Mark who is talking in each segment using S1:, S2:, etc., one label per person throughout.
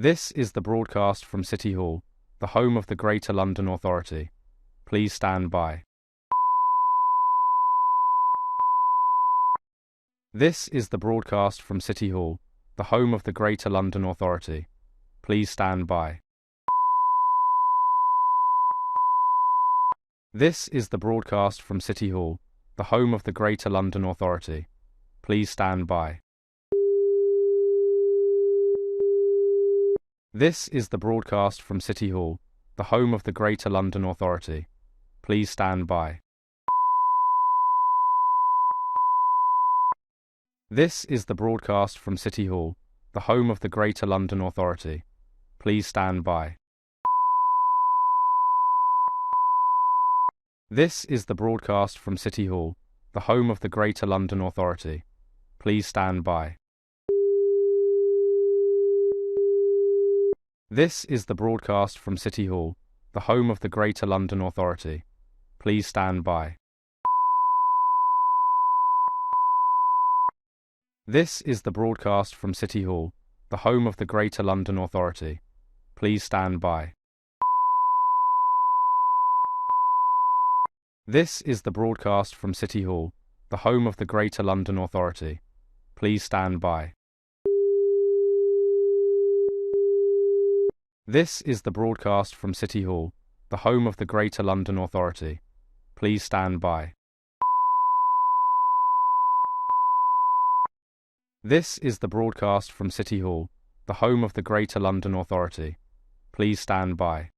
S1: This is the broadcast from City Hall, the home of the Greater London Authority. Please stand by. This is the broadcast from City Hall, the home of the Greater London Authority. Please stand by. This is the broadcast from City Hall, the home of the Greater London Authority. Please stand by. This is the broadcast from City Hall, the home of the Greater London Authority. Please stand by. This is the broadcast from City Hall, the home of the Greater London Authority. Please stand by. This is the broadcast from City Hall, the home of the Greater London Authority. Please stand by. This is the broadcast from City Hall, the home of the Greater London Authority. Please stand by. This is the broadcast from City Hall, the home of the Greater London Authority. Please stand by. This is the broadcast from City Hall, the home of the Greater London Authority. Please stand by. This is the broadcast from City Hall, the home of the Greater London Authority. Please stand by. This is the broadcast from City Hall, the home of the Greater London Authority. Please stand by.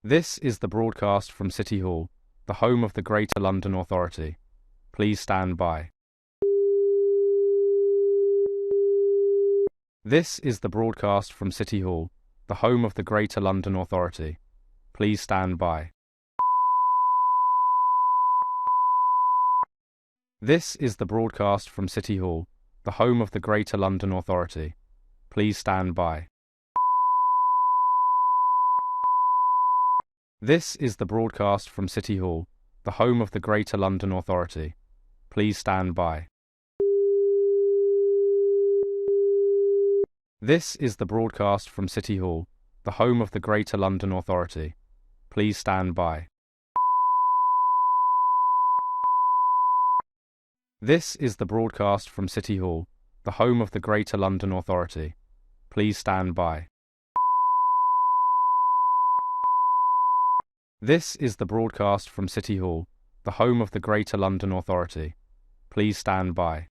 S1: This is the broadcast from City Hall, the home of the Greater London Authority. Please stand by. This is the broadcast from City Hall, the home of the Greater London Authority. Please stand by. This is the broadcast from City Hall, the home of the Greater London Authority. Please stand by. This is the broadcast from City Hall, the home of the Greater London Authority. Please stand by. This is the broadcast from City Hall, the home of the Greater London Authority. Please stand by. This is the broadcast from City Hall, the home of the Greater London Authority. Please stand by. This is the broadcast from City Hall, the home of the Greater London Authority. Please stand by.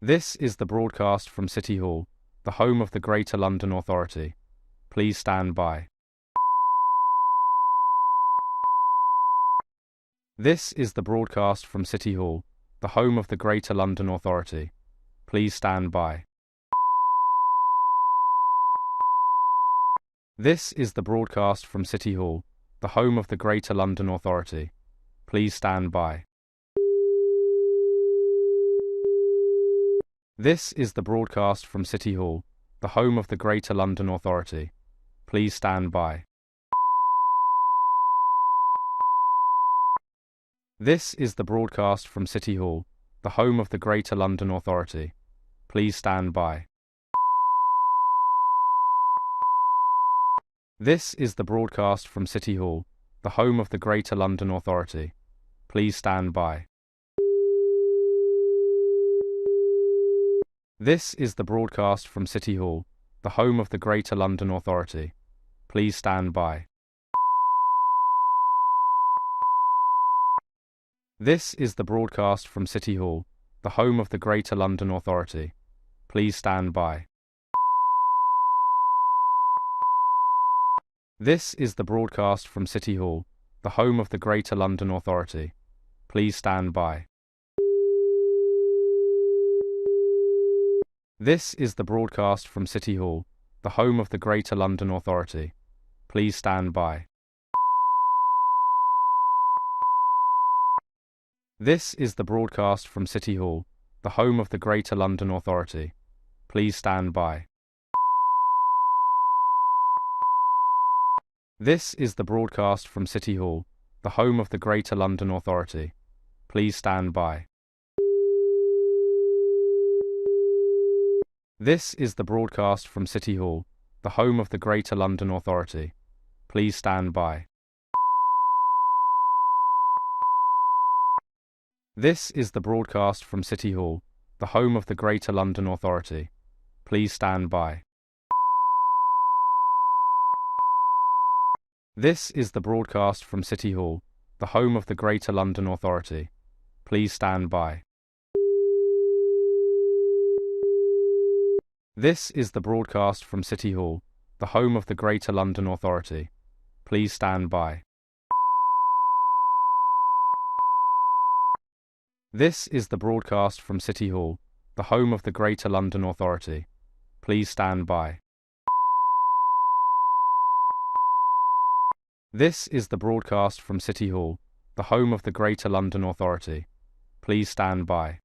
S1: This is the broadcast from City Hall, the home of the Greater London Authority. Please stand by. This is the broadcast from City Hall, the home of the Greater London Authority. Please stand by. This is the broadcast from City Hall, the home of the Greater London Authority. Please stand by. This is the broadcast from City Hall, the home of the Greater London Authority. Please stand by. This is the broadcast from City Hall, the home of the Greater London Authority. Please stand by. This is the broadcast from City Hall, the home of the Greater London Authority. Please stand by. This is the broadcast from City Hall, the home of the Greater London Authority. Please stand by. This is the broadcast from City Hall, the home of the Greater London Authority. Please stand by. This is the broadcast from City Hall, the home of the Greater London Authority. Please stand by. This is the broadcast from City Hall, the home of the Greater London Authority. Please stand by. This is the broadcast from City Hall, the home of the Greater London Authority. Please stand by. This is the broadcast from City Hall, the home of the Greater London Authority. Please stand by. This is the broadcast from City Hall, the home of the Greater London Authority. Please stand by. This is the broadcast from City Hall, the home of the Greater London Authority. Please stand by. This is the broadcast from City Hall, the home of the Greater London Authority. Please stand by. This is the broadcast from City Hall, the home of the Greater London Authority. Please stand by. This is the broadcast from City Hall, the home of the Greater London Authority. Please stand by. This is the broadcast from City Hall, the home of the Greater London Authority. Please stand by.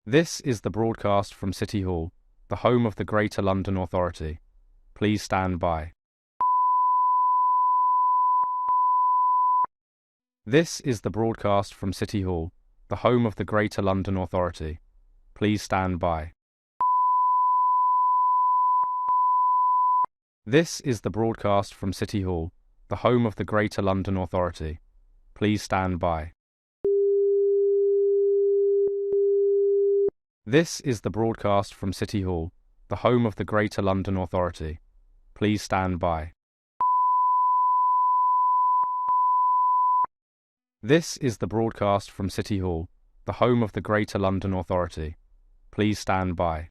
S1: This is the broadcast from City Hall, the home of the Greater London Authority. Please stand by. This is the broadcast from City Hall, the home of the Greater London Authority. Please stand by. This is the broadcast from City Hall, the home of the Greater London Authority. Please stand by. This is the broadcast from City Hall, the home of the Greater London Authority. Please stand by. This is the broadcast from City Hall, the home of the Greater London Authority. Please stand by.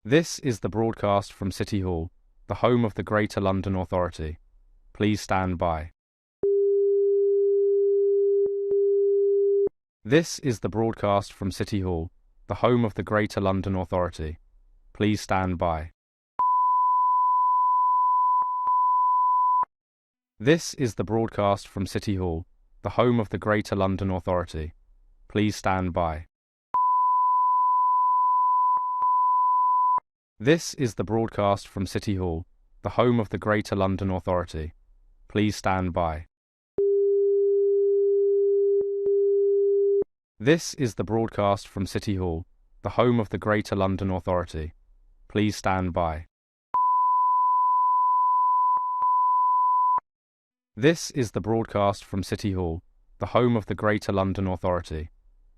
S1: This is the broadcast from City Hall, the home of the Greater London Authority. Please stand by. This is the broadcast from City Hall, the home of the Greater London Authority. Please stand by. This is the broadcast from City Hall, the home of the Greater London Authority. Please stand by. This is the broadcast from City Hall, the home of the Greater London Authority. Please stand by. This is the broadcast from City Hall, the home of the Greater London Authority. Please stand by. This is the broadcast from City Hall, the home of the Greater London Authority.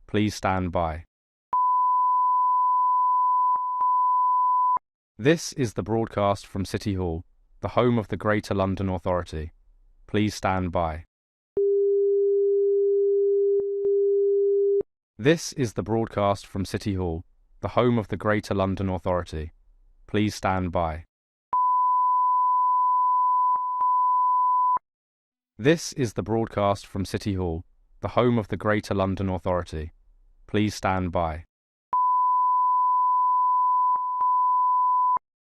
S1: Please stand by. This is the broadcast from City Hall, the home of the Greater London Authority. Please stand by. This is the broadcast from City Hall, the home of the Greater London Authority. Please stand by. This is the broadcast from City Hall, the home of the Greater London Authority. Please stand by.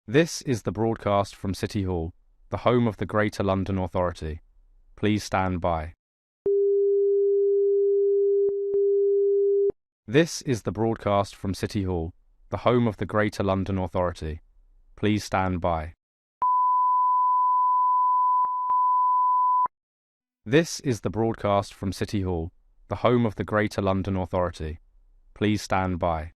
S1: This is the broadcast from City Hall, the home of the Greater London Authority. Please stand by. This is the broadcast from City Hall, the home of the Greater London Authority. Please stand by. This is the broadcast from City Hall, the home of the Greater London Authority. Please stand by.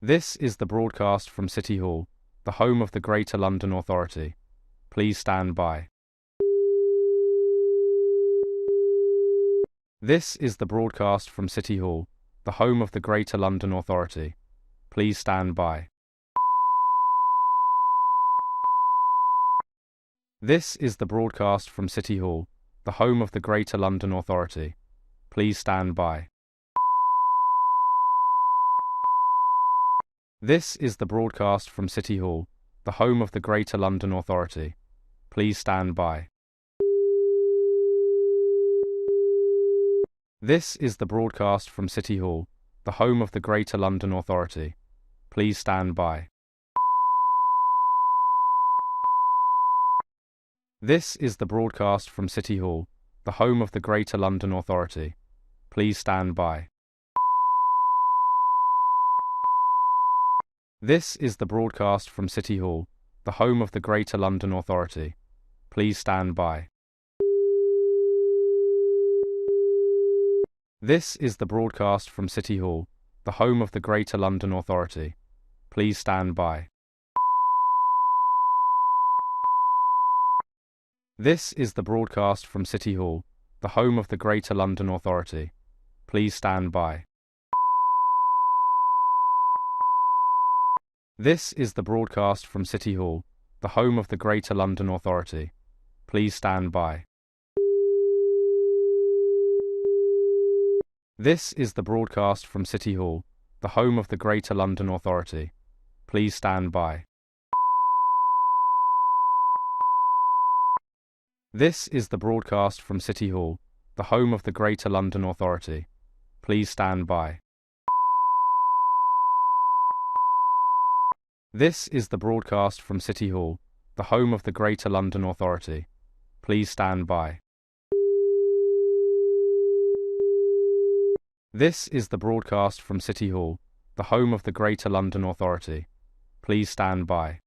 S1: This is the broadcast from City Hall, the home of the Greater London Authority. Please stand by. This is the broadcast from City Hall, the home of the Greater London Authority. Please stand by. This is the broadcast from City Hall, the home of the Greater London Authority. Please stand by. This is the broadcast from City Hall, the home of the Greater London Authority. Please stand by. This is the broadcast from City Hall, the home of the Greater London Authority. Please stand by. This is the broadcast from City Hall, the home of the Greater London Authority. Please stand by. This is the broadcast from City Hall, the home of the Greater London Authority. Please stand by. This is the broadcast from City Hall, the home of the Greater London Authority. Please stand by. This is the broadcast from City Hall, the home of the Greater London Authority. Please stand by. This is the broadcast from City Hall, the home of the Greater London Authority. Please stand by. This is the broadcast from City Hall, the home of the Greater London Authority. Please stand by. This is the broadcast from City Hall, the home of the Greater London Authority. Please stand by. This is the broadcast from City Hall, the home of the Greater London Authority. Please stand by. This is the broadcast from City Hall, the home of the Greater London Authority. Please stand by.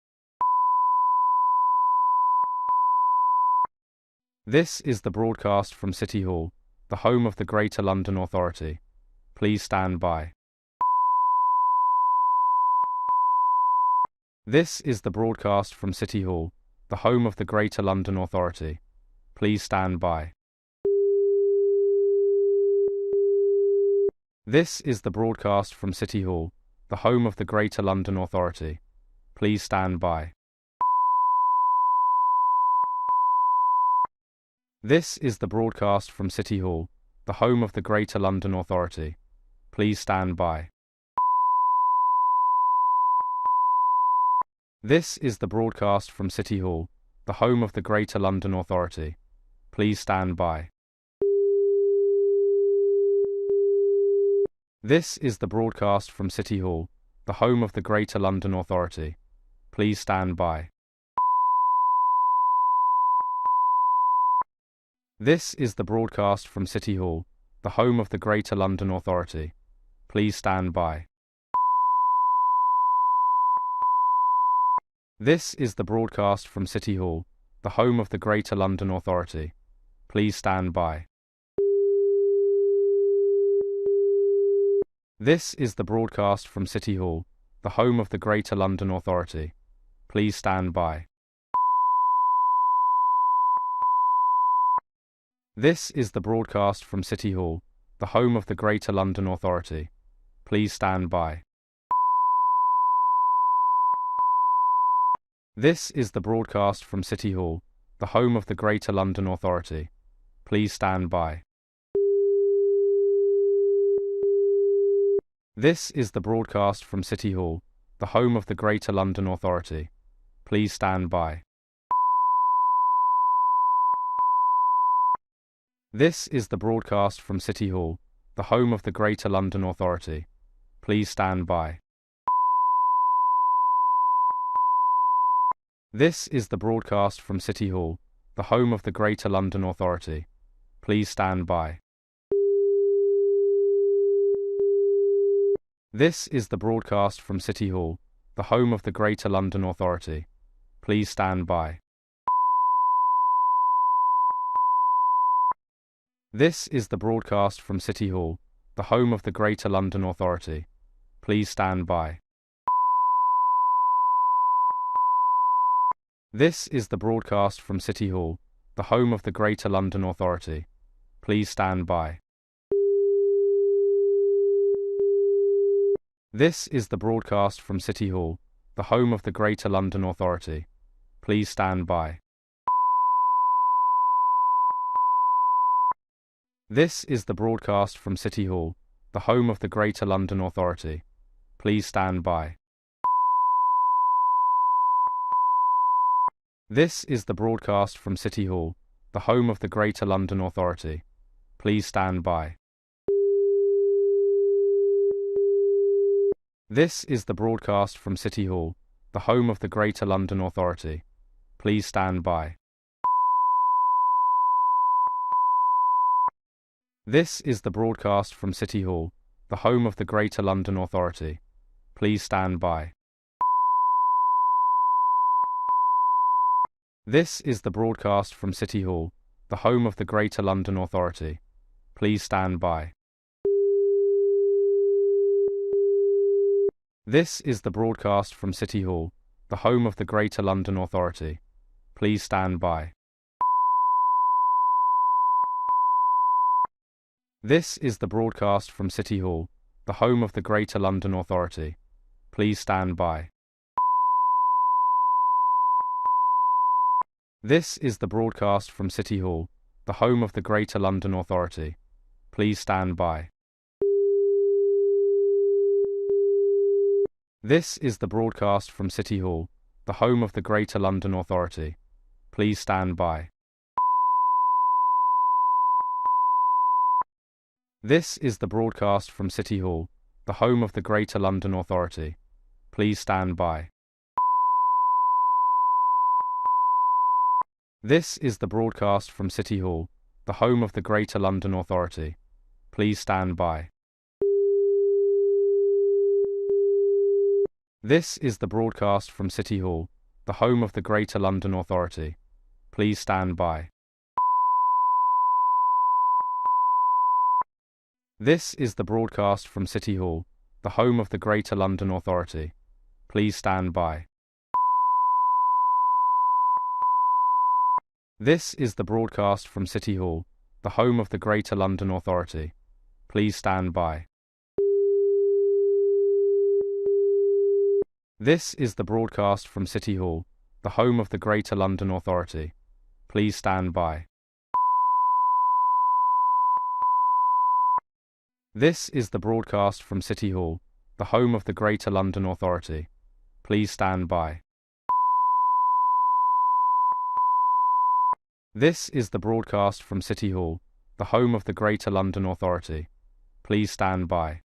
S1: This is the broadcast from City Hall, the home of the Greater London Authority. Please stand by. This is the broadcast from City Hall, the home of the Greater London Authority. Please stand by. This is the broadcast from City Hall, the home of the Greater London Authority. Please stand by. This is the broadcast from City Hall, the home of the Greater London Authority. Please stand by. This is the broadcast from City Hall, the home of the Greater London Authority. Please stand by. This is the broadcast from City Hall, the home of the Greater London Authority. Please stand by. This is the broadcast from City Hall, the home of the Greater London Authority. Please stand by. This is the broadcast from City Hall, the home of the Greater London Authority. Please stand by. This is the broadcast from City Hall, the home of the Greater London Authority. Please stand by. This is the broadcast from City Hall, the home of the Greater London Authority. Please stand by. This is the broadcast from City Hall, the home of the Greater London Authority. Please stand by. This is the broadcast from City Hall, the home of the Greater London Authority. Please stand by. This is the broadcast from City Hall, the home of the Greater London Authority. Please stand by. This is the broadcast from City Hall, the home of the Greater London Authority. Please stand by. This is the broadcast from City Hall, the home of the Greater London Authority. Please stand by. This is the broadcast from City Hall, the home of the Greater London Authority. Please stand by. This is the broadcast from City Hall, the home of the Greater London Authority. Please stand by. This is the broadcast from City Hall, the home of the Greater London Authority. Please stand by. This is the broadcast from City Hall, the home of the Greater London Authority. Please stand by. This is the broadcast from City Hall, the home of the Greater London Authority. Please stand by. This is the broadcast from City Hall, the home of the Greater London Authority. Please stand by. This is the broadcast from City Hall, the home of the Greater London Authority. Please stand by. This is the broadcast from City Hall, the home of the Greater London Authority. Please stand by. This is the broadcast from City Hall, the home of the Greater London Authority. Please stand by. This is the broadcast from City Hall, the home of the Greater London Authority. Please stand by. This is the broadcast from City Hall, the home of the Greater London Authority. Please stand by. This is the broadcast from City Hall, the home of the Greater London Authority. Please stand by. This is the broadcast from City Hall, the home of the Greater London Authority. Please stand by. This is the broadcast from City Hall, the home of the Greater London Authority. Please stand by. This is the broadcast from City Hall, the home of the Greater London Authority. Please stand by. This is the broadcast from City Hall, the home of the Greater London Authority. Please stand by. This is the broadcast from City Hall, the home of the Greater London Authority. Please stand by. This is the broadcast from City Hall, the home of the Greater London Authority. Please stand by. This is the broadcast from City Hall, the home of the Greater London Authority. Please stand by. This is the broadcast from City Hall, the home of the Greater London Authority. Please stand by.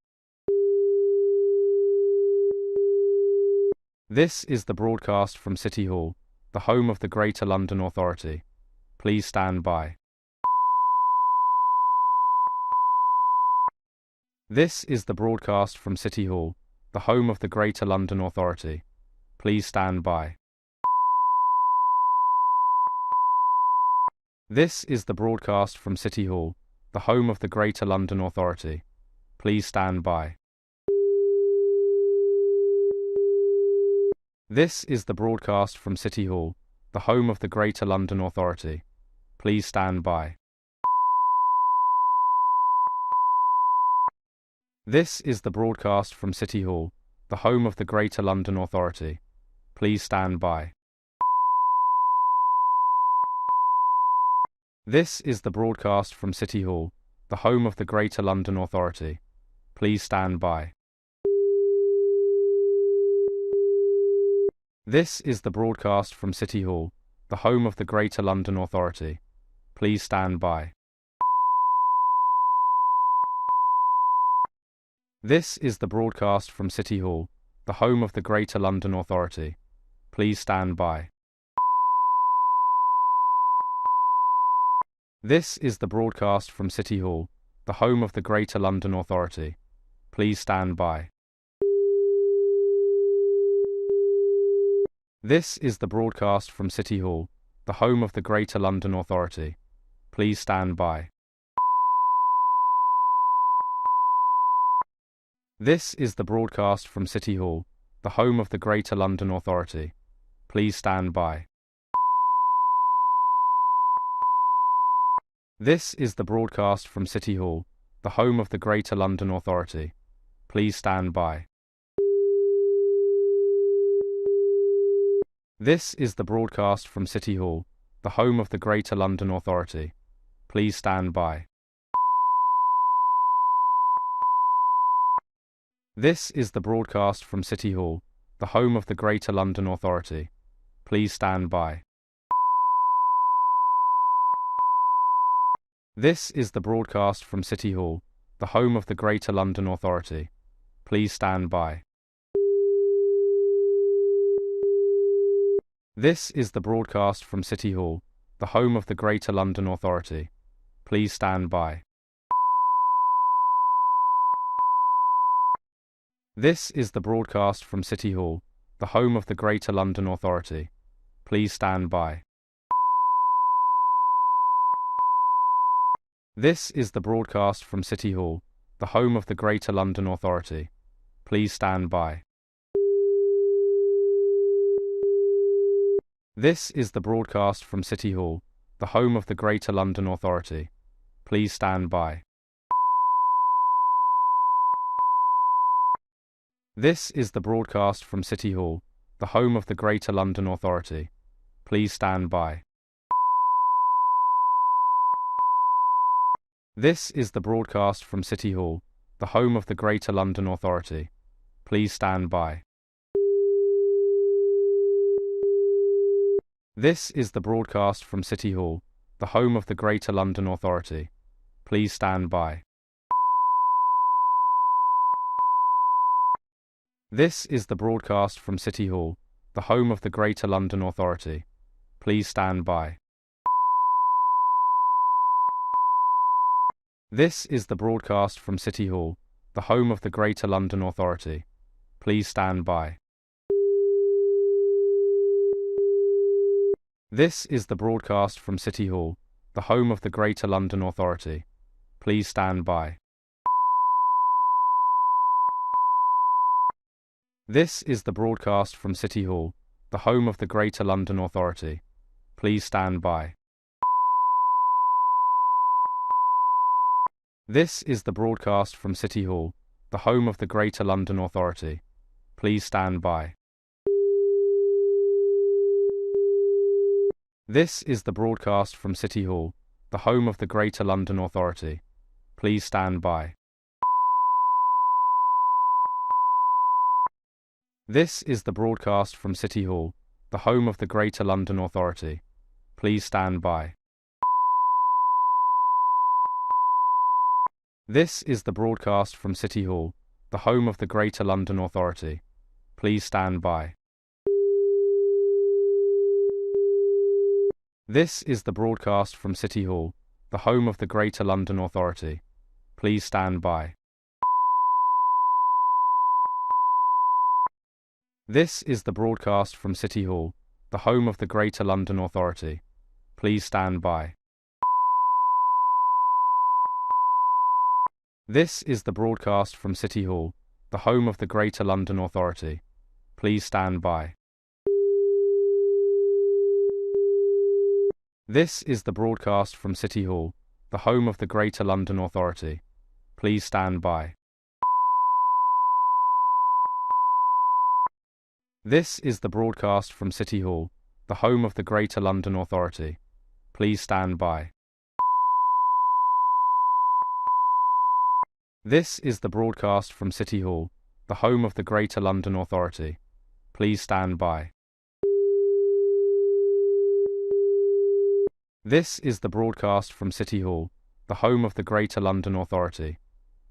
S1: This is the broadcast from City Hall, the home of the Greater London Authority. Please stand by. This is the broadcast from City Hall, the home of the Greater London Authority. Please stand by. This is the broadcast from City Hall, the home of the Greater London Authority. Please stand by. This is the broadcast from City Hall, the home of the Greater London Authority. Please stand by. This is the broadcast from City Hall, the home of the Greater London Authority. Please stand by. This is the broadcast from City Hall, the home of the Greater London Authority. Please stand by. This is the broadcast from City Hall, the home of the Greater London Authority. Please stand by. This is the broadcast from City Hall, the home of the Greater London Authority. Please stand by. This is the broadcast from City Hall, the home of the Greater London Authority. Please stand by. This is the broadcast from City Hall, the home of the Greater London Authority. Please stand by. This is the broadcast from City Hall, the home of the Greater London Authority. Please stand by. This is the broadcast from City Hall, the home of the Greater London Authority. Please stand by. This is the broadcast from City Hall, the home of the Greater London Authority. Please stand by. This is the broadcast from City Hall, the home of the Greater London Authority. Please stand by. This is the broadcast from City Hall, the home of the Greater London Authority. Please stand by. This is the broadcast from City Hall, the home of the Greater London Authority. Please stand by. This is the broadcast from City Hall, the home of the Greater London Authority. Please stand by. This is the broadcast from City Hall, the home of the Greater London Authority. Please stand by. This is the broadcast from City Hall, the home of the Greater London Authority. Please stand by. This is the broadcast from City Hall, the home of the Greater London Authority. Please stand by. This is the broadcast from City Hall, the home of the Greater London Authority. Please stand by. This is the broadcast from City Hall, the home of the Greater London Authority. Please stand by. This is the broadcast from City Hall, the home of the Greater London Authority. Please stand by. This is the broadcast from City Hall, the home of the Greater London Authority. Please stand by. This is the broadcast from City Hall, the home of the Greater London Authority. Please stand by. This is the broadcast from City Hall, the home of the Greater London Authority. Please stand by. This is the broadcast from City Hall, the home of the Greater London Authority. Please stand by. This is the broadcast from City Hall, the home of the Greater London Authority. Please stand by. This is the broadcast from City Hall, the home of the Greater London Authority. Please stand by. This is the broadcast from City Hall, the home of the Greater London Authority. Please stand by. This is the broadcast from City Hall, the home of the Greater London Authority. Please stand by. This is the broadcast from City Hall, the home of the Greater London Authority. Please stand by. This is the broadcast from City Hall, the home of the Greater London Authority. Please stand by. This is the broadcast from City Hall, the home of the Greater London Authority. Please stand by. This is the broadcast from City Hall, the home of the Greater London Authority. Please stand by. This is the broadcast from City Hall, the home of the Greater London Authority. Please stand by. This is the broadcast from City Hall, the home of the Greater London Authority.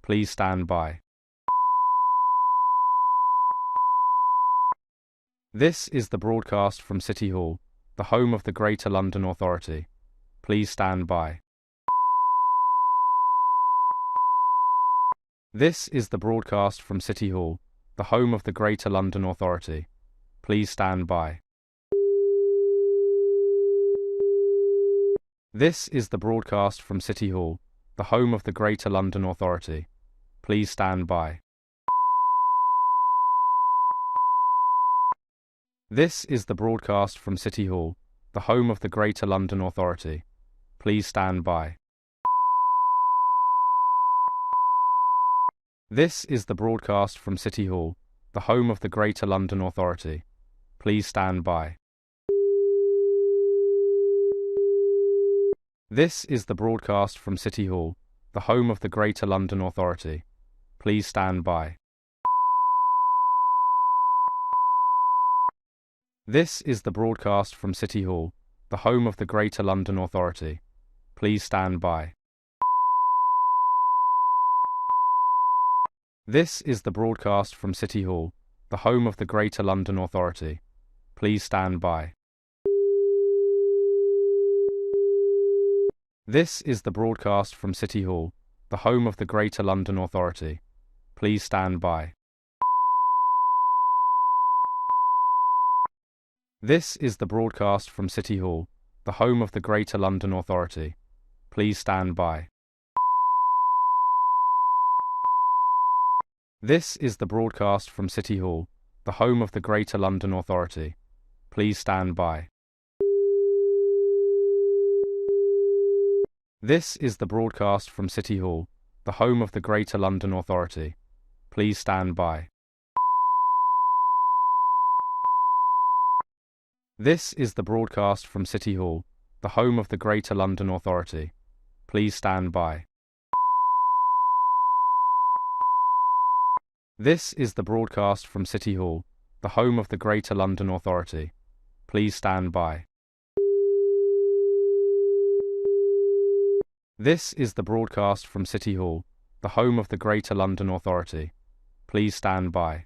S1: Please stand by. This is the broadcast from City Hall, the home of the Greater London Authority. Please stand by. This is the broadcast from City Hall, the home of the Greater London Authority. Please stand by. This is the broadcast from City Hall, the home of the Greater London Authority. Please stand by. This is the broadcast from City Hall, the home of the Greater London Authority. Please stand by. This is the broadcast from City Hall, the home of the Greater London Authority. Please stand by. This is the broadcast from City Hall, the home of the Greater London Authority. Please stand by. This is the broadcast from City Hall, the home of the Greater London Authority. Please stand by. This is the broadcast from City Hall, the home of the Greater London Authority. Please stand by. This is the broadcast from City Hall, the home of the Greater London Authority. Please stand by. This is the broadcast from City Hall, the home of the Greater London Authority. Please stand by. This is the broadcast from City Hall, the home of the Greater London Authority. Please stand by. This is the broadcast from City Hall, the home of the Greater London Authority. Please stand by. This is the broadcast from City Hall, the home of the Greater London Authority. Please stand by. This is the broadcast from City Hall, the home of the Greater London Authority. Please stand by. This is the broadcast from City Hall, the home of the Greater London Authority. Please stand by.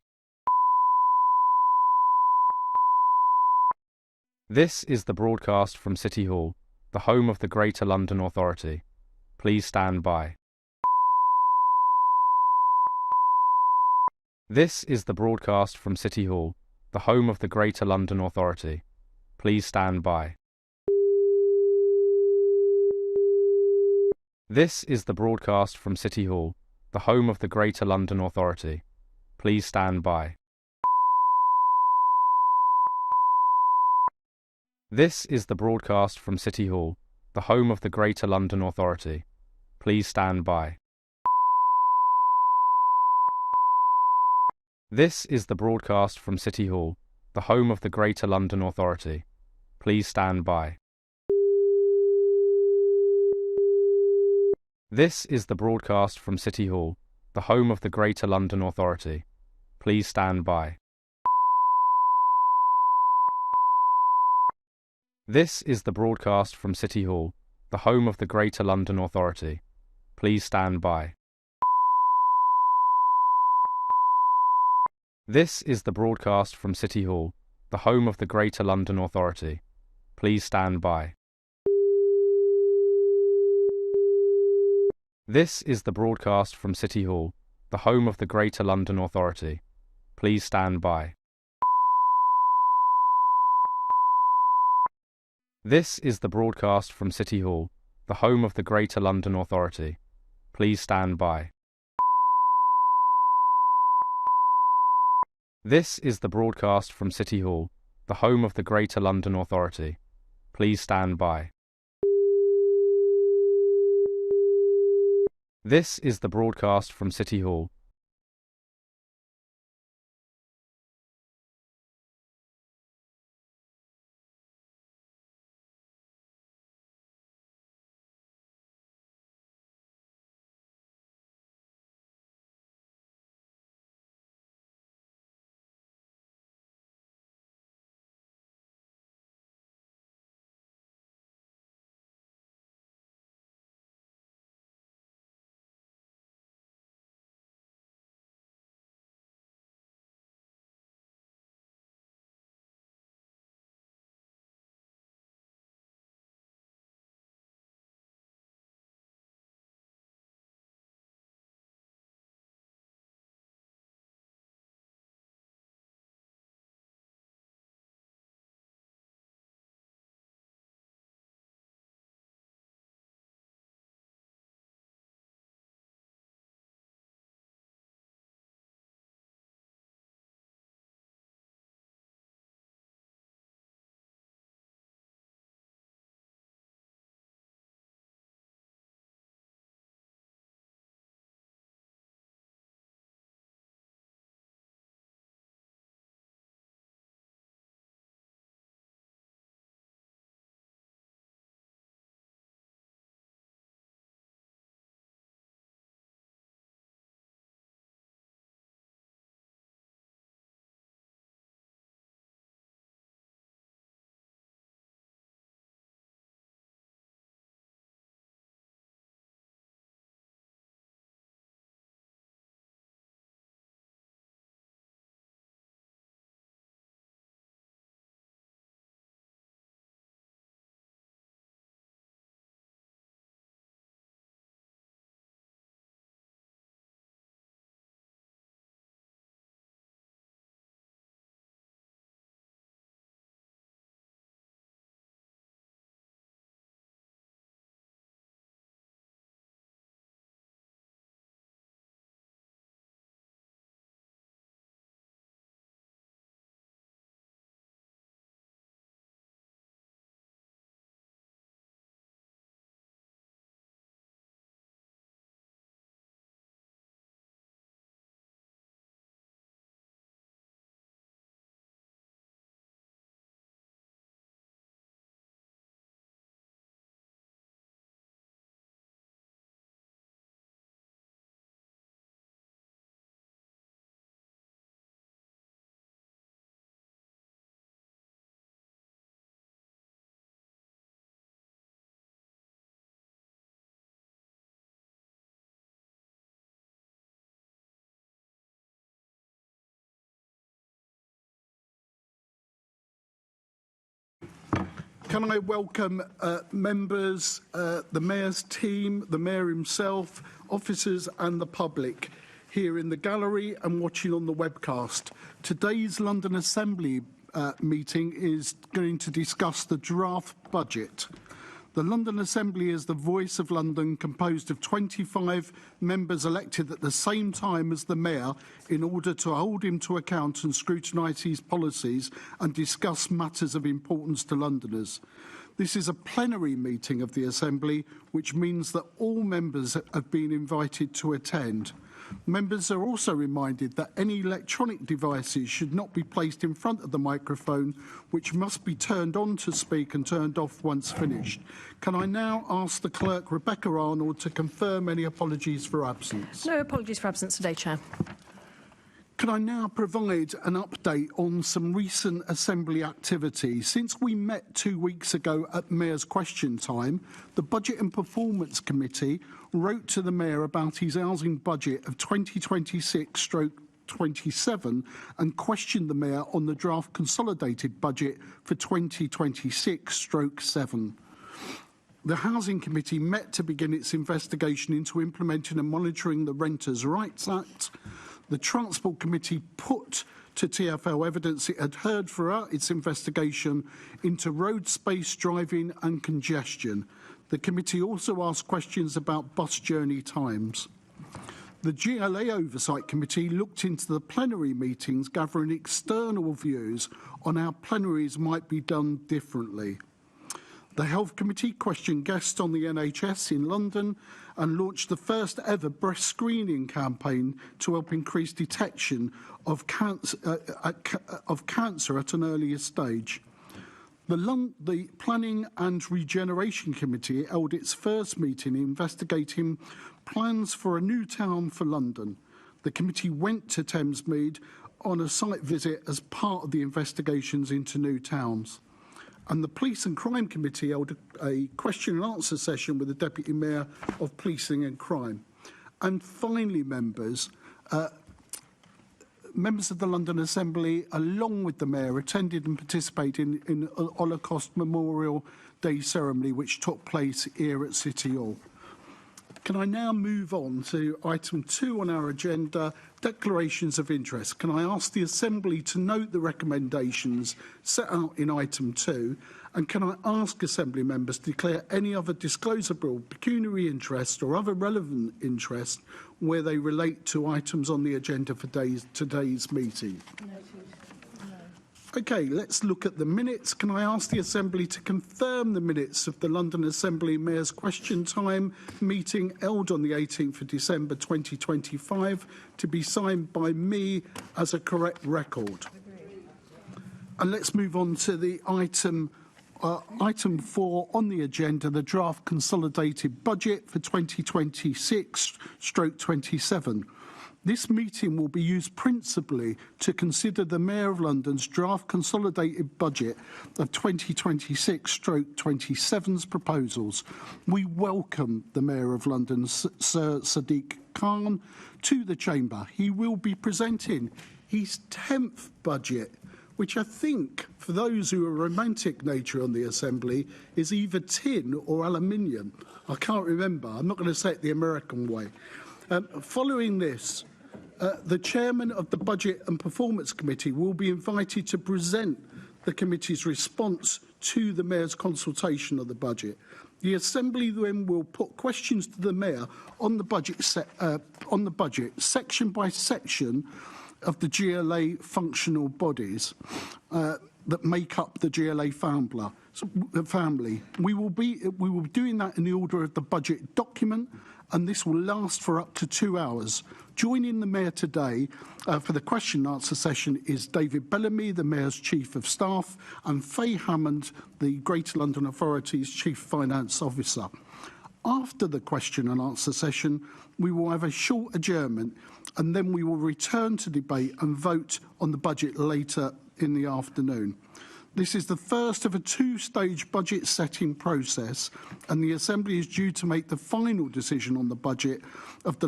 S1: This is the broadcast from City Hall, the home of the Greater London Authority. Please stand by. This is the broadcast from City Hall, the home of the Greater London Authority. Please stand by. This is the broadcast from City Hall, the home of the Greater London Authority. Please stand by. This is the broadcast from City Hall, the home of the Greater London Authority. Please stand by. This is the broadcast from City Hall, the home of the Greater London Authority. Please stand by. This is the broadcast from City Hall, the home of the Greater London Authority. Please stand by. This is the broadcast from City Hall, the home of the Greater London Authority. Please stand by. This is the broadcast from City Hall, the home of the Greater London Authority. Please stand by. This is the broadcast from City Hall, the home of the Greater London Authority. Please stand by. This is the broadcast from City Hall, the home of the Greater London Authority. Please stand by. This is the broadcast from City Hall, the home of the Greater London Authority. Please stand by. This is the broadcast from City Hall,
S2: Can I welcome members, the Mayor's team, the Mayor himself, officers and the public here in the gallery and watching on the webcast. Today's London Assembly meeting is going to discuss the draft budget. The London Assembly is the voice of London, composed of 25 members elected at the same time as the Mayor in order to hold him to account and scrutinise his policies and discuss matters of importance to Londoners. This is a plenary meeting of the Assembly, which means that all members have been invited to attend. Members are also reminded that any electronic devices should not be placed in front of the microphone, which must be turned on to speak and turned off once finished. Can I now ask the Clerk, Rebecca Arnold, to confirm any apologies for absence?
S3: No apologies for absence today, Chair.
S2: Can I now provide an update on some recent Assembly activity? Since we met 2 weeks ago at Mayor's Question Time, the Budget and Performance Committee wrote to the Mayor about his housing budget of 2026/27 and questioned the Mayor on the draft consolidated budget for 2026/7. The Housing Committee met to begin its investigation into implementing and monitoring the Renters' Rights Act. The Transport Committee put to TfL evidence it had heard throughout its investigation into road space, driving and congestion. The committee also asked questions about bus journey times. The GLA Oversight Committee looked into the plenary meetings, gathering external views on how plenaries might be done differently. The Health Committee questioned guests on the NHS in London and launched the first ever breast screening campaign to help increase detection of cancer at an earlier stage. The Planning and Regeneration Committee held its first meeting investigating plans for a new town for London. The committee went to Thamesmead on a site visit as part of the investigations into new towns. And the Police and Crime Committee held a question and answer session with the Deputy Mayor of Policing and Crime. And finally, members of the London Assembly, along with the Mayor, attended and participated in a Holocaust Memorial Day ceremony which took place here at City Hall. Can I now move on to item 2 on our agenda, declarations of interest? Can I ask the Assembly to note the recommendations set out in item 2? And can I ask Assembly members to declare any other disclosable pecuniary interest or other relevant interest where they relate to items on the agenda for today's meeting? OK, let's look at the minutes. Can I ask the Assembly to confirm the minutes of the London Assembly Mayor's Question Time meeting held on the 18th of December 2025 to be signed by me as a correct record? And let's move on to the item 4 on the agenda, the draft consolidated budget for 2026/27. This meeting will be used principally to consider the Mayor of London's draft consolidated budget of 2026/27's proposals. We welcome the Mayor of London, Sir Sadiq Khan, to the Chamber. He will be presenting his 10th budget, which I think, for those who are romantic nature on the Assembly, is either tin or aluminium. I can't remember. I'm not going to say it the American way. Following this, the chairman of the Budget and Performance Committee will be invited to present the committee's response to the Mayor's consultation of the budget. The Assembly then will put questions to the Mayor on the budget, section by section of the GLA functional bodies that make up the GLA family. We will be doing that in the order of the budget document, and this will last for up to 2 hours. Joining the Mayor today for the question and answer session is David Bellamy, the Mayor's Chief of Staff, and Faye Hammond, the Greater London Authority's Chief Finance Officer. After the question and answer session, we will have a short adjournment, and then we will return to debate and vote on the budget later in the afternoon. This is the first of a 2-stage budget setting process, and the Assembly is due to make the final decision on the budget of the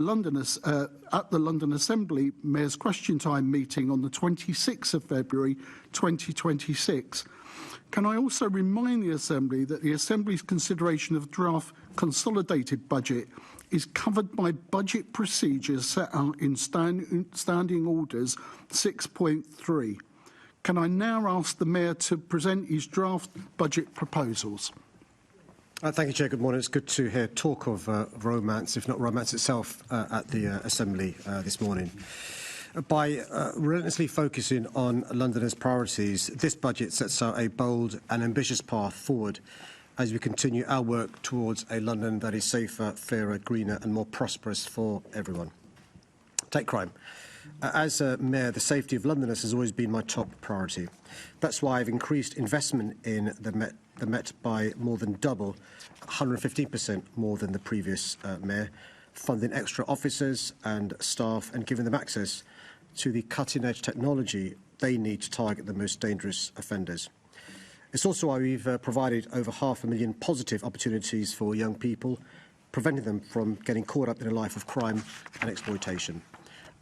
S2: at the London Assembly Mayor's Question Time meeting on the 26th of February 2026. Can I also remind the Assembly that the Assembly's consideration of the draft consolidated budget is covered by budget procedures set out in Standing Orders 6.3. Can I now ask the Mayor to present his draft budget proposals?
S3: Thank you, Chair. Good morning. It's good to hear talk of romance, if not romance itself, at the Assembly this morning. By relentlessly focusing on Londoners' priorities, this budget sets out a bold and ambitious path forward as we continue our work towards a London that is safer, fairer, greener and more prosperous for everyone. Take crime. As Mayor, the safety of Londoners has always been my top priority. That's why I've increased investment in the Met by more than double, 115% more than the previous Mayor, funding extra officers and staff and giving them access to the cutting-edge technology they need to target the most dangerous offenders. It's also why we've provided over 500,000 positive opportunities for young people, preventing them from getting caught up in a life of crime and exploitation.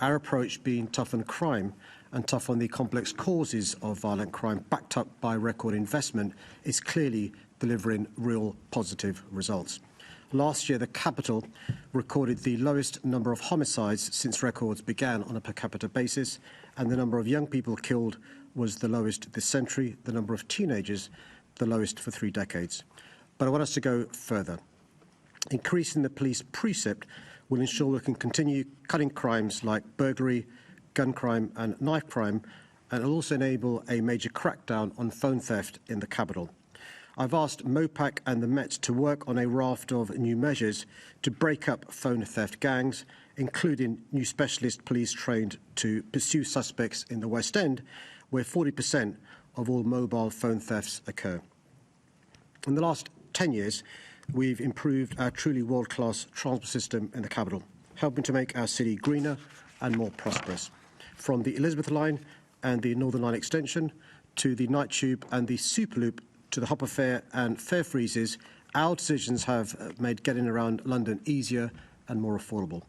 S3: Our approach being tough on crime and tough on the complex causes of violent crime, backed up by record investment, is clearly delivering real positive results. Last year, the capital recorded the lowest number of homicides since records began on a per capita basis, and the number of young people killed was the lowest this century, the number of teenagers the lowest for 3 decades. But I want us to go further. Increasing the police precept will ensure we can continue cutting crimes like burglary, gun crime and knife crime, and will also enable a major crackdown on phone theft in the capital. I've asked MOPAC and the Met to work on a raft of new measures to break up phone theft gangs, including new specialist police trained to pursue suspects in the West End, where 40% of all mobile phone thefts occur. In the last 10 years, we've improved our truly world-class transport system in the capital, helping to make our city greener and more prosperous. From the Elizabeth Line and the Northern Line extension to the Night Tube and the Superloop to the Hopper Fare and fare freezes, our decisions have made getting around London easier and more affordable.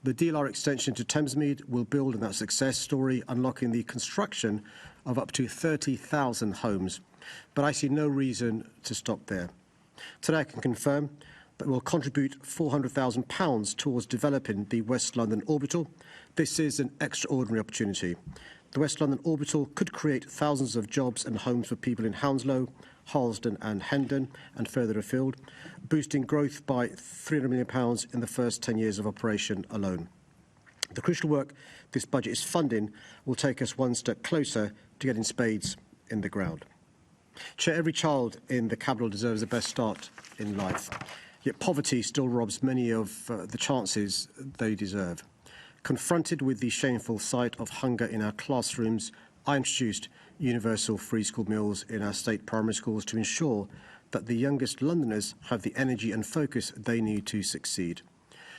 S3: The DLR extension to Thamesmead will build on that success story, unlocking the construction of up to 30,000 homes. But I see no reason to stop there. Today I can confirm that we'll contribute £400,000 towards developing the West London Orbital. This is an extraordinary opportunity. The West London Orbital could create thousands of jobs and homes for people in Hounslow, Harlesden and Hendon and further afield, boosting growth by £300 million in the first 10 years of operation alone. The crucial work this budget is funding will take us one step closer to getting spades in the ground. Chair, every child in the capital deserves the best start in life, yet poverty still robs many of the chances they deserve. Confronted with the shameful sight of hunger in our classrooms, I introduced universal free school meals in our state primary schools to ensure that the youngest Londoners have the energy and focus they need to succeed.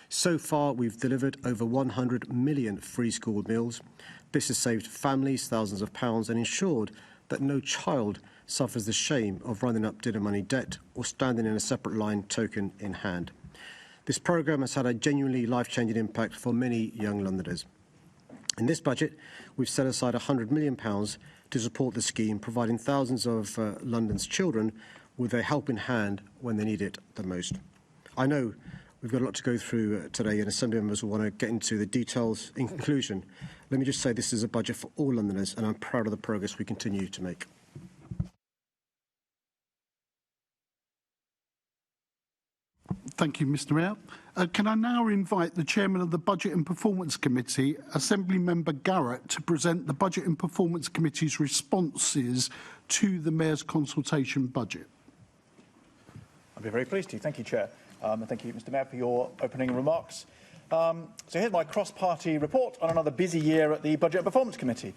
S3: So far, we've delivered over 100 million free school meals. This has saved families thousands of pounds and ensured that no child suffers the shame of running up dinner money debt or standing in a separate line, token in hand. This programme has had a genuinely life-changing impact for many young Londoners. In this budget, we've set aside £100 million to support the scheme, providing thousands of London's children with a helping hand when they need it the most. I know we've got a lot to go through today, and Assembly members will want to get into the details. In conclusion, let me just say this is a budget for all Londoners, and I'm proud of the progress we continue to make.
S2: Thank you, Mr. Mayor. Can I now invite the Chairman of the Budget and Performance Committee, Assembly Member Garrett, to present the Budget and Performance Committee's responses to the Mayor's consultation budget?
S4: I'll be very pleased to. Thank you, Chair. And thank you, Mr. Mayor, for your opening remarks. So here's my cross-party report on another busy year at the Budget and Performance Committee.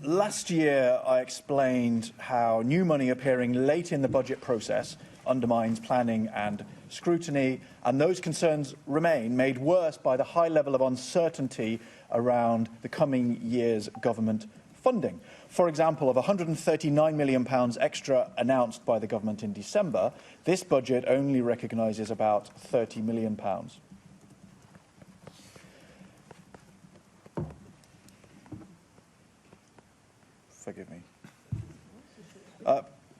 S4: Last year, I explained how new money appearing late in the budget process undermines planning and scrutiny, and those concerns remain, made worse by the high level of uncertainty around the coming year's government funding. For example, of £139 million extra announced by the government in December, this budget only recognises about £30 million. Forgive me.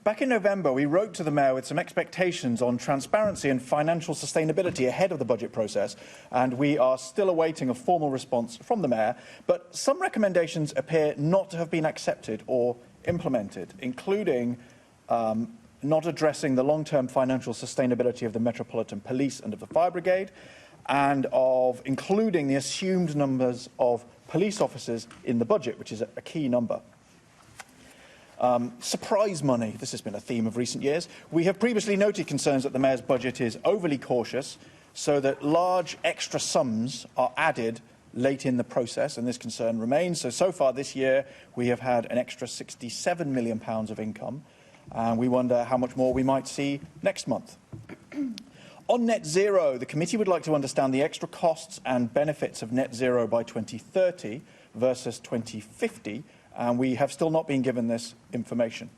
S4: Back in November, we wrote to the Mayor with some expectations on transparency and financial sustainability ahead of the budget process, and we are still awaiting a formal response from the Mayor. But some recommendations appear not to have been accepted or implemented, including not addressing the long-term financial sustainability of the Metropolitan Police and of the Fire Brigade, and of including the assumed numbers of police officers in the budget, which is a key number. Surprise money. This has been a theme of recent years. We have previously noted concerns that the Mayor's budget is overly cautious, so that large extra sums are added late in the process, and this concern remains. So far this year, we have had an extra £67 million of income, and we wonder how much more we might see next month. On net zero, the committee would like to understand the extra costs and benefits of net zero by 2030 versus 2050, and we have still not been given this information.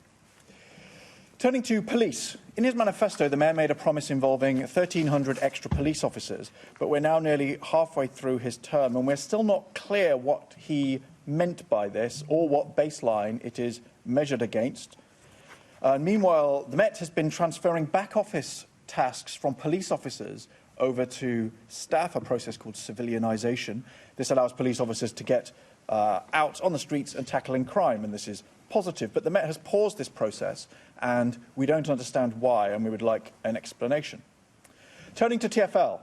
S4: Turning to police, in his manifesto, the Mayor made a promise involving 1,300 extra police officers, but we're now nearly halfway through his term, and we're still not clear what he meant by this or what baseline it is measured against. Meanwhile, the Met has been transferring back office tasks from police officers over to staff, a process called civilianisation. This allows police officers to get out on the streets and tackling crime, and this is positive. But the Met has paused this process, and we don't understand why, and we would like an explanation. Turning to TfL.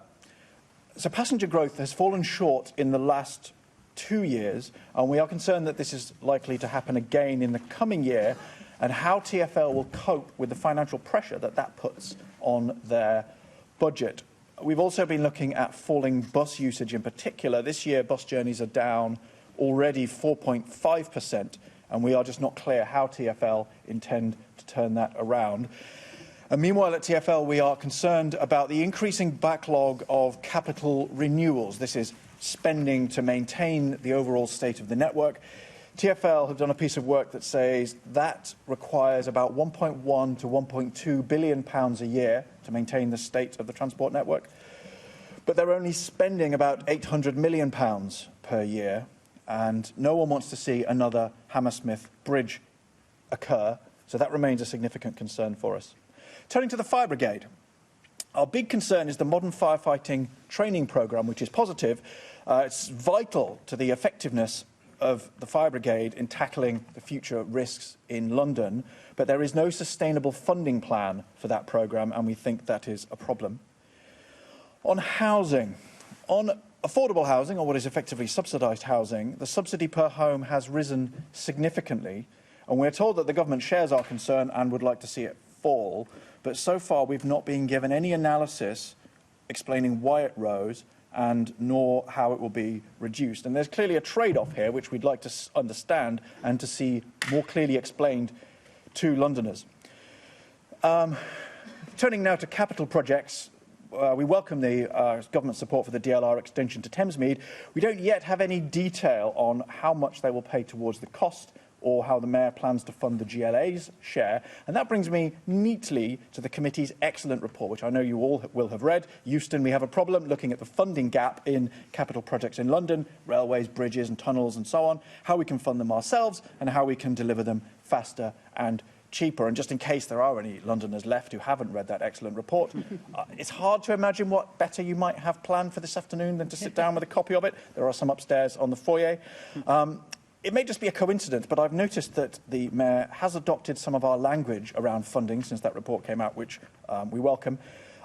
S4: So passenger growth has fallen short in the last 2 years, and we are concerned that this is likely to happen again in the coming year, and how TfL will cope with the financial pressure that puts on their budget. We've also been looking at falling bus usage in particular. This year, bus journeys are down already 4.5%, and we are just not clear how TfL intend to turn that around. And meanwhile, at TfL, we are concerned about the increasing backlog of capital renewals. This is spending to maintain the overall state of the network. TfL have done a piece of work that says that requires about £1.1 to £1.2 billion a year to maintain the state of the transport network. But they're only spending about £800 million per year, and no one wants to see another Hammersmith Bridge occur, so that remains a significant concern for us. Turning to the Fire Brigade, our big concern is the modern firefighting training programme, which is positive. It's vital to the effectiveness of the Fire Brigade in tackling the future risks in London, but there is no sustainable funding plan for that programme, and we think that is a problem. On housing, on affordable housing, or what is effectively subsidised housing, the subsidy per home has risen significantly, and we're told that the government shares our concern and would like to see it fall, but so far we've not been given any analysis explaining why it rose and nor how it will be reduced. And there's clearly a trade-off here which we'd like to understand and to see more clearly explained to Londoners. Turning now to capital projects, we welcome the government support for the DLR extension to Thamesmead. We don't yet have any detail on how much they will pay towards the cost or how the Mayor plans to fund the GLA's share. And that brings me neatly to the committee's excellent report, which I know you all will have read. Euston, we have a problem looking at the funding gap in capital projects in London, railways, bridges and tunnels and so on, how we can fund them ourselves and how we can deliver them faster and cheaper. And just in case there are any Londoners left who haven't read that excellent report, it's hard to imagine what better you might have planned for this afternoon than to sit down with a copy of it. There are some upstairs on the foyer. It may just be a coincidence, but I've noticed that the Mayor has adopted some of our language around funding since that report came out, which we welcome.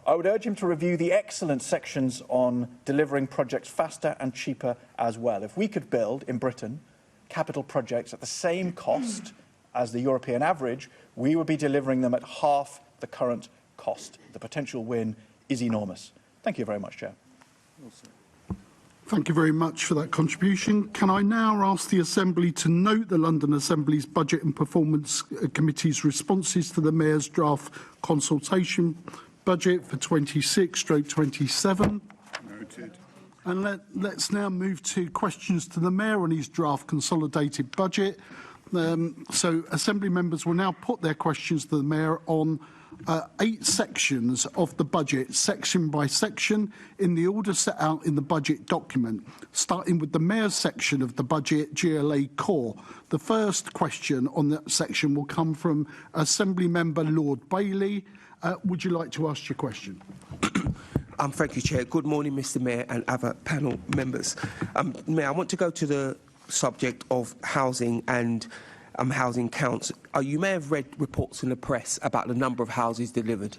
S4: I would urge him to review the excellent sections on delivering projects faster and cheaper as well. If we could build, in Britain, capital projects at the same cost as the European average, we would be delivering them at half the current cost. The potential win is enormous. Thank you very much, Chair.
S2: Thank you very much for that contribution. Can I now ask the Assembly to note the London Assembly's Budget and Performance Committee's responses to the Mayor's draft consultation budget for 26/27?
S5: Noted.
S2: And let's now move to questions to the Mayor on his draft consolidated budget. So Assembly members will now put their questions to the Mayor on 8 sections of the budget, section by section, in the order set out in the budget document, starting with the Mayor's section of the budget, GLA core. The first question on that section will come from Assembly member Lord Bailey. Would you like to ask your question?
S5: Thank you, Chair. Good morning, Mr. Mayor and other panel members. Mayor, I want to go to the subject of housing and housing counts. You may have read reports in the press about the number of houses delivered.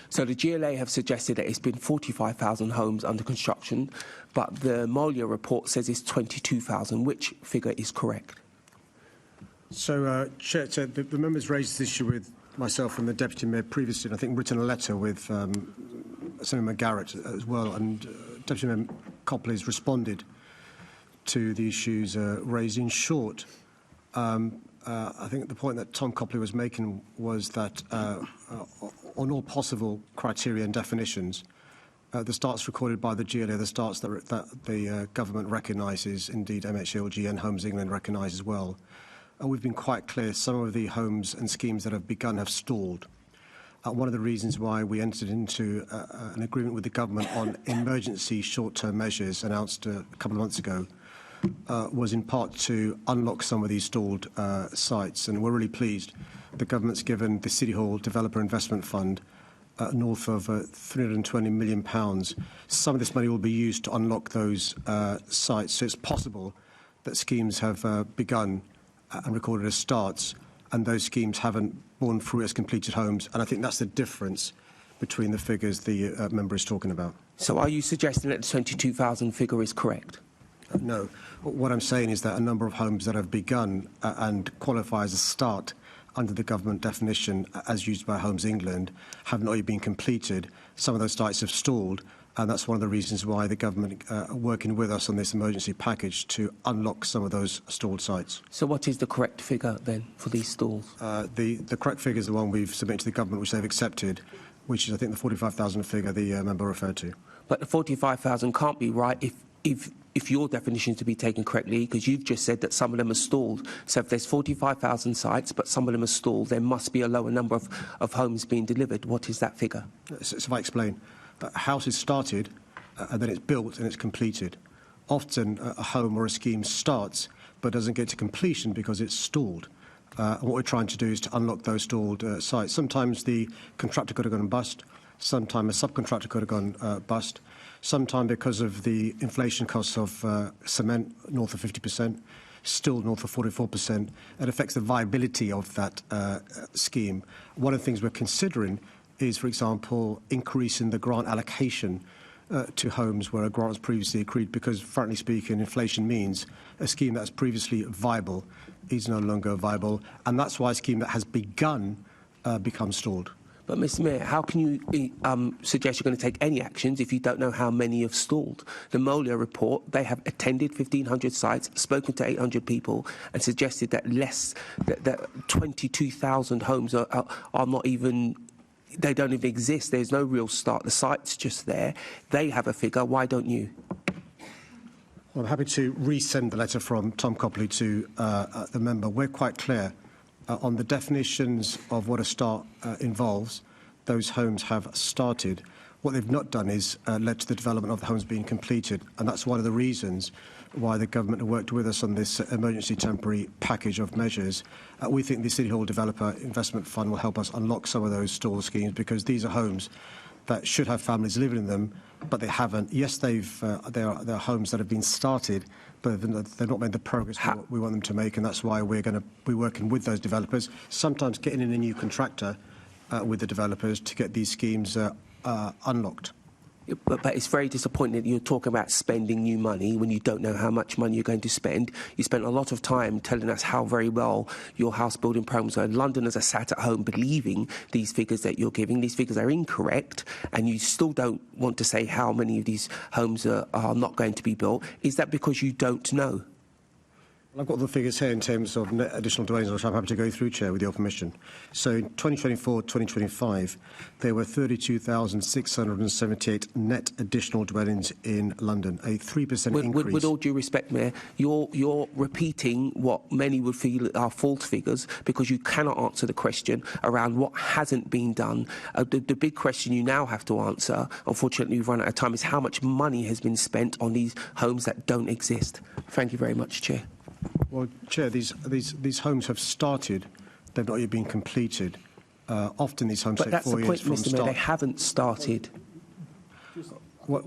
S5: So the GLA have suggested that it's been 45,000 homes under construction, but the Molia report says it's 22,000. Which figure is correct?
S3: So, Chair, the members raised this issue with myself and the Deputy Mayor previously, and I think written a letter with Senator Garrett as well, and Deputy Mayor Copley has responded to the issues raised. In short, I think the point that Tom Copley was making was that on all possible criteria and definitions, the starts recorded by the GLA, the starts that the government recognises, indeed MHLG and Homes England recognise as well. We've been quite clear, some of the homes and schemes that have begun have stalled. One of the reasons why we entered into an agreement with the government on emergency short-term measures announced a couple of months ago was in part to unlock some of these stalled sites, and we're really pleased. The government's given the City Hall Developer Investment Fund north of £320 million. Some of this money will be used to unlock those sites, so it's possible that schemes have begun and recorded as starts, and those schemes haven't borne fruit as completed homes, and I think that's the difference between the figures the member is talking about.
S5: So are you suggesting that the 22,000 figure is correct?
S3: No. What I'm saying is that a number of homes that have begun and qualify as a start under the government definition as used by Homes England have not yet been completed. Some of those sites have stalled, and that's one of the reasons why the government are working with us on this emergency package to unlock some of those stalled sites.
S5: So what is the correct figure then for these stalls?
S3: The correct figure is the one we've submitted to the government, which they've accepted, which is, I think, the 45,000 figure the member referred to.
S5: But the 45,000 can't be right if your definition is to be taken correctly, because you've just said that some of them are stalled. So if there's 45,000 sites, but some of them are stalled, there must be a lower number of homes being delivered. What is that figure?
S3: So if I explain, a house is started and then it's built and it's completed. Often a home or a scheme starts but doesn't get to completion because it's stalled. And what we're trying to do is to unlock those stalled sites. Sometimes the contractor could have gone bust. Sometimes a subcontractor could have gone bust. Sometimes because of the inflation costs of cement north of 50%, still north of 44%, it affects the viability of that scheme. One of the things we're considering is, for example, increasing the grant allocation to homes where a grant was previously agreed, because, frankly speaking, inflation means a scheme that's previously viable is no longer viable, and that's why a scheme that has begun becomes stalled.
S5: But, Mr. Mayor, how can you suggest you're going to take any actions if you don't know how many have stalled? The Molia report, they have attended 1,500 sites, spoken to 800 people, and suggested that that 22,000 homes are not even. They don't even exist. There's no real start. The site's just there. They have a figure. Why don't you?
S3: Well, I'm happy to resend the letter from Tom Copley to the member. We're quite clear on the definitions of what a start involves. Those homes have started. What they've not done is led to the development of the homes being completed, and that's one of the reasons why the government have worked with us on this emergency temporary package of measures. We think the City Hall Developer Investment Fund will help us unlock some of those stall schemes, because these are homes that should have families living in them, but they haven't. Yes, they're homes that have been started, but they've not made the progress we want them to make, and that's why we're going to be working with those developers, sometimes getting in a new contractor with the developers to get these schemes unlocked.
S5: But it's very disappointing that you're talking about spending new money when you don't know how much money you're going to spend. You spent a lot of time telling us how very well your house building programs are. Londoners are sat at home believing these figures that you're giving. These figures are incorrect, and you still don't want to say how many of these homes are not going to be built. Is that because you don't know?
S3: I've got the figures here in terms of net additional dwellings, which I'm happy to go through, Chair, with your permission. So in 2024-2025, there were 32,678 net additional dwellings in London, a 3% increase.
S5: With all due respect, Mayor, you're repeating what many would feel are false figures because you cannot answer the question around what hasn't been done. The big question you now have to answer, unfortunately we've run out of time, is how much money has been spent on these homes that don't exist. Thank you very much, Chair.
S3: Well, Chair, these homes have started. They've not yet been completed. Often these homes take 4 years from
S5: Mr.
S3: start.
S5: Mayor, they haven't started.
S3: What,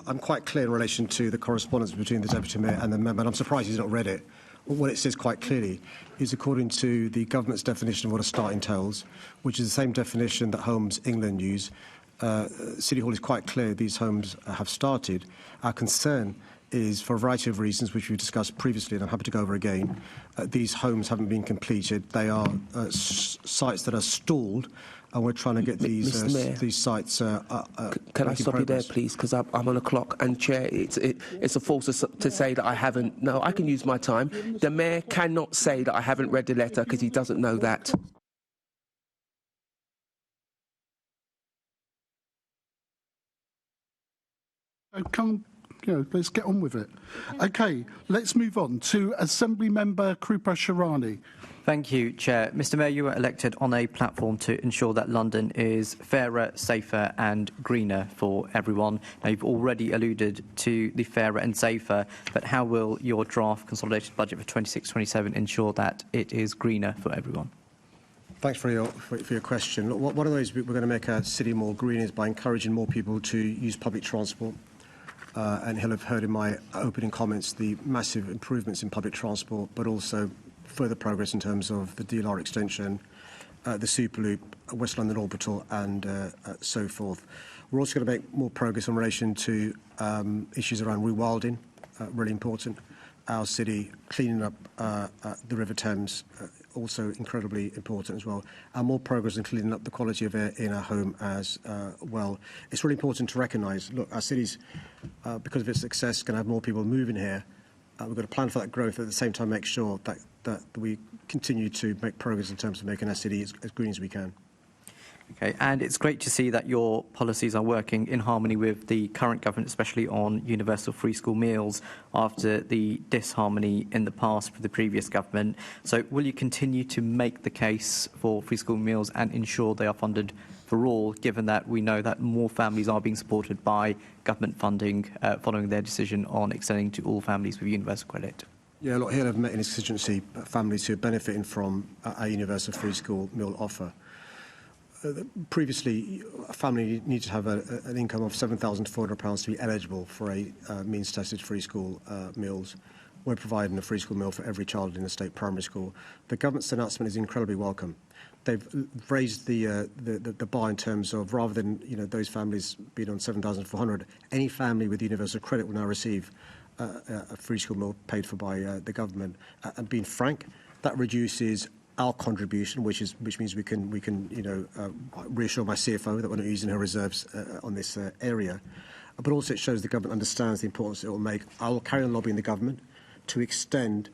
S3: I'm quite clear in relation to the correspondence between the Deputy Mayor and the member, and I'm surprised he's not read it. What it says quite clearly is according to the government's definition of what a start entails, which is the same definition that Homes England use. City Hall is quite clear these homes have started. Our concern is, for a variety of reasons, which we've discussed previously, and I'm happy to go over again, these homes haven't been completed. They are sites that are stalled, and we're trying to get these sites.
S5: Can I stop you there, please? Because I'm on a clock. And Chair, it's a false to say that I haven't. No, I can use my time. The Mayor cannot say that I haven't read the letter because he doesn't know that.
S2: Let's get on with it. Okay, let's move on to Assembly Member Krupa Sharani.
S6: Thank you, Chair. Mr. Mayor, you were elected on a platform to ensure that London is fairer, safer and greener for everyone. Now, you've already alluded to the fairer and safer, but how will your draft consolidated budget for 26-27 ensure that it is greener for everyone?
S3: Thanks for your question. Look, one of the ways we're going to make our city more green is by encouraging more people to use public transport. And he'll have heard in my opening comments the massive improvements in public transport, but also further progress in terms of the DLR extension, the Superloop, West London Orbital, and so forth. We're also going to make more progress in relation to issues around rewilding, really important. Our city cleaning up the River Thames, also incredibly important as well, and more progress in cleaning up the quality of air in our home as well. It's really important to recognise, look, our city's, because of its success, going to have more people moving here. We've got to plan for that growth, at the same time make sure that we continue to make progress in terms of making our city as green as we can.
S6: Okay, and it's great to see that your policies are working in harmony with the current government, especially on universal free school meals after the disharmony in the past with the previous government. So will you continue to make the case for free school meals and ensure they are funded for all, given that we know that more families are being supported by government funding following their decision on extending to all families with universal credit? Yeah,
S3: look, here I've met in his constituency families who are benefiting from a universal free school meal offer. Previously, a family needed to have an income of £7,400 to be eligible for a means-tested free school meals. We're providing a free school meal for every child in a state primary school. The government's announcement is incredibly welcome. They've raised the bar in terms of, rather than those families being on £7,400, any family with universal credit will now receive a free school meal paid for by the government. And being frank, that reduces our contribution, which means we can reassure my CFO that we're not using her reserves on this area, but also it shows the government understands the importance it will make. I will carry on lobbying the government to extend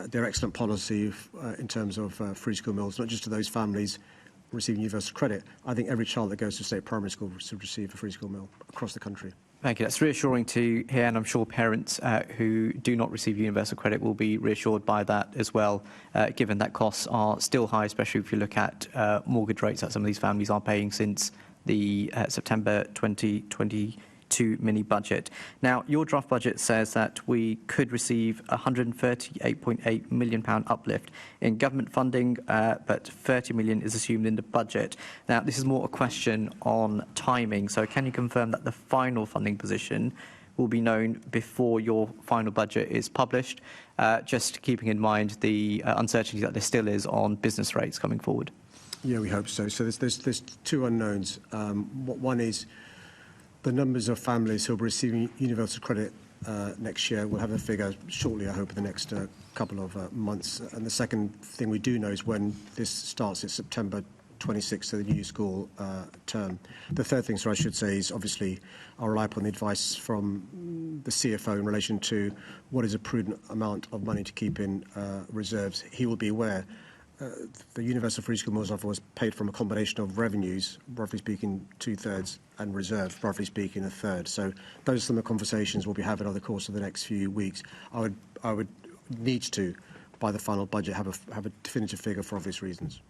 S3: their excellent policy in terms of free school meals, not just to those families receiving universal credit. I think every child that goes to state primary school should receive a free school meal across the country.
S6: Thank you. That's reassuring to hear, and I'm sure parents who do not receive universal credit will be reassured by that as well, given that costs are still high, especially if you look at mortgage rates that some of these families are paying since the September 2022 mini budget. Now, your draft budget says that we could receive a £138.8 million uplift in government funding, but £30 million is assumed in the budget. Now, this is more a question on timing. So can you confirm that the final funding position will be known before your final budget is published, just keeping in mind the uncertainty that there still is on business rates coming forward?
S3: Yeah, we hope so. So there's two unknowns. One is the numbers of families who will be receiving universal credit next year. We'll have a figure shortly, I hope, in the next couple of months. And the second thing we do know is when this starts, it's September 26 to the new school term. The third thing, sir, I should say, is obviously I'll rely upon the advice from the CFO in relation to what is a prudent amount of money to keep in reserves. He will be aware the Universal Free School Meals offer was paid from a combination of revenues, roughly speaking 2/3, and reserves, roughly speaking 1/3. So those are some of the conversations we'll be having over the course of the next few weeks. I would need to, by the final budget, have a definitive figure for obvious reasons.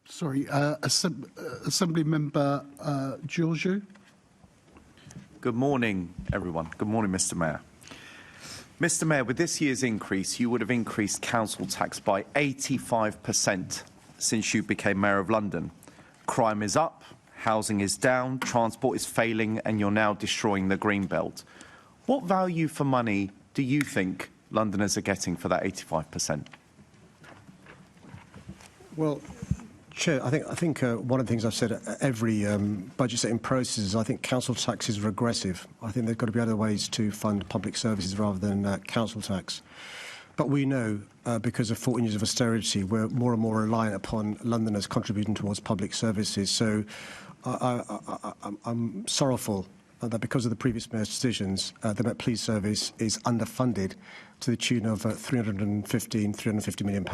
S2: Sorry, Assembly Member Giorgio.
S7: Good morning, everyone. Good morning, Mr. Mayor. Mr. Mayor, with this year's increase, you would have increased council tax by 85% since you became Mayor of London. Crime is up, housing is down, transport is failing, and you're now destroying the green belt. What value for money do you think Londoners are getting for that 85%?
S3: Well, Chair, I think one of the things I've said at every budget setting process is I think council tax is regressive. I think there's got to be other ways to fund public services rather than council tax. But we know, because of 14 years of austerity, we're more and more reliant upon Londoners contributing towards public services. So I'm sorrowful that because of the previous mayor's decisions, the Met Police Service is underfunded to the tune of £350 million.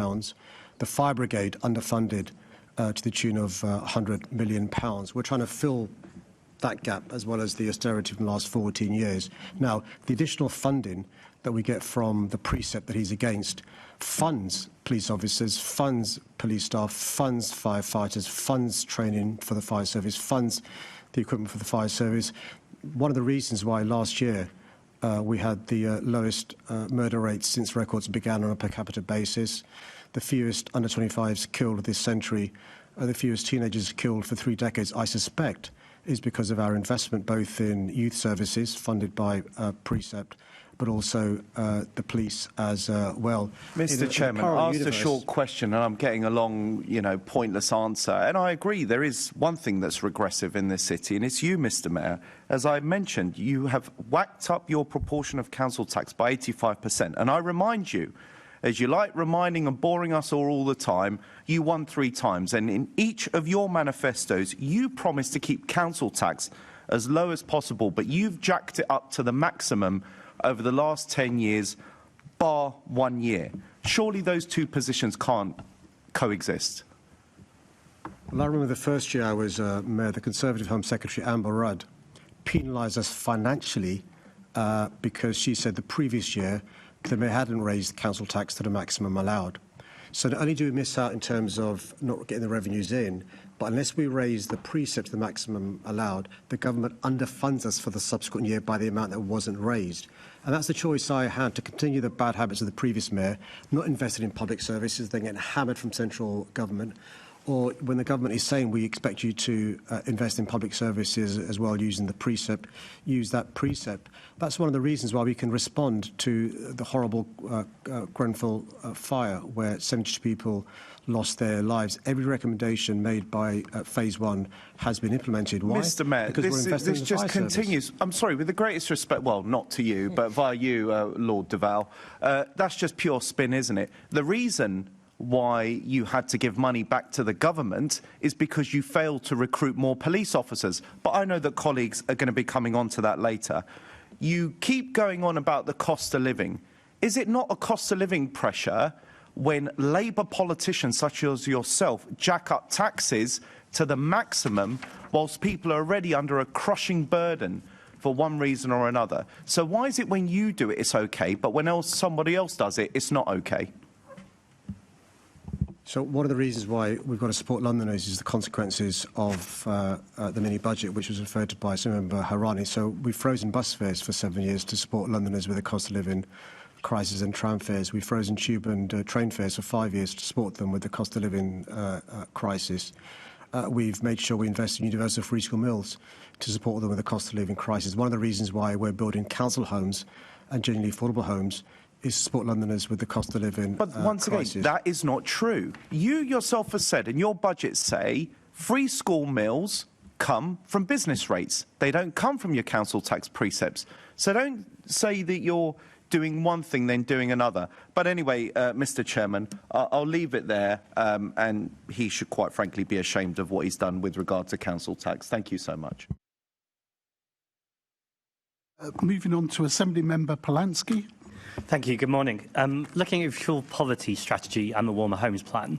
S3: The Fire Brigade underfunded to the tune of £100 million. We're trying to fill that gap as well as the austerity from the last 14 years. Now, the additional funding that we get from the precept that he's against funds police officers, funds police staff, funds firefighters, funds training for the fire service, funds the equipment for the fire service. One of the reasons why last year we had the lowest murder rates since records began on a per capita basis, the fewest under-25s killed this century, the fewest teenagers killed for 3 decades, I suspect, is because of our investment both in youth services funded by Precept, but also the police as well.
S7: Mr. Chairman, I asked a short question and I'm getting a long, pointless answer. And I agree, there is one thing that's regressive in this city, and it's you, Mr. Mayor. As I mentioned, you have whacked up your proportion of council tax by 85%. And I remind you, as you like reminding and boring us all the time, you won 3 times. And in each of your manifestos, you promised to keep council tax as low as possible, but you've jacked it up to the maximum over the last 10 years, bar 1 year. Surely those 2 positions can't coexist.
S3: Well, I remember the first year I was Mayor, the Conservative Home Secretary, Amber Rudd, penalised us financially because she said the previous year the Mayor hadn't raised council tax to the maximum allowed. So not only do we miss out in terms of not getting the revenues in, but unless we raise the precept to the maximum allowed, the government underfunds us for the subsequent year by the amount that wasn't raised. And that's the choice I had, to continue the bad habits of the previous mayor, not invested in public services, then getting hammered from central government, or when the government is saying we expect you to invest in public services as well using the precept, use that precept. That's one of the reasons why we can respond to the horrible Grenfell fire where 72 people lost their lives. Every recommendation made by Phase 1 has been implemented. Why?
S7: Mr. Mayor,
S3: because
S7: this just continues.
S3: Service.
S7: I'm sorry, with the greatest respect, well, not to you, but via you, Lord Duval, that's just pure spin, isn't it? The reason why you had to give money back to the government is because you failed to recruit more police officers. But I know that colleagues are going to be coming on to that later. You keep going on about the cost of living. Is it not a cost of living pressure when Labour politicians such as yourself jack up taxes to the maximum whilst people are already under a crushing burden for one reason or another? So why is it when you do it, it's okay, but when somebody else does it, it's not okay?
S3: So one of the reasons why we've got to support Londoners is the consequences of the mini-budget, which was referred to by Member Harani. So we've frozen bus fares for 7 years to support Londoners with the cost of living crisis and tram fares. We've frozen tube and train fares for 5 years to support them with the cost of living crisis. We've made sure we invest in universal free school meals to support them with the cost of living crisis. One of the reasons why we're building council homes and genuinely affordable homes is to support Londoners with the cost of living
S7: But once
S3: crisis.
S7: again, that is not true. You yourself have said, and your budgets say, free school meals come from business rates. They don't come from your council tax precepts. So don't say that you're doing one thing, then doing another. But anyway, Mr. Chairman, I'll leave it there, and he should quite frankly be ashamed of what he's done with regard to council tax. Thank you so much.
S2: Moving on to Assembly Member Polanski.
S8: Thank you. Good morning. Looking at your poverty strategy and the Warmer Homes Plan,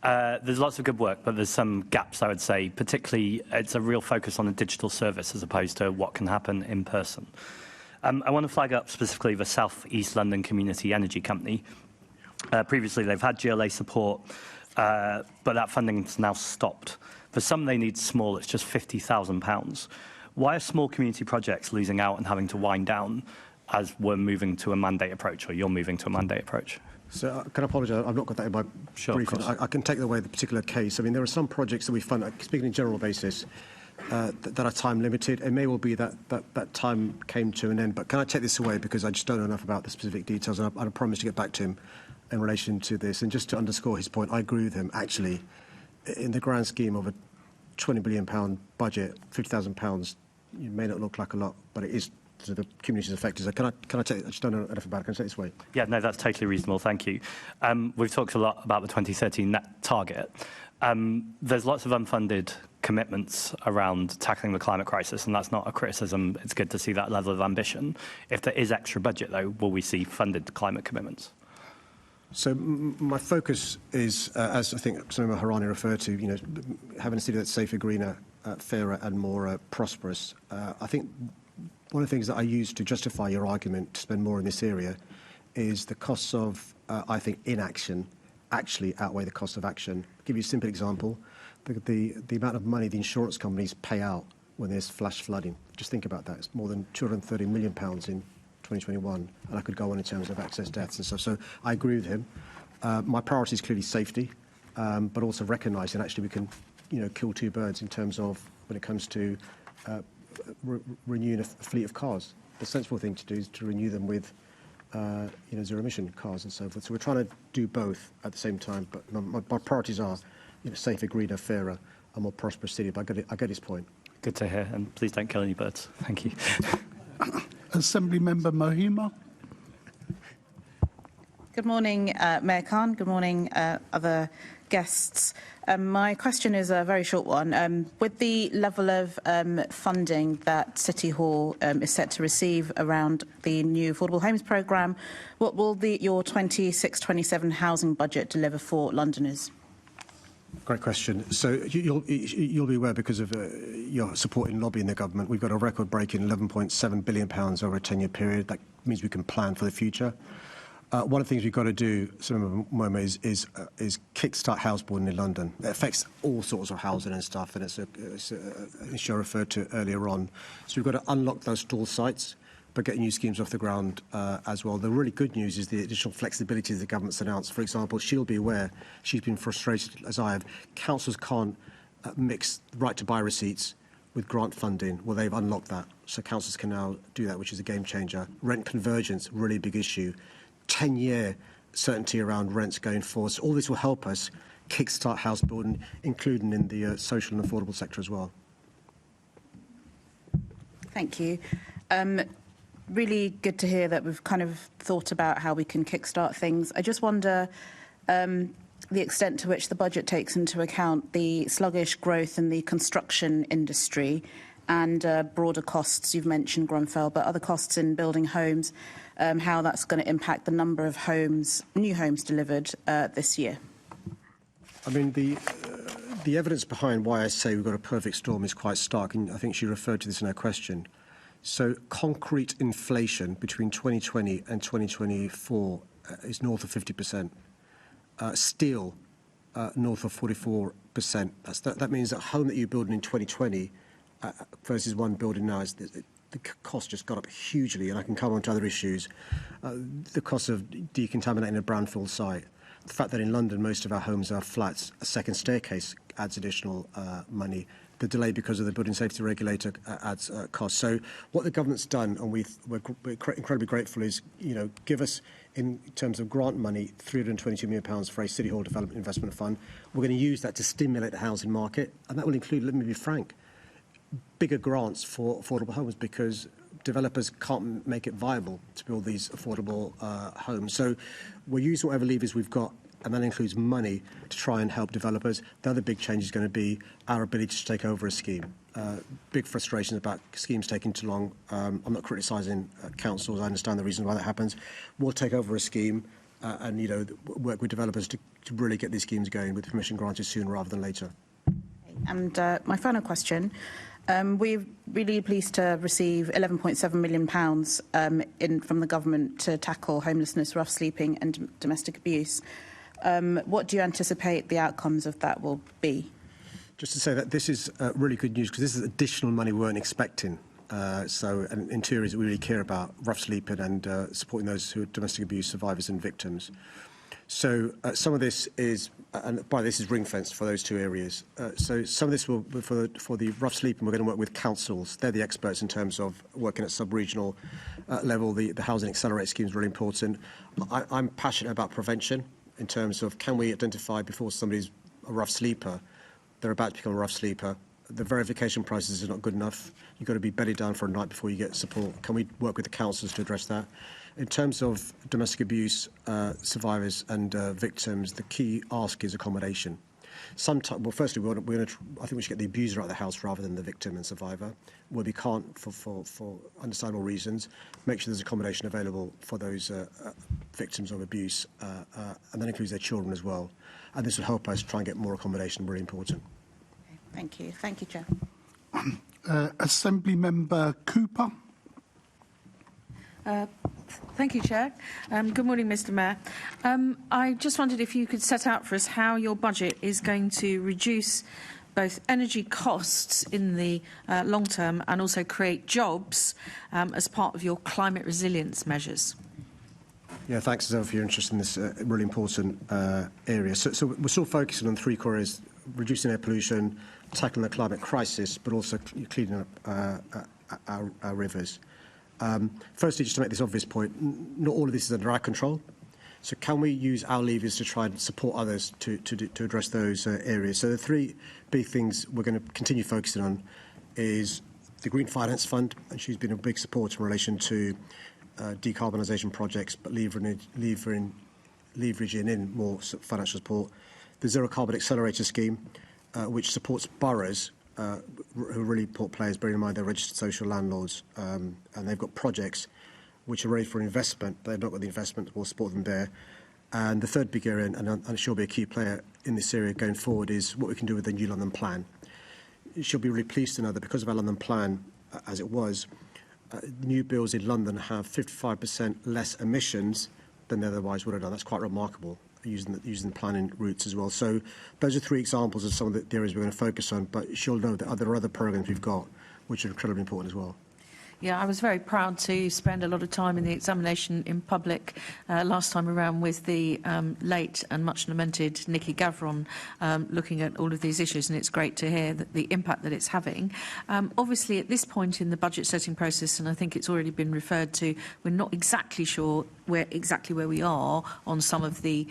S8: there's lots of good work, but there's some gaps, I would say. Particularly, it's a real focus on a digital service as opposed to what can happen in person. I want to flag up specifically the South East London Community Energy Company. Previously, they've had GLA support, but that funding's now stopped. For some, they need small. It's just £50,000. Why are small community projects losing out and having to wind down as we're moving to a mandate approach, or you're moving to a mandate approach?
S3: So can I apologise? I've not got that in my briefing. I can take away the particular case. I mean, there are some projects that we fund, speaking in general basis, that are time limited. It may well be that time came to an end. But can I take this away because I just don't know enough about the specific details, and I promise to get back to him in relation to this. And just to underscore his point, I agree with him. Actually, in the grand scheme of a £20 billion budget, £50,000 may not look like a lot, but it is to the communities affected. So can I take? I just don't know enough about it. Can I take this away?
S8: Yeah, no, that's totally reasonable. Thank you. We've talked a lot about the 2030 net target. There's lots of unfunded commitments around tackling the climate crisis, and that's not a criticism. It's good to see that level of ambition. If there is extra budget, though, will we see funded climate commitments?
S3: So my focus is, as I think Senator Harani referred to, having a city that's safer, greener, fairer and more prosperous. I think one of the things that I use to justify your argument to spend more in this area is the costs of, I think, inaction actually outweigh the cost of action. I'll give you a simple example. The amount of money the insurance companies pay out when there's flash flooding. Just think about that. It's more than £230 million in 2021, and I could go on in terms of excess deaths and stuff. So I agree with him. My priority is clearly safety, but also recognising actually we can, kill two birds in terms of when it comes to renewing a fleet of cars. The sensible thing to do is to renew them with, zero-emission cars and so forth. So we're trying to do both at the same time. But my priorities are, safer, greener, fairer, a more prosperous city. But I get his point.
S8: Good to hear, and please don't kill any birds. Thank you.
S2: Assembly Member Mohima.
S9: Good morning, Mayor Khan. Good morning, other guests. My question is a very short one. With the level of funding that City Hall is set to receive around the new Affordable Homes Programme, what will your 26-27 housing budget deliver for Londoners?
S3: Great question. So you'll be aware, because of your support in lobbying the government, we've got a record-breaking £11.7 billion over a 10-year period. That means we can plan for the future. One of the things we've got to do, Momo, is kickstart house building in London. It affects all sorts of housing and stuff, and it's an issue I referred to earlier on. So we've got to unlock those stall sites, but get new schemes off the ground as well. The really good news is the additional flexibility the government's announced. For example, she'll be aware, she's been frustrated, as I have, councils can't mix right-to-buy receipts with grant funding. Well, they've unlocked that, so councils can now do that, which is a game changer. Rent convergence, really big issue. 10-year certainty around rents going forward. So all this will help us kickstart house building, including in the social and affordable sector as well.
S9: Thank you. Really good to hear that we've kind of thought about how we can kickstart things. I just wonder the extent to which the budget takes into account the sluggish growth in the construction industry and broader costs. You've mentioned Grenfell, but other costs in building homes, how that's going to impact the number of homes, new homes delivered this year.
S3: I mean, the evidence behind why I say we've got a perfect storm is quite stark, and I think she referred to this in her question. So concrete inflation between 2020 and 2024 is north of 50%. Steel, north of 44%. That means that a home that you're building in 2020 versus one building now, the cost just got up hugely, and I can come on to other issues. The cost of decontaminating a brownfield site. The fact that in London most of our homes are flats, a second staircase adds additional money. The delay because of the building safety regulator adds costs. So what the government's done, and we're incredibly grateful, is give us, in terms of grant money, £322 million for a City Hall Development Investment Fund. We're going to use that to stimulate the housing market, and that will include, let me be frank, bigger grants for affordable homes, because developers can't make it viable to build these affordable homes. So we're using whatever levers we've got, and that includes money to try and help developers. The other big change is going to be our ability to take over a scheme. Big frustrations about schemes taking too long. I'm not criticising councils. I understand the reason why that happens. We'll take over a scheme and work with developers to really get these schemes going with permission granted sooner rather than later.
S9: And my final question. We're really pleased to receive £11.7 million from the government to tackle homelessness, rough sleeping and domestic abuse. What do you anticipate the outcomes of that will be?
S3: Just to say that this is really good news because this is additional money we weren't expecting. And in two areas we really care about, rough sleeping and supporting those who are domestic abuse survivors and victims. So some of this is, and by this is ring-fenced for those two areas. So some of this will be for the rough sleeping. We're going to work with councils. They're the experts in terms of working at sub-regional level. The Housing Accelerate scheme is really important. I'm passionate about prevention in terms of can we identify before somebody's a rough sleeper, they're about to become a rough sleeper. The verification process is not good enough. You've got to be bedded down for a night before you get support. Can we work with the councils to address that? In terms of domestic abuse survivors and victims, the key ask is accommodation. Well, firstly, I think we should get the abuser out of the house rather than the victim and survivor, where we can't, for understandable reasons, make sure there's accommodation available for those victims of abuse, and that includes their children as well. And this will help us try and get more accommodation, really important.
S9: Okay, thank you. Thank you, Chair.
S2: Assembly Member Cooper.
S10: Thank you, Chair. Good morning, Mr Mayor. I just wondered if you could set out for us how your budget is going to reduce both energy costs in the long term and also create jobs as part of your climate resilience measures.
S3: Yeah, thanks, Isabel, for your interest in this really important area. So we're still focusing on three core areas: reducing air pollution, tackling the climate crisis, but also cleaning up our rivers. Firstly, just to make this obvious point, not all of this is under our control. So can we use our levers to try and support others to address those areas? So the three big things we're going to continue focusing on is the Green Finance Fund, and she's been a big supporter in relation to decarbonisation projects, but leveraging in more financial support. The Zero Carbon Accelerator Scheme, which supports boroughs who are really important players, bearing in mind they're registered social landlords, and they've got projects which are ready for investment, but they've not got the investment. We'll support them there. And the third big area, and I'm sure will be a key player in this area going forward, is what we can do with the new London Plan. She'll be really pleased to know that because of our London Plan, as it was, new builds in London have 55% less emissions than they otherwise would have done. That's quite remarkable, using the planning routes as well. So those are three examples of some of the areas we're going to focus on, but she'll know that there are other programmes we've got which are incredibly important as well.
S10: Yeah, I was very proud to spend a lot of time in the examination in public last time around with the late and much lamented Nicky Gavron looking at all of these issues, and it's great to hear that the impact that it's having. Obviously, at this point in the budget setting process, and I think it's already been referred to, we're not exactly sure where we are on some of the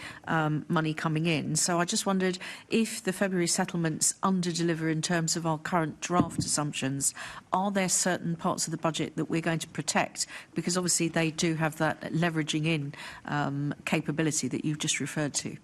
S10: money coming in. So I just wondered if the February settlements under-deliver in terms of our current draft assumptions, are there certain parts of the budget that we're going to protect? Because obviously they do have that leveraging in capability that you've just referred to.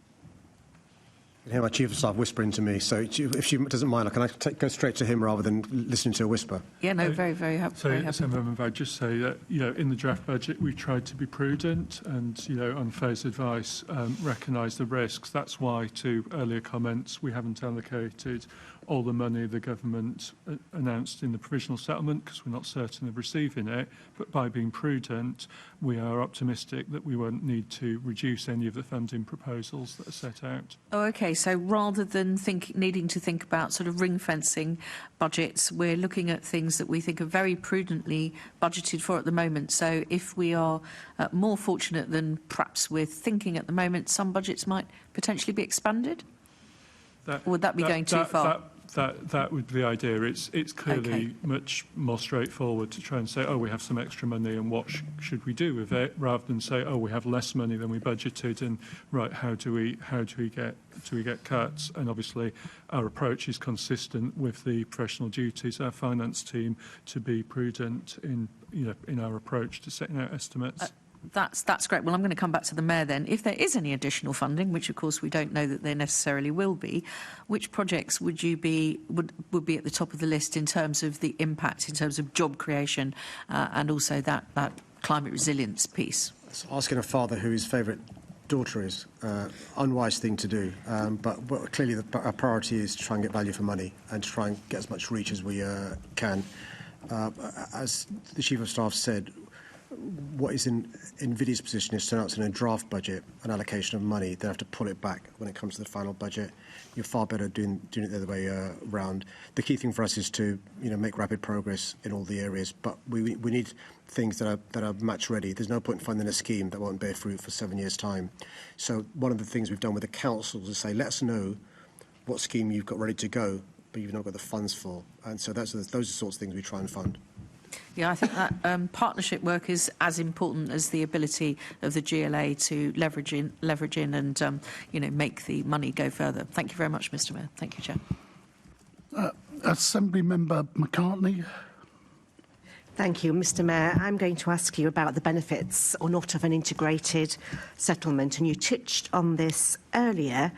S3: I hear my Chief of Staff whispering to me, so if she doesn't mind, can I go straight to him rather than listening to a whisper?
S10: Yeah, no, very, very happy.
S11: So, I'd just say that, in the draft budget, we tried to be prudent and, on first advice, recognise the risks. That's why, to earlier comments, we haven't allocated all the money the government announced in the provisional settlement, because we're not certain of receiving it. But by being prudent, we are optimistic that we won't need to reduce any of the funding proposals that are set out.
S10: Oh, OK. So rather than needing to think about sort of ring-fencing budgets, we're looking at things that we think are very prudently budgeted for at the moment. So if we are more fortunate than perhaps we're thinking at the moment, some budgets might potentially be expanded? Or would that be going too far?
S11: that would be the idea. It's clearly much more straightforward to try and say, oh, we have some extra money and what should we do with it, rather than say, oh, we have less money than we budgeted and right, how do we get cuts? And obviously our approach is consistent with the professional duties of our finance team to be prudent in our approach to setting out estimates.
S10: That's great. Well, I'm going to come back to the Mayor then. If there is any additional funding, which of course we don't know that there necessarily will be, which projects would be at the top of the list in terms of the impact, in terms of job creation and also that climate resilience piece?
S3: So asking a father who his favourite daughter is, unwise thing to do. But clearly our priority is to try and get value for money and to try and get as much reach as we can. As the Chief of Staff said, what is in NVIDIA's position is to announce in a draft budget an allocation of money. They have to pull it back when it comes to the final budget. You're far better doing it the other way around. The key thing for us is to make rapid progress in all the areas, but we need things that are match ready. There's no point in finding a scheme that won't bear fruit for 7 years' time. So one of the things we've done with the council is say, let us know what scheme you've got ready to go, but you've not got the funds for. And so those are the sorts of things we try and fund.
S10: Yeah, I think that partnership work is as important as the ability of the GLA to leverage in and make the money go further. Thank you very much, Mr. Mayor. Thank you, Chair.
S2: Assembly Member McCartney.
S12: Thank you, Mr. Mayor. I'm going to ask you about the benefits or not of an integrated settlement, and you touched on this earlier.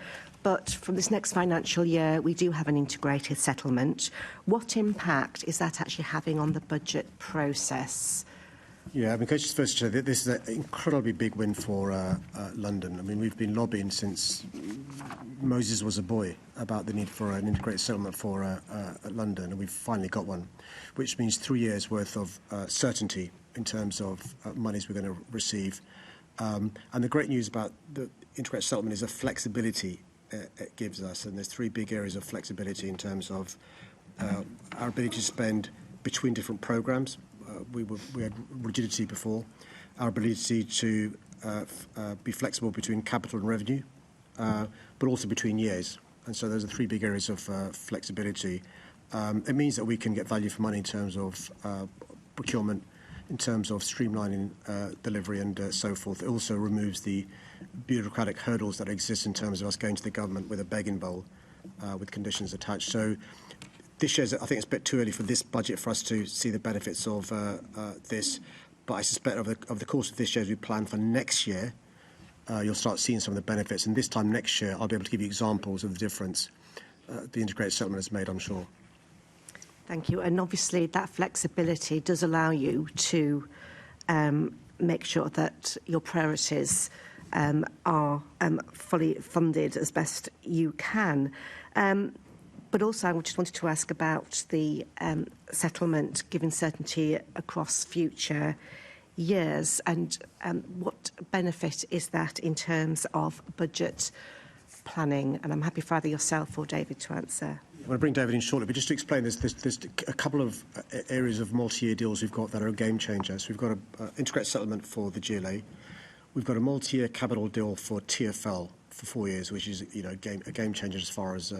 S12: But from this next financial year, we do have an integrated settlement. What impact is that actually having on the budget process?
S3: Yeah, I mean, can I just first say that this is an incredibly big win for London. I mean, we've been lobbying since Moses was a boy about the need for an integrated settlement for London, and we've finally got one, which means 3 years' worth of certainty in terms of monies we're going to receive. And the great news about the integrated settlement is the flexibility it gives us, and there's 3 big areas of flexibility in terms of our ability to spend between different programmes. We had rigidity before. Our ability to be flexible between capital and revenue, but also between years. And so those are 3 big areas of flexibility. It means that we can get value for money in terms of procurement, in terms of streamlining delivery and so forth. It also removes the bureaucratic hurdles that exist in terms of us going to the government with a begging bowl with conditions attached. So this year, I think it's a bit too early for this budget for us to see the benefits of this, but I suspect over the course of this year, as we plan for next year, you'll start seeing some of the benefits. And this time next year, I'll be able to give you examples of the difference the integrated settlement has made, I'm sure.
S12: Thank you. And obviously that flexibility does allow you to make sure that your priorities are fully funded as best you can. But also I just wanted to ask about the settlement giving certainty across future years, and what benefit is that in terms of budget planning? And I'm happy for either yourself or David to answer.
S3: I'm going to bring David in shortly, but just to explain, there's a couple of areas of multi-year deals we've got that are a game changer. So we've got an integrated settlement for the GLA. We've got a multi-year capital deal for TfL for 4 years, which is a game changer as far as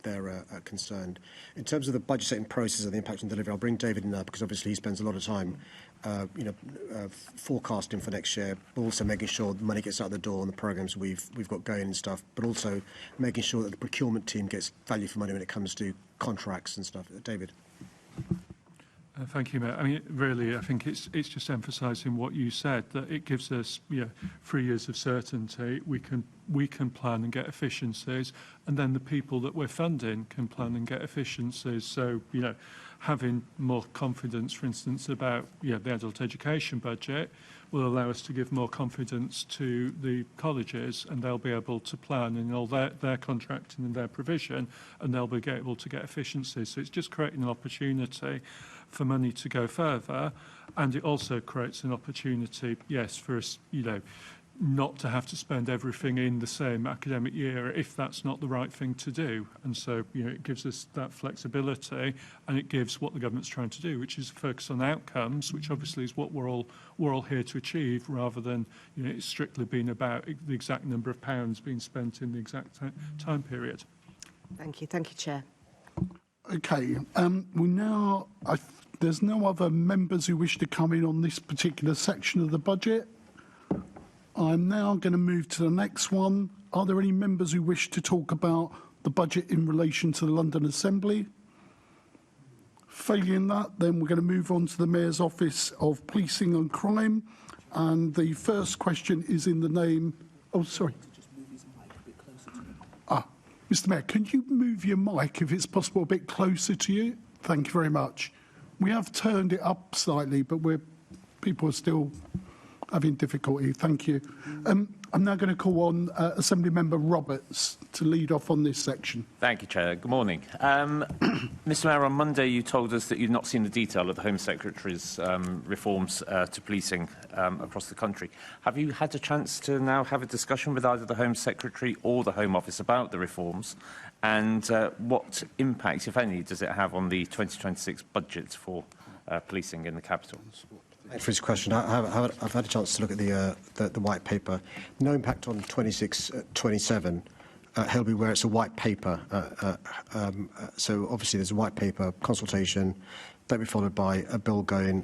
S3: they're concerned. In terms of the budget setting process and the impact on delivery, I'll bring David in there because obviously he spends a lot of time forecasting for next year, but also making sure the money gets out the door on the programmes we've got going and stuff, but also making sure that the procurement team gets value for money when it comes to contracts and stuff. David.
S11: Thank you, Mayor. I mean, really, I think it's just emphasising what you said, that it gives us 3 years of certainty. We can plan and get efficiencies, and then the people that we're funding can plan and get efficiencies. So, having more confidence, for instance, about the adult education budget will allow us to give more confidence to the colleges, and they'll be able to plan in all their contracting and their provision, and they'll be able to get efficiencies. So it's just creating an opportunity for money to go further, and it also creates an opportunity, yes, for us, not to have to spend everything in the same academic year if that's not the right thing to do. And so, it gives us that flexibility, and it gives what the government's trying to do, which is focus on outcomes, which obviously is what we're all here to achieve, rather than it's strictly being about the exact number of pounds being spent in the exact time period.
S12: Thank you, Chair.
S2: Okay. There's no other members who wish to come in on this particular section of the budget. I'm now going to move to the next one. Are there any members who wish to talk about the budget in relation to the London Assembly? Failing that, then we're going to move on to the Mayor's Office of Policing and Crime. And the first question is in the name... Oh, sorry. Mr Mayor, can you move your mic, if it's possible, a bit closer to you? Thank you very much. We have turned it up slightly, but people are still having difficulty. Thank you. I'm now going to call on Assembly Member Roberts to lead off on this section.
S13: Thank you, Chair. Good morning. Mr Mayor, on Monday you told us that you'd not seen the detail of the Home Secretary's reforms to policing across the country. Have you had a chance to now have a discussion with either the Home Secretary or the Home Office about the reforms? And what impact, if any, does it have on the 2026 budget for policing in the capital?
S3: Thanks for his question. I've had a chance to look at the white paper. No impact on 26-27. He'll be aware it's a white paper. So obviously there's a white paper consultation that will be followed by a bill going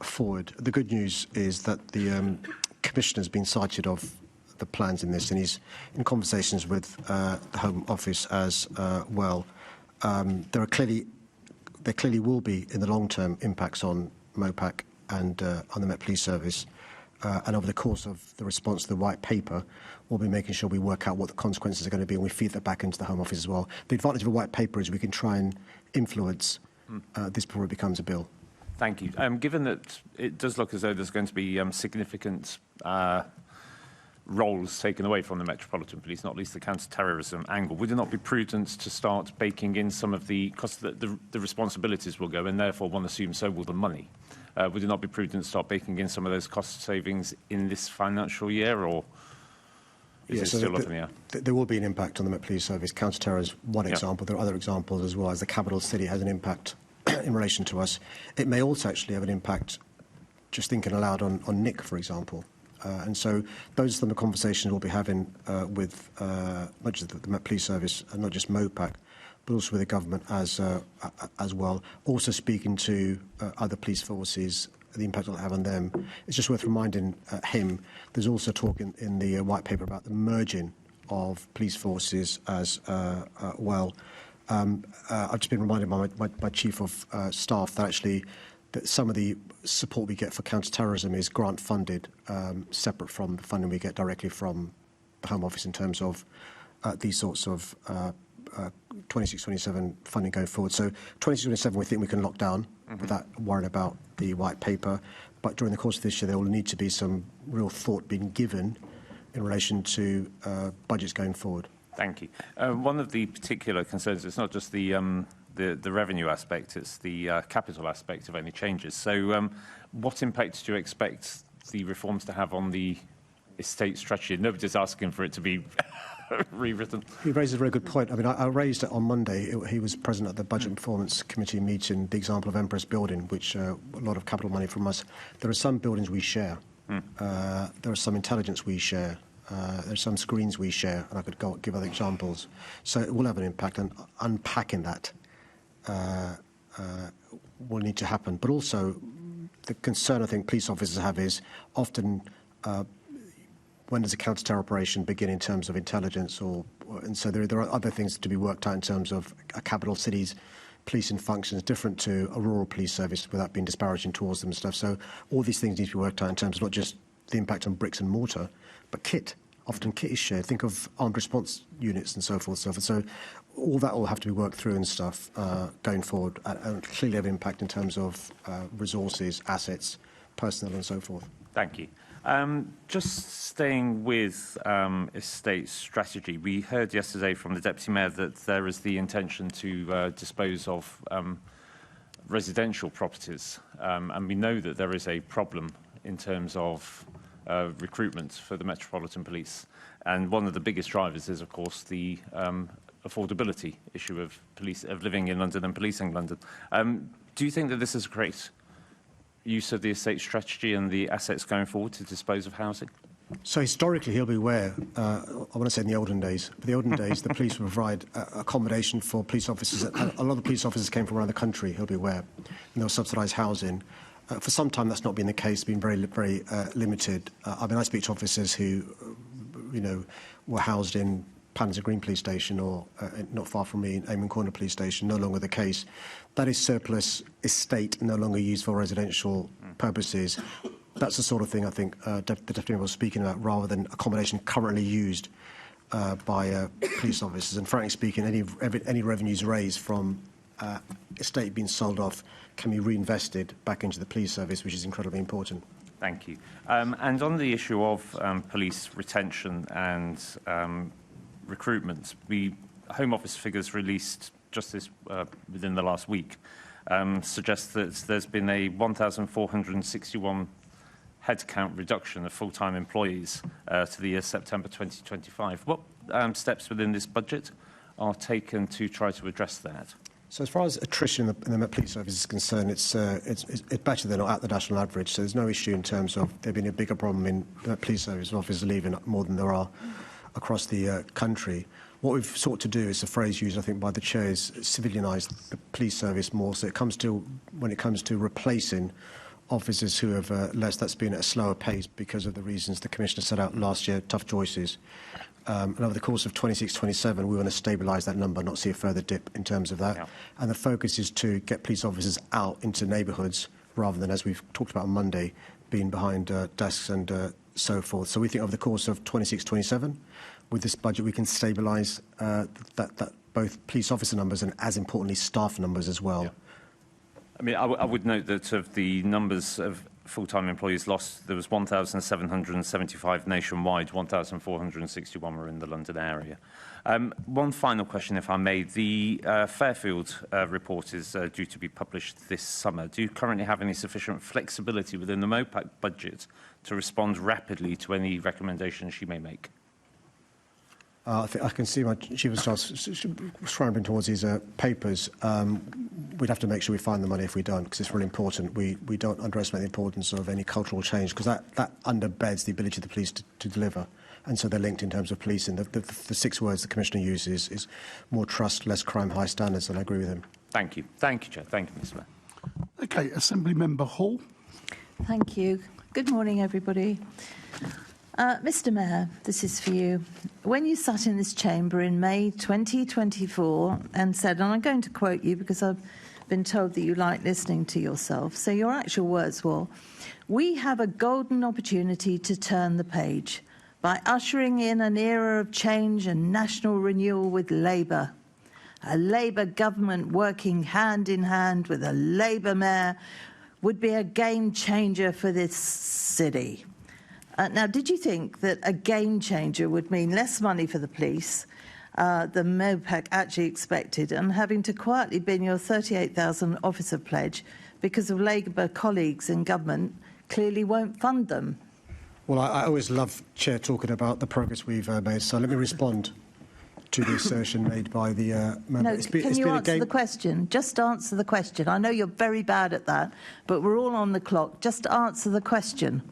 S3: forward. The good news is that the Commissioner has been cited of the plans in this, and he's in conversations with the Home Office as well. There clearly will be, in the long term, impacts on MOPAC and on the Met Police Service. And over the course of the response to the white paper, we'll be making sure we work out what the consequences are going to be, and we feed that back into the Home Office as well. The advantage of a white paper is we can try and influence this before it becomes a bill.
S13: Thank you. Given that it does look as though there's going to be significant roles taken away from the Metropolitan Police, not least the counter-terrorism angle, would it not be prudent to start baking in some of the costs that the responsibilities will go, and therefore one assumes so will the money? Would it not be prudent to start baking in some of those cost savings in this financial year, or is it still up in the air?
S3: There will be an impact on the Met Police Service. Counter-terror is one example. There are other examples as well, as the capital city has an impact in relation to us. It may also actually have an impact, just thinking aloud, on Nick, for example. And so those are some of the conversations we'll be having with not just the Met Police Service and not just MOPAC, but also with the government as well. Also speaking to other police forces, the impact it will have on them. It's just worth reminding him, there's also talk in the white paper about the merging of police forces as well. I've just been reminded by my Chief of Staff that actually that some of the support we get for counter-terrorism is grant-funded, separate from the funding we get directly from the Home Office in terms of these sorts of 26-27 funding going forward. So 26-27 we think we can lock down without worrying about the white paper. But during the course of this year, there will need to be some real thought being given in relation to budgets going forward.
S13: Thank you. One of the particular concerns, it's not just the revenue aspect, it's the capital aspect of any changes. So what impact do you expect the reforms to have on the estate strategy? Nobody's asking for it to be rewritten.
S3: He raises a very good point. I mean, I raised it on Monday. He was present at the Budget and Performance Committee meeting, the example of Empress Building, which a lot of capital money from us. There are some buildings we share. There are some intelligence we share. There are some screens we share, and I could give other examples. So it will have an impact, and unpacking that will need to happen. But also, the concern I think police officers have is often when does a counter-terror operation begin in terms of intelligence, and so there are other things to be worked out in terms of a capital city's policing functions different to a rural police service without being disparaging towards them and stuff. So all these things need to be worked out in terms of not just the impact on bricks and mortar, but kit. Often kit is shared. Think of armed response units and so forth. So all that will have to be worked through and stuff going forward, and clearly have impact in terms of resources, assets, personnel and so forth.
S13: Thank you. Just staying with estate strategy, we heard yesterday from the Deputy Mayor that there is the intention to dispose of residential properties, and we know that there is a problem in terms of recruitment for the Metropolitan Police, and one of the biggest drivers is, of course, the affordability issue of living in London and policing London. Do you think that this is a great use of the estate strategy and the assets going forward to dispose of housing?
S3: So historically, he'll be aware, I want to say in the olden days, but the olden days, the police would provide accommodation for police officers. A lot of the police officers came from around the country, he'll be aware, and they'll subsidise housing. For some time, that's not been the case, been very limited. I mean, I speak to officers who, were housed in Pansy Green Police Station or not far from me in Amon Corner Police Station, no longer the case. That is surplus estate, no longer used for residential purposes. That's the sort of thing I think the Deputy Mayor was speaking about, rather than accommodation currently used by police officers. And frankly speaking, any revenues raised from estate being sold off can be reinvested back into the police service, which is incredibly important.
S13: Thank you. And on the issue of police retention and recruitment, the Home Office figures released just within the last week suggest that there's been a 1,461 headcount reduction of full-time employees to the year September 2025. What steps within this budget are taken to try to address that?
S3: So as far as attrition in the Met Police Service is concerned, it's better than at the national average. So there's no issue in terms of there being a bigger problem in the Met Police Service, officers leaving more than there are across the country. What we've sought to do is a phrase used, I think, by the chair, is civilianise the police service more. So when it comes to replacing officers who have less, that's been at a slower pace because of the reasons the Commissioner set out last year, tough choices. And over the course of 26-27, we want to stabilise that number, not see a further dip in terms of that. Yeah. And the focus is to get police officers out into neighbourhoods rather than, as we've talked about on Monday, being behind desks and so forth. So we think over the course of 26-27, with this budget, we can stabilise that both police officer numbers and, as importantly, staff numbers as well. Yeah.
S13: I mean, I would note that of the numbers of full-time employees lost, there was 1,775 nationwide, 1,461 were in the London area. One final question, if I may. The Fairfield report is due to be published this summer. Do you currently have any sufficient flexibility within the MOPAC budget to respond rapidly to any recommendations she may make?
S3: I can see my Chief of Staff scrambling towards his papers. We'd have to make sure we find the money if we don't, because it's really important. We don't underestimate the importance of any cultural change, because that underbeds the ability of the police to deliver. And so they're linked in terms of policing. The 6 words the Commissioner uses is more trust, less crime, high standards, and I agree with him.
S13: Thank you. Thank you, Chair. Thank you, Mr. Mayor.
S2: OK, Assembly Member Hall.
S10: Thank you. Good morning, everybody. Mr. Mayor, this is for you. When you sat in this chamber in May 2024 and said, and I'm going to quote you because I've been told that you like listening to yourself, so your actual words were, "We have a golden opportunity to turn the page by ushering in an era of change and national renewal with Labour. A Labour government working hand in hand with a Labour mayor would be a game changer for this city." Now, did you think that a game changer would mean less money for the police than MOPAC actually expected, and having to quietly bin your 38,000 officer pledge because of Labour colleagues in government clearly won't fund them?
S3: Well, I always love, Chair, talking about the progress we've made, so let me respond to the assertion made by the member.
S10: No, can you answer the question? Just answer the question. I know you're very bad at that, but we're all on the clock. Just answer the question.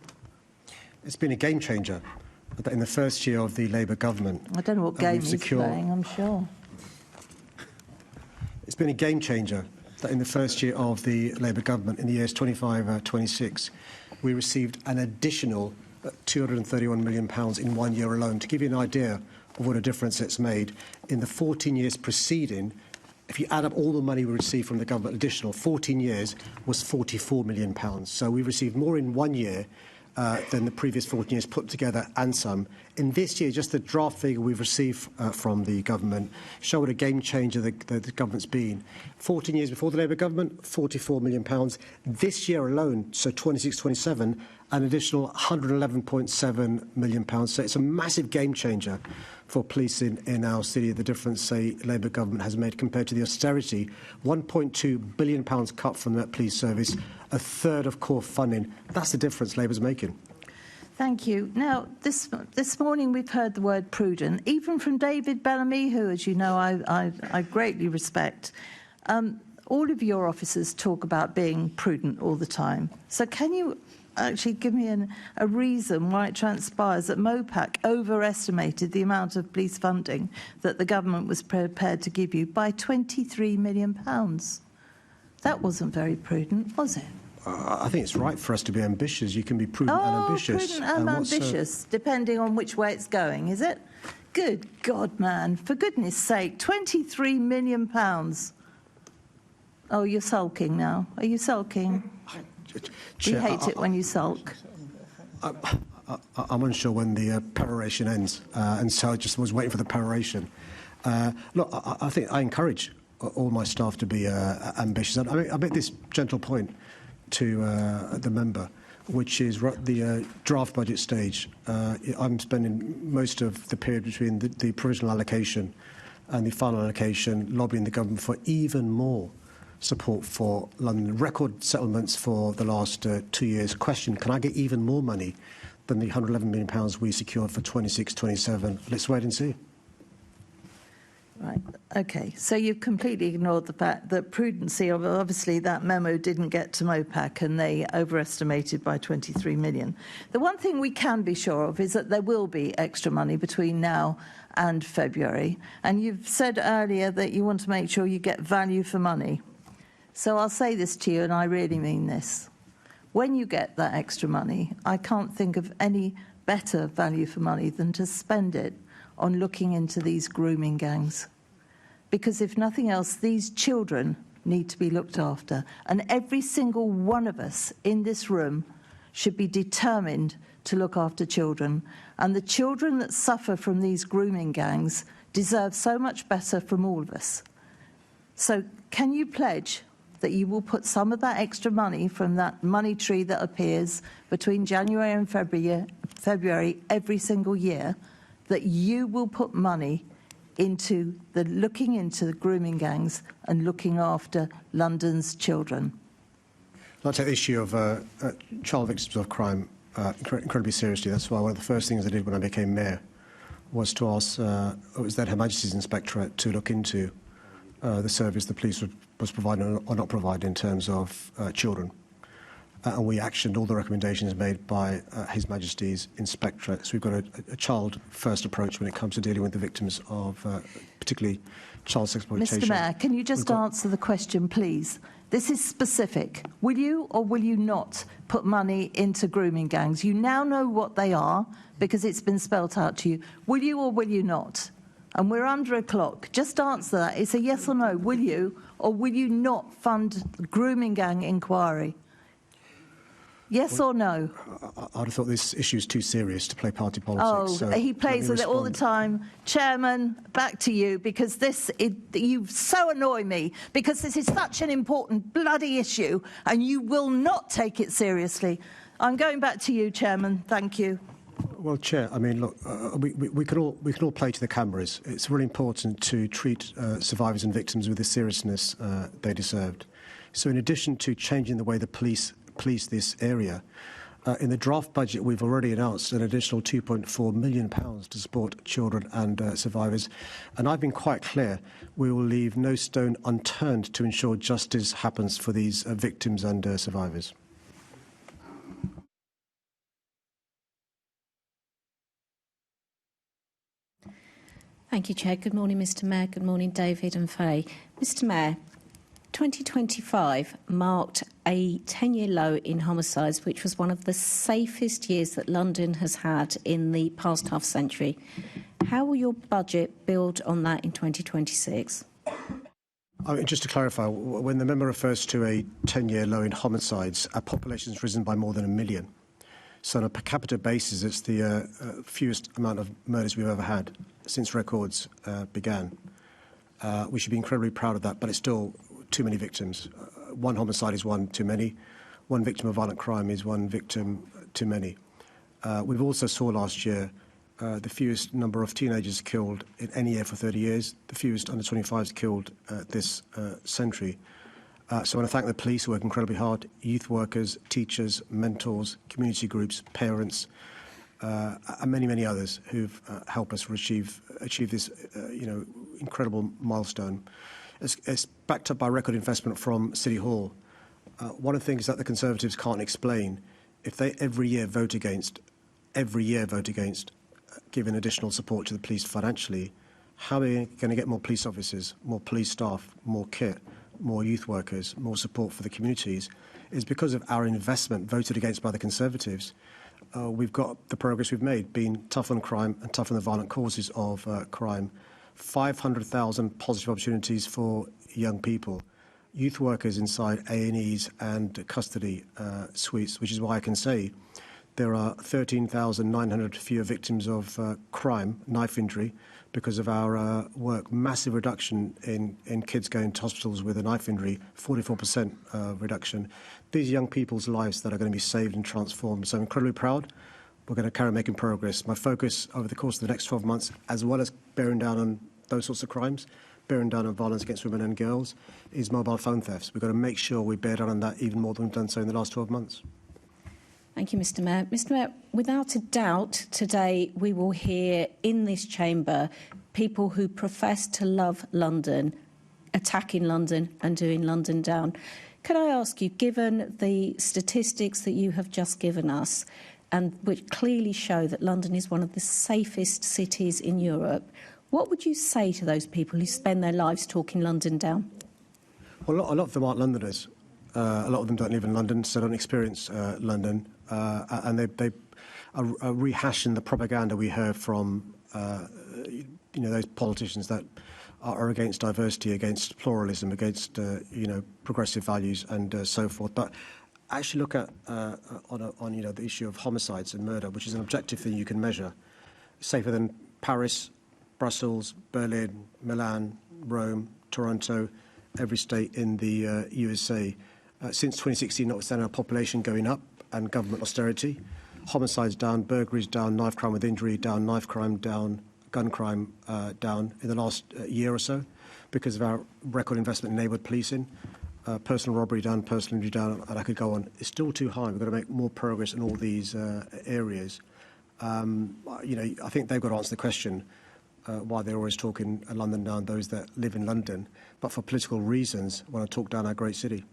S3: It's been a game changer that in the first year of the Labour government.
S10: I don't know what game he's playing, I'm sure.
S3: It's been a game changer that in the first year of the Labour government, in the years 25-26, we received an additional £231 million in 1 year alone. To give you an idea of what a difference it's made, in the 14 years preceding, if you add up all the money we received from the government, additional 14 years was £44 million. So we received more in 1 year than the previous 14 years put together and some. In this year, just the draft figure we've received from the government show what a game changer the government's been. 14 years before the Labour government, £44 million. This year alone, so 26-27, an additional £111.7 million. So it's a massive game changer for police in our city, the difference, say, Labour government has made compared to the austerity. £1.2 billion cut from that police service, a third of core funding. That's the difference Labour's making.
S10: Thank you. Now, this morning we've heard the word prudent, even from David Bellamy, who, as you know, I greatly respect. All of your officers talk about being prudent all the time. So can you
S14: actually give me a reason why it transpires that MOPAC overestimated the amount of police funding that the government was prepared to give you by £23 million. That wasn't very prudent, was it?
S3: I think it's right for us to be ambitious. You can be prudent and ambitious.
S14: Prudent and ambitious, depending on which way it's going, is it? Good God, man. For goodness sake, £23 million. Oh, you're sulking now. Are you sulking?
S3: Chair,
S14: You hate it when you sulk.
S3: I'm unsure when the peroration ends, and so I just was waiting for the peroration. Look, I think I encourage all my staff to be ambitious. I make this gentle point to the member, which is the draft budget stage. I'm spending most of the period between the provisional allocation and the final allocation lobbying the government for even more support for London. Record settlements for the last 2 years. Question, can I get even more money than the £111 million we secured for 26-27? Let's wait and see.
S14: Right, OK. So you've completely ignored the fact that prudency, obviously that memo didn't get to MOPAC and they overestimated by 23 million. The one thing we can be sure of is that there will be extra money between now and February. And you've said earlier that you want to make sure you get value for money. So I'll say this to you, and I really mean this. When you get that extra money, I can't think of any better value for money than to spend it on looking into these grooming gangs. Because if nothing else, these children need to be looked after. And every single one of us in this room should be determined to look after children. And the children that suffer from these grooming gangs deserve so much better from all of us. So can you pledge that you will put some of that extra money from that money tree that appears between January and February every single year, that you will put money into looking into the grooming gangs and looking after London's children?
S3: I take the issue of child victims of crime incredibly seriously. That's why one of the first things I did when I became mayor was to ask, it was then Her Majesty's Inspectorate, to look into the service the police was providing or not providing in terms of children. And we actioned all the recommendations made by His Majesty's Inspectorate. So we've got a child-first approach when it comes to dealing with the victims of particularly child sexploitation.
S14: Mr Mayor, can you just answer the question, please? This is specific. Will you or will you not put money into grooming gangs? You now know what they are because it's been spelt out to you. Will you or will you not? And we're under a clock. Just answer that. It's a yes or no. Will you or will you not fund grooming gang inquiry? Yes or no?
S3: I'd have thought this issue is too serious to play party politics.
S14: Oh, he plays with it all the time. Chairman, back to you, because you so annoy me, because this is such an important bloody issue, and you will not take it seriously. I'm going back to you, Chairman. Thank you.
S3: Well, Chair, I mean, look, we can all play to the cameras. It's really important to treat survivors and victims with the seriousness they deserved. So in addition to changing the way the police this area, in the draft budget we've already announced an additional £2.4 million to support children and survivors. And I've been quite clear, we will leave no stone unturned to ensure justice happens for these victims and survivors.
S15: Thank you, Chair. Good morning, Mr Mayor. Good morning, David and Faye. Mr Mayor, 2025 marked a 10-year low in homicides, which was one of the safest years that London has had in the past half century. How will your budget build on that in 2026?
S3: I mean, just to clarify, when the member refers to a 10-year low in homicides, our population has risen by more than 1 million. So on a per capita basis, it's the fewest amount of murders we've ever had since records began. We should be incredibly proud of that, but it's still too many victims. One homicide is one too many. One victim of violent crime is one victim too many. We've also saw last year the fewest number of teenagers killed in any year for 30 years, the fewest under 25s killed this century. So I want to thank the police who work incredibly hard, youth workers, teachers, mentors, community groups, parents, and many, many others who've helped us achieve this incredible milestone. It's backed up by record investment from City Hall. One of the things that the Conservatives can't explain if they every year vote against giving additional support to the police financially, how are we going to get more police officers, more police staff, more kit, more youth workers, more support for the communities? Is because of our investment voted against by the Conservatives. We've got the progress we've made, being tough on crime and tough on the violent causes of crime. 500,000 positive opportunities for young people. Youth workers inside A&Es and custody suites, which is why I can say there are 13,900 fewer victims of crime, knife injury, because of our work. Massive reduction in kids going to hospitals with a knife injury, 44% reduction. These young people's lives that are going to be saved and transformed. So I'm incredibly proud. We're going to carry on making progress. My focus over the course of the next 12 months, as well as bearing down on those sorts of crimes, bearing down on violence against women and girls, is mobile phone thefts. We've got to make sure we bear down on that even more than we've done so in the last 12 months.
S15: Thank you, Mr Mayor. Mr Mayor, without a doubt, today we will hear in this chamber people who profess to love London, attacking London and doing London down. Could I ask you, given the statistics that you have just given us, and which clearly show that London is one of the safest cities in Europe, what would you say to those people who spend their lives talking London down?
S3: Well, a lot of them aren't Londoners. A lot of them don't live in London, so don't experience London. And they are rehashing the propaganda we heard from those politicians that are against diversity, against pluralism, against progressive values and so forth. But actually look at on the issue of homicides and murder, which is an objective thing you can measure. Safer than Paris, Brussels, Berlin, Milan, Rome, Toronto, every state in the USA. Since 2016, notwithstanding our population going up and government austerity, homicides down, burglaries down, knife crime with injury down, knife crime down, gun crime down in the last year or so because of our record investment in neighbourhood policing, personal robbery down, personal injury down, and I could go on. It's still too high. We've got to make more progress in all these areas. I think they've got to answer the question why they're always talking London down, those that live in London, but for political reasons want to talk down our great city.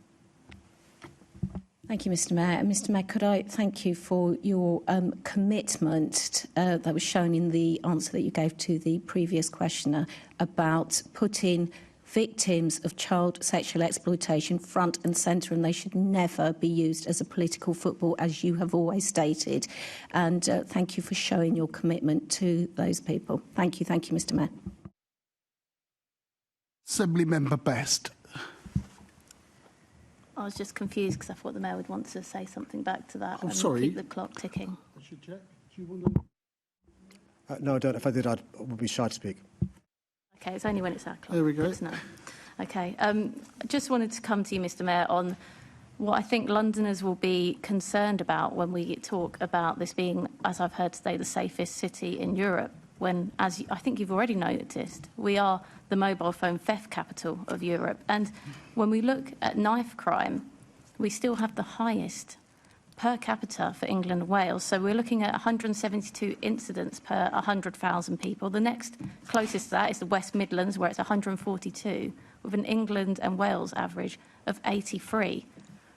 S15: Thank you, Mr Mayor. And Mr Mayor, could I thank you for your commitment that was shown in the answer that you gave to the previous questioner about putting victims of child sexual exploitation front and centre, and they should never be used as a political football, as you have always stated. And thank you for showing your commitment to those people. Thank you, Mr Mayor.
S2: Assembly Member Best.
S16: I was just confused because I thought the Mayor would want to say something back to that keep the clock ticking.
S2: I should check. Do you want to...
S3: No, I don't. If I did, I would be shy to speak.
S16: Okay, it's only when it's our clock.
S2: There we go.
S16: No. Okay. I just wanted to come to you, Mr Mayor, on what I think Londoners will be concerned about when we talk about this being, as I've heard today, the safest city in Europe, when, as I think you've already noticed, we are the mobile phone theft capital of Europe. And when we look at knife crime, we still have the highest per capita for England and Wales. So we're looking at 172 incidents per 100,000 people. The next closest to that is the West Midlands, where it's 142, with an England and Wales average of 83.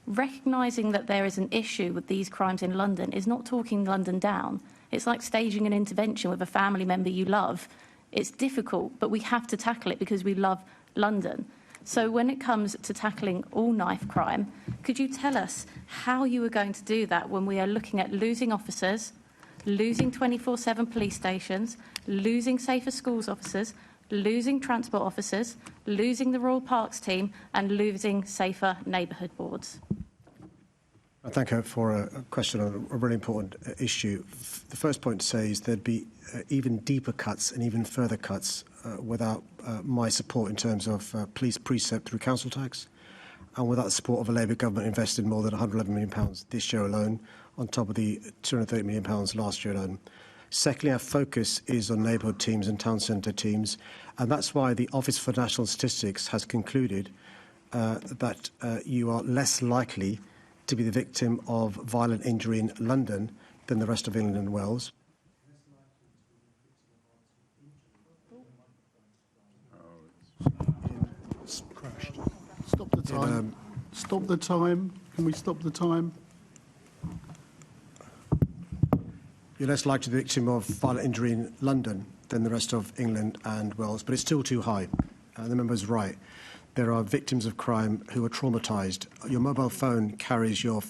S16: Recognising that there is an issue with these crimes in London is not talking London down. It's like staging an intervention with a family member you love. It's difficult, but we have to tackle it because we love London. So when it comes to tackling all knife crime, could you tell us how you are going to do that when we are looking at losing officers, losing 24/7 police stations, losing safer schools officers, losing transport officers, losing the Royal Parks team and losing safer neighbourhood boards?
S3: I thank her for a question on a really important issue. The first point to say is there'd be even deeper cuts and even further cuts without my support in terms of police precept through council tax, and without the support of a Labour government invested more than £111 million this year alone, on top of the £230 million last year alone. Secondly, our focus is on neighbourhood teams and town centre teams, and that's why the Office for National Statistics has concluded that you are less likely to be the victim of violent injury in London than the rest of England and Wales.
S2: Crashed. Stop the time. Stop the time. Can we stop the time?
S3: You're less likely to be a victim of violent injury in London than the rest of England and Wales, but it's still too high. The member's right. There are victims of crime who are traumatised. Your mobile phone carries your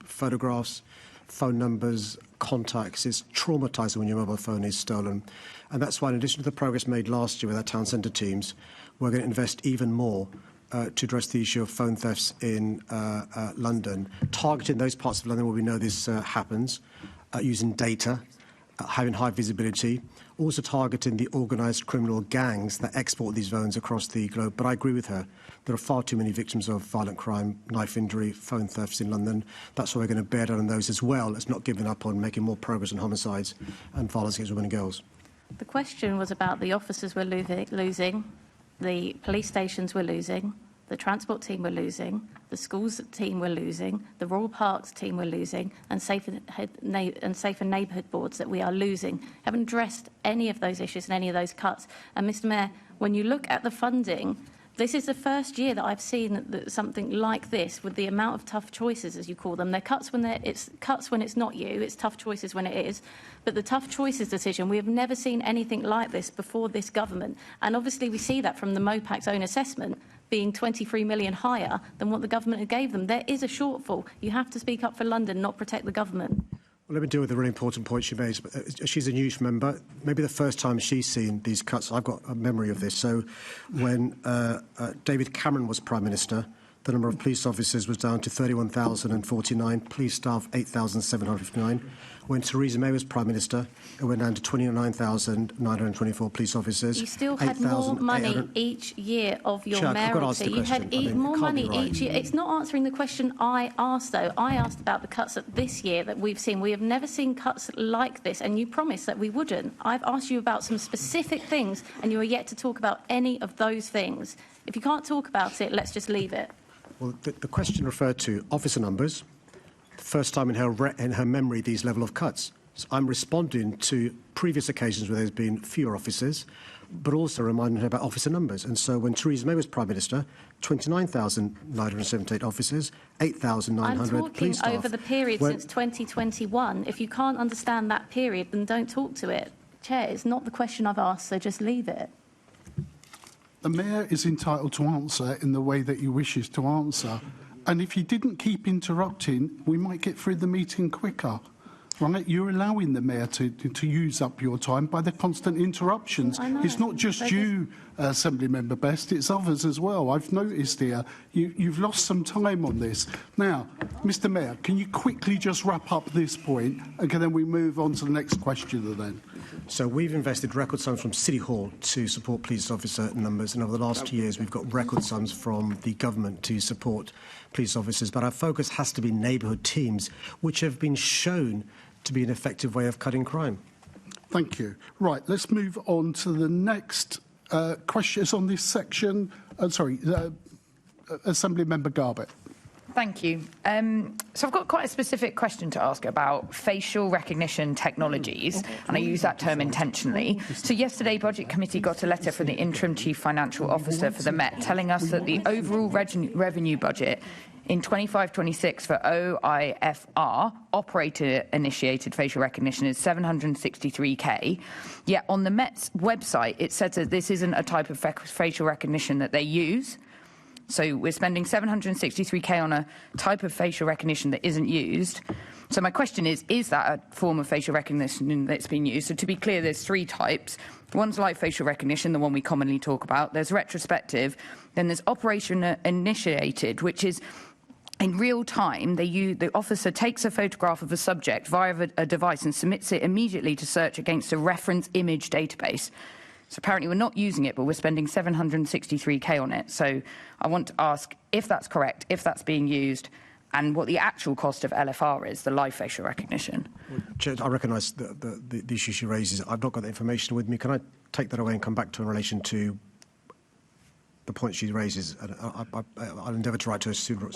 S3: photographs, phone numbers, contacts. It's traumatising when your mobile phone is stolen. And that's why, in addition to the progress made last year with our town centre teams, we're going to invest even more to address the issue of phone thefts in London, targeting those parts of London where we know this happens, using data, having high visibility, also targeting the organised criminal gangs that export these phones across the globe. But I agree with her. There are far too many victims of violent crime, knife injury, phone thefts in London. That's why we're going to bear down on those, as well as not giving up on making more progress on homicides and violence against women and girls.
S16: The question was about the officers we're losing, the police stations we're losing, the transport team we're losing, the schools team we're losing, the Royal Parks team we're losing, and safer neighbourhood boards that we are losing. Haven't addressed any of those issues and any of those cuts. And Mr Mayor, when you look at the funding, this is the first year that I've seen something like this, with the amount of tough choices, as you call them. They're cuts when it's not you. It's tough choices when it is. But the tough choices decision, we have never seen anything like this before this government. And obviously we see that from the MOPAC's own assessment, being 23 million higher than what the government gave them. There is a shortfall. You have to speak up for London, not protect the government.
S3: Well, let me deal with a really important point she made. She's a news member. Maybe the first time she's seen these cuts. I've got a memory of this. So when David Cameron was Prime Minister, the number of police officers was down to 31,049, police staff 8,759. When Theresa May was Prime Minister, it went down to 29,924 police officers.
S16: You still had more money each year of your mayoralty. You had more money each year. It's not answering the question I asked, though. I asked about the cuts that this year that we've seen. We have never seen cuts like this, and you promised that we wouldn't. I've asked you about some specific things, and you are yet to talk about any of those things. If you can't talk about it, let's just leave it.
S3: Well, the question referred to officer numbers. The first time in her memory these level of cuts. So I'm responding to previous occasions where there's been fewer officers, but also reminding her about officer numbers. And so when Theresa May was Prime Minister, 29,978 officers, 8,900 police staff.
S16: I'm talking over the period since 2021. If you can't understand that period, then don't talk to it. Chair, it's not the question I've asked, so just leave it.
S2: The Mayor is entitled to answer in the way that he wishes to answer. And if you didn't keep interrupting, we might get through the meeting quicker. Right? You're allowing the Mayor to use up your time by the constant interruptions. It's not just you, Assembly Member Best, it's others as well. I've noticed here you've lost some time on this. Now, Mr Mayor, can you quickly just wrap up this point and then we move on to the next question then?
S3: So we've invested record sums from City Hall to support police officer numbers, and over the last 2 years we've got record sums from the government to support police officers. But our focus has to be neighbourhood teams, which have been shown to be an effective way of cutting crime.
S2: Thank you. Right, let's move on to the next questions on this section. Assembly Member Garbett.
S17: Thank you. So I've got quite a specific question to ask about facial recognition technologies, and I use that term intentionally. So yesterday, Budget Committee got a letter from the Interim Chief Financial Officer for the Met telling us that the overall revenue budget in 25-26 for OIFR, operator-initiated facial recognition, is 763k. Yet on the Met's website, it says that this isn't a type of facial recognition that they use. So we're spending 763k on a type of facial recognition that isn't used. So my question is that a form of facial recognition that's been used? So to be clear, there's three types. One's live facial recognition, the one we commonly talk about. There's retrospective. Then there's operation-initiated, which is in real time, the officer takes a photograph of a subject via a device and submits it immediately to search against a reference image database. So apparently we're not using it, but we're spending 763k on it. So I want to ask if that's correct, if that's being used, and what the actual cost of LFR is, the live facial recognition.
S3: Well, Chair, I recognise the issue she raises. I've not got the information with me. Can I take that away and come back to in relation to the point she raises? I'll endeavour to write to her sooner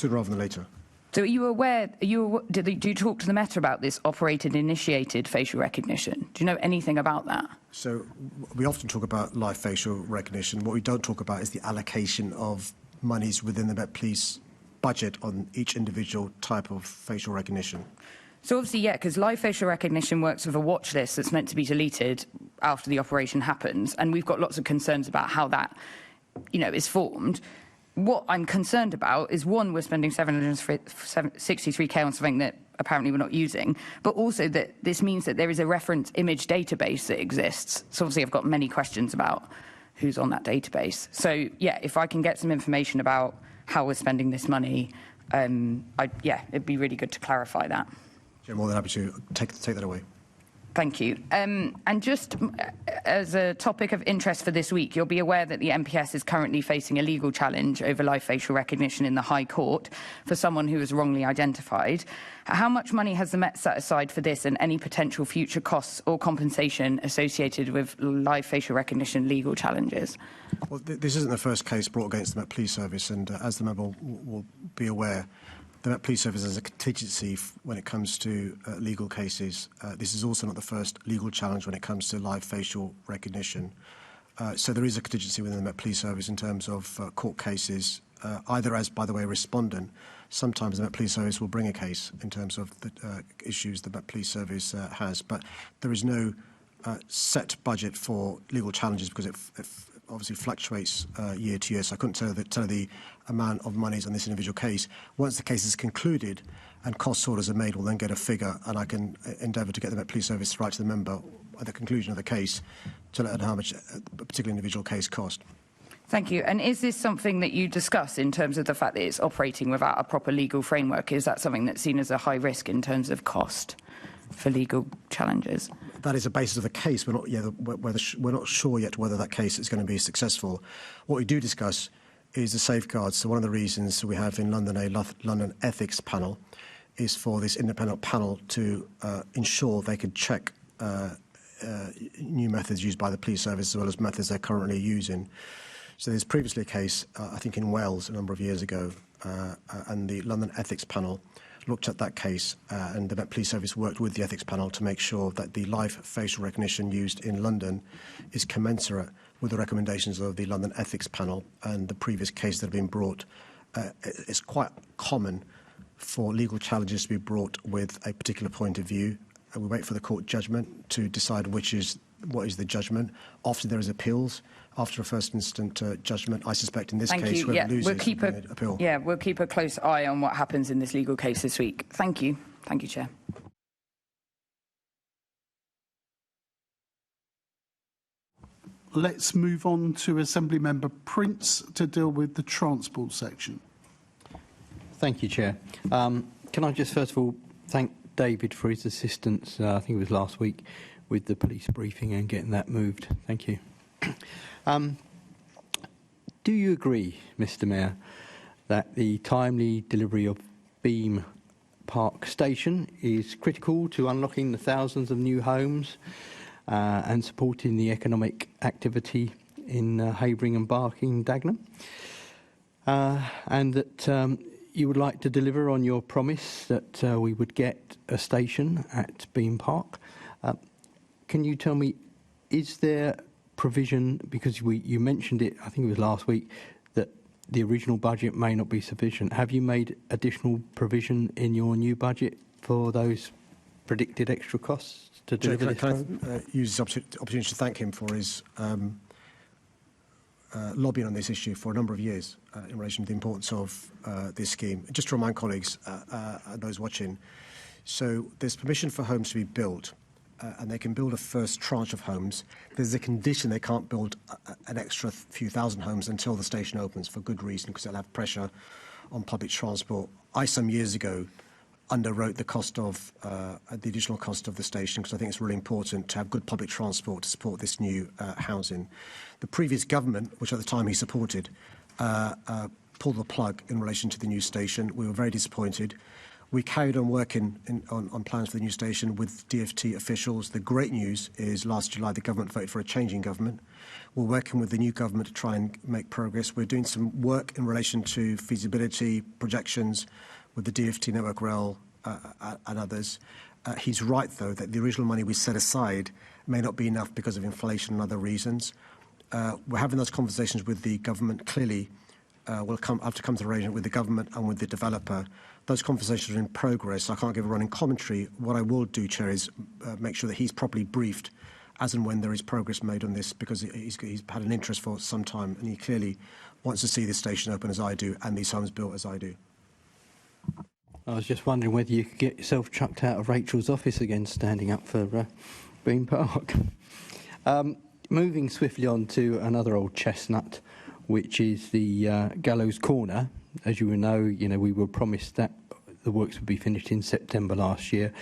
S3: rather than later.
S17: So are you aware, do you talk to the Met about this operated-initiated facial recognition? Do you know anything about that?
S3: So we often talk about live facial recognition. What we don't talk about is the allocation of monies within the Met Police budget on each individual type of facial recognition.
S17: So obviously, yeah, because live facial recognition works with a watch list that's meant to be deleted after the operation happens, and we've got lots of concerns about how that, is formed. What I'm concerned about is, one, we're spending 763k on something that apparently we're not using, but also that this means that there is a reference image database that exists. So obviously I've got many questions about who's on that database. So yeah, if I can get some information about how we're spending this money, it'd be really good to clarify that.
S3: I'm more than happy to take that away.
S17: Thank you. And just as a topic of interest for this week, you'll be aware that the MPS is currently facing a legal challenge over live facial recognition in the High Court for someone who was wrongly identified. How much money has the Met set aside for this, and any potential future costs or compensation associated with live facial recognition legal challenges?
S3: Well, this isn't the first case brought against the Met Police Service, and as the member will be aware, the Met Police Service has a contingency when it comes to legal cases. This is also not the first legal challenge when it comes to live facial recognition. So there is a contingency within the Met Police Service in terms of court cases, either as, by the way, respondent. Sometimes the Met Police Service will bring a case in terms of the issues the Met Police Service has, but there is no set budget for legal challenges because it obviously fluctuates year to year, so I couldn't tell the amount of monies on this individual case. Once the case is concluded and cost orders are made, we'll then get a figure, and I can endeavour to get the Met Police Service to write to the member at the conclusion of the case to let know how much a particular individual case cost.
S17: Thank you. And is this something that you discuss in terms of the fact that it's operating without a proper legal framework? Is that something that's seen as a high risk in terms of cost for legal challenges?
S3: That is the basis of the case. We're not sure yet whether that case is going to be successful. What we do discuss is the safeguards. So one of the reasons we have in London a London ethics panel is for this independent panel to ensure they could check new methods used by the police service as well as methods they're currently using. So there's previously a case, I think in Wales a number of years ago, and the London ethics panel looked at that case, and the Met Police Service worked with the ethics panel to make sure that the live facial recognition used in London is commensurate with the recommendations of the London ethics panel and the previous cases that have been brought. It's quite common for legal challenges to be brought with a particular point of view, and we wait for the court judgment to decide what is the judgment. Often there is appeals after a first instant judgment. I suspect in this case, whoever loses will appeal.
S17: Yeah, we'll keep a close eye on what happens in this legal case this week. Thank you. Thank you, Chair.
S2: Let's move on to Assembly Member Prince to deal with the transport section.
S18: Thank you, Chair. Can I just first of all thank David for his assistance, I think it was last week, with the police briefing and getting that moved. Thank you. Do you agree, Mr Mayor, that the timely delivery of Beam Park Station is critical to unlocking the thousands of new homes and supporting the economic activity in Havering and Barking, Dagenham? And that you would like to deliver on your promise that we would get a station at Beam Park? Can you tell me, is there provision, because you mentioned it, I think it was last week, that the original budget may not be sufficient. Have you made additional provision in your new budget for those predicted extra costs to deliver this program?
S3: Can I use this opportunity to thank him for his lobbying on this issue for a number of years in relation to the importance of this scheme. Just to remind colleagues and those watching, so there's permission for homes to be built, and they can build a first tranche of homes. There's a condition they can't build an extra few thousand homes until the station opens, for good reason, because they'll have pressure on public transport. I, some years ago, underwrote the cost of the additional cost of the station, because I think it's really important to have good public transport to support this new housing. The previous government, which at the time he supported, pulled the plug in relation to the new station. We were very disappointed. We carried on working on plans for the new station with DfT officials. The great news is last July the government voted for a changing government. We're working with the new government to try and make progress. We're doing some work in relation to feasibility projections with the DfT Network Rail and others. He's right, though, that the original money we set aside may not be enough because of inflation and other reasons. We're having those conversations with the government. Clearly, will have to come to an arrangement with the government and with the developer. Those conversations are in progress. I can't give a running commentary. What I will do, Chair, is make sure that he's properly briefed as and when there is progress made on this, because he's had an interest for some time, and he clearly wants to see this station open as I do and these homes built as I do.
S18: I was just wondering whether you could get yourself chucked out of Rachel's office again, standing up for Bean Park. Moving swiftly on to another old chestnut, which is the Gallows Corner. As you will know, we were promised that the works would be finished in September last year.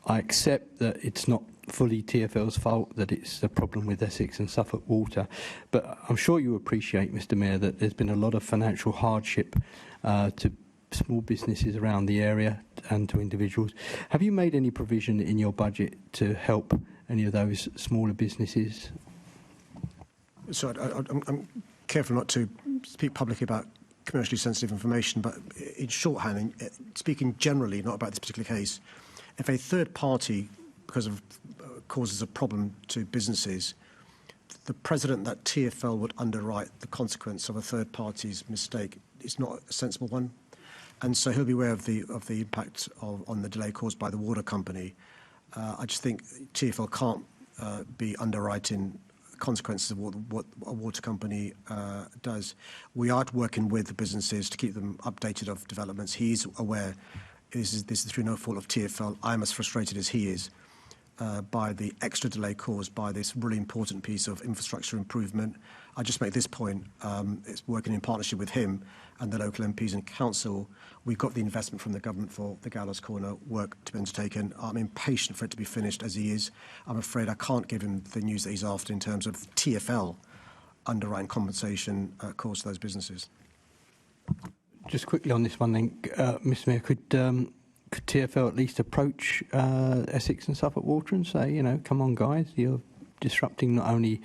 S18: I accept that it's not fully TfL's fault, that it's a problem with Essex and Suffolk Water, but I'm sure you appreciate, Mr Mayor, that there's been a lot of financial hardship to small businesses around the area and to individuals. Have you made any provision in your budget to help any of those smaller businesses?
S3: So I'm careful not to speak publicly about commercially sensitive information, but in shorthand, speaking generally, not about this particular case, if a third party, because of causes a problem to businesses, the precedent that TfL would underwrite the consequence of a third party's mistake is not a sensible one, and so he'll be aware of the impact on the delay caused by the water company. I just think TfL can't be underwriting consequences of what a water company does. We are working with the businesses to keep them updated of developments. He's aware this is through no fault of TfL. I'm as frustrated as he is by the extra delay caused by this really important piece of infrastructure improvement. I just make this point. It's working in partnership with him and the local MPs and council. We've got the investment from the government for the Gallows Corner work to be undertaken. I'm impatient for it to be finished as he is. I'm afraid I can't give him the news that he's after in terms of TfL underwriting compensation caused to those businesses.
S18: Just quickly on this one then, Mr Mayor, could TfL at least approach Essex and Suffolk Water and say, come on guys, you're disrupting not only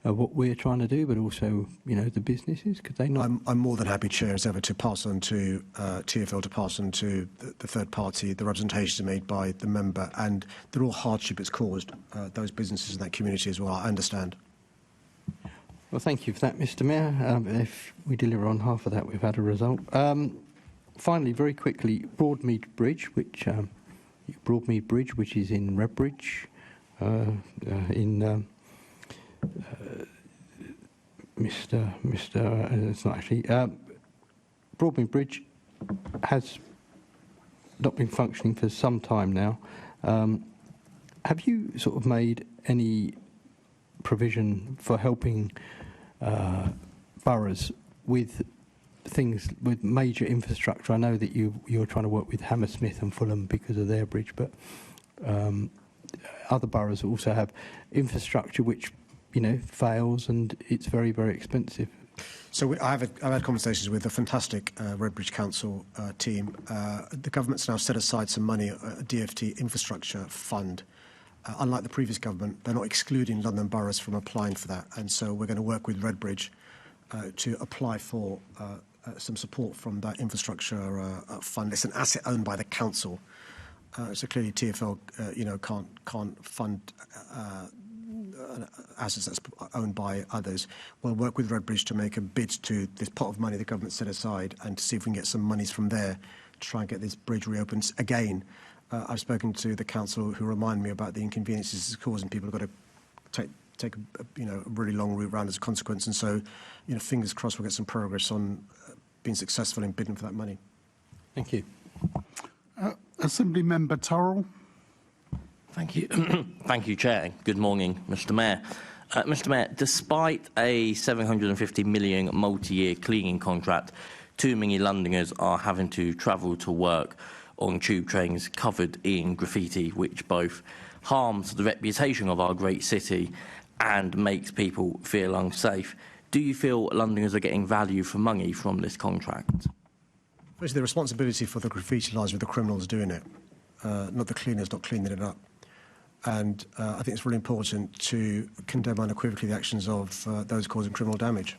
S18: what we're trying to do, but also, the businesses? Could they not?
S3: I'm more than happy, Chair, as ever, to pass on to TfL, to pass on to the third party. The representations are made by the member, and the real hardship it's caused those businesses in that community as well. I understand.
S18: Well, thank you for that, Mr Mayor. If we deliver on half of that, we've had a result. Finally, very quickly, Broadmead Bridge, which is in Redbridge, it's not actually. Broadmead Bridge has not been functioning for some time now. Have you sort of made any provision for helping boroughs with things, with major infrastructure? I know that you're trying to work with Hammersmith and Fulham because of their bridge, but other boroughs also have infrastructure which fails, and it's very, very expensive.
S3: So I've had conversations with a fantastic Redbridge Council team. The government's now set aside some money, a DFT infrastructure fund. Unlike the previous government, they're not excluding London boroughs from applying for that, and so we're going to work with Redbridge to apply for some support from that infrastructure fund. It's an asset owned by the council, so clearly TfL, can't fund assets that's owned by others. We'll work with Redbridge to make a bid to this pot of money the government set aside, and to see if we can get some monies from there to try and get this bridge reopened again. I've spoken to the council, who remind me about the inconveniences it's causing. People have got to take a really long route round as a consequence, and so fingers crossed we'll get some progress on being successful in bidding for that money.
S18: Thank you.
S2: Assembly Member Torrell.
S19: Thank you. Thank you, Chair. Good morning, Mr Mayor. Mr Mayor, despite a £750 million multi-year cleaning contract, too many Londoners are having to travel to work on tube trains covered in graffiti, which both harms the reputation of our great city and makes people feel unsafe. Do you feel Londoners are getting value for money from this contract?
S3: Firstly, the responsibility for the graffiti lies with the criminals doing it, not the cleaners not cleaning it up. And I think it's really important to condemn unequivocally the actions of those causing criminal damage.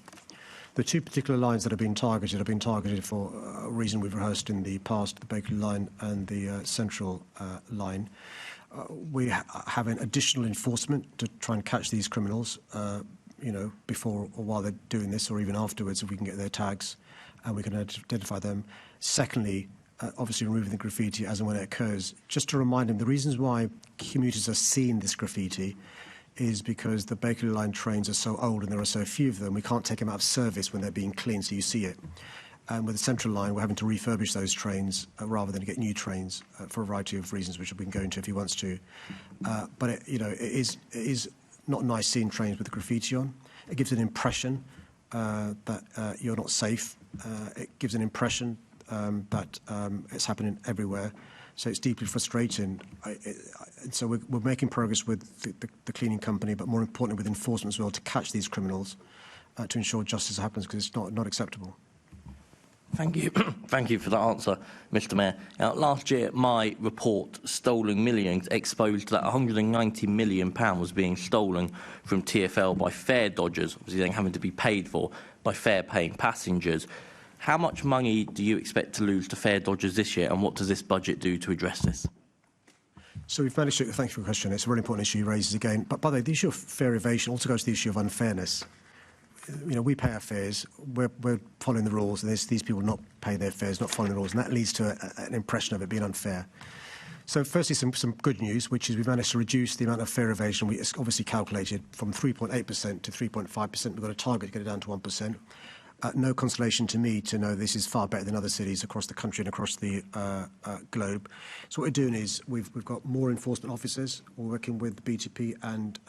S3: The two particular lines that have been targeted for a reason we've rehearsed in the past, the Bakerloo line and the Central line. We have an additional enforcement to try and catch these criminals, before or while they're doing this, or even afterwards if we can get their tags. and we can identify them. Secondly, obviously removing the graffiti as and when it occurs. Just to remind them, the reasons why commuters are seeing this graffiti is because the Bakerloo Line trains are so old and there are so few of them, we can't take them out of service when they're being cleaned, so you see it. And with the Central Line, we're having to refurbish those trains rather than get new trains for a variety of reasons, which we can go into if he wants to. But it is not nice seeing trains with graffiti on. It gives an impression that you're not safe. It gives an impression that it's happening everywhere. So it's deeply frustrating. So we're making progress with the cleaning company, but more importantly with enforcement as well, to catch these criminals, to ensure justice happens, because it's not acceptable.
S19: Thank you. Thank you for that answer, Mr. Mayor. Now, last year, my report, Stolen Millions, exposed that £190 million was being stolen from TfL by fare dodgers, obviously then having to be paid for by fare-paying passengers. How much money do you expect to lose to fare dodgers this year, and what does this budget do to address this?
S3: So we've managed to, thank you for the question, it's a really important issue you raised again. But by the way, the issue of fare evasion also goes to the issue of unfairness. You know, we pay our fares, we're following the rules, and there's these people not paying their fares, not following the rules, and that leads to an impression of it being unfair. So firstly, some good news, which is we've managed to reduce the amount of fare evasion. It's obviously calculated from 3.8% to 3.5%. We've got a target to get it down to 1%. No consolation to me to know this is far better than other cities across the country and across the globe. So what we're doing is we've got more enforcement officers. We're working with BTP and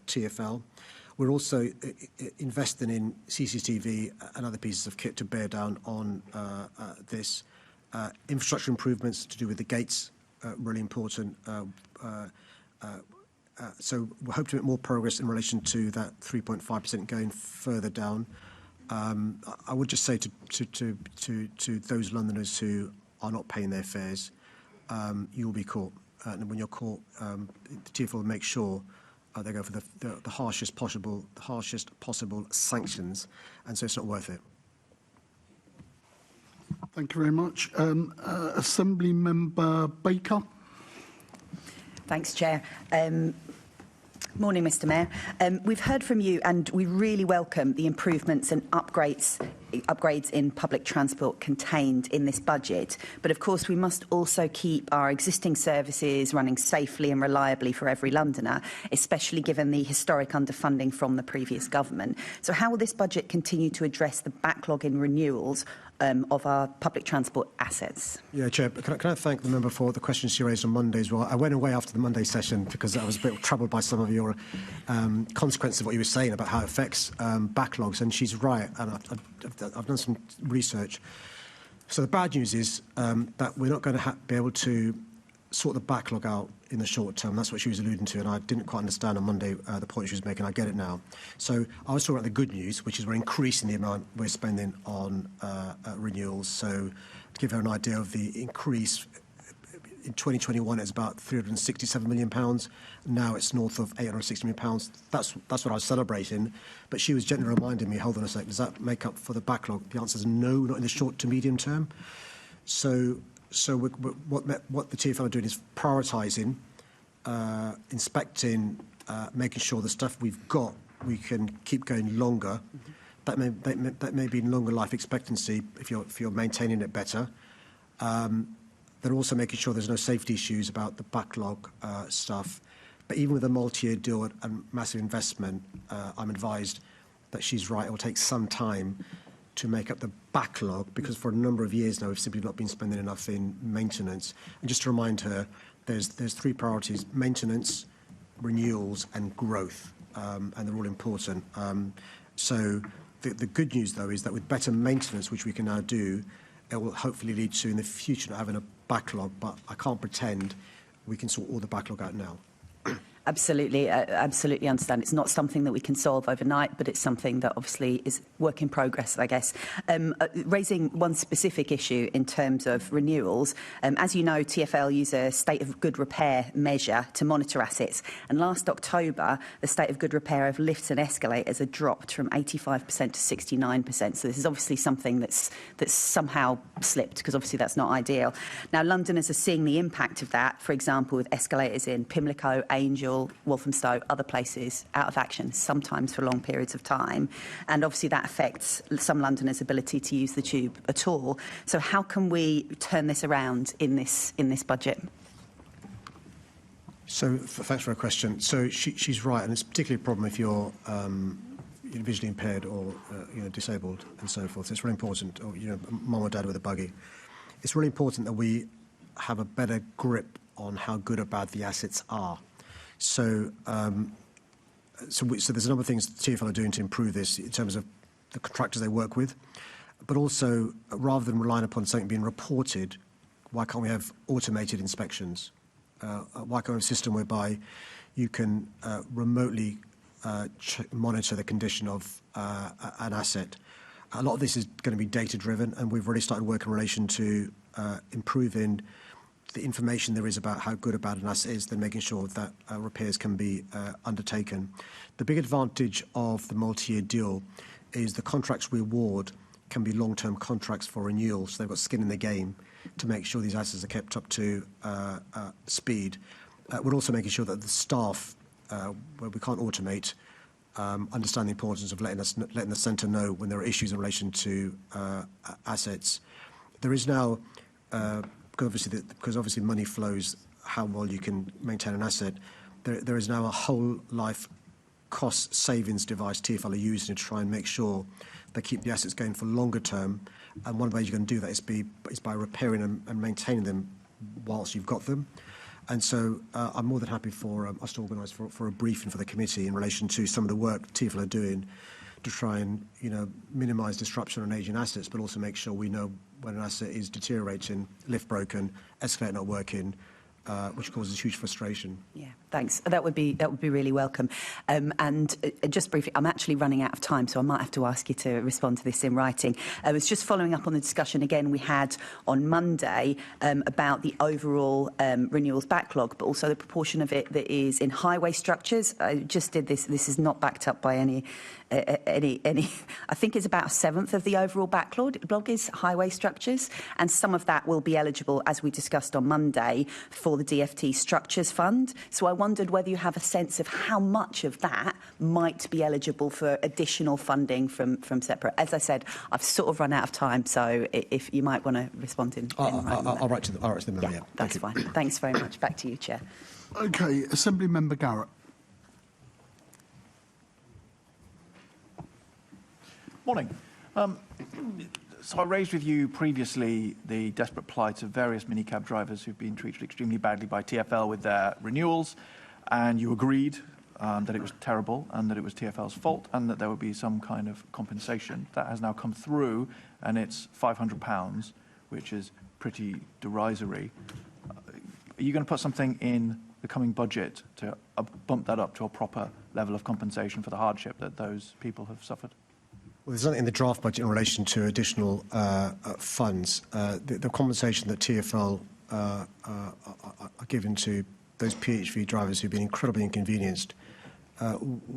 S3: TfL. We're also investing in CCTV and other pieces of kit to bear down on this. Infrastructure improvements to do with the gates, really important. So we hope to make more progress in relation to that 3.5% going further down. I would just say to those Londoners who are not paying their fares, you will be caught. And when you're caught, the TfL will make sure they go for the harshest possible sanctions, and so it's not worth it.
S2: Thank you very much. Assembly Member Baker.
S20: Thanks, Chair. Morning, Mr. Mayor. We've heard from you, and we really welcome the improvements and upgrades in public transport contained in this budget. But of course, we must also keep our existing services running safely and reliably for every Londoner, especially given the historic underfunding from the previous government. So how will this budget continue to address the backlog in renewals of our public transport assets?
S3: Yeah, Chair, can I thank the member for the questions she raised on Monday as well. I went away after the Monday session because I was a bit troubled by some of your consequences of what you were saying about how it affects backlogs, and she's right, and I've done some research. So the bad news is that we're not going to be able to sort the backlog out in the short term. That's what she was alluding to, and I didn't quite understand on Monday the point she was making. I get it now. So I was talking about the good news, which is we're increasing the amount we're spending on renewals. So to give her an idea of the increase, in 2021 it's about £367 million. Now it's north of £860 million. That's what I was celebrating. But she was gently reminding me, hold on a sec, does that make up for the backlog? The answer is no, not in the short to medium term. So what the TfL are doing is prioritising, inspecting, making sure the stuff we've got, we can keep going longer. That may be longer life expectancy if you're maintaining it better. They're also making sure there's no safety issues about the backlog stuff. But even with a multi-year deal and massive investment, I'm advised that she's right. It will take some time to make up the backlog, because for a number of years now we've simply not been spending enough in maintenance. And just to remind her, there's three priorities: maintenance, renewals and growth, and they're all important. So the good news, though, is that with better maintenance, which we can now do, it will hopefully lead to in the future not having a backlog, but I can't pretend we can sort all the backlog out now.
S20: Absolutely, absolutely understand. It's not something that we can solve overnight, but it's something that obviously is work in progress, I guess. Raising one specific issue in terms of renewals, as you know, TfL use a state of good repair measure to monitor assets. And last October, the state of good repair of lifts and escalators had dropped from 85% to 69%. So this is obviously something that's somehow slipped, because obviously that's not ideal. Now, Londoners are seeing the impact of that, for example, with escalators in Pimlico, Angel, Bristol, Walthamstow, other places out of action, sometimes for long periods of time. And obviously that affects some Londoners' ability to use the tube at all. So how can we turn this around in this budget?
S3: So thanks for her question. So she's right, and it's particularly a problem if you're visually impaired or disabled and so forth. So it's really important, or mum or dad with a buggy. It's really important that we have a better grip on how good or bad the assets are. So so there's a number of things the TfL are doing to improve this in terms of the contractors they work with, but also rather than relying upon something being reported, why can't we have automated inspections? Why can't we have a system whereby you can remotely monitor the condition of an asset? A lot of this is going to be data-driven, and we've already started work in relation to improving the information there is about how good or bad an asset is, then making sure that repairs can be undertaken. The big advantage of the multi-year deal is the contracts we award can be long-term contracts for renewal, so they've got skin in the game to make sure these assets are kept up to speed. We're also making sure that the staff, where we can't automate, understand the importance of letting the centre know when there are issues in relation to assets. There is now, because obviously money flows how well you can maintain an asset, there is now a whole life cost savings device TfL are using to try and make sure they keep the assets going for longer term. And one of the ways you can do that is by repairing them and maintaining them whilst you've got them. And so I'm more than happy for us to organise for a briefing for the committee in relation to some of the work TfL are doing to try and minimise disruption on ageing assets, but also make sure we know when an asset is deteriorating, lift broken, escalator not working, which causes huge frustration.
S20: Yeah, thanks. That would be really welcome. And just briefly, I'm actually running out of time, so I might have to ask you to respond to this in writing. It's just following up on the discussion again we had on Monday about the overall renewals backlog, but also the proportion of it that is in highway structures. I just did this. This is not backed up by any. I think it's about a seventh of the overall backlog is highway structures, and some of that will be eligible, as we discussed on Monday, for the DFT Structures Fund. So I wondered whether you have a sense of how much of that might be eligible for additional funding from separate. As I said, I've sort of run out of time, so if you might want to respond in
S3: I'll write to them.
S20: Yeah, that's fine. Thanks very much. Back to you, Chair.
S2: Okay, Assembly Member Garrett.
S4: Morning. So I raised with you previously the desperate plight of various minicab drivers who've been treated extremely badly by TfL with their renewals, and you agreed that it was terrible and that it was TfL's fault and that there would be some kind of compensation. That has now come through, and it's £500, which is pretty derisory. Are you going to put something in the coming budget to bump that up to a proper level of compensation for the hardship that those people have suffered?
S3: Well, there's nothing in the draft budget in relation to additional funds. The compensation that TfL are given to those PHV drivers who've been incredibly inconvenienced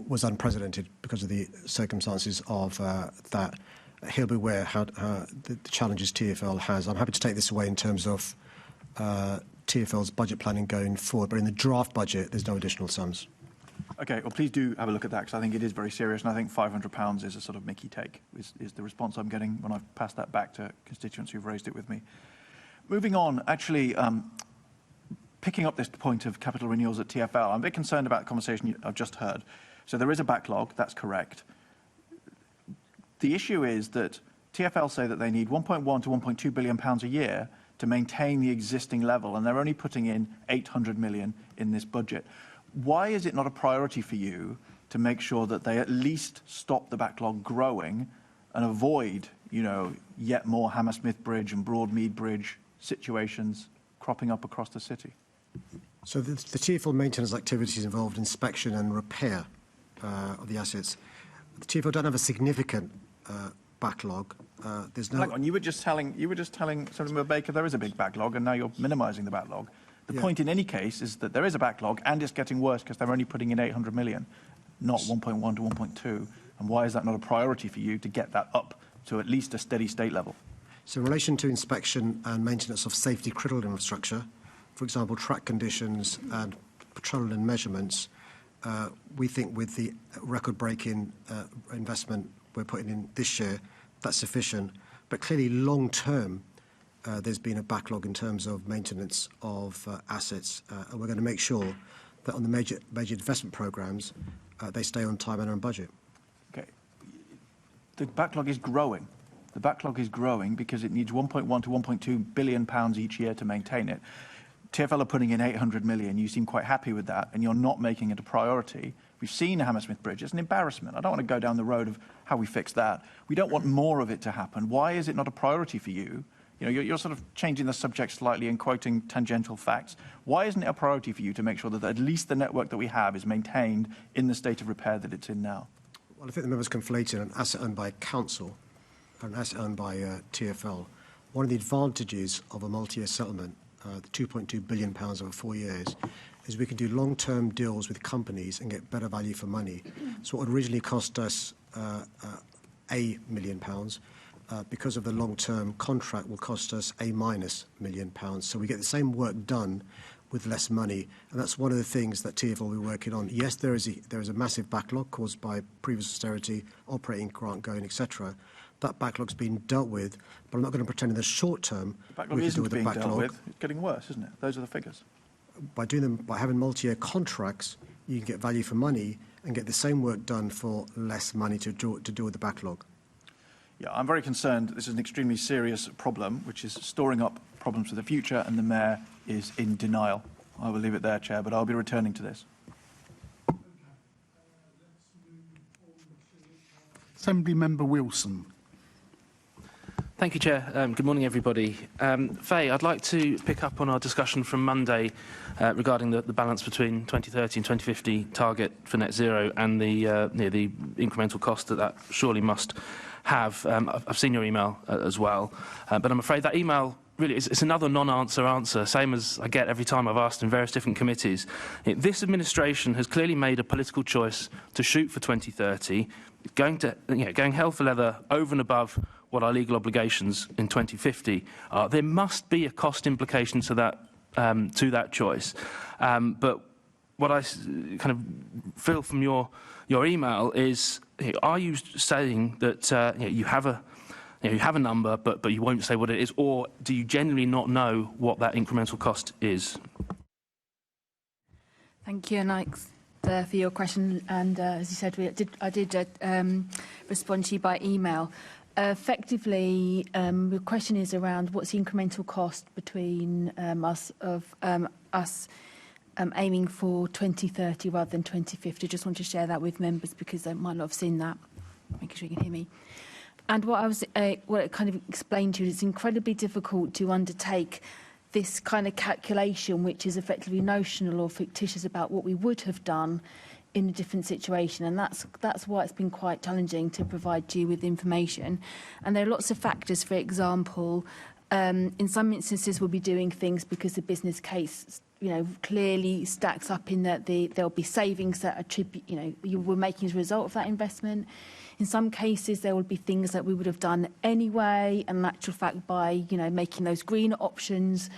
S3: was unprecedented because of the circumstances of that. He'll be aware how the challenges TfL has. I'm happy to take this away in terms of TfL's budget planning going forward, but in the draft budget, there's no additional sums.
S4: Okay, well, please do have a look at that, because I think it is very serious, and I think £500 is a sort of Mickey take, is the response I'm getting when I've passed that back to constituents who've raised it with me. Moving on, actually, picking up this point of capital renewals at TfL, I'm a bit concerned about the conversation I've just heard. So there is a backlog, that's correct. The issue is that TfL say that they need £1.1 to £1.2 billion a year to maintain the existing level, and they're only putting in £800 million in this budget. Why is it not a priority for you to make sure that they at least stop the backlog growing and avoid, yet more Hammersmith Bridge and Broadmead Bridge situations cropping up across the city?
S3: So the TfL maintenance activities involved inspection and repair of the assets. The TfL don't have a significant backlog. There's no.
S4: Hang on, you were just telling Senator Baker there is a big backlog, and now you're minimising the backlog. The point in any case is that there is a backlog, and it's getting worse because they're only putting in 800 million, not 1.1 to 1.2. And why is that not a priority for you to get that up to at least a steady state level?
S3: So in relation to inspection and maintenance of safety critical infrastructure, for example, track conditions and patrol and measurements, we think with the record-breaking investment we're putting in this year, that's sufficient. But clearly, long-term, there's been a backlog in terms of maintenance of assets, and we're going to make sure that on the major investment programmes, they stay on time and on budget.
S4: Okay. The backlog is growing. The backlog is growing because it needs 1.1 to 1.2 billion pounds each year to maintain it. TfL are putting in 800 million. You seem quite happy with that, and you're not making it a priority. We've seen Hammersmith Bridge. It's an embarrassment. I don't want to go down the road of how we fix that. We don't want more of it to happen. Why is it not a priority for you? You know, you're sort of changing the subject slightly and quoting tangential facts. Why isn't it a priority for you to make sure that at least the network that we have is maintained in the state of repair that it's in now?
S3: Well, I think the members conflated an asset owned by council and an asset owned by TfL. One of the advantages of a multi-year settlement, the £2.2 billion over 4 years, is we can do long-term deals with companies and get better value for money. So what originally cost us £1 million, because of the long-term contract, will cost us £1- million. So we get the same work done with less money, and that's one of the things that TfL will be working on. Yes, there is a massive backlog caused by previous austerity, operating grant going, etc. That backlog's been dealt with, but I'm not going to pretend in the short term
S4: The backlog isn't being dealt with. It's getting worse, isn't it? Those are the figures.
S3: By having multi-year contracts, you can get value for money and get the same work done for less money to deal with the backlog.
S4: Yeah, I'm very concerned. This is an extremely serious problem, which is storing up problems for the future, and the Mayor is in denial. I will leave it there, Chair, but I'll be returning to this.
S2: Assembly Member Wilson.
S21: Thank you, Chair. Good morning, everybody. Faye, I'd like to pick up on our discussion from Monday regarding the balance between 2030 and 2050 target for net zero and the incremental cost that surely must have. I've seen your email as well, but I'm afraid that email really it's another non-answer, same as I get every time I've asked in various different committees. This administration has clearly made a political choice to shoot for 2030, going hell for leather over and above what our legal obligations in 2050 are. There must be a cost implication to that choice. But what I kind of feel from your email is, are you saying that you have a number, but you won't say what it is, or do you genuinely not know what that incremental cost is?
S22: Thank you, Alex, for your question. And as you said, I did respond to you by email. Effectively, the question is around what's the incremental cost between us aiming for 2030 rather than 2050. Just want to share that with members because they might not have seen that. Making sure you can hear me. And what it kind of explained to you is it's incredibly difficult to undertake this kind of calculation, which is effectively notional or fictitious about what we would have done in a different situation, and that's why it's been quite challenging to provide you with information. And there are lots of factors. For example, in some instances we'll be doing things because the business case clearly stacks up in that there'll be savings that you were making as a result of that investment. In some cases there will be things that we would have done anyway, and in actual fact by making those green options,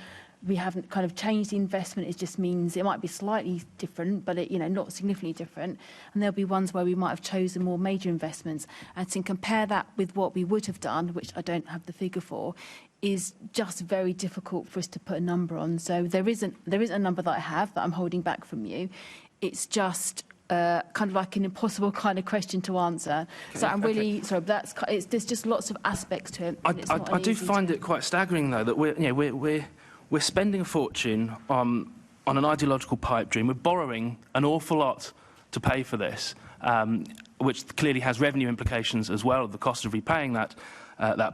S22: we haven't kind of changed the investment. It just means it might be slightly different, but not significantly different. And there'll be ones where we might have chosen more major investments. And to compare that with what we would have done, which I don't have the figure for, is just very difficult for us to put a number on. So there isn't a number that I have that I'm holding back from you. It's just kind of like an impossible kind of question to answer. So I'm really sorry, but there's just lots of aspects to it.
S21: I do find it quite staggering, though, that we're spending a fortune on an ideological pipe dream. We're borrowing an awful lot to pay for this, which clearly has revenue implications as well, the cost of repaying that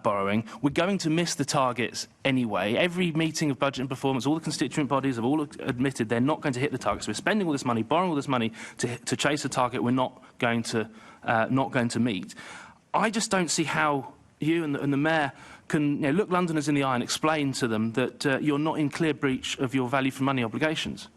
S21: borrowing. We're going to miss the targets anyway. Every meeting of budget and performance, all the constituent bodies have all admitted they're not going to hit the targets. We're spending all this money, borrowing all this money to chase a target we're not going to meet. I just don't see how you and the Mayor can look Londoners in the eye and explain to them that you're not in clear breach of your value for money obligations.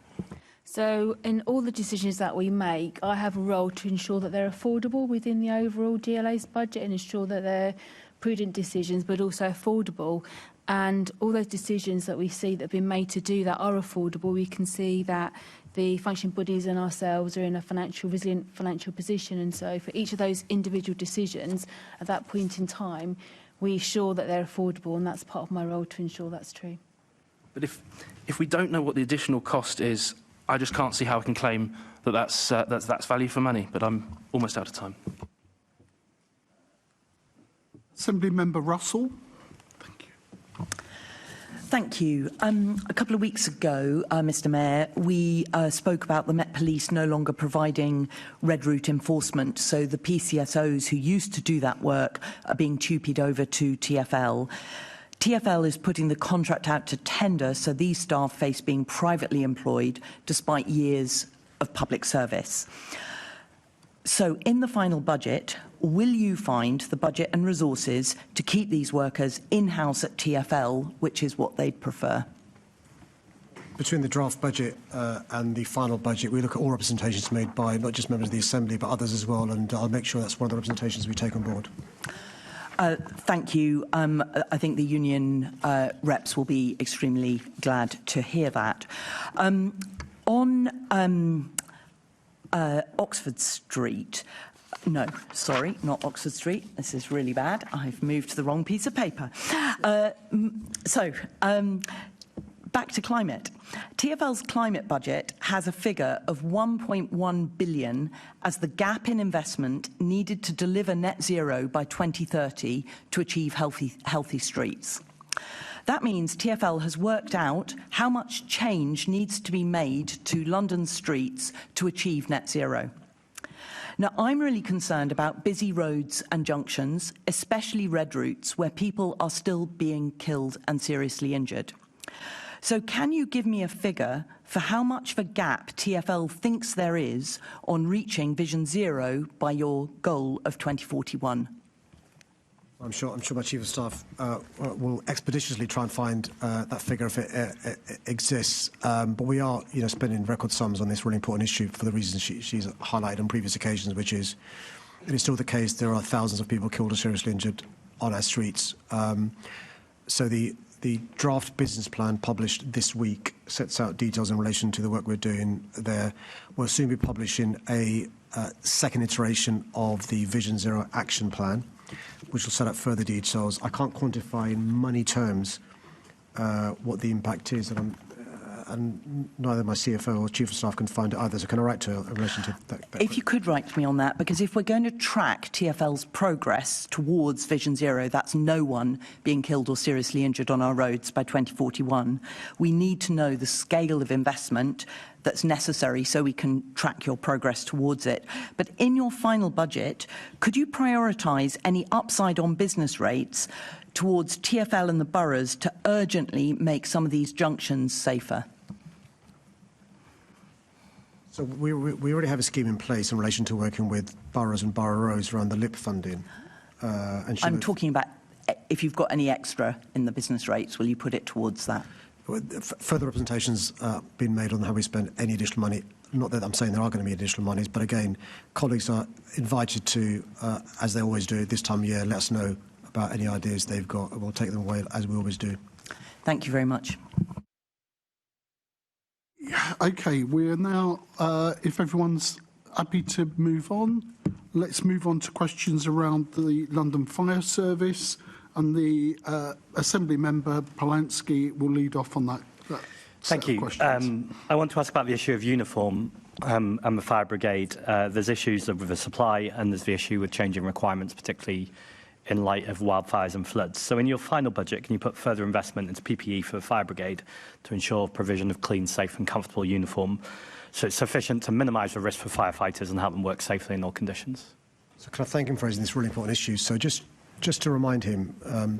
S22: So in all the decisions that we make, I have a role to ensure that they're affordable within the overall GLA's budget and ensure that they're prudent decisions, but also affordable. And all those decisions that we see that have been made to do that are affordable. We can see that the functioning bodies and ourselves are in a resilient financial position. And so for each of those individual decisions at that point in time, we ensure that they're affordable, and that's part of my role to ensure that's true.
S21: But if we don't know what the additional cost is, I just can't see how I can claim that that's value for money. But I'm almost out of time.
S2: Assembly Member Russell.
S1: Thank you. A couple of weeks ago, Mr Mayor, we spoke about the Met Police no longer providing red route enforcement, so the PCSOs who used to do that work are being tupied over to TfL. TfL is putting the contract out to tender, so these staff face being privately employed despite years of public service. So in the final budget, will you find the budget and resources to keep these workers in-house at TfL, which is what they'd prefer?
S3: Between the draft budget and the final budget, we look at all representations made by not just members of the Assembly, but others as well, and I'll make sure that's one of the representations we take on board.
S1: Thank you. I think the union reps will be extremely glad to hear that. On Oxford Street, no, sorry, not Oxford Street. This is really bad. I've moved to the wrong piece of paper. Back to climate. TfL's climate budget has a figure of 1.1 billion as the gap in investment needed to deliver net zero by 2030 to achieve healthy streets. That means TfL has worked out how much change needs to be made to London's streets to achieve net zero. Now, I'm really concerned about busy roads and junctions, especially red routes, where people are still being killed and seriously injured. So can you give me a figure for how much of a gap TfL thinks there is on reaching Vision Zero by your goal of 2041?
S3: I'm sure my Chief of Staff will expeditiously try and find that figure if it exists. But we are, spending record sums on this really important issue for the reasons she's highlighted on previous occasions, which is it is still the case there are thousands of people killed or seriously injured on our streets. So the draft business plan published this week sets out details in relation to the work we're doing there. We'll soon be publishing a second iteration of the Vision Zero action plan, which will set out further details. I can't quantify in money terms what the impact is, and neither my CFO or Chief of Staff can find it either. So can I write to her in relation to that?
S1: If you could write to me on that, because if we're going to track TfL's progress towards Vision Zero, that's no one being killed or seriously injured on our roads by 2041, we need to know the scale of investment that's necessary so we can track your progress towards it. But in your final budget, could you prioritise any upside on business rates towards TfL and the boroughs to urgently make some of these junctions safer?
S3: So we already have a scheme in place in relation to working with boroughs and borough roads around the LIP funding.
S1: I'm talking about if you've got any extra in the business rates, will you put it towards that?
S3: Further representations been made on how we spend any additional money. Not that I'm saying there are going to be additional monies, but again, colleagues are invited to, as they always do this time of year, let us know about any ideas they've got, and we'll take them away as we always do.
S1: Thank you very much.
S2: Okay, we're now, if everyone's happy to move on, let's move on to questions around the London Fire Service, and the Assembly Member Polanski will lead off on that.
S8: Thank you. I want to ask about the issue of uniform and the fire brigade. There's issues with the supply, and there's the issue with changing requirements, particularly in light of wildfires and floods. So in your final budget, can you put further investment into PPE for the fire brigade to ensure provision of clean, safe and comfortable uniform so it's sufficient to minimise the risk for firefighters and help them work safely in all conditions?
S3: So can I thank him for raising this really important issue? So just to remind him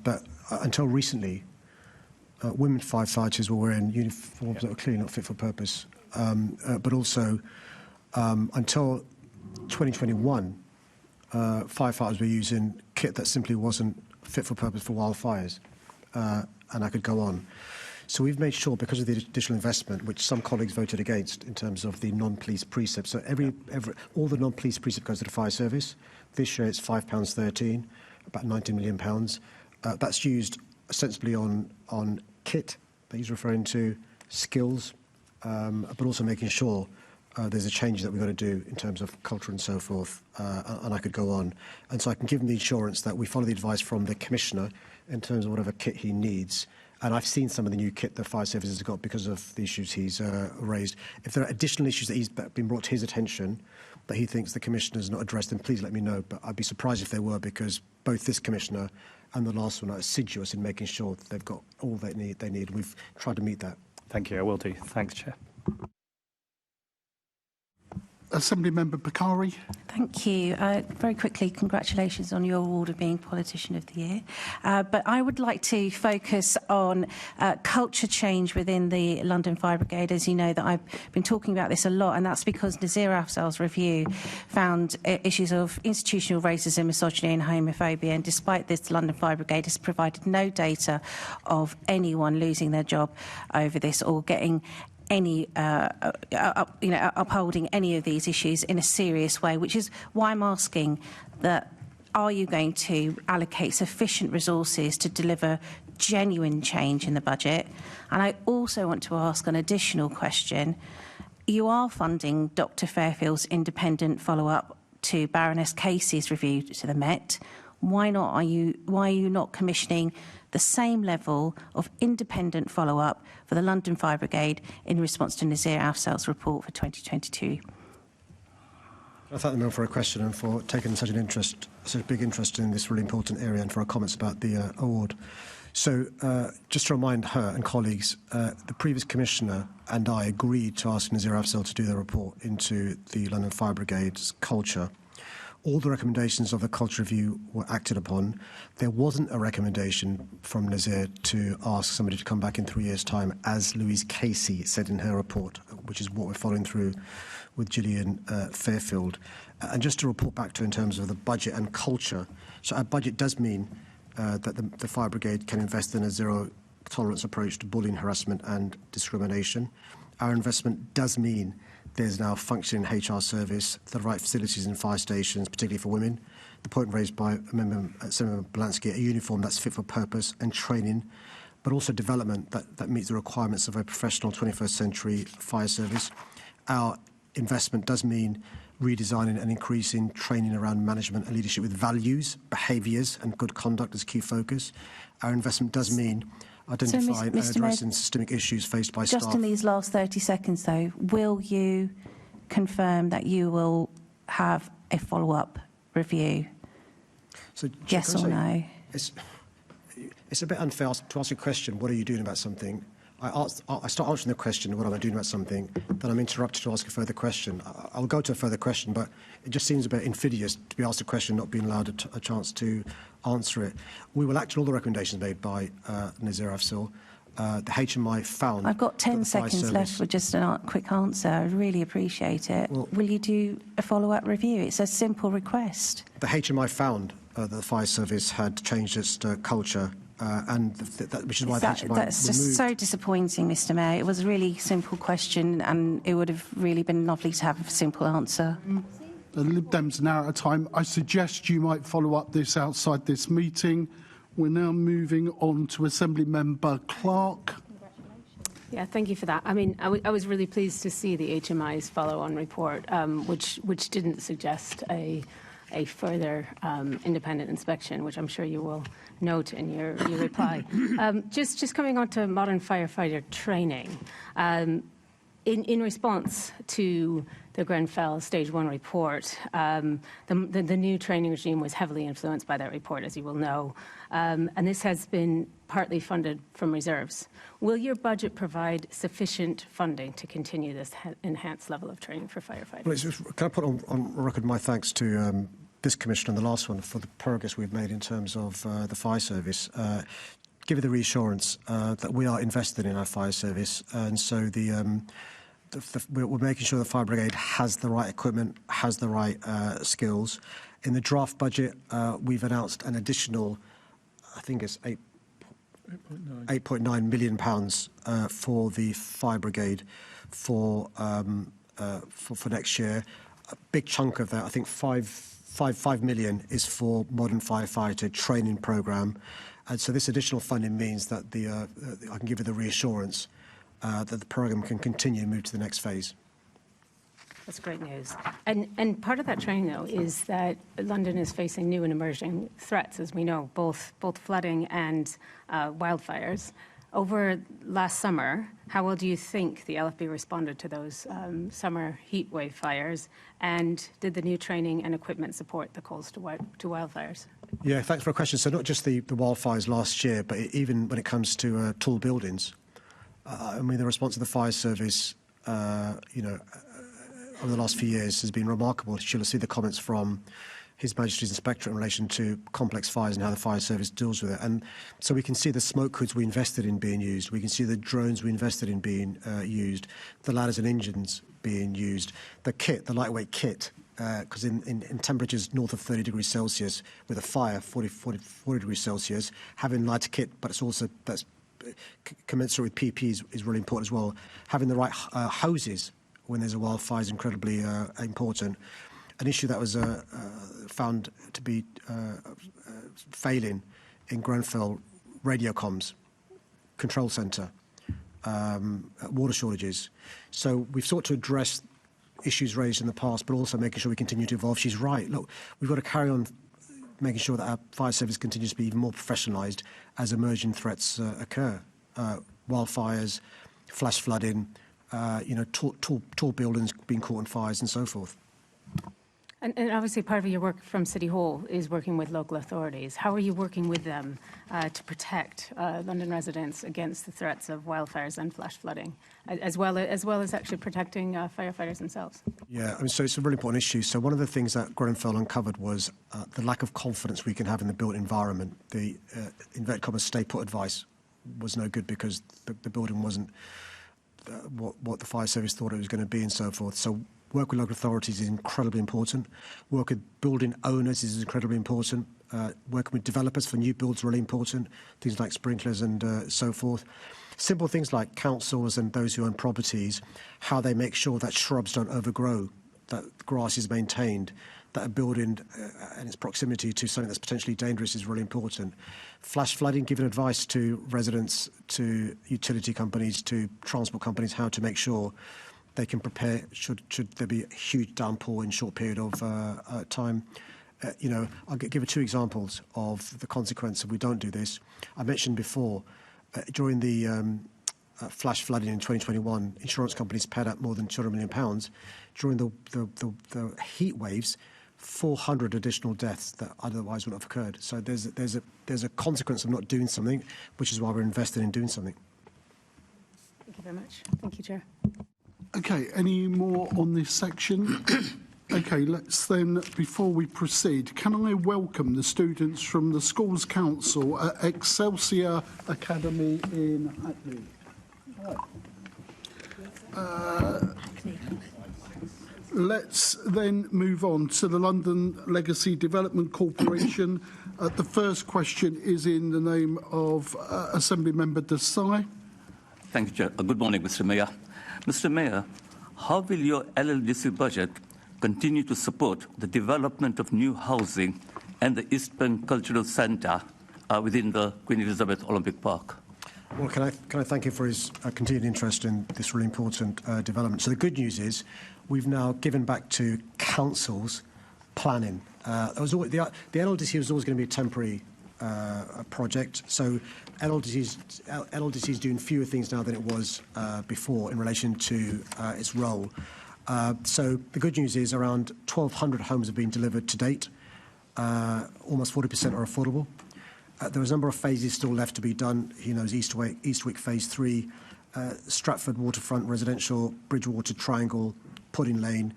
S3: that until recently, women firefighters were wearing uniforms that were clearly not fit for purpose. But also, until 2021, firefighters were using kit that simply wasn't fit for purpose for wildfires. And I could go on. So we've made sure, because of the additional investment, which some colleagues voted against in terms of the non-police precept, so all the non-police precept goes to the fire service. This year it's £5.13. about £19 million. That's used ostensibly on kit that he's referring to, skills, but also making sure there's a change that we've got to do in terms of culture and so forth, and I could go on. And so I can give him the assurance that we follow the advice from the Commissioner in terms of whatever kit he needs. And I've seen some of the new kit the fire service has got because of the issues he's raised. If there are additional issues that he's been brought to his attention that he thinks the Commissioner's not addressed, then please let me know. But I'd be surprised if there were, because both this Commissioner and the last one are assiduous in making sure that they've got all they need. We've tried to meet that.
S8: Thank you. I will do. Thanks, Chair.
S2: Assembly Member Bakari.
S5: Thank you. Very quickly, congratulations on your award of being Politician of the Year. But I would like to focus on culture change within the London Fire Brigade. As you know, that I've been talking about this a lot, and that's because Nazir Afzal's review found issues of institutional racism, misogyny and homophobia, and despite this, the London Fire Brigade has provided no data of anyone losing their job over this or getting any, upholding any of these issues in a serious way, which is why I'm asking that, are you going to allocate sufficient resources to deliver genuine change in the budget? And I also want to ask an additional question. You are funding Dr. Fairfield's independent follow-up to Baroness Casey's review to the Met. Why are you not commissioning the same level of independent follow-up for the London Fire Brigade in response to Nazir Afzal's report for 2022?
S3: I thank the member for a question and for taking such a big interest in this really important area, and for her comments about the award. So, just to remind her and colleagues, the previous Commissioner and I agreed to ask Nazir Afzal to do the report into the London Fire Brigade's culture. All the recommendations of the culture review were acted upon. There wasn't a recommendation from Nazir to ask somebody to come back in 3 years' time, as Louise Casey said in her report, which is what we're following through with Gillian Fairfield. And just to report back to in terms of the budget and culture, so our budget does mean that the Fire Brigade can invest in a zero-tolerance approach to bullying, harassment and discrimination. Our investment does mean there's now a functioning HR service, the right facilities in fire stations, particularly for women. The point raised by Senator Balansky, a uniform that's fit for purpose, and training, but also development that meets the requirements of a professional 21st century fire service. Our investment does mean redesigning and increasing training around management and leadership with values, behaviours and good conduct as key focus. Our investment does mean identifying and addressing systemic issues faced by staff.
S5: Just in these last 30 seconds, though, will you confirm that you will have a follow-up review?
S3: So,
S5: yes or no?
S3: It's a bit unfair to ask a question, what are you doing about something? I start answering the question, what am I doing about something, then I'm interrupted to ask a further question. I'll go to a further question, but it just seems a bit invidious to be asked a question, not being allowed a chance to answer it. We will act on all the recommendations made by Nazir Afzal. The HMI found...
S5: I've got 10 seconds left for just a quick answer. I really appreciate it. Well, will you do a follow-up review? It's a simple request.
S3: The HMI found that the fire service had changed its culture, which is why the HMI
S5: That's just so disappointing, Mr Mayor. It was a really simple question, and it would have really been lovely to have a simple answer.
S2: The Lib Dems are now out of time. I suggest you might follow up this outside this meeting. We're now moving on to Assembly Member Clark.
S6: Yeah, thank you for that. I mean, I was really pleased to see the HMI's follow-on report, which didn't suggest a further independent inspection, which I'm sure you will note in your reply. Just coming on to modern firefighter training. In response to the Grenfell Stage 1 report, the new training regime was heavily influenced by that report, as you will know, and this has been partly funded from reserves. Will your budget provide sufficient funding to continue this enhanced level of training for firefighters?
S3: Well, can I put on record my thanks to this Commissioner and the last one for the progress we've made in terms of the fire service. Give you the reassurance that we are invested in our fire service, and so we're making sure the fire brigade has the right equipment, has the right skills. In the draft budget, we've announced an additional, I think it's £8.9 million for the fire brigade for next year. A big chunk of that, I think 5 5 million is for modern firefighter training programme. And so this additional funding means that I can give you the reassurance that the programme can continue and move to the next phase.
S6: That's great news. And part of that training, though, is that London is facing new and emerging threats, as we know, both flooding and wildfires. Over last summer, how well do you think the LFB responded to those summer heatwave fires? And did the new training and equipment support the calls to wildfires?
S3: Yeah, thanks for the question. So not just the wildfires last year, but even when it comes to tall buildings. I mean, the response of the fire service, over the last few years has been remarkable. You'll see the comments from His Majesty's Inspectorate in relation to complex fires and how the fire service deals with it. And so we can see the smoke hoods we invested in being used. We can see the drones we invested in being used, the ladders and engines being used, the kit, the lightweight kit, because in temperatures north of 30 degrees Celsius with a fire, 40 degrees Celsius, having lighter kit, but it's also that's commensurate with PPE is really important as well. Having the right hoses when there's a wildfire is incredibly important. An issue that was found to be failing in Grenfell, radio comms, control centre, water shortages. So we've sought to address issues raised in the past, but also making sure we continue to evolve. She's right. Look, we've got to carry on making sure that our fire service continues to be even more professionalised as emerging threats occur. Wildfires, flash flooding, tall buildings being caught on fires and so forth.
S6: And obviously part of your work from City Hall is working with local authorities. How are you working with them to protect London residents against the threats of wildfires and flash flooding, as well as actually protecting firefighters themselves?
S3: Yeah, I mean, so it's a really important issue. So one of the things that Grenfell uncovered was the lack of confidence we can have in the built environment. The inverted commas stay put advice was no good because the building wasn't what the fire service thought it was going to be and so forth. So work with local authorities is incredibly important. Work with building owners is incredibly important. Working with developers for new builds is really important. Things like sprinklers and so forth. Simple things like councils and those who own properties, how they make sure that shrubs don't overgrow, that grass is maintained, that a building and its proximity to something that's potentially dangerous is really important. Flash flooding, giving advice to residents, to utility companies, to transport companies, how to make sure they can prepare should there be a huge downpour in a short period of time. I'll give you 2 examples of the consequence if we don't do this. I mentioned before, during the flash flooding in 2021, insurance companies paid out more than £200 million. During the heat waves, 400 additional deaths that otherwise would have occurred. So there's a consequence of not doing something, which is why we're invested in doing something.
S6: Thank you very much. Thank you, Chair.
S2: Okay, any more on this section? Okay, let's then, before we proceed, can I welcome the students from the Schools Council at Excelsior Academy in Hackney. Let's then move on to the London Legacy Development Corporation. The first question is in the name of Assembly Member Desai.
S7: Thank you, Chair. Good morning, Mr. Mayor. Mr. Mayor, how will your LLDC budget continue to support the development of new housing and the East Bank Cultural Centre within the Queen Elizabeth Olympic Park?
S3: Well, can I thank you for his continued interest in this really important development. So the good news is we've now given back to councils planning. The LLDC was always going to be a temporary project. So LLDC is doing fewer things now than it was before in relation to its role. So the good news is around 1,200 homes have been delivered to date. Almost 40% are affordable. There are a number of phases still left to be done. He knows Eastwick Phase 3, Stratford Waterfront Residential, Bridgewater Triangle, Pudding Lane.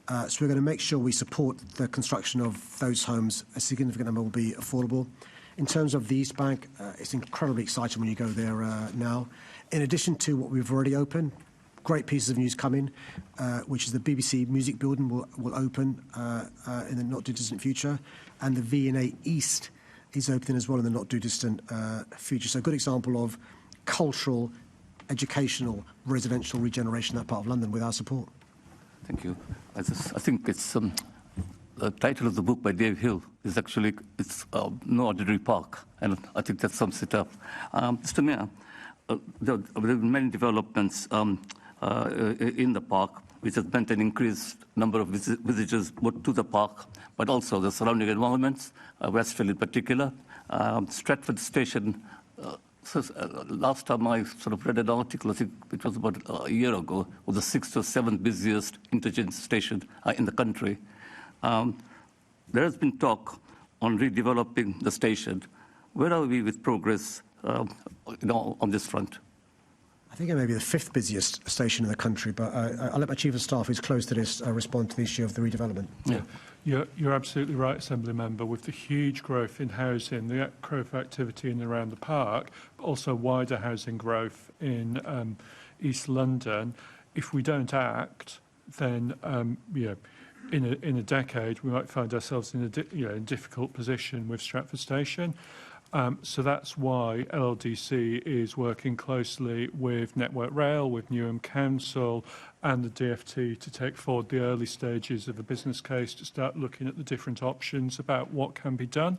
S3: So we're going to make sure we support the construction of those homes. A significant number will be affordable. In terms of the East Bank, it's incredibly exciting when you go there now. In addition to what we've already opened, great pieces of news coming, which is the BBC Music Building will open in the not-too-distant future, and the V&A East is opening as well in the not-too-distant future. So a good example of cultural, educational, residential regeneration in that part of London with our support.
S7: Thank you. I think it's the title of the book by Dave Hill is actually No Ordinary Park, and I think that sums it up. Mr. Mayor, there have been many developments in the park, which has meant an increased number of visitors both to the park, but also the surrounding environments, Westfield in particular. Stratford Station, last time I sort of read an article, I think it was about a year ago, was the 6th or 7th busiest interchange station in the country. There has been talk on redeveloping the station. Where are we with progress on this front?
S3: I think it may be the 5th busiest station in the country, but I'll let my Chief of Staff, who's close to this, respond to the issue of the redevelopment.
S7: Yeah.
S9: You're absolutely right, Assembly Member, with the huge growth in housing, the growth activity in and around the park, but also wider housing growth in East London. If we don't act, then in a decade we might find ourselves in a difficult position with Stratford Station. So that's why LLDC is working closely with Network Rail, with Newham Council and the DfT to take forward the early stages of a business case to start looking at the different options about what can be done.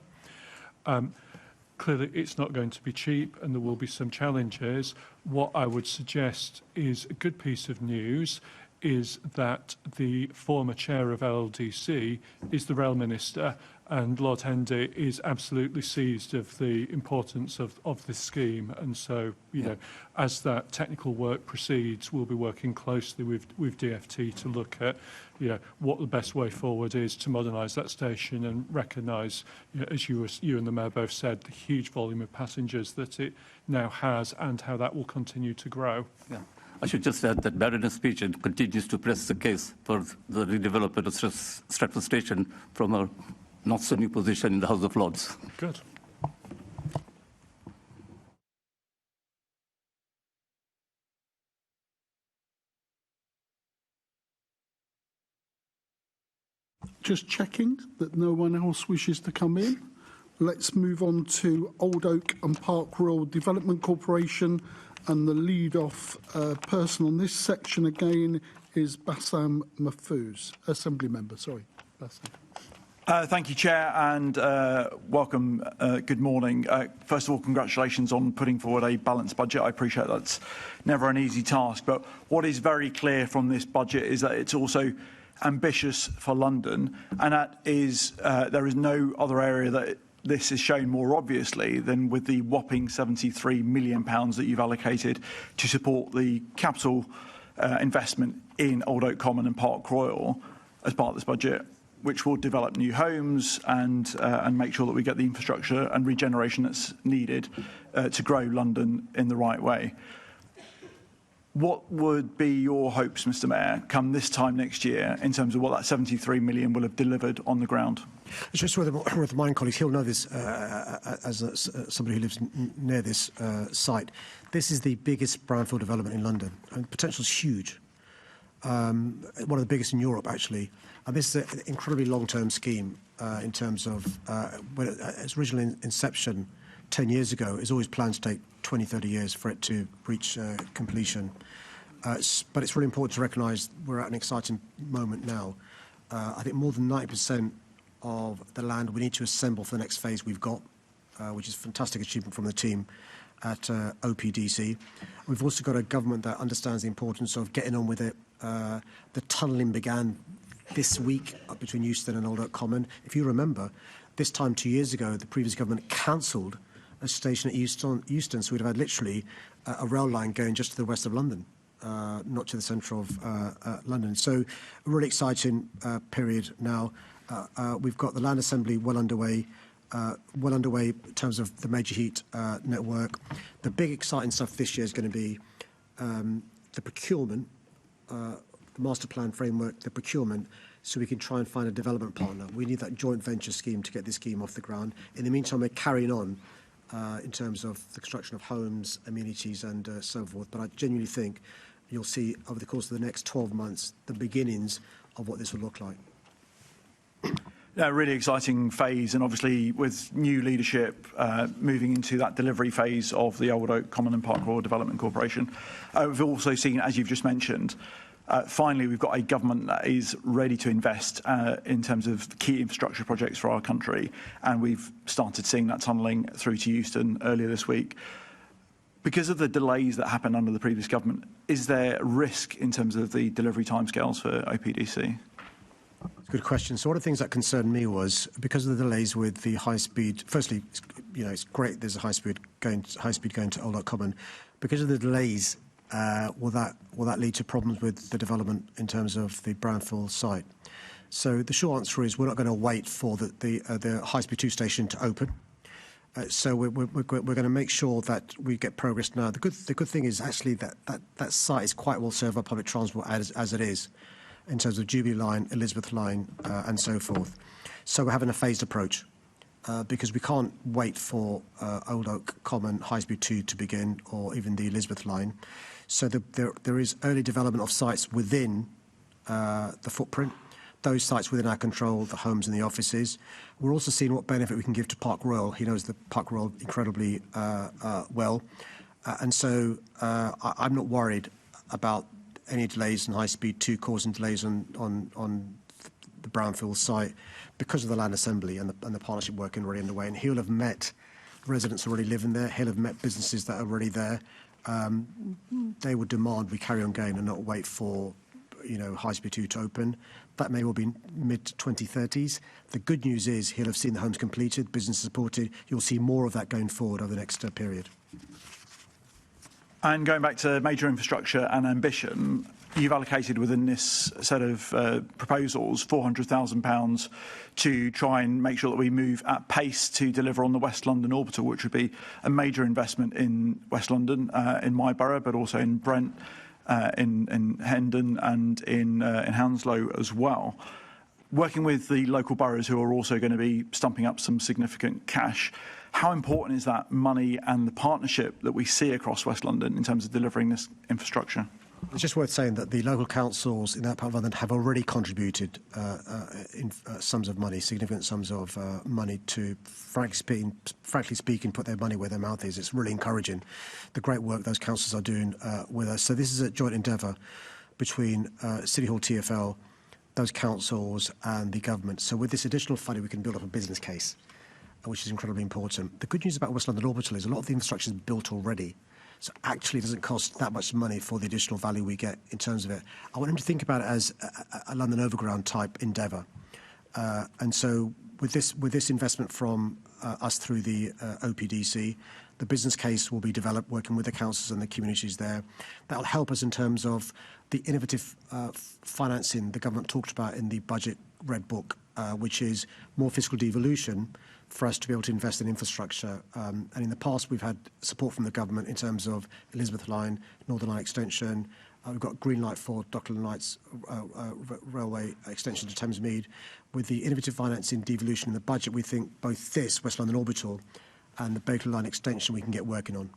S9: Clearly, it's not going to be cheap and there will be some challenges. What I would suggest is a good piece of news is that the former chair of LLDC is the Rail Minister, and Lord Hendy is absolutely seized of the importance of this scheme. And so, you know, as that technical work proceeds, we'll be working closely with DfT to look at, you know, what the best way forward is to modernise that station and recognise, you know, as you and the Mayor both said, the huge volume of passengers that it now has and how that will continue to grow.
S7: Yeah. I should just add that Baroness Peacham continues to press the case for the redevelopment of Stratford Station from a not-so-new position in the House of Lords.
S9: Good.
S2: Just checking that no one else wishes to come in. Let's move on to Old Oak and Park Royal Development Corporation. And the lead-off person on this section again is Bassam Mahfouz, Assembly Member. Sorry, Bassam.
S4: Thank you, Chair, and welcome. Good morning. First of all, congratulations on putting forward a balanced budget. I appreciate that's never an easy task, but what is very clear from this budget is that it's also ambitious for London, and that is there is no other area that this is shown more obviously than with the whopping £73 million that you've allocated to support the capital investment in Old Oak Common and Park Royal as part of this budget, which will develop new homes and make sure that we get the infrastructure and regeneration that's needed to grow London in the right way. What would be your hopes, Mr. Mayor, come this time next year in terms of what that £73 million will have delivered on the ground?
S3: Just with my colleagues, he'll know this as somebody who lives near this site. This is the biggest brownfield development in London, and the potential is huge. One of the biggest in Europe, actually. And this is an incredibly long-term scheme in terms of when its original inception 10 years ago. It's always planned to take 20, 30 years for it to reach completion. But it's really important to recognise we're at an exciting moment now. I think more than 90% of the land we need to assemble for the next phase we've got, which is a fantastic achievement from the team at OPDC. We've also got a government that understands the importance of getting on with it. The tunnelling began this week up between Euston and Old Oak Common. If you remember, this time 2 years ago, the previous government cancelled a station at Euston, so we'd have had literally a rail line going just to the west of London, not to the centre of London. So a really exciting period now. We've got the land assembly well underway in terms of the major heat network. The big exciting stuff this year is going to be the procurement, the master plan framework, the procurement, so we can try and find a development partner. We need that joint venture scheme to get this scheme off the ground. In the meantime, we're carrying on in terms of the construction of homes, amenities and so forth. But I genuinely think you'll see over the course of the next 12 months the beginnings of what this will look like.
S4: Yeah, really exciting phase, and obviously with new leadership moving into that delivery phase of the Old Oak Common and Park Royal Development Corporation. We've also seen, as you've just mentioned, Finally, we've got a government that is ready to invest in terms of key infrastructure projects for our country, and we've started seeing that tunnelling through to Euston earlier this week. Because of the delays that happened under the previous government, is there risk in terms of the delivery timescales for OPDC?
S3: Good question. So one of the things that concerned me was because of the delays with the high speed. Firstly, you know, it's great there's a high speed going to Old Oak Common. Because of the delays, will that lead to problems with the development in terms of the brownfield site? So the short answer is we're not going to wait for the high speed 2 station to open. So we're going to make sure that we get progress now. The good thing is actually that site is quite well served by public transport as it is, in terms of Jubilee Line, Elizabeth Line, and so forth. So we're having a phased approach because we can't wait for Old Oak Common High Speed 2 to begin, or even the Elizabeth Line. So there is early development of sites within the footprint. Those sites within our control, the homes and the offices. We're also seeing what benefit we can give to Park Royal. He knows the Park Royal incredibly well. And so I'm not worried about any delays in High Speed 2 causing delays on the brownfield site because of the land assembly and the partnership working already underway. And he'll have met residents already living there. He'll have met businesses that are already there. They would demand we carry on going and not wait for High Speed 2 to open. That may well be mid-2030s. The good news is he'll have seen the homes completed, business supported. You'll see more of that going forward over the next period.
S4: And going back to major infrastructure and ambition, you've allocated within this set of proposals £400,000 to try and make sure that we move at pace to deliver on the West London Orbital, which would be a major investment in West London, in my borough, but also in Brent, in Hendon and in Hounslow as well. Working with the local boroughs who are also going to be stumping up some significant cash, how important is that money and the partnership that we see across West London in terms of delivering this infrastructure?
S3: It's just worth saying that the local councils in that part of London have already contributed in sums of money, significant sums of money to, frankly speaking, put their money where their mouth is. It's really encouraging, the great work those councils are doing with us. So this is a joint endeavour between City Hall TfL, those councils and the government. So with this additional funding, we can build up a business case, which is incredibly important. The good news about West London Orbital is a lot of the infrastructure is built already. So actually it doesn't cost that much money for the additional value we get in terms of it. I want him to think about it as a London Overground type endeavour. And so with this investment from us through the OPDC, the business case will be developed working with the councils and the communities there. That'll help us in terms of the innovative financing the government talked about in the budget red book, which is more fiscal devolution for us to be able to invest in infrastructure. And in the past, we've had support from the government in terms of Elizabeth Line, Northern Line extension. We've got green light for Dockland Lights railway extension to Thamesmead. With the innovative financing devolution in the budget, we think both this, West London Orbital, and the Baker Line extension we can get working on.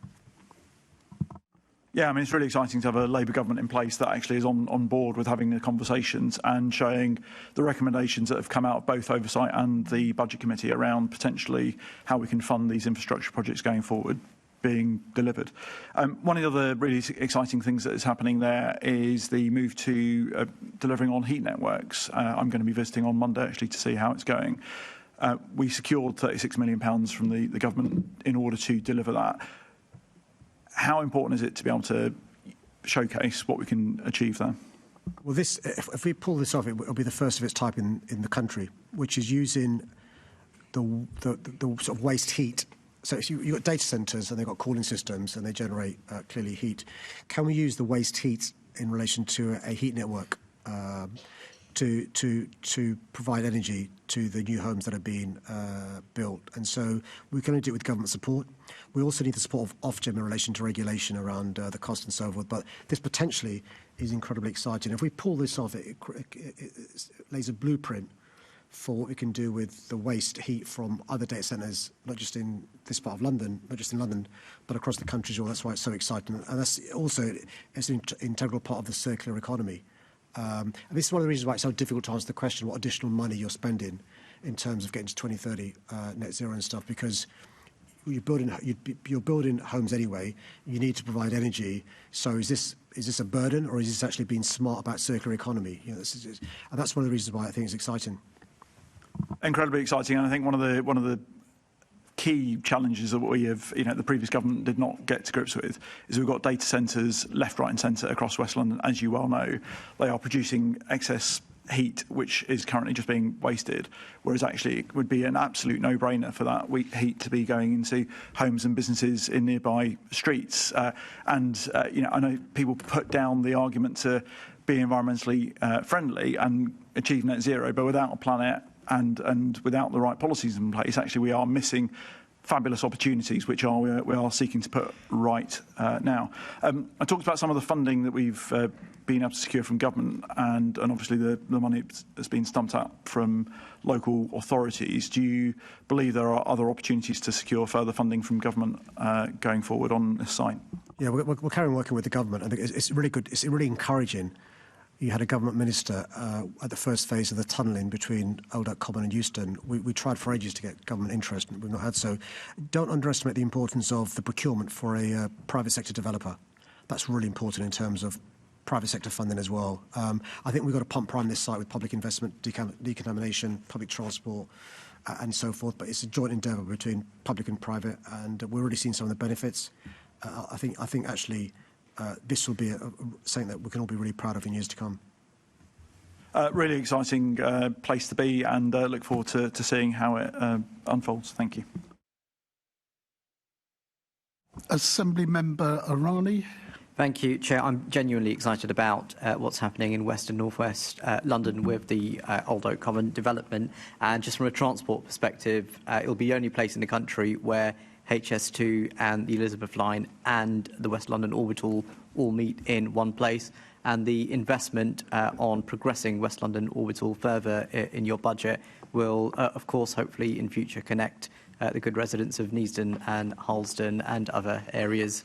S4: Yeah, I mean, it's really exciting to have a Labour government in place that actually is on board with having the conversations and showing the recommendations that have come out of both Oversight and the Budget Committee around potentially how we can fund these infrastructure projects going forward being delivered. One of the other really exciting things that is happening there is the move to delivering on heat networks. I'm going to be visiting on Monday actually to see how it's going. We secured £36 million from the government in order to deliver that. How important is it to be able to showcase what we can achieve there?
S3: Well, this, if we pull this off, it will be the first of its type in the country, which is using the sort of waste heat. So if you've got data centres and they've got cooling systems and they generate clearly heat. Can we use the waste heat in relation to a heat network to provide energy to the new homes that are being built? And so we can only do it with government support. We also need the support of Ofgem in relation to regulation around the cost and so forth. But this potentially is incredibly exciting. If we pull this off, it lays a blueprint for what we can do with the waste heat from other data centres, not just in this part of London, not just in London, but across the country as well. That's why it's so exciting. And that's also it's an integral part of the circular economy. And this is one of the reasons why it's so difficult to answer the question what additional money you're spending in terms of getting to 2030 net zero and stuff, because you're building homes anyway. You need to provide energy. So is this a burden, or is this actually being smart about circular economy? You know, and that's one of the reasons why I think it's exciting.
S4: Incredibly exciting, and I think one of the key challenges that we have, the previous government did not get to grips with, is we've got data centres left, right, and centre across West London. As you well know, they are producing excess heat, which is currently just being wasted, whereas actually it would be an absolute no-brainer for that heat to be going into homes and businesses in nearby streets. I know people put down the argument to be environmentally friendly and achieve net zero, but without a planet and without the right policies in place, actually we are missing fabulous opportunities, which we are seeking to put right now. I talked about some of the funding that we've been able to secure from government, and obviously the money that's been stumped up from local authorities. Do you believe there are other opportunities to secure further funding from government going forward on this site?
S3: Yeah, we're carrying working with the government. I think it's really good. It's really encouraging. You had a government minister at the first phase of the tunnelling between Old Oak Common and Euston. We tried for ages to get government interest, and we've not had so. Don't underestimate the importance of the procurement for a private sector developer. That's really important in terms of private sector funding as well. I think we've got to pump prime this site with public investment, decontamination, public transport, and so forth. But it's a joint endeavour between public and private, and we're already seeing some of the benefits. I think actually this will be something that we can all be really proud of in years to come.
S4: Really exciting place to be, and look forward to seeing how it unfolds. Thank you.
S2: Assembly Member Arani.
S11: Thank you, Chair. I'm genuinely excited about what's happening in West and North West London with the Old Oak Common development. And just from a transport perspective, it'll be the only place in the country where HS2 and the Elizabeth line and the West London Orbital all meet in one place. And the investment on progressing West London Orbital further in your budget will, of course, hopefully in future connect the good residents of Neasden and Harlesden and other areas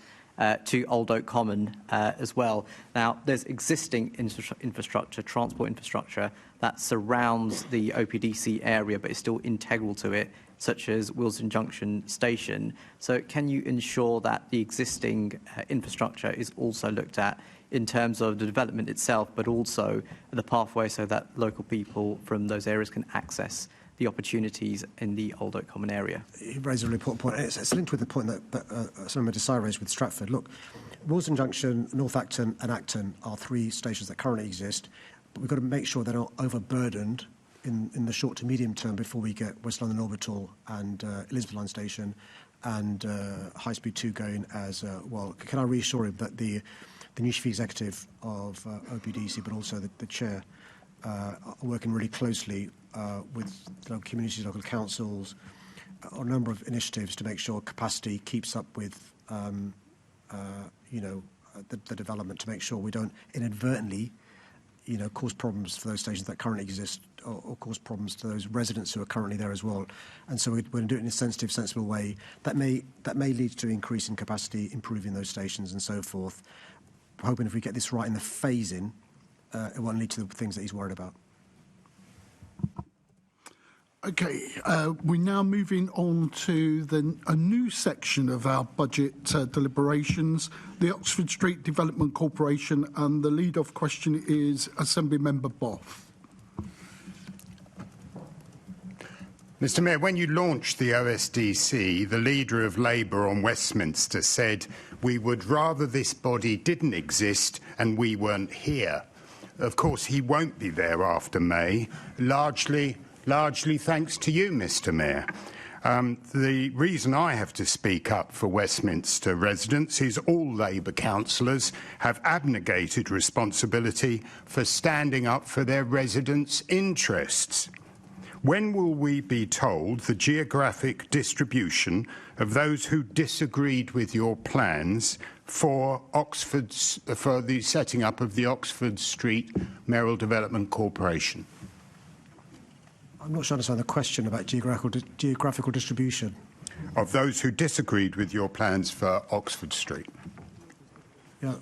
S11: to Old Oak Common as well. Now, there's existing infrastructure, transport infrastructure, that surrounds the OPDC area, but is still integral to it, such as Wilson Junction Station. So can you ensure that the existing infrastructure is also looked at in terms of the development itself, but also the pathway so that local people from those areas can access the opportunities in the Old Oak Common area?
S3: You raised a really important point. It's linked with the point that Senator Desai raised with Stratford. Look, Wilson Junction, North Acton and Acton are three stations that currently exist, but we've got to make sure they're not overburdened in the short to medium term before we get West London Orbital and Elizabeth Line Station and High Speed 2 going as well. Can I reassure him that the new chief executive of OPDC, but also the chair, are working really closely with local communities, local councils, on a number of initiatives to make sure capacity keeps up with, the development, to make sure we don't inadvertently, cause problems for those stations that currently exist, or cause problems to those residents who are currently there as well. And so we're going to do it in a sensitive, sensible way. That may lead to increasing capacity, improving those stations and so forth. We're hoping if we get this right in the phasing, it won't lead to the things that he's worried about.
S2: Okay, we're now moving on to a new section of our budget deliberations, the Oxford Street Development Corporation, and the lead-off question is Assembly Member Boff.
S12: Mr Mayor, when you launched the OSDC, the leader of Labour on Westminster said, "We would rather this body didn't exist and we weren't here." Of course, he won't be there after May, largely thanks to you, Mr Mayor. The reason I have to speak up for Westminster residents is all Labour councillors have abnegated responsibility for standing up for their residents' interests. When will we be told the geographic distribution of those who disagreed with your plans for the setting up of the Oxford Street Mayoral Development Corporation?
S3: I'm not sure I understand the question about geographical distribution.
S12: Of those who disagreed with your plans for Oxford Street.
S3: Yeah.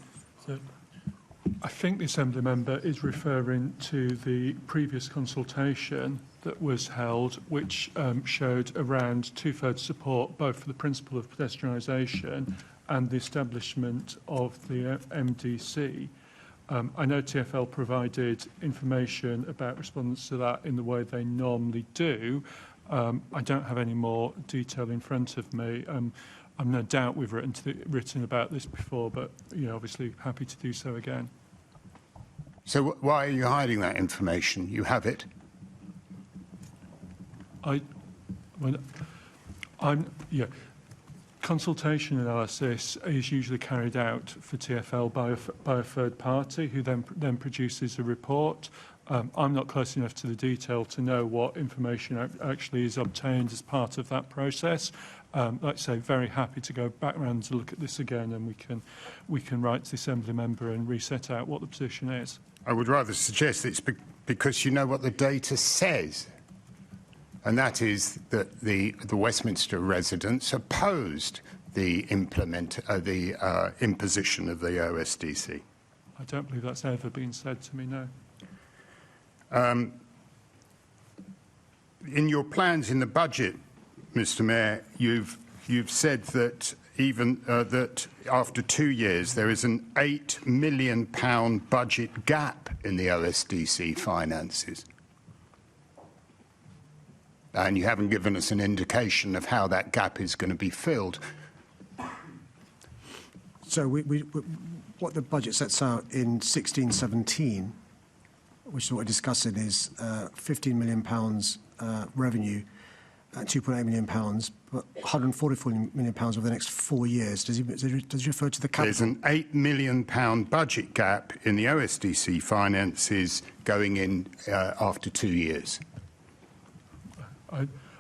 S9: I think the Assembly member is referring to the previous consultation that was held, which showed around two-thirds support both for the principle of pedestrianisation and the establishment of the MDC. I know TfL provided information about respondents to that in the way they normally do. I don't have any more detail in front of me. I'm no doubt we've written about this before, but obviously happy to do so again.
S12: So why are you hiding that information? You have it.
S9: Consultation analysis is usually carried out for TfL by a third party who then produces a report. I'm not close enough to the detail to know what information actually is obtained as part of that process. Like I say, very happy to go back around to look at this again, and we can write to the Assembly member and reset out what the position is.
S12: I would rather suggest it's because you know what the data says, and that is that the Westminster residents opposed the imposition of the OSDC.
S9: I don't believe that's ever been said to me, no.
S12: In your plans in the budget, Mr. Mayor, you've said that even that after 2 years there is an £8 million budget gap in the OSDC finances. And you haven't given us an indication of how that gap is going to be filled.
S3: So what the budget sets out in 16-17, which is what we're discussing, is £15 million revenue at £2.8 million, but £144 million over the next 4 years. Does he refer to the capital?
S12: There's an £8 million budget gap in the OSDC finances going in after 2 years.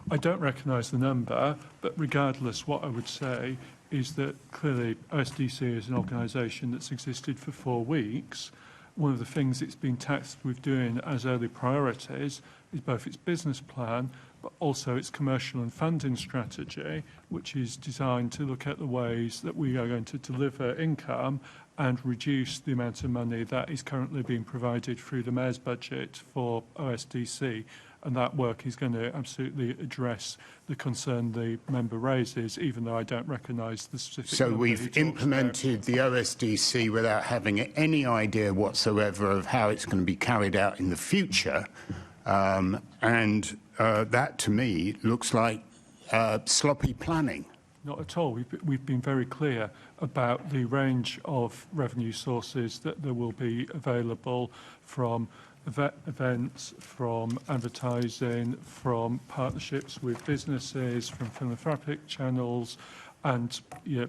S9: I don't recognise the number, but regardless, what I would say is that clearly OSDC is an organisation that's existed for 4 weeks. One of the things it's been tasked with doing as early priorities is both its business plan, but also its commercial and funding strategy, which is designed to look at the ways that we are going to deliver income and reduce the amount of money that is currently being provided through the Mayor's budget for OSDC. And that work is going to absolutely address the concern the member raises, even though I don't recognise the specific.
S12: So we've implemented the OSDC without having any idea whatsoever of how it's going to be carried out in the future. That, to me, looks like sloppy planning.
S9: Not at all. We've been very clear about the range of revenue sources that there will be available from events, from advertising, from partnerships with businesses, from philanthropic channels, and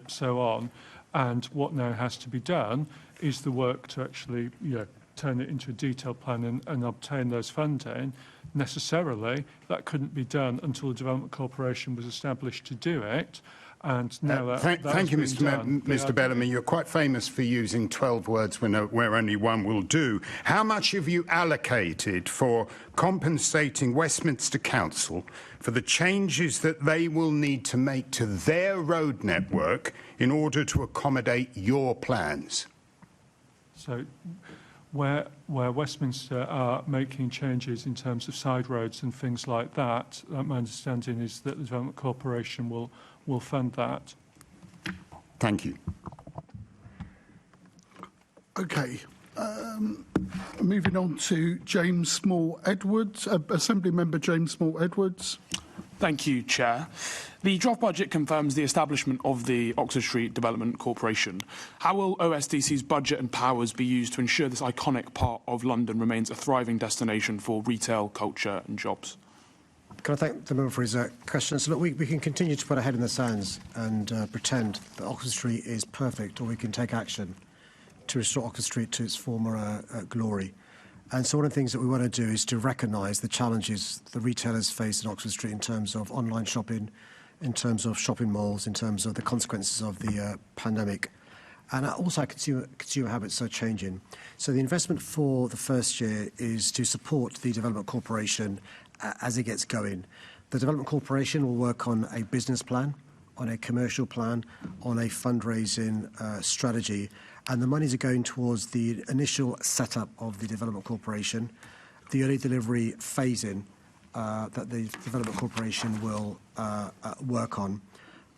S9: so on. And what now has to be done is the work to actually turn it into a detailed plan and obtain those funding. Necessarily, that couldn't be done until the Development Corporation was established to do it. And now
S12: thank you, Mr. Bellamy. You're quite famous for using 12 words where only one will do. How much have you allocated for compensating Westminster Council for the changes that they will need to make to their road network in order to accommodate your plans?
S9: So, where Westminster are making changes in terms of side roads and things like that, my understanding is that the Development Corporation will fund that.
S12: Thank you.
S2: Okay. Moving on to James Small-Edwards, Assembly Member James Small-Edwards.
S10: Thank you, Chair. The draft budget confirms the establishment of the Oxford Street Development Corporation. How will OSDC's budget and powers be used to ensure this iconic part of London remains a thriving destination for retail, culture and jobs?
S3: Can I thank the member for his question? So, look, we can continue to put our head in the sands and pretend that Oxford Street is perfect, or we can take action to restore Oxford Street to its former glory. And so one of the things that we want to do is to recognise the challenges the retailers face in Oxford Street in terms of online shopping, in terms of shopping malls, in terms of the consequences of the pandemic. And also consumer habits are changing. So the investment for the first year is to support the Development Corporation as it gets going. The Development Corporation will work on a business plan on a commercial plan, on a fundraising strategy, and the monies are going towards the initial setup of the Development Corporation, the early delivery phasing that the Development Corporation will work on,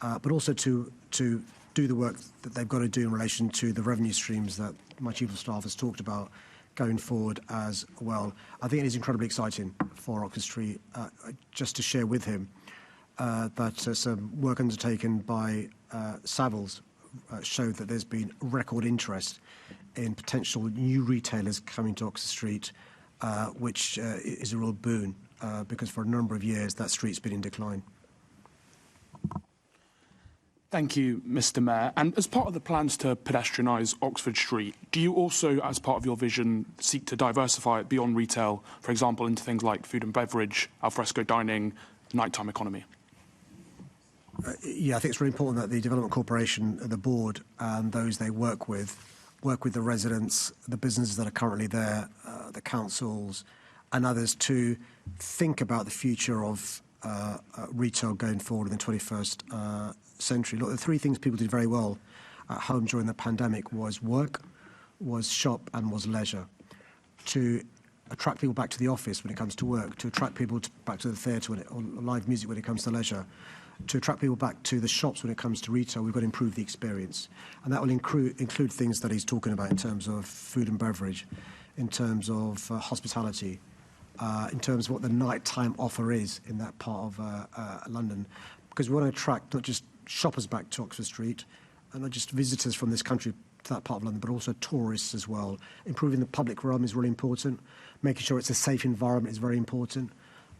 S3: but also to do the work that they've got to do in relation to the revenue streams that my Chief of Staff has talked about going forward as well. I think it is incredibly exciting for Oxford Street. Just to share with him that some work undertaken by Savills showed that there's been record interest in potential new retailers coming to Oxford Street, which is a real boon because for a number of years that street's been in decline.
S10: Thank you, Mr. Mayor. And as part of the plans to pedestrianise Oxford Street, do you also, as part of your vision, seek to diversify it beyond retail, for example, into things like food and beverage, alfresco dining, nighttime economy?
S3: Yeah, I think it's really important that the Development Corporation, the board, and those they work with the residents, the businesses that are currently there, the councils, and others to think about the future of retail going forward in the 21st century. Look, the three things people did very well at home during the pandemic was work, was shop, and was leisure. To attract people back to the office when it comes to work, to attract people back to the theatre or live music when it comes to leisure, to attract people back to the shops when it comes to retail, we've got to improve the experience. And that will include things that he's talking about in terms of food and beverage, in terms of hospitality, in terms of what the nighttime offer is in that part of London. Because we want to attract not just shoppers back to Oxford Street, and not just visitors from this country to that part of London, but also tourists as well. Improving the public realm is really important. Making sure it's a safe environment is very important.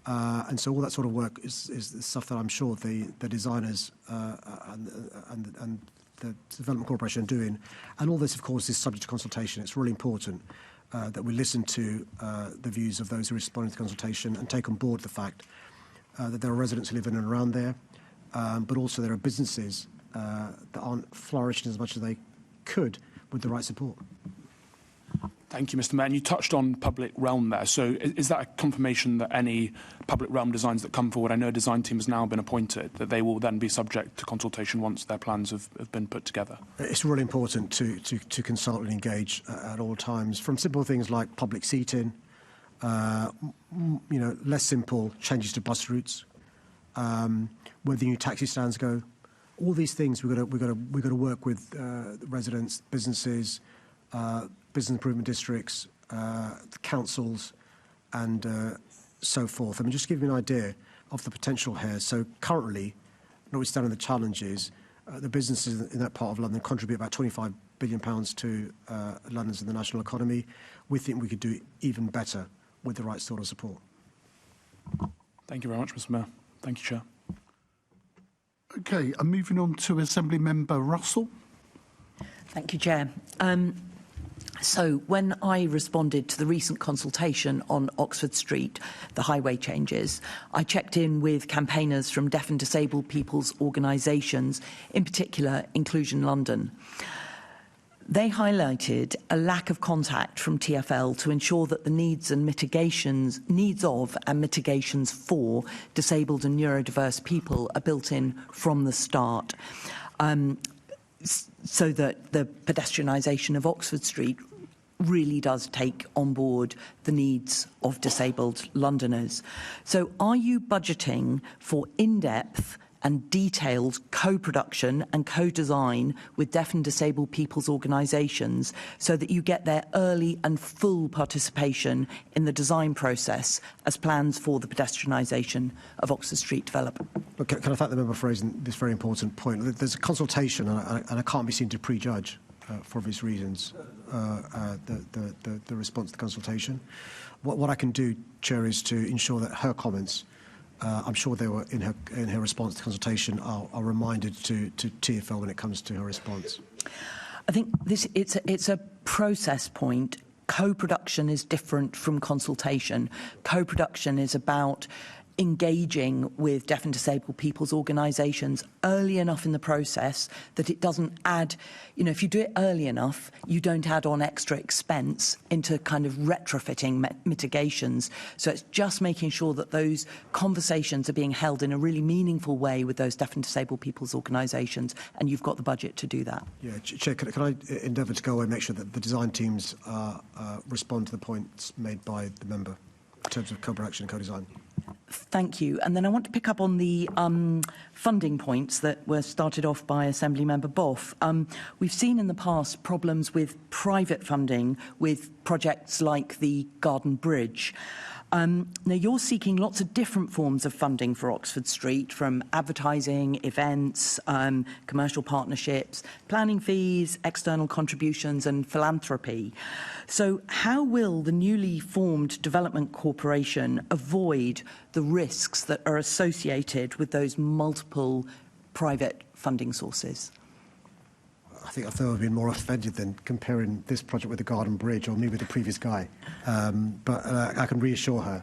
S3: And so all that sort of work is stuff that I'm sure the designers and the Development Corporation are doing. And all this, of course, is subject to consultation. It's really important that we listen to the views of those who respond to the consultation and take on board the fact that there are residents who live in and around there, but also there are businesses that aren't flourishing as much as they could with the right support.
S10: Thank you, Mr. Mayor. And you touched on public realm there. So is that a confirmation that any public realm designs that come forward, I know a design team has now been appointed, that they will then be subject to consultation once their plans have been put together?
S3: It's really important to consult and engage at all times, from simple things like public seating, less simple changes to bus routes, where the new taxi stands go. All these things we've got to work with residents, businesses, business improvement districts, the councils, and so forth. I mean, just to give you an idea of the potential here. So currently, notwithstanding the challenges, the businesses in that part of London contribute about £25 billion to London's and the national economy. We think we could do even better with the right sort of support.
S10: Thank you very much, Mr. Mayor. Thank you, Chair.
S2: OK, I'm moving on to Assembly Member Russell.
S1: Thank you, Chair. So when I responded to the recent consultation on Oxford Street, the highway changes, I checked in with campaigners from deaf and disabled people's organisations, in particular Inclusion London. They highlighted a lack of contact from TfL to ensure that the needs of and mitigations for disabled and neurodiverse people are built in from the start, so that the pedestrianisation of Oxford Street really does take on board the needs of disabled Londoners. So are you budgeting for in-depth and detailed co-production and co-design with deaf and disabled people's organisations so that you get their early and full participation in the design process as plans for the pedestrianisation of Oxford Street develop?
S3: Look, can I thank the member for raising this very important point? There's a consultation, and I can't be seen to prejudge, for obvious reasons, the response to the consultation. What I can do, Chair, is to ensure that her comments, I'm sure they were in her response to the consultation, are reminded to TfL when it comes to her response.
S1: I think it's a process point. Co-production is different from consultation. Co-production is about engaging with deaf and disabled people's organisations early enough in the process that it doesn't add, you know, if you do it early enough, you don't add on extra expense into kind of retrofitting mitigations. So it's just making sure that those conversations are being held in a really meaningful way with those deaf and disabled people's organisations, and you've got the budget to do that.
S3: Yeah, Chair, can I endeavour to go away and make sure that the design teams respond to the points made by the member in terms of co-production and co-design?
S1: Thank you. And then I want to pick up on the funding points that were started off by Assembly Member Boff. We've seen in the past problems with private funding with projects like the Garden Bridge. Now, you're seeking lots of different forms of funding for Oxford Street, from advertising, events, commercial partnerships, planning fees, external contributions and philanthropy. So how will the newly formed Development Corporation avoid the risks that are associated with those multiple private funding sources?
S3: I think I've been more offended than comparing this project with the Garden Bridge or me with the previous guy. But I can reassure her,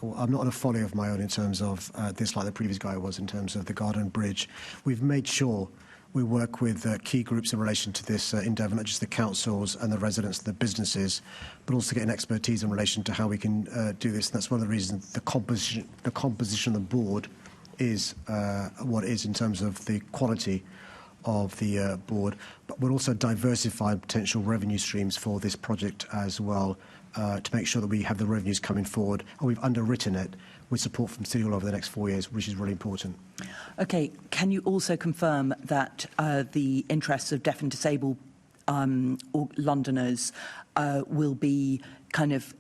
S3: I'm not on a folly of my own in terms of this like the previous guy was in terms of the Garden Bridge. We've made sure we work with key groups in relation to this endeavour, not just the councils and the residents and the businesses, but also getting expertise in relation to how we can do this. And that's one of the reasons the composition of the board is what it is in terms of the quality of the board, but we'll also diversify potential revenue streams for this project as well to make sure that we have the revenues coming forward, and we've underwritten it with support from City Hall over the next 4 years, which is really important.
S1: Okay, can you also confirm that the interests of deaf and disabled Londoners will be kind of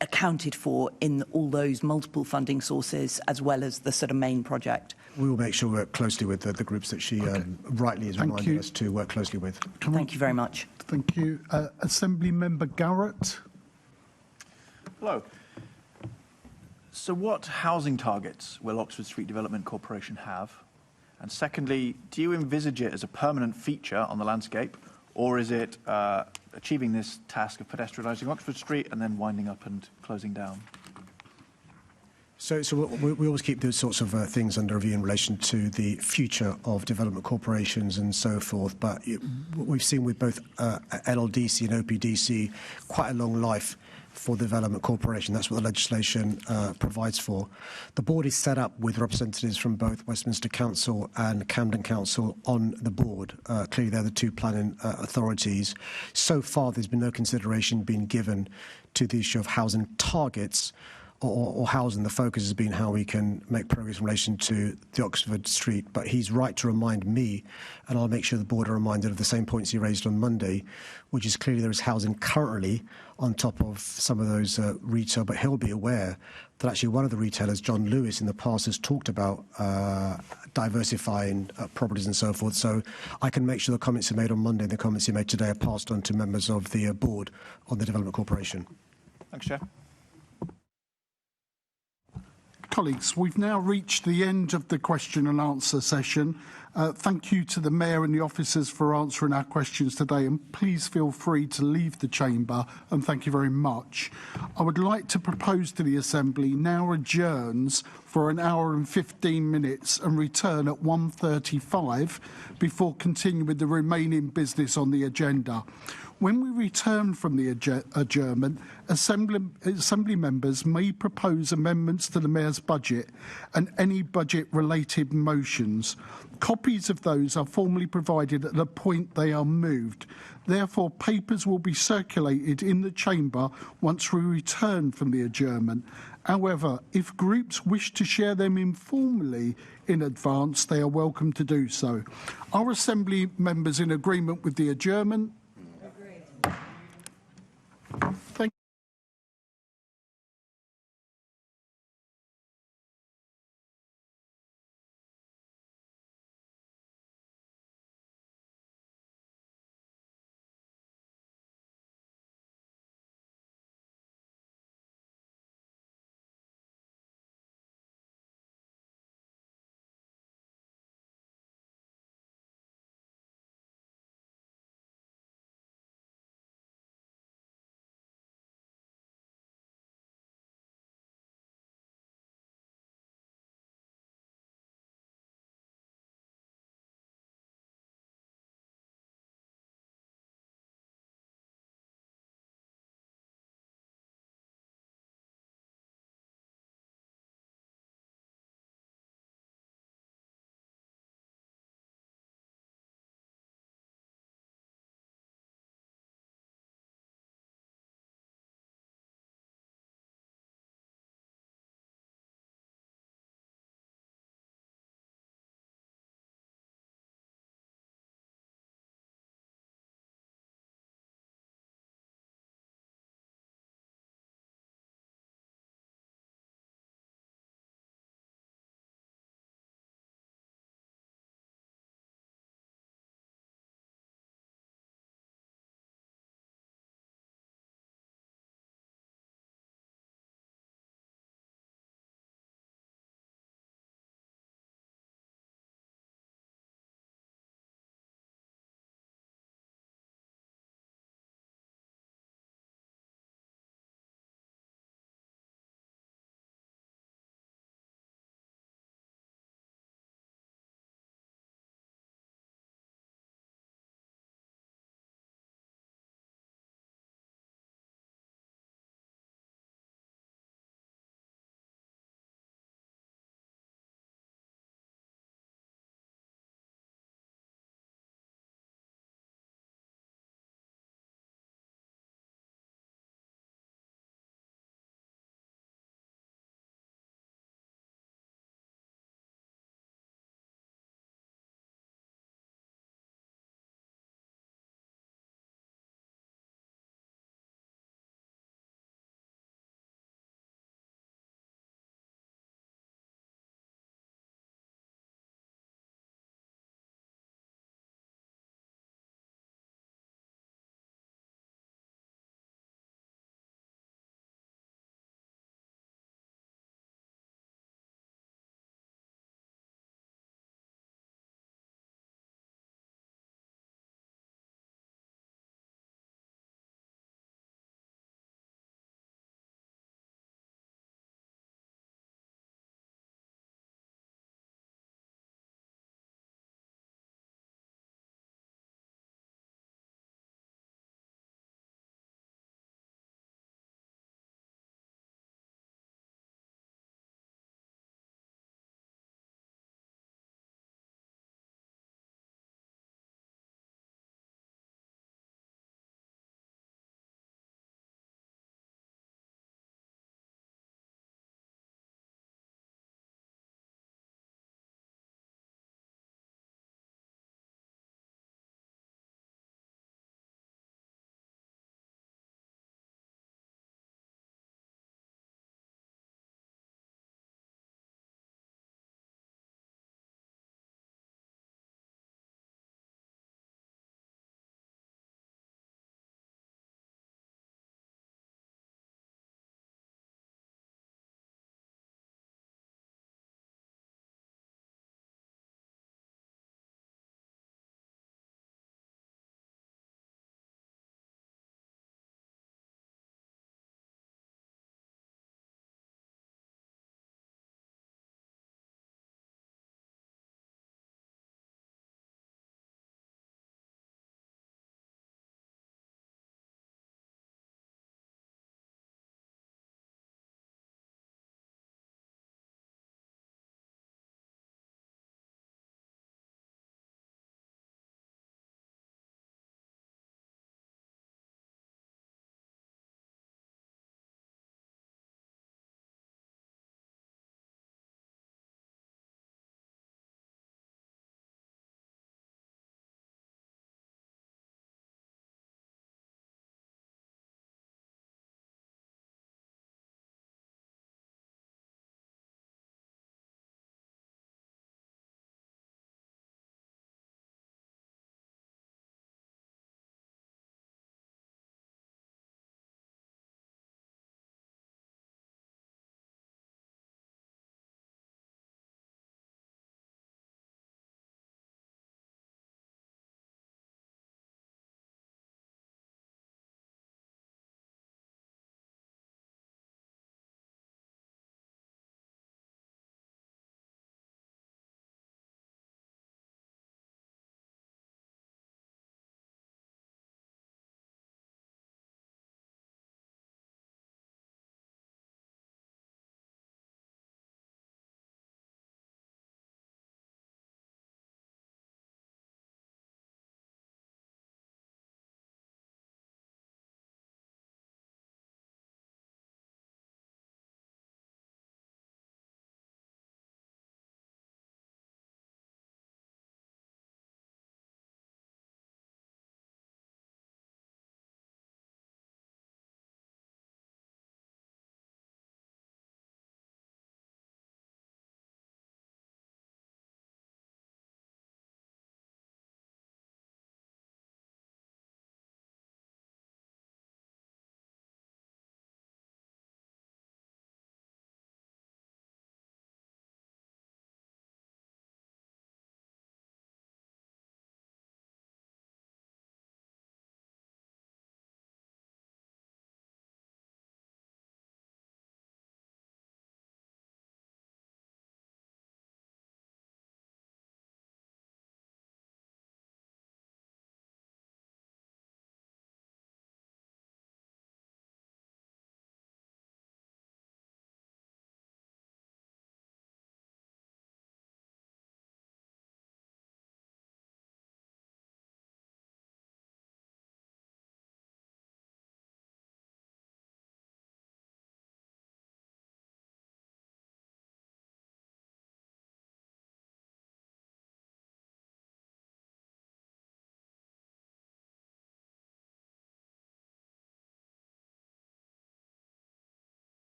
S1: accounted for in all those multiple funding sources as well as the sort of main project?
S3: We will make sure we work closely with the groups that she rightly is reminding us to work closely with.
S1: Thank you very much.
S2: Thank you. Assembly Member Garrett.
S4: Hello. So what housing targets will Oxford Street Development Corporation have? And secondly, do you envisage it as a permanent feature on the landscape, or is it achieving this task of pedestrianising Oxford Street and then winding up and closing down?
S3: So we always keep those sorts of things under review in relation to the future of development corporations and so forth. But we've seen with both LLDC and OPDC quite a long life for the development corporation. That's what the legislation provides for. The board is set up with representatives from both Westminster Council and Camden Council on the board. Clearly, they're the two planning authorities. So far, there's been no consideration being given to the issue of housing targets or housing. The focus has been how we can make progress in relation to the Oxford Street. But he's right to remind me, and I'll make sure the board are reminded of the same points he raised on Monday, which is clearly there is housing currently on top of some of those retail, but he'll be aware that actually one of the retailers, John Lewis, in the past has talked about diversifying properties and so forth. So I can make sure the comments he made on Monday and the comments he made today are passed on to members of the board on the Development Corporation.
S4: Thanks, Chair.
S2: Colleagues, we've now reached the end of the question and answer session. Thank you to the Mayor and the officers for answering our questions today, and please feel free to leave the chamber, and thank you very much. I would like to propose to the Assembly now adjourns for an hour and 15 minutes and return at 1:35 before continuing with the remaining business on the agenda. When we return from the adjournment, Assembly members may propose amendments to the Mayor's budget and any budget-related motions. Copies of those are formally provided at the point they are moved. Therefore, papers will be circulated in the chamber once we return from the adjournment. However, if groups wish to share them informally in advance, they are welcome to do so. Are Assembly members in agreement with the adjournment? Thank you.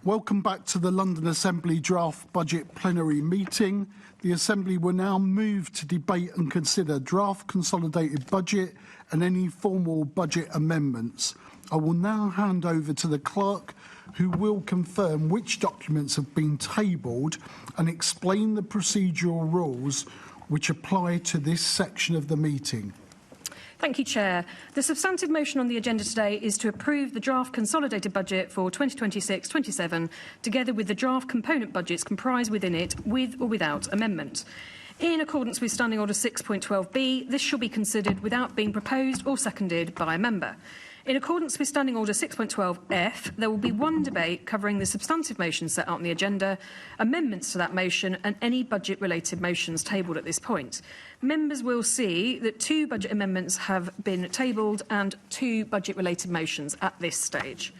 S2: Welcome back to the London Assembly draft budget plenary meeting. The Assembly will now move to debate and consider draft consolidated budget and any formal budget amendments. I will now hand over to the clerk, who will confirm which documents have been tabled and explain the procedural rules which apply to this section of the meeting.
S13: Thank you, Chair. The substantive motion on the agenda today is to approve the draft consolidated budget for 2026-27, together with the draft component budgets comprised within it, with or without amendment. In accordance with Standing Order 6.12b, this shall be considered without being proposed or seconded by a member. In accordance with Standing Order 6.12f, there will be one debate covering the substantive motion set out on the agenda, amendments to that motion and any budget-related motions tabled at this point. Members will see that 2 budget amendments have been tabled and 2 budget-related motions at this stage.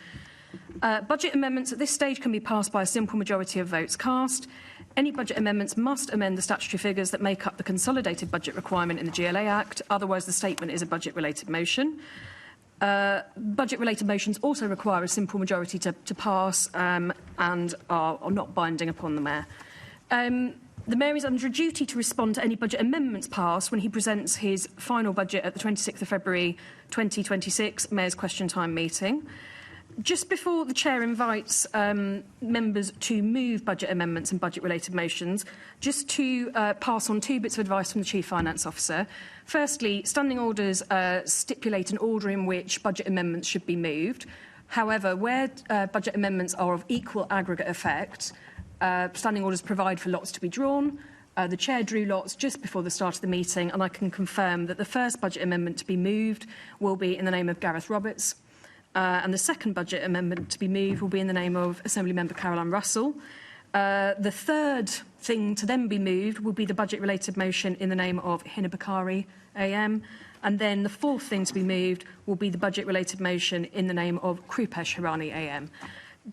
S13: Budget amendments at this stage can be passed by a simple majority of votes cast. Any budget amendments must amend the statutory figures that make up the consolidated budget requirement in the GLA Act, otherwise the statement is a budget-related motion. Budget-related motions also require a simple majority to pass and are not binding upon the Mayor. The Mayor is under a duty to respond to any budget amendments passed when he presents his final budget at the 26th of February 2026 Mayor's Question Time meeting. Just before the Chair invites members to move budget amendments and budget-related motions, just to pass on 2 bits of advice from the Chief Finance Officer. Firstly, standing orders stipulate an order in which budget amendments should be moved. However, where budget amendments are of equal aggregate effect, standing orders provide for lots to be drawn. The Chair drew lots just before the start of the meeting, and I can confirm that the first budget amendment to be moved will be in the name of Gareth Roberts. And the second budget amendment to be moved will be in the name of Assemblymember Caroline Russell. The third thing to then be moved will be the budget-related motion in the name of Hina Bakari AM. And then the fourth thing to be moved will be the budget-related motion in the name of Krupesh Hirani AM.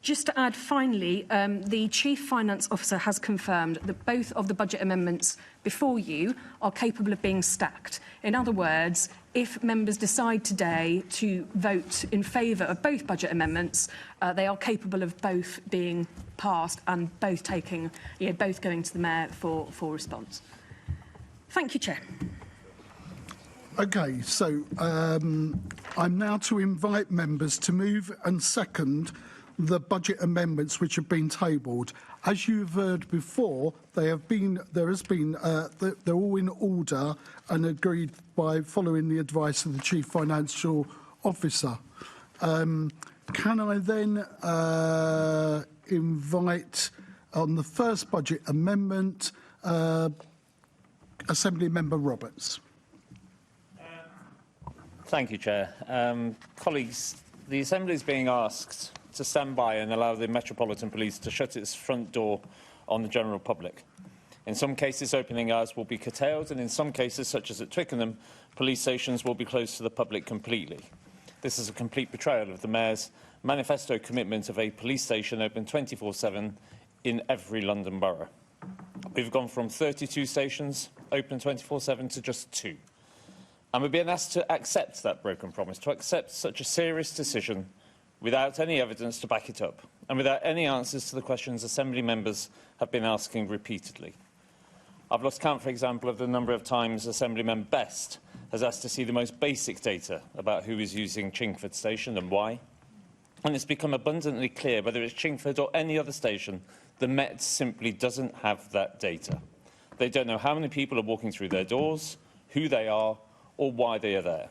S13: Just to add, finally, the Chief Finance Officer has confirmed that both of the budget amendments before you are capable of being stacked. In other words, if members decide today to vote in favour of both budget amendments, they are capable of both being passed and both taking, both going to the Mayor for response. Thank you, Chair.
S2: OK, so I'm now to invite members to move and second the budget amendments which have been tabled. As you've heard before, they're all in order and agreed by following the advice of the Chief Financial Officer. Can I then invite on the first budget amendment Assembly Member Roberts?
S14: Thank you, Chair. Colleagues, the Assembly is being asked to stand by and allow the Metropolitan Police to shut its front door on the general public. In some cases, opening hours will be curtailed, and in some cases, such as at Twickenham, police stations will be closed to the public completely. This is a complete betrayal of the Mayor's manifesto commitment of a police station open 24/7 in every London borough. We've gone from 32 stations open 24/7 to just 2. And we're being asked to accept that broken promise, to accept such a serious decision without any evidence to back it up, and without any answers to the questions Assembly members have been asking repeatedly. I've lost count, for example, of the number of times Assemblymember Best has asked to see the most basic data about who is using Chingford Station and why. And it's become abundantly clear, whether it's Chingford or any other station, the Met simply doesn't have that data. They don't know how many people are walking through their doors, who they are, or why they are there.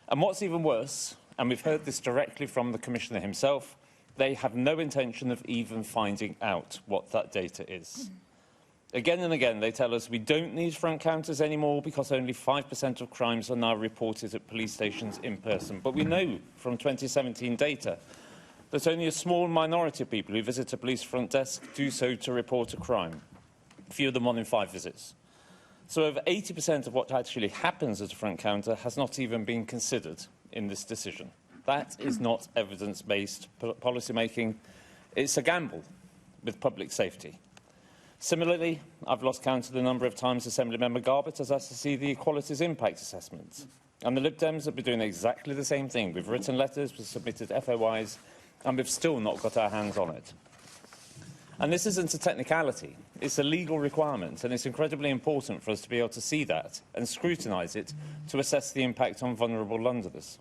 S14: And what's even worse, and we've heard this directly from the Commissioner himself, they have no intention of even finding out what that data is. Again and again, they tell us we don't need front counters anymore because only 5% of crimes are now reported at police stations in person. But we know from 2017 data that only a small minority of people who visit a police front desk do so to report a crime, fewer than 1 in 5 visits. So over 80% of what actually happens at a front counter has not even been considered in this decision. That is not evidence-based policy making. It's a gamble with public safety. Similarly, I've lost count of the number of times Assemblymember Garbett has asked to see the Equalities Impact Assessment. And the Lib Dems have been doing exactly the same thing. We've written letters, we've submitted FOIs, and we've still not got our hands on it. And this isn't a technicality. It's a legal requirement, and it's incredibly important for us to be able to see that and scrutinise it to assess the impact on vulnerable Londoners.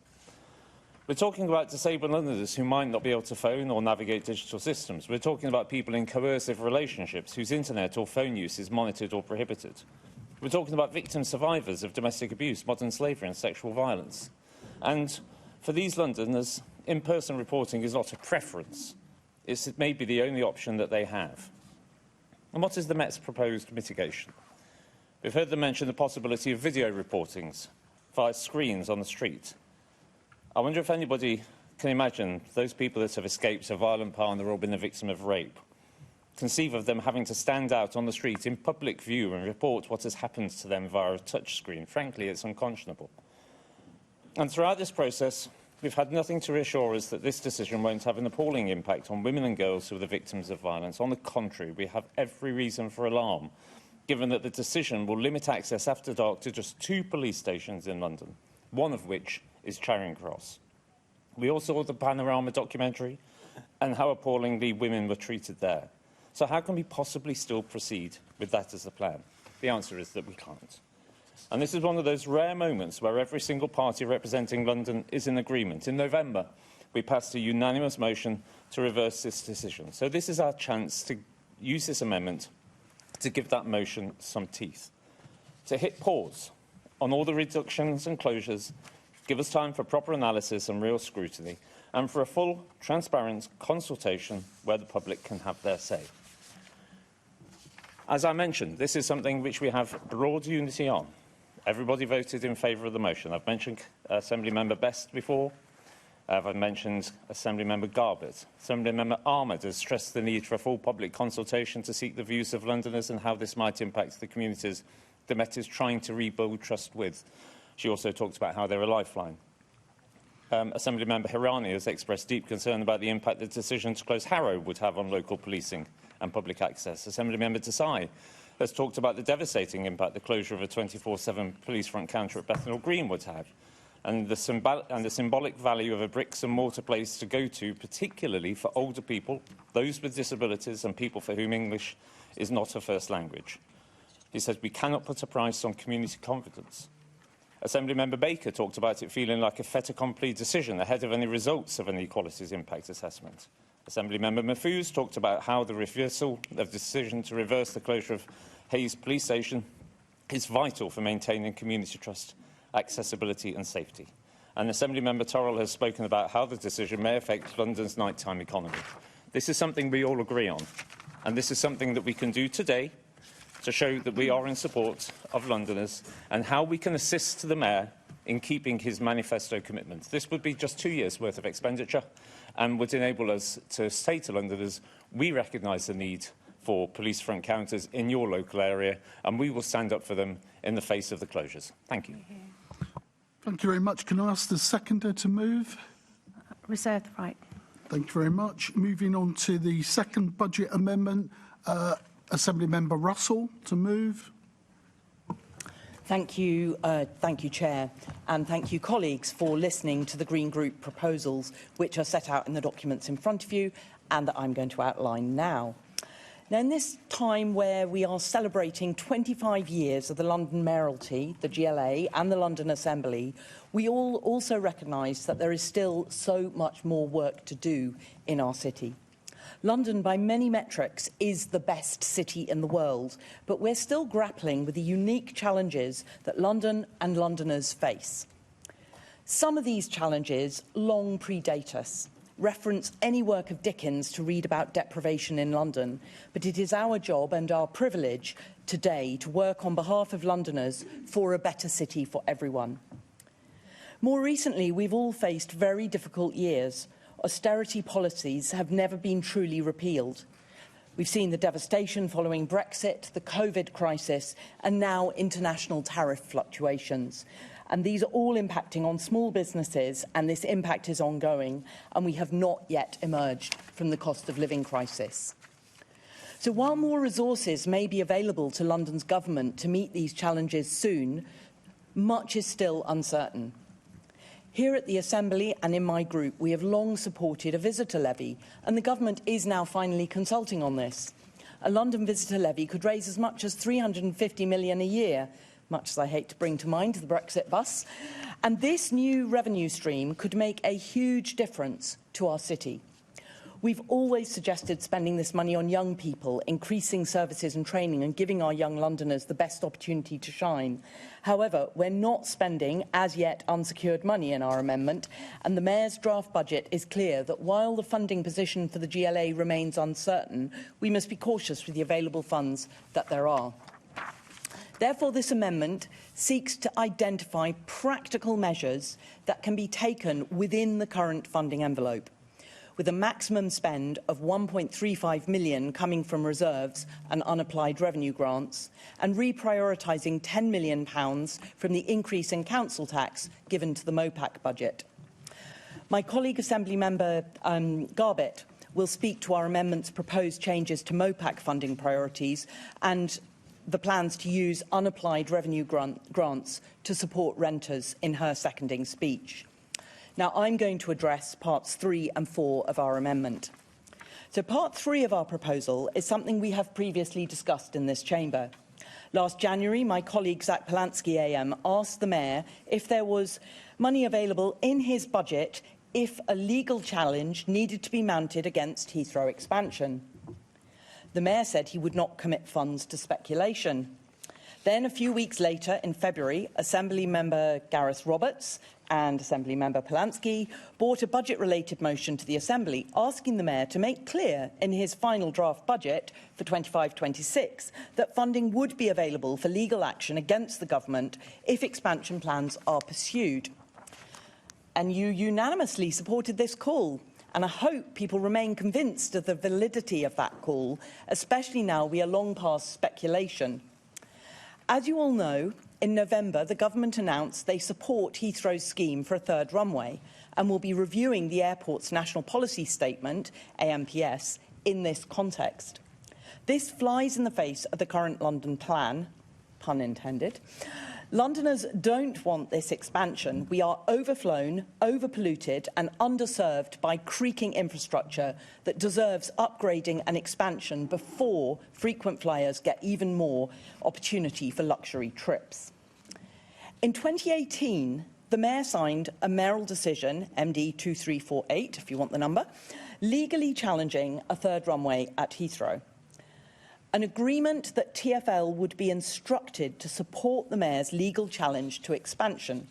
S14: We're talking about disabled Londoners who might not be able to phone or navigate digital systems. We're talking about people in coercive relationships whose internet or phone use is monitored or prohibited. We're talking about victim survivors of domestic abuse, modern slavery and sexual violence. And for these Londoners, in-person reporting is not a preference. It may be the only option that they have. And what is the Met's proposed mitigation? We've heard them mention the possibility of video reportings via screens on the street. I wonder if anybody can imagine those people that have escaped a violent partner or been the victim of rape. Conceive of them having to stand out on the street in public view and report what has happened to them via a touchscreen. Frankly, it's unconscionable. And throughout this process, we've had nothing to reassure us that this decision won't have an appalling impact on women and girls who are the victims of violence. On the contrary, we have every reason for alarm, given that the decision will limit access after dark to just 2 police stations in London, one of which is Charing Cross. We all saw the Panorama documentary and how appallingly women were treated there. So how can we possibly still proceed with that as a plan? The answer is that we can't. And this is one of those rare moments where every single party representing London is in agreement. In November, we passed a unanimous motion to reverse this decision. So this is our chance to use this amendment to give that motion some teeth, to hit pause on all the reductions and closures, give us time for proper analysis and real scrutiny, and for a full, transparent consultation where the public can have their say. As I mentioned, this is something which we have broad unity on. Everybody voted in favour of the motion. I've mentioned Assemblymember Best before. I've mentioned Assemblymember Garbett. Assemblymember Ahmed has stressed the need for a full public consultation to seek the views of Londoners and how this might impact the communities the Met is trying to rebuild trust with. She also talked about how they're a lifeline. Assemblymember Hirani has expressed deep concern about the impact the decision to close Harrow would have on local policing and public access. Assemblymember Desai has talked about the devastating impact the closure of a 24/7 police front counter at Bethnal Green would have, and the symbolic value of a bricks and mortar place to go to, particularly for older people, those with disabilities and people for whom English is not a first language. He says we cannot put a price on community confidence. Assemblymember Baker talked about it feeling like a fait accompli decision ahead of any results of an equalities impact assessment. Assemblymember Mahfouz talked about how the reversal of the decision to reverse the closure of Hayes Police Station is vital for maintaining community trust, accessibility and safety. And Assemblymember Torrell has spoken about how the decision may affect London's nighttime economy. This is something we all agree on, and this is something that we can do today to show that we are in support of Londoners and how we can assist the Mayor in keeping his manifesto commitments. This would be just 2 years' worth of expenditure and would enable us to say to Londoners, we recognise the need for police front counters in your local area and we will stand up for them in the face of the closures. Thank you.
S2: Thank you very much. Can I ask the seconder to move?
S5: Reserve the right.
S2: Thank you very much. Moving on to the second budget amendment, Assemblymember Russell to move.
S1: Thank you, Chair, and thank you, colleagues, for listening to the Green Group proposals, which are set out in the documents in front of you and that I'm going to outline now. Now, in this time where we are celebrating 25 years of the London Mayoralty, the GLA and the London Assembly, we all also recognise that there is still so much more work to do in our city. London, by many metrics, is the best city in the world, but we're still grappling with the unique challenges that London and Londoners face. Some of these challenges long predate us. Reference any work of Dickens to read about deprivation in London, but it is our job and our privilege today to work on behalf of Londoners for a better city for everyone. More recently, we've all faced very difficult years. Austerity policies have never been truly repealed. We've seen the devastation following Brexit, the COVID crisis, and now international tariff fluctuations. And these are all impacting on small businesses, and this impact is ongoing, and we have not yet emerged from the cost of living crisis. So while more resources may be available to London's government to meet these challenges soon, much is still uncertain. Here at the Assembly and in my group, we have long supported a visitor levy, and the government is now finally consulting on this. A London visitor levy could raise as much as £350 million a year, much as I hate to bring to mind the Brexit bus. And this new revenue stream could make a huge difference to our city. We've always suggested spending this money on young people, increasing services and training and giving our young Londoners the best opportunity to shine. However, we're not spending as yet unsecured money in our amendment, and the Mayor's draft budget is clear that while the funding position for the GLA remains uncertain, we must be cautious with the available funds that there are. Therefore, this amendment seeks to identify practical measures that can be taken within the current funding envelope, with a maximum spend of £1.35 million coming from reserves and unapplied revenue grants, and reprioritising £10 million from the increase in council tax given to the MOPAC budget. My colleague Assembly Member Garbett will speak to our amendment's proposed changes to MOPAC funding priorities and the plans to use unapplied revenue grants to support renters in her seconding speech. Now, I'm going to address parts 3 and 4 of our amendment. So part 3 of our proposal is something we have previously discussed in this chamber. Last January, my colleague Zach Polansky AM asked the Mayor if there was money available in his budget if a legal challenge needed to be mounted against Heathrow expansion. The Mayor said he would not commit funds to speculation. Then, a few weeks later, in February, Assembly Member Gareth Roberts and Assembly Member Polansky brought a budget-related motion to the Assembly, asking the Mayor to make clear in his final draft budget for 25-26 that funding would be available for legal action against the government if expansion plans are pursued. And you unanimously supported this call. And I hope people remain convinced of the validity of that call, especially now we are long past speculation. As you all know, in November, the government announced they support Heathrow's scheme for a third runway and will be reviewing the airport's National Policy Statement, AMPS, in this context. This flies in the face of the current London plan, pun intended. Londoners don't want this expansion. We are overflown, overpolluted and underserved by creaking infrastructure that deserves upgrading and expansion before frequent flyers get even more opportunity for luxury trips. In 2018, the Mayor signed a mayoral decision, MD 2348, if you want the number, legally challenging a third runway at Heathrow. An agreement that TfL would be instructed to support the Mayor's legal challenge to expansion.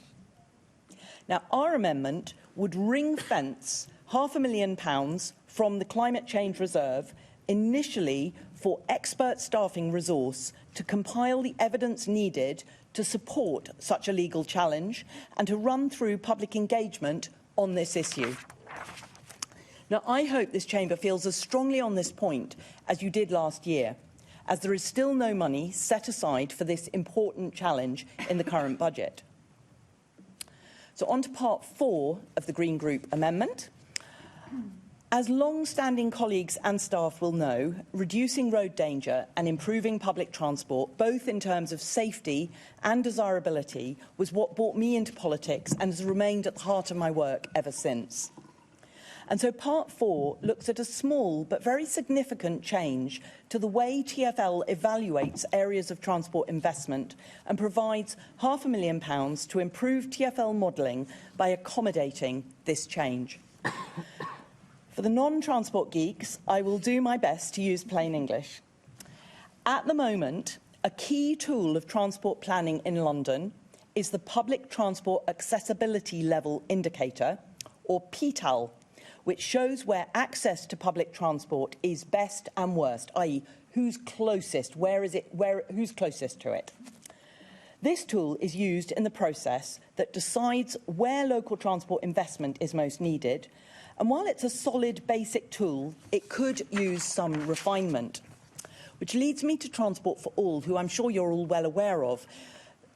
S1: Now, our amendment would ring-fence £500,000 from the Climate Change Reserve, initially for expert staffing resource to compile the evidence needed to support such a legal challenge and to run through public engagement on this issue. Now, I hope this chamber feels as strongly on this point as you did last year, as there is still no money set aside for this important challenge in the current budget. So on to part 4 of the Green Group amendment. As long-standing colleagues and staff will know, reducing road danger and improving public transport, both in terms of safety and desirability, was what brought me into politics and has remained at the heart of my work ever since. And so Part 4 looks at a small but very significant change to the way TfL evaluates areas of transport investment and provides £500,000 to improve TfL modelling by accommodating this change. For the non-transport geeks, I will do my best to use plain English. At the moment, a key tool of transport planning in London is the Public Transport Accessibility Level Indicator, or PTAL, which shows where access to public transport is best and worst, i.e. who's closest, who's closest to it. This tool is used in the process that decides where local transport investment is most needed, and while it's a solid basic tool, it could use some refinement. Which leads me to Transport for All, who I'm sure you're all well aware of,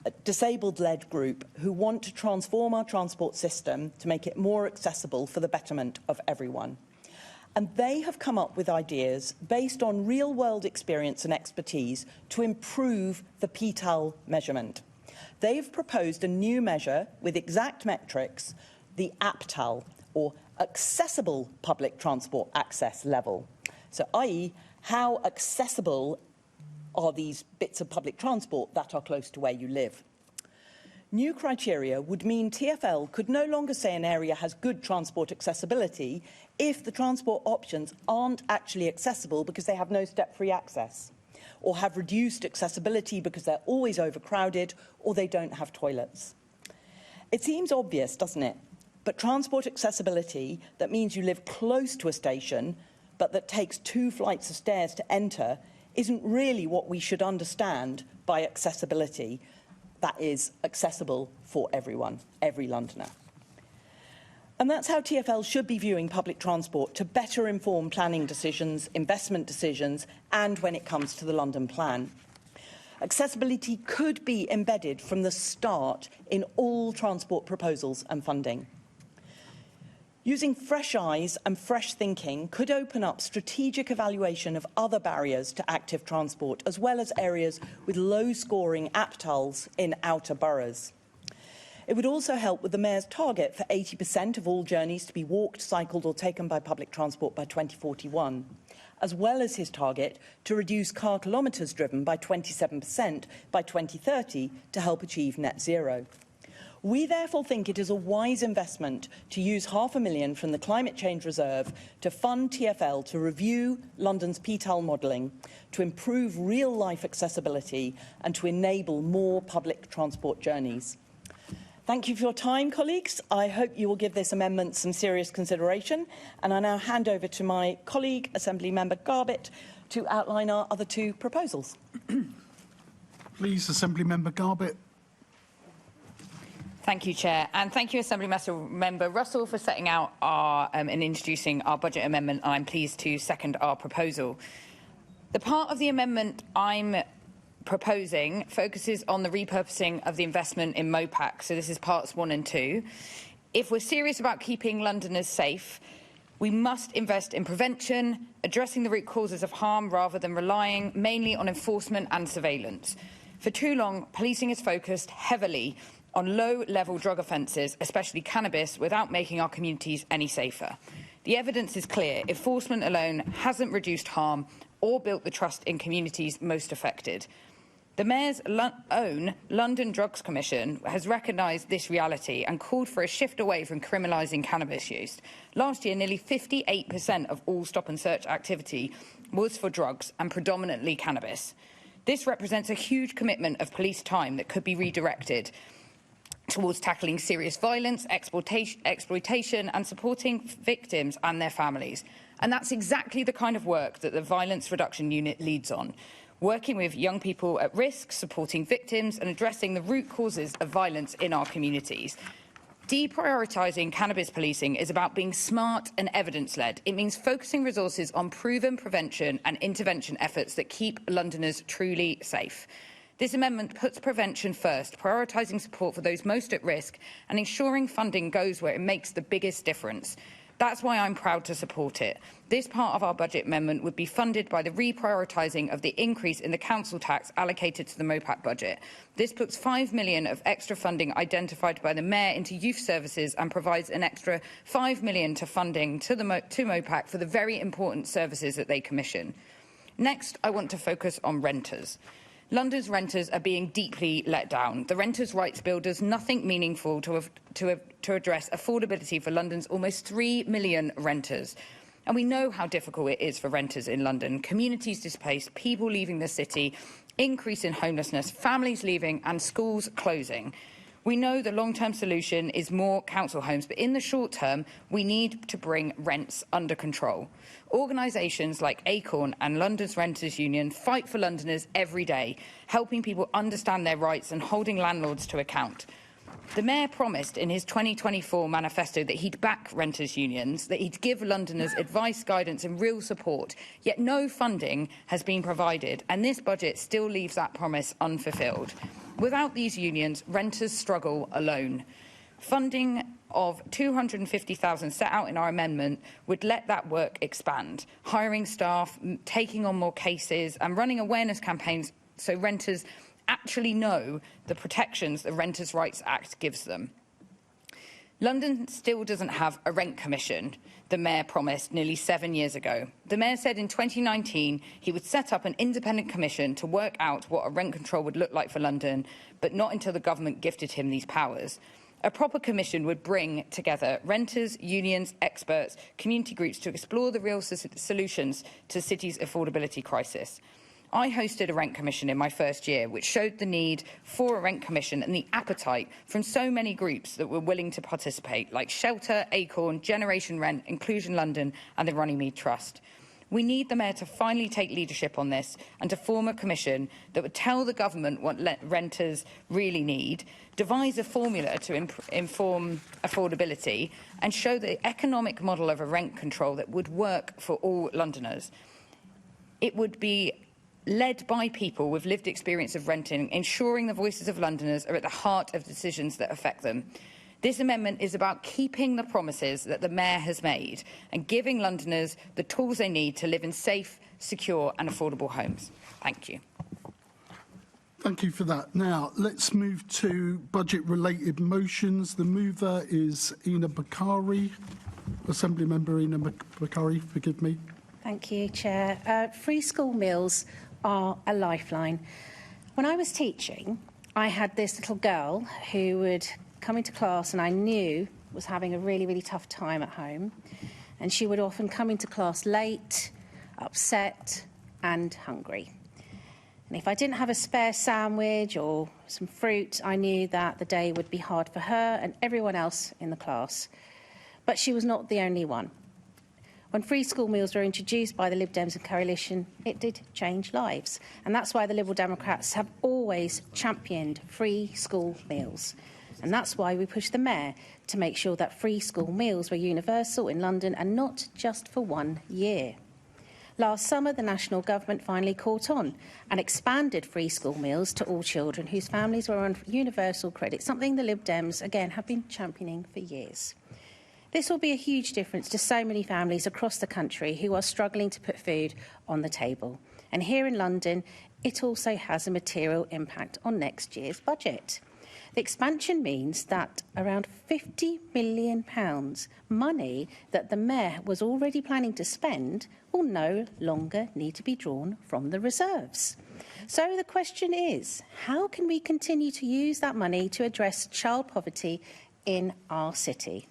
S1: a disabled-led group who want to transform our transport system to make it more accessible for the betterment of everyone. And they have come up with ideas based on real-world experience and expertise to improve the PTAL measurement. They've proposed a new measure with exact metrics the APTAL, or accessible public transport access level. So, i.e., how accessible are these bits of public transport that are close to where you live? New criteria would mean TfL could no longer say an area has good transport accessibility if the transport options aren't actually accessible because they have no step-free access, or have reduced accessibility because they're always overcrowded or they don't have toilets. It seems obvious, doesn't it? But transport accessibility that means you live close to a station but that takes 2 flights of stairs to enter isn't really what we should understand by accessibility. That is accessible for everyone, every Londoner. And that's how TfL should be viewing public transport to better inform planning decisions, investment decisions, and when it comes to the London Plan. Accessibility could be embedded from the start in all transport proposals and funding. Using fresh eyes and fresh thinking could open up strategic evaluation of other barriers to active transport, as well as areas with low-scoring APTALs in outer boroughs. It would also help with the Mayor's target for 80% of all journeys to be walked, cycled or taken by public transport by 2041, as well as his target to reduce car kilometres driven by 27% by 2030 to help achieve net zero. We therefore think it is a wise investment to use £500,000 from the Climate Change Reserve to fund TfL to review London's PTAL modelling, to improve real-life accessibility and to enable more public transport journeys. Thank you for your time, colleagues. I hope you will give this amendment some serious consideration. And I now hand over to my colleague, Assembly Member Garbett, to outline our other 2 proposals.
S2: Please, Assembly Member Garbett.
S17: Thank you, Chair, and thank you, Assembly Member Russell, for setting out our and introducing our budget amendment. I'm pleased to second our proposal. The part of the amendment I'm proposing focuses on the repurposing of the investment in MOPAC. So this is parts 1 and 2. If we're serious about keeping Londoners safe, we must invest in prevention, addressing the root causes of harm rather than relying mainly on enforcement and surveillance. For too long, policing has focused heavily on low-level drug offences, especially cannabis, without making our communities any safer. The evidence is clear. Enforcement alone hasn't reduced harm or built the trust in communities most affected. The Mayor's own London Drugs Commission has recognised this reality and called for a shift away from criminalising cannabis use. Last year, nearly 58% of all stop-and-search activity was for drugs and predominantly cannabis. This represents a huge commitment of police time that could be redirected towards tackling serious violence, exploitation and supporting victims and their families. And that's exactly the kind of work that the Violence Reduction Unit leads on, working with young people at risk, supporting victims and addressing the root causes of violence in our communities. Deprioritising cannabis policing is about being smart and evidence-led. It means focusing resources on proven prevention and intervention efforts that keep Londoners truly safe. This amendment puts prevention first, prioritising support for those most at risk and ensuring funding goes where it makes the biggest difference. That's why I'm proud to support it. This part of our budget amendment would be funded by the reprioritising of the increase in the council tax allocated to the MOPAC budget. This puts £5 million of extra funding identified by the Mayor into youth services and provides an extra £5 million to funding to MOPAC for the very important services that they commission. Next, I want to focus on renters. London's renters are being deeply let down. The Renters' Rights Bill does nothing meaningful to address affordability for London's almost 3 million renters. And we know how difficult it is for renters in London. Communities displaced, people leaving the city, increase in homelessness, families leaving and schools closing. We know the long-term solution is more council homes, but in the short term, we need to bring rents under control. Organisations like Acorn and London's Renters Union fight for Londoners every day, helping people understand their rights and holding landlords to account. The Mayor promised in his 2024 manifesto that he'd back renters' unions, that he'd give Londoners advice, guidance and real support, yet no funding has been provided, and this budget still leaves that promise unfulfilled. Without these unions, renters struggle alone. Funding of £250,000 set out in our amendment would let that work expand, hiring staff, taking on more cases and running awareness campaigns so renters actually know the protections the Renters' Rights Act gives them. London still doesn't have a rent commission the Mayor promised nearly 7 years ago. The Mayor said in 2019 he would set up an independent commission to work out what a rent control would look like for London, but not until the government gifted him these powers. A proper commission would bring together renters, unions, experts, community groups to explore the real solutions to the city's affordability crisis. I hosted a rent commission in my first year, which showed the need for a rent commission and the appetite from so many groups that were willing to participate, like Shelter, Acorn, Generation Rent, Inclusion London and the Runnymede Trust. We need the Mayor to finally take leadership on this and to form a commission that would tell the government what renters really need, devise a formula to inform affordability and show the economic model of a rent control that would work for all Londoners. It would be led by people with lived experience of renting, ensuring the voices of Londoners are at the heart of decisions that affect them. This amendment is about keeping the promises that the Mayor has made and giving Londoners the tools they need to live in safe, secure and affordable homes. Thank you.
S2: Thank you for that. Now, let's move to budget-related motions. The mover is Ina Bakari. Assembly Member Ina Bakari, forgive me.
S5: Thank you, Chair. Free school meals are a lifeline. When I was teaching, I had this little girl who would come into class and I knew was having a really, really tough time at home. And she would often come into class late, upset and hungry. And if I didn't have a spare sandwich or some fruit, I knew that the day would be hard for her and everyone else in the class. But she was not the only one. When free school meals were introduced by the Lib Dems and Coalition, it did change lives. And that's why the Liberal Democrats have always championed free school meals. And that's why we pushed the Mayor to make sure that free school meals were universal in London and not just for 1 year. Last summer, the national government finally caught on and expanded free school meals to all children whose families were on universal credit, something the Lib Dems, again, have been championing for years. This will be a huge difference to so many families across the country who are struggling to put food on the table. And here in London, it also has a material impact on next year's budget. The expansion means that around £50 million, money that the Mayor was already planning to spend, will no longer need to be drawn from the reserves. So the question is, how can we continue to use that money to address child poverty in our city?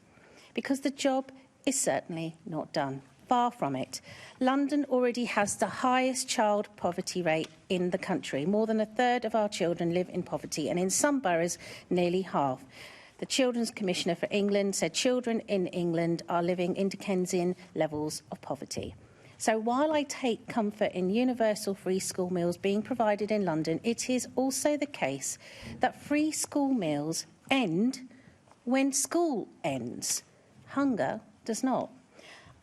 S5: Because the job is certainly not done. Far from it. London already has the highest child poverty rate in the country. More than a third of our children live in poverty, and in some boroughs, nearly half. The Children's Commissioner for England said children in England are living in Dickensian levels of poverty. So while I take comfort in universal free school meals being provided in London, it is also the case that free school meals end when school ends. Hunger does not.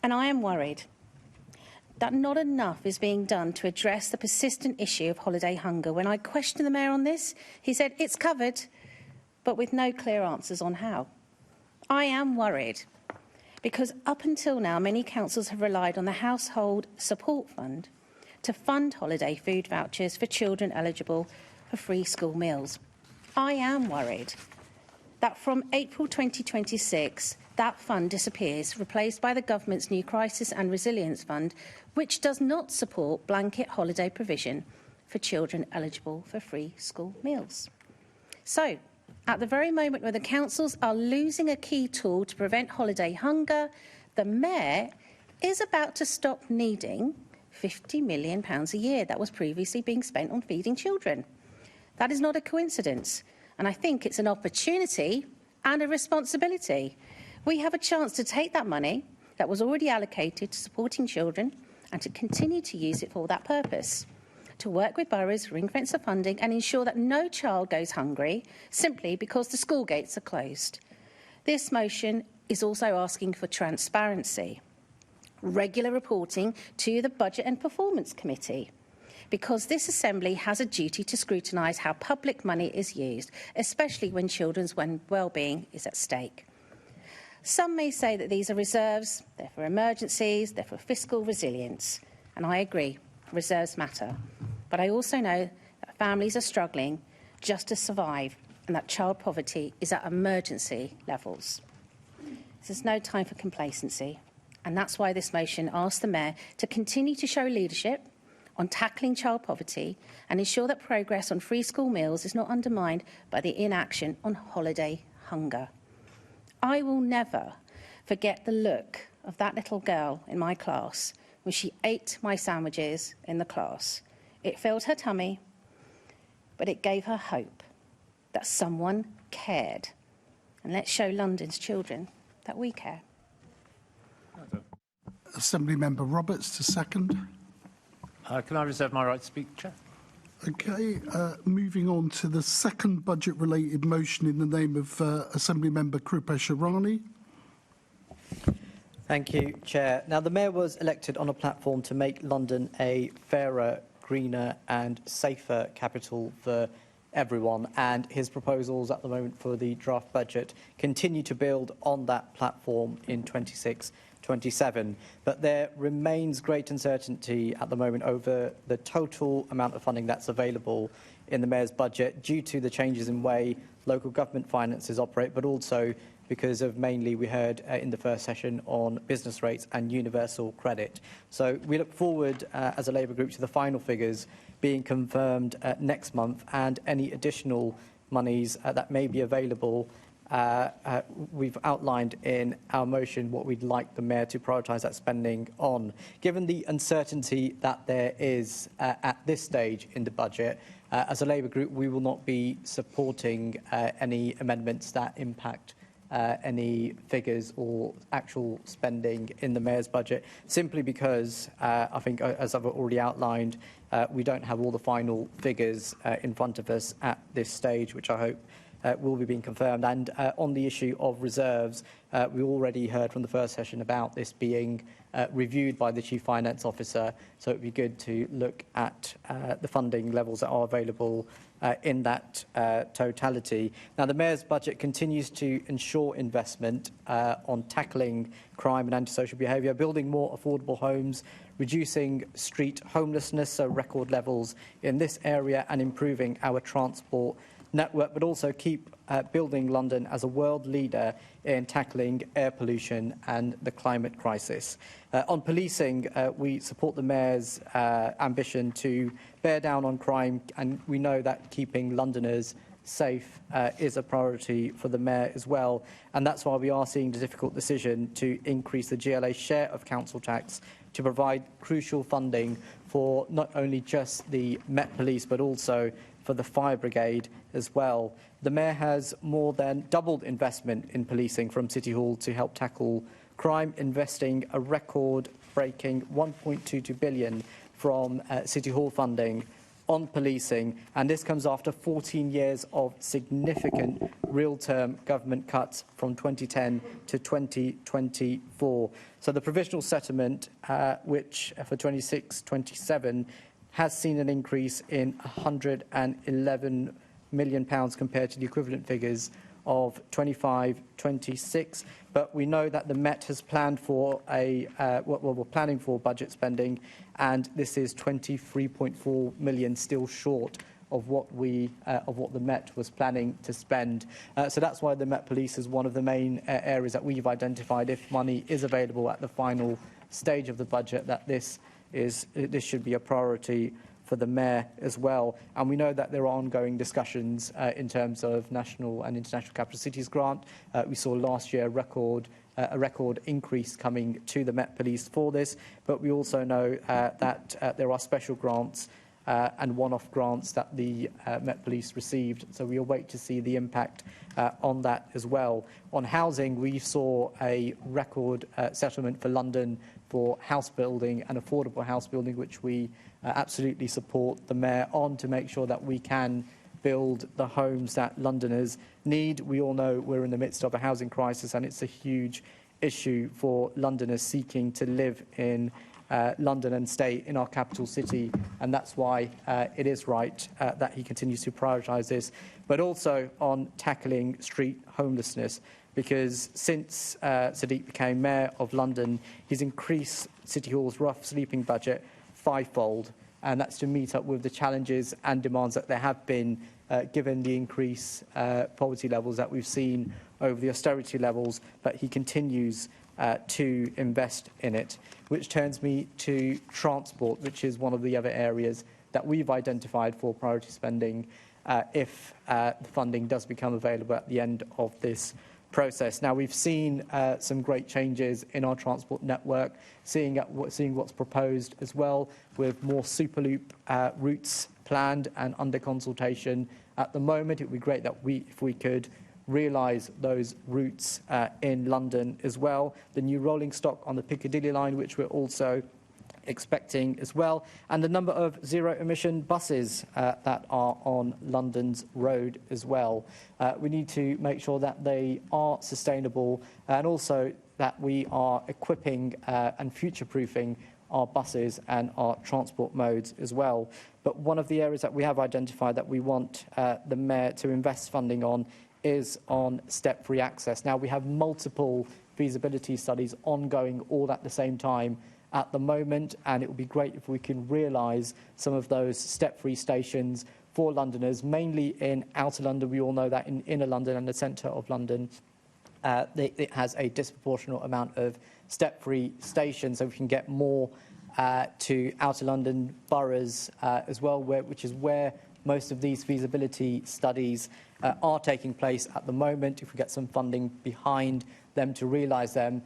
S5: And I am worried that not enough is being done to address the persistent issue of holiday hunger. When I questioned the Mayor on this, he said it's covered, but with no clear answers on how. I am worried because up until now, many councils have relied on the Household Support Fund to fund holiday food vouchers for children eligible for free school meals. I am worried that from April 2026, that fund disappears, replaced by the government's new Crisis and Resilience Fund, which does not support blanket holiday provision for children eligible for free school meals. So, at the very moment where the councils are losing a key tool to prevent holiday hunger, the Mayor is about to stop needing £50 million a year that was previously being spent on feeding children. That is not a coincidence, and I think it's an opportunity and a responsibility. We have a chance to take that money that was already allocated to supporting children and to continue to use it for that purpose, to work with boroughs, ring-fence the funding and ensure that no child goes hungry simply because the school gates are closed. This motion is also asking for transparency, regular reporting to the Budget and Performance Committee, because this Assembly has a duty to scrutinise how public money is used, especially when children's well-being is at stake. Some may say that these are reserves, they're for emergencies, they're for fiscal resilience. And I agree, reserves matter. But I also know that families are struggling just to survive and that child poverty is at emergency levels. There's no time for complacency. And that's why this motion asks the Mayor to continue to show leadership on tackling child poverty and ensure that progress on free school meals is not undermined by the inaction on holiday hunger. I will never forget the look of that little girl in my class when she ate my sandwiches in the class. It filled her tummy, but it gave her hope that someone cared. And let's show London's children that we care.
S2: Assembly Member Roberts to second.
S14: Can I reserve my right to speak, Chair?
S2: Okay, moving on to the second budget-related motion in the name of Assembly Member Krupesh Irani.
S11: Thank you, Chair. Now, the Mayor was elected on a platform to make London a fairer, greener and safer capital for everyone, and his proposals at the moment for the draft budget continue to build on that platform in 26-27. But there remains great uncertainty at the moment over the total amount of funding that's available in the Mayor's budget due to the changes in way local government finances operate, but also because of mainly, we heard in the first session, on business rates and universal credit. So we look forward as a Labour group to the final figures being confirmed next month, and any additional monies that may be available. We've outlined in our motion what we'd like the Mayor to prioritise that spending on. Given the uncertainty that there is at this stage in the budget, as a Labour group, we will not be supporting any amendments that impact any figures or actual spending in the Mayor's budget, simply because I think, as I've already outlined, we don't have all the final figures in front of us at this stage, which I hope will be being confirmed. And on the issue of reserves, we already heard from the first session about this being reviewed by the Chief Finance Officer, so it would be good to look at the funding levels that are available in that totality. Now, the Mayor's budget continues to ensure investment on tackling crime and antisocial behaviour, building more affordable homes, reducing street homelessness, so record levels in this area, and improving our transport network, but also keep building London as a world leader in tackling air pollution and the climate crisis. On policing, we support the Mayor's ambition to bear down on crime, and we know that keeping Londoners safe is a priority for the Mayor as well, and that's why we are seeing the difficult decision to increase the GLA share of council tax to provide crucial funding for not only just the Met Police but also for the fire brigade as well. The Mayor has more than doubled investment in policing from City Hall to help tackle crime, investing a record-breaking £1.22 billion from City Hall funding on policing, and this comes after 14 years of significant real-term government cuts from 2010 to 2024. So the provisional settlement, which for 26-27, has seen an increase in £111 million compared to the equivalent figures of 25-26. But we know that the Met has planned for we're planning for budget spending, and this is 23.4 million, still short of what the Met was planning to spend. So that's why the Met Police is one of the main areas that we've identified, if money is available at the final stage of the budget, that this should be a priority for the Mayor as well. And we know that there are ongoing discussions in terms of national and international capital cities grant. We saw last year a record increase coming to the Met Police for this, but we also know that there are special grants and one-off grants that the Met Police received, so we'll wait to see the impact on that as well. On housing, we saw a record settlement for London for house building and affordable house building, which we absolutely support the Mayor on, to make sure that we can build the homes that Londoners need. We all know we're in the midst of a housing crisis, and it's a huge issue for Londoners seeking to live in London and stay in our capital city, and that's why it is right that he continues to prioritise this, but also on tackling street homelessness, because since Sadiq became Mayor of London, he's increased City Hall's rough sleeping budget fivefold, and that's to meet up with the challenges and demands that there have been given the increased poverty levels that we've seen over the austerity levels, but he continues to invest in it, which turns me to transport, which is one of the other areas that we've identified for priority spending if the funding does become available at the end of this process. Now, we've seen some great changes in our transport network, seeing what's proposed as well, with more Superloop routes planned and under consultation at the moment. It would be great that if we could realise those routes in London as well. The new rolling stock on the Piccadilly line, which we're also expecting as well, and the number of zero-emission buses that are on London's road as well. We need to make sure that they are sustainable, and also that we are equipping and future-proofing our buses and our transport modes as well. But one of the areas that we have identified that we want the Mayor to invest funding on is on step-free access. Now, we have multiple feasibility studies ongoing all at the same time at the moment, and it would be great if we can realise some of those step-free stations for Londoners, mainly in outer London. We all know that in inner London and the centre of London, it has a disproportionate amount of step-free stations, so we can get more to outer London boroughs as well, which is where most of these feasibility studies are taking place at the moment. If we get some funding behind them to realise them,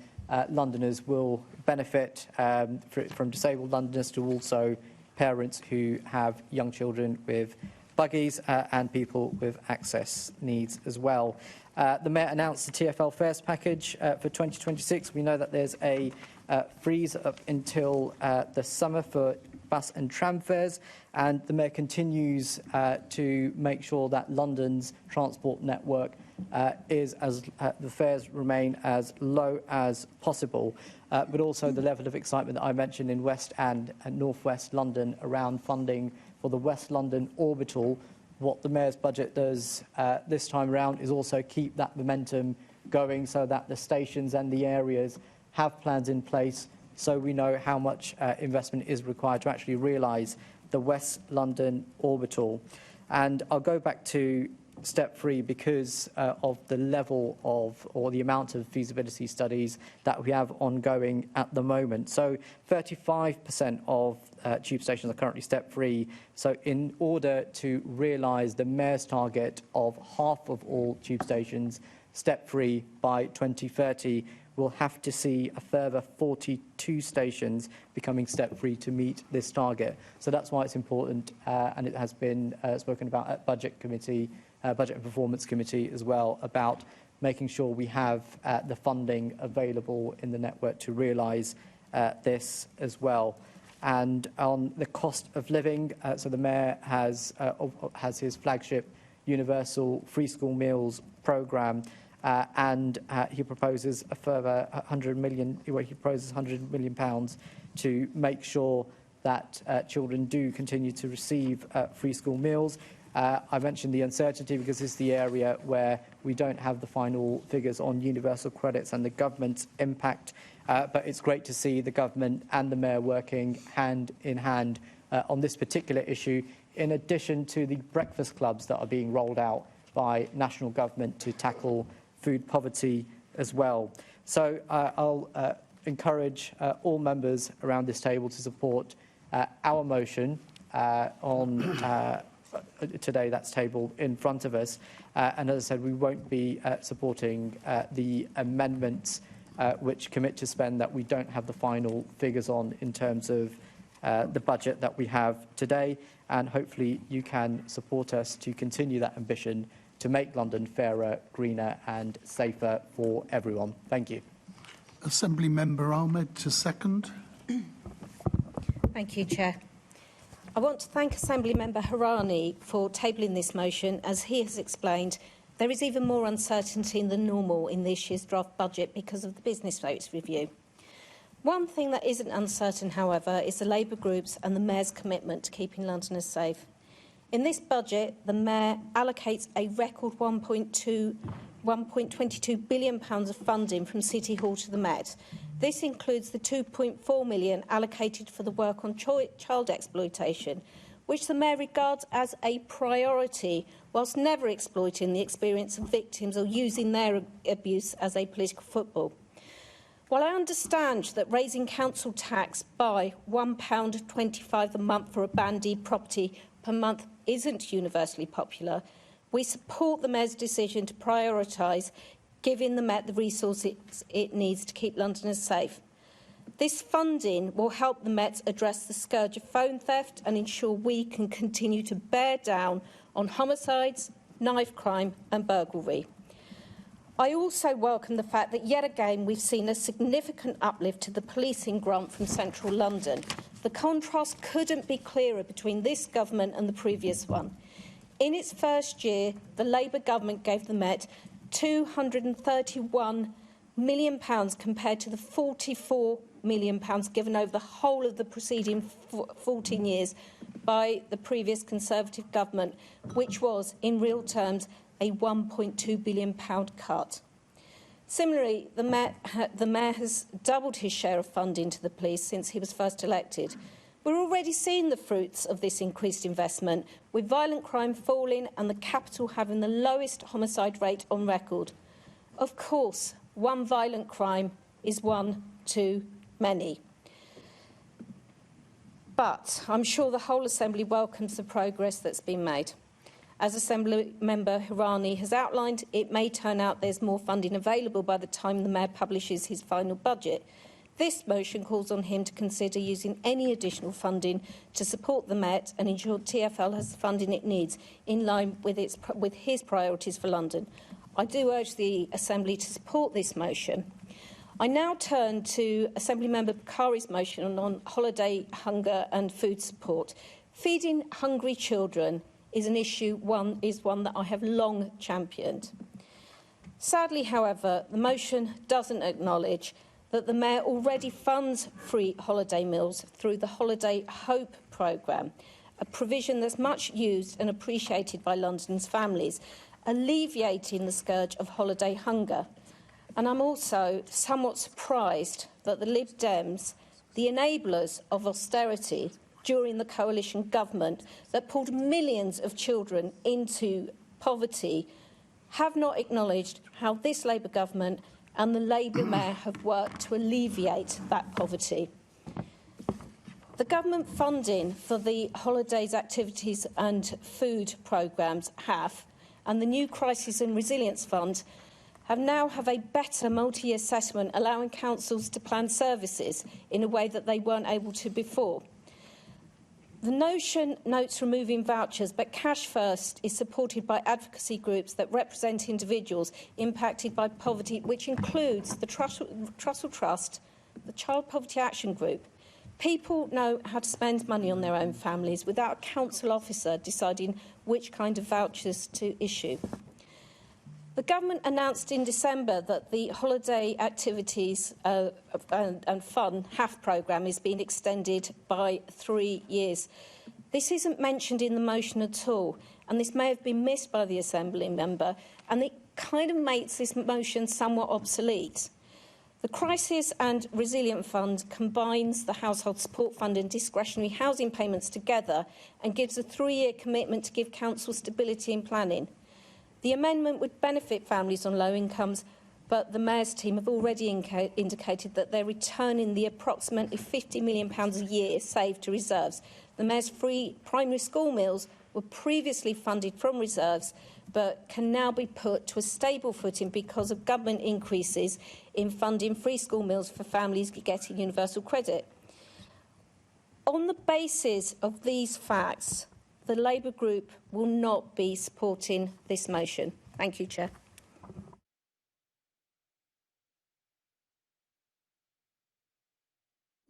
S11: Londoners will benefit from disabled Londoners to also parents who have young children with buggies and people with access needs as well. The Mayor announced the TfL fares package for 2026. We know that there's a freeze up until the summer for bus and tram fares, and the Mayor continues to make sure that London's transport network the fares remain as low as possible, but also the level of excitement that I mentioned in West and North West London around funding for the West London orbital. What the Mayor's budget does this time around is also keep that momentum going so that the stations and the areas have plans in place, so we know how much investment is required to actually realise the West London orbital. And I'll go back to step 3 because of the level of, or the amount of feasibility studies that we have ongoing at the moment. So 35% of tube stations are currently step 3. So in order to realise the Mayor's target of half of all tube stations step 3 by 2030, we'll have to see a further 42 stations becoming step 3 to meet this target. So that's why it's important, and it has been spoken about at Budget Committee, Budget and Performance Committee as well, about making sure we have the funding available in the network to realise this as well. And on the cost of living, so the Mayor has his flagship Universal Free School Meals programme, and he proposes a further 100 million. He proposes 100 million pounds to make sure that children do continue to receive free school meals. I mentioned the uncertainty because this is the area where we don't have the final figures on universal credits and the government's impact. But it's great to see the government and the Mayor working hand in hand on this particular issue, in addition to the breakfast clubs that are being rolled out by national government to tackle food poverty as well. So I'll encourage all members around this table to support our motion on today that's tabled in front of us. And as I said, we won't be supporting the amendments which commit to spend that we don't have the final figures on in terms of the budget that we have today. And hopefully you can support us to continue that ambition to make London fairer, greener and safer for everyone. Thank you.
S2: Assembly Member Ahmed to second.
S15: Thank you, Chair. I want to thank Assembly Member Harani for tabling this motion. As he has explained, there is even more uncertainty than normal in this year's draft budget because of the business votes review. One thing that isn't uncertain, however, is the Labour groups and the Mayor's commitment to keeping Londoners safe. In this budget, the Mayor allocates a record £1.22 billion of funding from City Hall to the Met, This includes the £2.4 million allocated for the work on child exploitation, which the Mayor regards as a priority, whilst never exploiting the experience of victims or using their abuse as a political football. While I understand that raising council tax by £1.25 a month for a bandied property per month isn't universally popular, we support the Mayor's decision to prioritise giving the Met the resources it needs to keep Londoners safe. This funding will help the Met address the scourge of phone theft and ensure we can continue to bear down on homicides, knife crime and burglary. I also welcome the fact that yet again we've seen a significant uplift to the policing grant from central London. The contrast couldn't be clearer between this government and the previous one. In its first year, the Labour government gave the Met £231 million compared to the £44 million given over the whole of the preceding 14 years by the previous Conservative government, which was, in real terms, a £1.2 billion cut. Similarly, the Mayor has doubled his share of funding to the police since he was first elected. We're already seeing the fruits of this increased investment, with violent crime falling and the capital having the lowest homicide rate on record. Of course, one violent crime is one too many. But I'm sure the whole Assembly welcomes the progress that's been made. As Assembly Member Hirani has outlined, it may turn out there's more funding available by the time the Mayor publishes his final budget. This motion calls on him to consider using any additional funding to support the Met and ensure TfL has the funding it needs in line with his priorities for London. I do urge the Assembly to support this motion. I now turn to Assembly Member Bakari's motion on holiday hunger and food support. Feeding hungry children is one that I have long championed. Sadly, however, the motion doesn't acknowledge that the Mayor already funds free holiday meals through the Holiday Hope programme, a provision that's much used and appreciated by London's families, alleviating the scourge of holiday hunger. And I'm also somewhat surprised that the Lib Dems, the enablers of austerity during the coalition government that pulled millions of children into poverty, have not acknowledged how this Labour government and the Labour Mayor have worked to alleviate that poverty. The government funding for the holidays, activities and food programmes and the new Crisis and Resilience Fund now have a better multi-year settlement, allowing councils to plan services in a way that they weren't able to before. The notion notes removing vouchers, but Cash First is supported by advocacy groups that represent individuals impacted by poverty, which includes the Trussell Trust, the Child Poverty Action Group. People know how to spend money on their own families without a council officer deciding which kind of vouchers to issue. The government announced in December that the Holiday Activities and Fun HAF programme is being extended by 3 years. This isn't mentioned in the motion at all, and this may have been missed by the Assembly member, and it kind of makes this motion somewhat obsolete. The Crisis and Resilient Fund combines the Household Support Fund and discretionary housing payments together and gives a 3-year commitment to give council stability in planning. The amendment would benefit families on low incomes, but the Mayor's team have already indicated that they're returning the approximately £50 million a year saved to reserves. The Mayor's free primary school meals were previously funded from reserves, but can now be put to a stable footing because of government increases in funding free school meals for families getting universal credit. On the basis of these facts, the Labour group will not be supporting this motion. Thank you, Chair.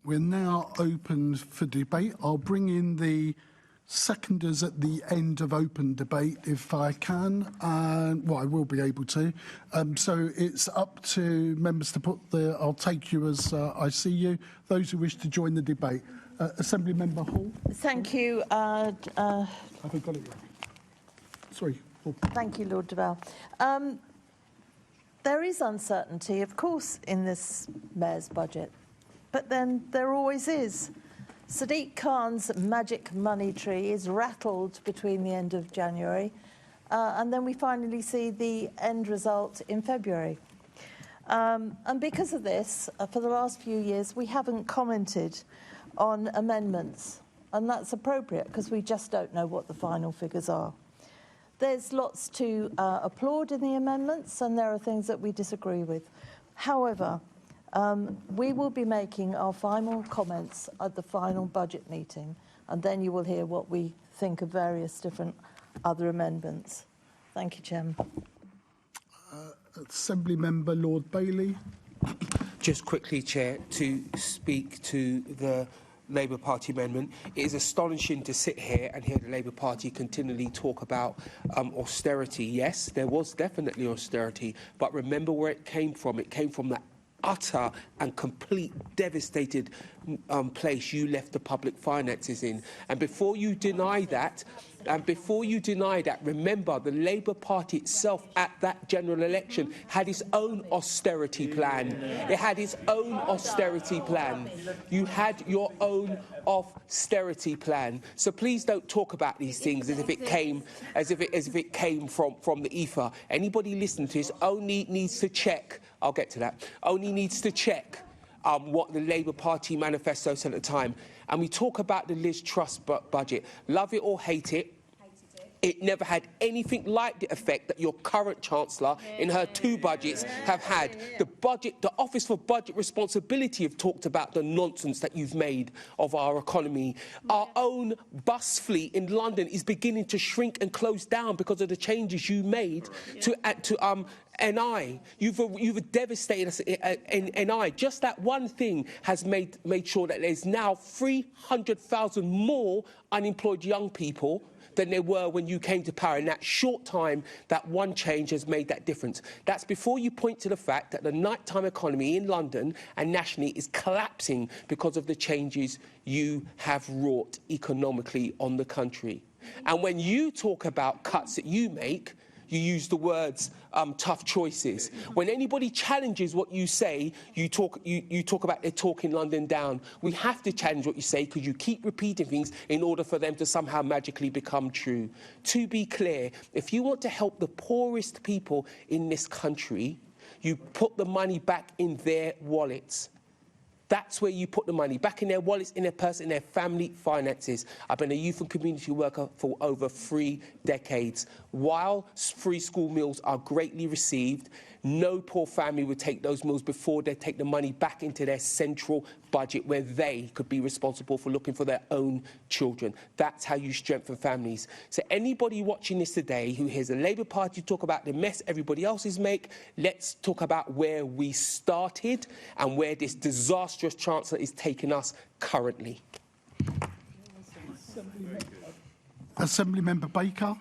S2: We're now open for debate. I'll bring in the seconders at the end of open debate if I can. Well, I will be able to. So it's up to members to put the... I'll take you as I see you. Those who wish to join the debate. Assembly Member Hall.
S16: Thank you.
S2: Have I got it right? Sorry.
S16: Thank you, Lord Deval. there is uncertainty, of course, in this Mayor's budget, but then there always is. Sadiq Khan's magic money tree is rattled between the end of January and then we finally see the end result in February. And because of this, for the last few years, we haven't commented on amendments. And that's appropriate because we just don't know what the final figures are. There's lots to applaud in the amendments, and there are things that we disagree with. However, we will be making our final comments at the final budget meeting, and then you will hear what we think of various different other amendments. Thank you, Chairman.
S2: Assembly Member Lord Bailey.
S18: Just quickly, Chair, to speak to the Labour Party amendment. It is astonishing to sit here and hear the Labour Party continually talk about austerity. Yes, there was definitely austerity, but remember where it came from. It came from that utter and complete devastated place you left the public finances in. And before you deny that, remember the Labour Party itself at that general election had its own austerity plan. It had its own austerity plan. You had your own austerity plan. So please don't talk about these things as if it came from the ether. Anybody listening to this only needs to check. I'll get to that. Only needs to check what the Labour Party manifesto said at the time. And we talk about the Liz Truss budget. Love it or hate it, it never had anything like the effect that your current Chancellor in her 2 budgets have had. The Office for Budget Responsibility have talked about the nonsense that you've made of our economy. Our own bus fleet in London is beginning to shrink and close down because of the changes you made to NI. You've devastated us in NI. Just that one thing has made sure that there's now 300,000 more unemployed young people than there were when you came to power. In that short time, that one change has made that difference. That's before you point to the fact that the nighttime economy in London and nationally is collapsing because of the changes you have wrought economically on the country. And when you talk about cuts that you make, you use the words tough choices. When anybody challenges what you say, you talk about they're talking London down. We have to challenge what you say because you keep repeating things in order for them to somehow magically become true. To be clear, if you want to help the poorest people in this country, you put the money back in their wallets. That's where you put the money, back in their wallets, in their purse, in their family finances. I've been a youth and community worker for over 3 decades. While free school meals are greatly received, no poor family would take those meals before they take the money back into their central budget where they could be responsible for looking for their own children. That's how you strengthen families. So anybody watching this today who hears the Labour Party talk about the mess everybody else is make, let's talk about where we started and where this disastrous Chancellor is taking us currently.
S2: Assembly Member Baker.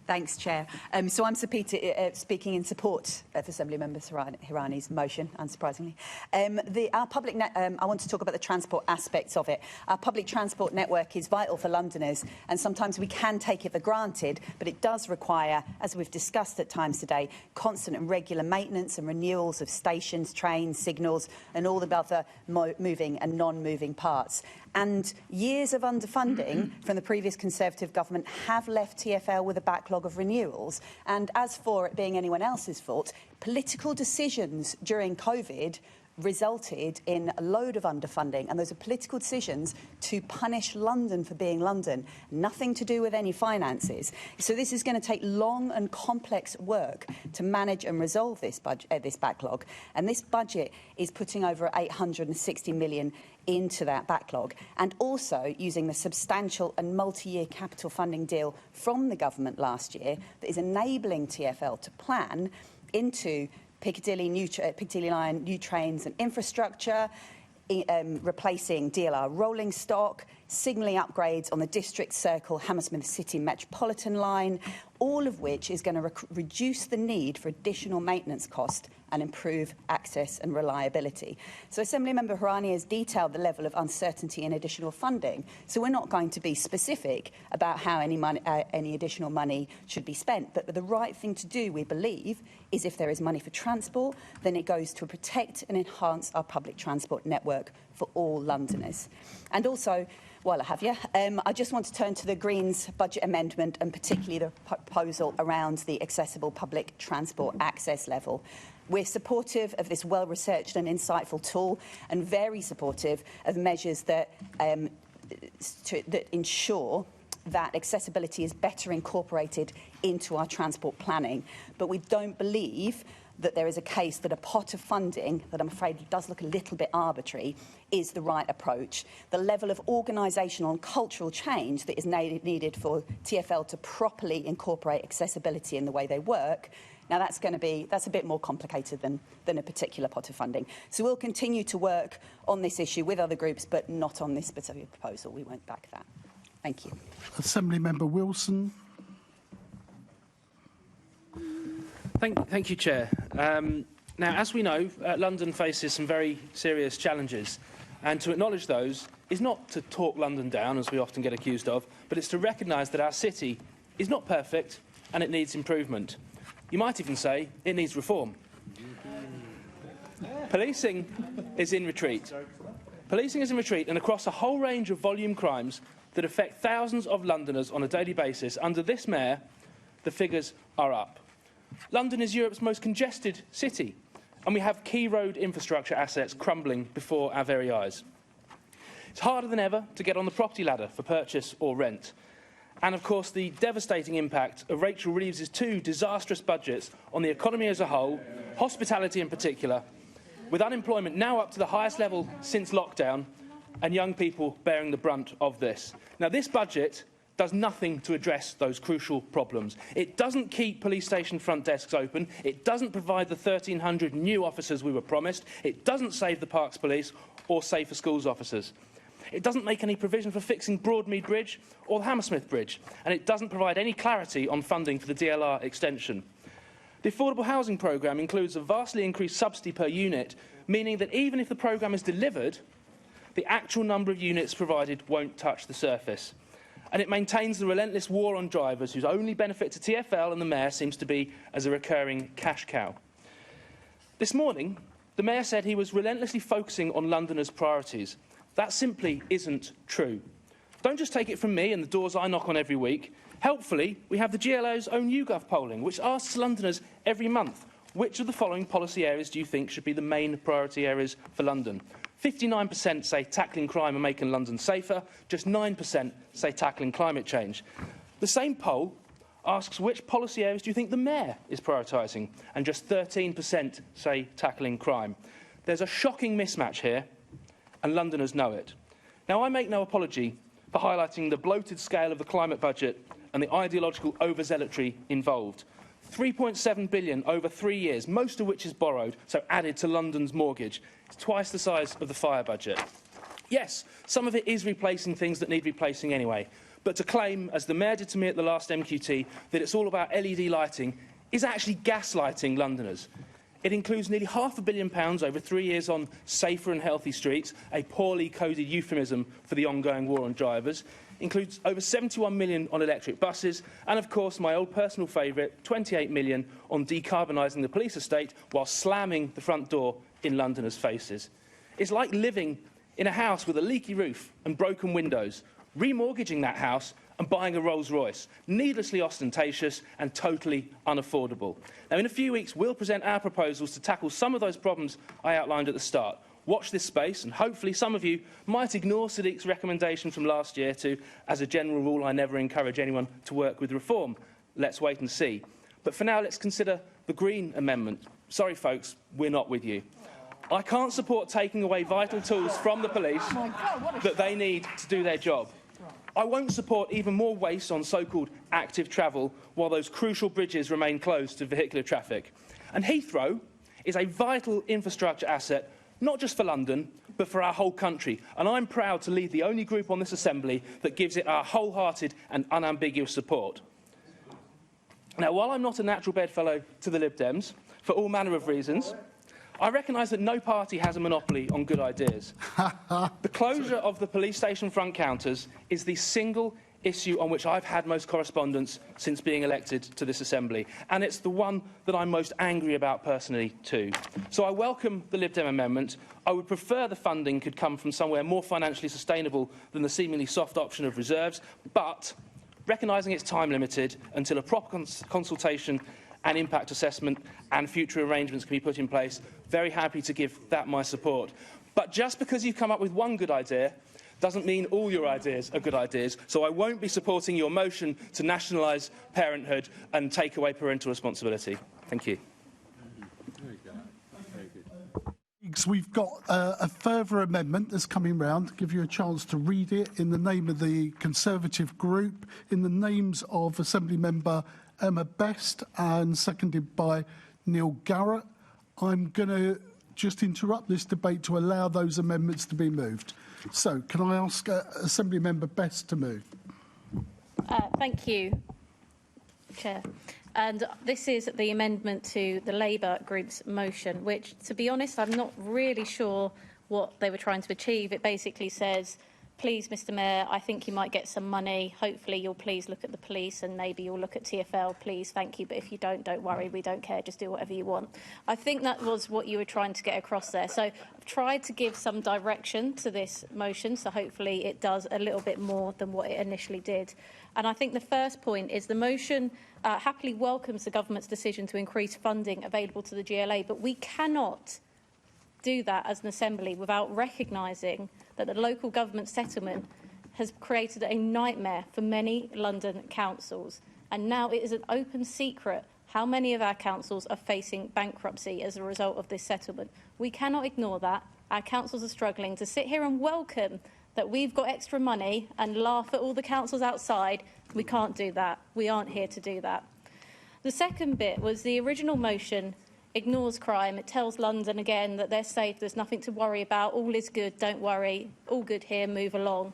S20: Thanks, Chair. So I'm speaking in support of Assembly Member Hirani's motion, unsurprisingly. I want to talk about the transport aspects of it. Our public transport network is vital for Londoners, and sometimes we can take it for granted, but it does require, as we've discussed at times today, constant and regular maintenance and renewals of stations, trains, signals, and all the other moving and non-moving parts. And years of underfunding from the previous Conservative government have left TfL with a backlog of renewals. And as for it being anyone else's fault, political decisions during COVID resulted in a load of underfunding, and those are political decisions to punish London for being London, nothing to do with any finances. So this is going to take long and complex work to manage and resolve this backlog, and this budget is putting over 860 million into that backlog, and also using the substantial and multi-year capital funding deal from the government last year that is enabling TfL to plan into Piccadilly line, new trains and infrastructure, replacing DLR rolling stock, signalling upgrades on the District Circle, Hammersmith City Metropolitan line, all of which is going to reduce the need for additional maintenance cost and improve access and reliability. So Assemblymember Harani has detailed the level of uncertainty in additional funding, so we're not going to be specific about how any additional money should be spent. But the right thing to do, we believe, is if there is money for transport, then it goes to protect and enhance our public transport network for all Londoners. And also, while I have you, I just want to turn to the Greens budget amendment and particularly the proposal around the accessible public transport access level. We're supportive of this well-researched and insightful tool and very supportive of measures that ensure that accessibility is better incorporated into our transport planning. But we don't believe that there is a case that a pot of funding, that I'm afraid does look a little bit arbitrary, is the right approach. The level of organisational and cultural change that is needed for TfL to properly incorporate accessibility in the way they work, now that's a bit more complicated than a particular pot of funding. So we'll continue to work on this issue with other groups, but not on this specific proposal. We won't back that. Thank you.
S2: Assemblymember Wilson.
S21: Thank you, Chair. Now, as we know, London faces some very serious challenges, and to acknowledge those is not to talk London down, as we often get accused of, but it's to recognise that our city is not perfect and it needs improvement. You might even say it needs reform. Policing is in retreat. Policing is in retreat, and across a whole range of volume crimes that affect thousands of Londoners on a daily basis, under this mayor, the figures are up. London is Europe's most congested city, and we have key road infrastructure assets crumbling before our very eyes. It's harder than ever to get on the property ladder for purchase or rent. And, of course, the devastating impact of Rachel Reeves's two disastrous budgets on the economy as a whole, hospitality in particular, with unemployment now up to the highest level since lockdown, and young people bearing the brunt of this. Now, this budget does nothing to address those crucial problems. It doesn't keep police station front desks open. It doesn't provide the 1,300 new officers we were promised. It doesn't save the Parks Police or Safer Schools officers. It doesn't make any provision for fixing Broadmead Bridge or the Hammersmith Bridge. And it doesn't provide any clarity on funding for the DLR extension. The affordable housing programme includes a vastly increased subsidy per unit, meaning that even if the programme is delivered, the actual number of units provided won't touch the surface. And it maintains the relentless war on drivers, whose only benefit to TfL and the Mayor seems to be as a recurring cash cow. This morning, the Mayor said he was relentlessly focusing on Londoners' priorities. That simply isn't true. Don't just take it from me and the doors I knock on every week. Helpfully, we have the GLO's own YouGov polling, which asks Londoners every month, which of the following policy areas do you think should be the main priority areas for London? 59% say tackling crime and making London safer, just 9% say tackling climate change. The same poll asks which policy areas do you think the Mayor is prioritising, and just 13% say tackling crime. There's a shocking mismatch here, and Londoners know it. Now, I make no apology for highlighting the bloated scale of the climate budget and the ideological overzealotry involved. 3.7 billion over 3 years, most of which is borrowed, so added to London's mortgage. It's twice the size of the fire budget. Yes, some of it is replacing things that need replacing anyway, but to claim, as the Mayor did to me at the last MQT, that it's all about LED lighting is actually gaslighting Londoners. It includes nearly £500 million over 3 years on safer and healthy streets, a poorly coded euphemism for the ongoing war on drivers. Includes over 71 million on electric buses, and of course my old personal favourite, 28 million on decarbonising the police estate while slamming the front door in Londoners' faces. It's like living in a house with a leaky roof and broken windows, remortgaging that house and buying a Rolls-Royce, needlessly ostentatious and totally unaffordable. Now, in a few weeks, we'll present our proposals to tackle some of those problems I outlined at the start. Watch this space, and hopefully some of you might ignore Sadiq's recommendation from last year to, as a general rule, I never encourage anyone to work with reform. Let's wait and see. But for now, let's consider the Green Amendment. Sorry, folks, we're not with you. I can't support taking away vital tools from the police that they need to do their job. I won't support even more waste on so-called active travel while those crucial bridges remain closed to vehicular traffic. And Heathrow is a vital infrastructure asset, not just for London, but for our whole country. And I'm proud to lead the only group on this Assembly that gives it our wholehearted and unambiguous support. Now, while I'm not a natural bedfellow to the Lib Dems, for all manner of reasons, I recognise that no party has a monopoly on good ideas. The closure of the police station front counters is the single issue on which I've had most correspondence since being elected to this Assembly, and it's the one that I'm most angry about personally too. So I welcome the Lib Dem amendment. I would prefer the funding could come from somewhere more financially sustainable than the seemingly soft option of reserves, but recognising it's time limited until a proper consultation and impact assessment and future arrangements can be put in place, very happy to give that my support. But just because you've come up with one good idea doesn't mean all your ideas are good ideas, so I won't be supporting your motion to nationalise parenthood and take away parental responsibility. Thank you.
S2: We've got a further amendment that's coming round to give you a chance to read it in the name of the Conservative group, in the names of Assembly Member Emma Best and seconded by Neil Garrett. I'm going to just interrupt this debate to allow those amendments to be moved. So, can I ask Assembly Member Best to move?
S19: Thank you, Chair. And this is the amendment to the Labour group's motion, which, to be honest, I'm not really sure what they were trying to achieve. It basically says, please, Mr Mayor, I think you might get some money. Hopefully you'll please look at the police and maybe you'll look at TfL. Please, thank you. But if you don't worry. We don't care. Just do whatever you want. I think that was what you were trying to get across there. So I've tried to give some direction to this motion, so hopefully it does a little bit more than what it initially did. And I think the first point is the motion happily welcomes the government's decision to increase funding available to the GLA, but we cannot do that as an Assembly without recognising that the local government settlement has created a nightmare for many London councils. And now it is an open secret how many of our councils are facing bankruptcy as a result of this settlement. We cannot ignore that. Our councils are struggling. To sit here and welcome that we've got extra money and laugh at all the councils outside, we can't do that. We aren't here to do that. The second bit was the original motion ignores crime. It tells London again that they're safe, there's nothing to worry about, all is good, don't worry, all good here, move along.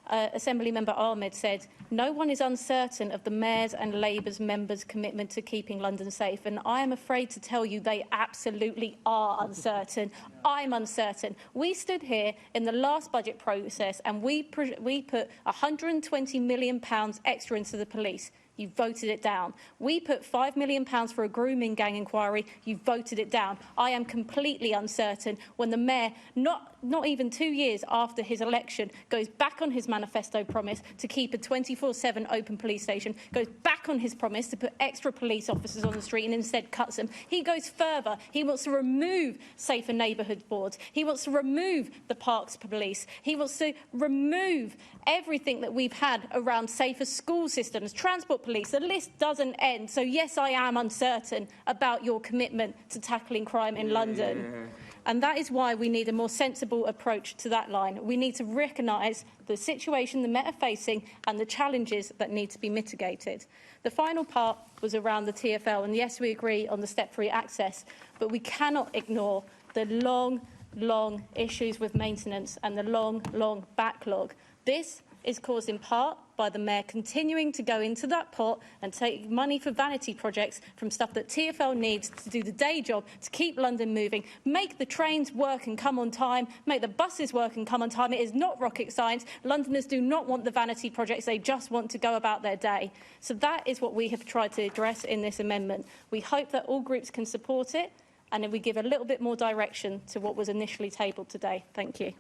S19: Assembly Member Ahmed said, no one is uncertain of the Mayor's and Labour's members' commitment to keeping London safe, and I am afraid to tell you they absolutely are uncertain. I'm uncertain. We stood here in the last budget process and we put £120 million extra into the police. You voted it down. We put £5 million for a grooming gang inquiry. You voted it down. I am completely uncertain when the Mayor, not even 2 years after his election, goes back on his manifesto promise to keep a 24/7 open police station, goes back on his promise to put extra police officers on the street and instead cuts them. He goes further. He wants to remove safer neighbourhood boards. He wants to remove the parks police. He wants to remove everything that we've had around safer school systems, transport police. The list doesn't end. So yes, I am uncertain about your commitment to tackling crime in London. And that is why we need a more sensible approach to that line. We need to recognise the situation the Met are facing and the challenges that need to be mitigated. The final part was around the TfL, and yes, we agree on the step-free access, but we cannot ignore the long issues with maintenance and the long backlog. This is caused in part by the Mayor continuing to go into that pot and take money for vanity projects from stuff that TfL needs to do the day job to keep London moving, make the trains work and come on time, make the buses work and come on time. It is not rocket science. Londoners do not want the vanity projects. They just want to go about their day. So that is what we have tried to address in this amendment. We hope that all groups can support it and then we give a little bit more direction to what was initially tabled today. Thank you.